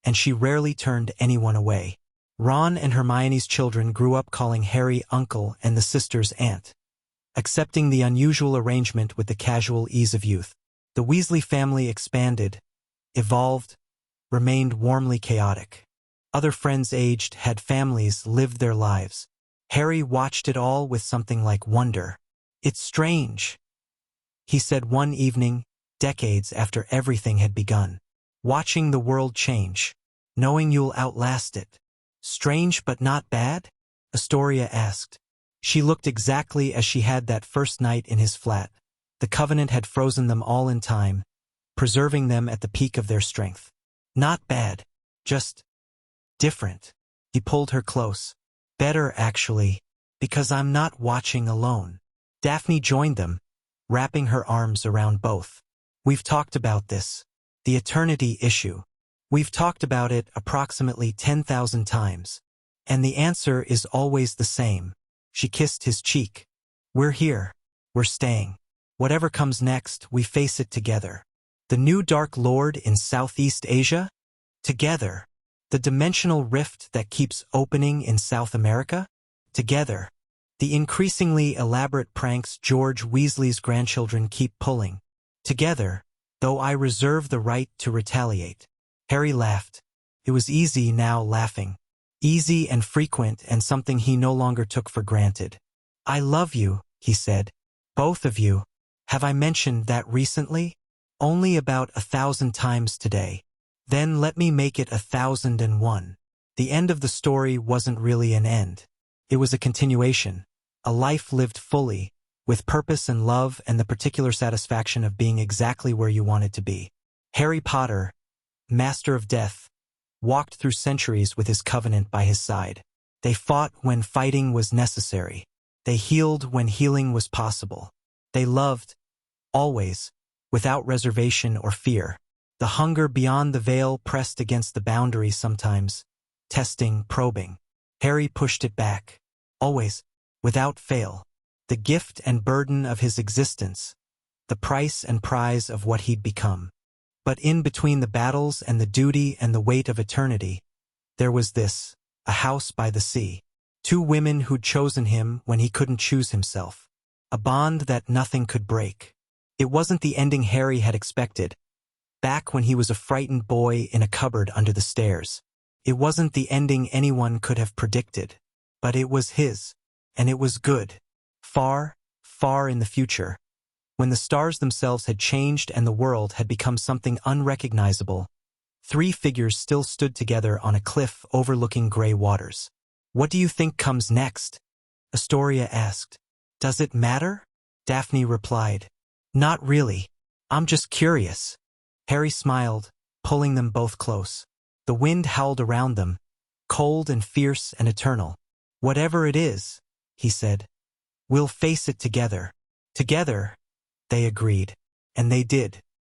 Speaker 1: and she rarely turned anyone away. Ron and Hermione's children grew up calling Harry uncle and the sisters aunt, accepting the unusual arrangement with the casual ease of youth. The Weasley family expanded, evolved, remained warmly chaotic. Other friends aged, had families, lived their lives. Harry watched it all with something like wonder. "It's strange," he said one evening, decades after everything had begun. "Watching the world change, knowing you'll outlast it. Strange but not bad?" Astoria asked. She looked exactly as she had that first night in his flat. The Covenant had frozen them all in time, preserving them at the peak of their strength. "Not bad, just different." He pulled her close. "Better, actually, because I'm not watching alone." Daphne joined them, wrapping her arms around both. "We've talked about this. The eternity issue. We've talked about it approximately 10,000 times. And the answer is always the same." She kissed his cheek. "We're here. We're staying. Whatever comes next, we face it together. The new Dark Lord in Southeast Asia? Together. The dimensional rift that keeps opening in South America? Together. The increasingly elaborate pranks George Weasley's grandchildren keep pulling? Together, though I reserve the right to retaliate." Harry laughed. It was easy now laughing. Easy and frequent, and something he no longer took for granted. "I love you," he said. "Both of you. Have I mentioned that recently? Only about 1,000 times today. Then let me make it 1,001. The end of the story wasn't really an end. It was a continuation, a life lived fully, with purpose and love and the particular satisfaction of being exactly where you wanted to be. Harry Potter, Master of Death, walked through centuries with his Covenant by his side. They fought when fighting was necessary. They healed when healing was possible. They loved, always, without reservation or fear. The hunger beyond the veil pressed against the boundary sometimes, testing, probing. Harry pushed it back. Always, without fail. The gift and burden of his existence, the price and prize of what he'd become. But in between the battles and the duty and the weight of eternity, there was this, a house by the sea. 2 women who'd chosen him when he couldn't choose himself. A bond that nothing could break. It wasn't the ending Harry had expected, back when he was a frightened boy in a cupboard under the stairs. It wasn't the ending anyone could have predicted. But it was his, and it was good. Far, far in the future, when the stars themselves had changed and the world had become something unrecognizable, 3 figures still stood together on a cliff overlooking gray waters. "What do you think comes next?" Astoria asked. "Does it matter?" Daphne replied. "Not really. I'm just curious." Harry smiled, pulling them both close. The wind howled around them, cold and fierce and eternal. "Whatever it is," he said, "we'll face it together." Together, they agreed. And they did.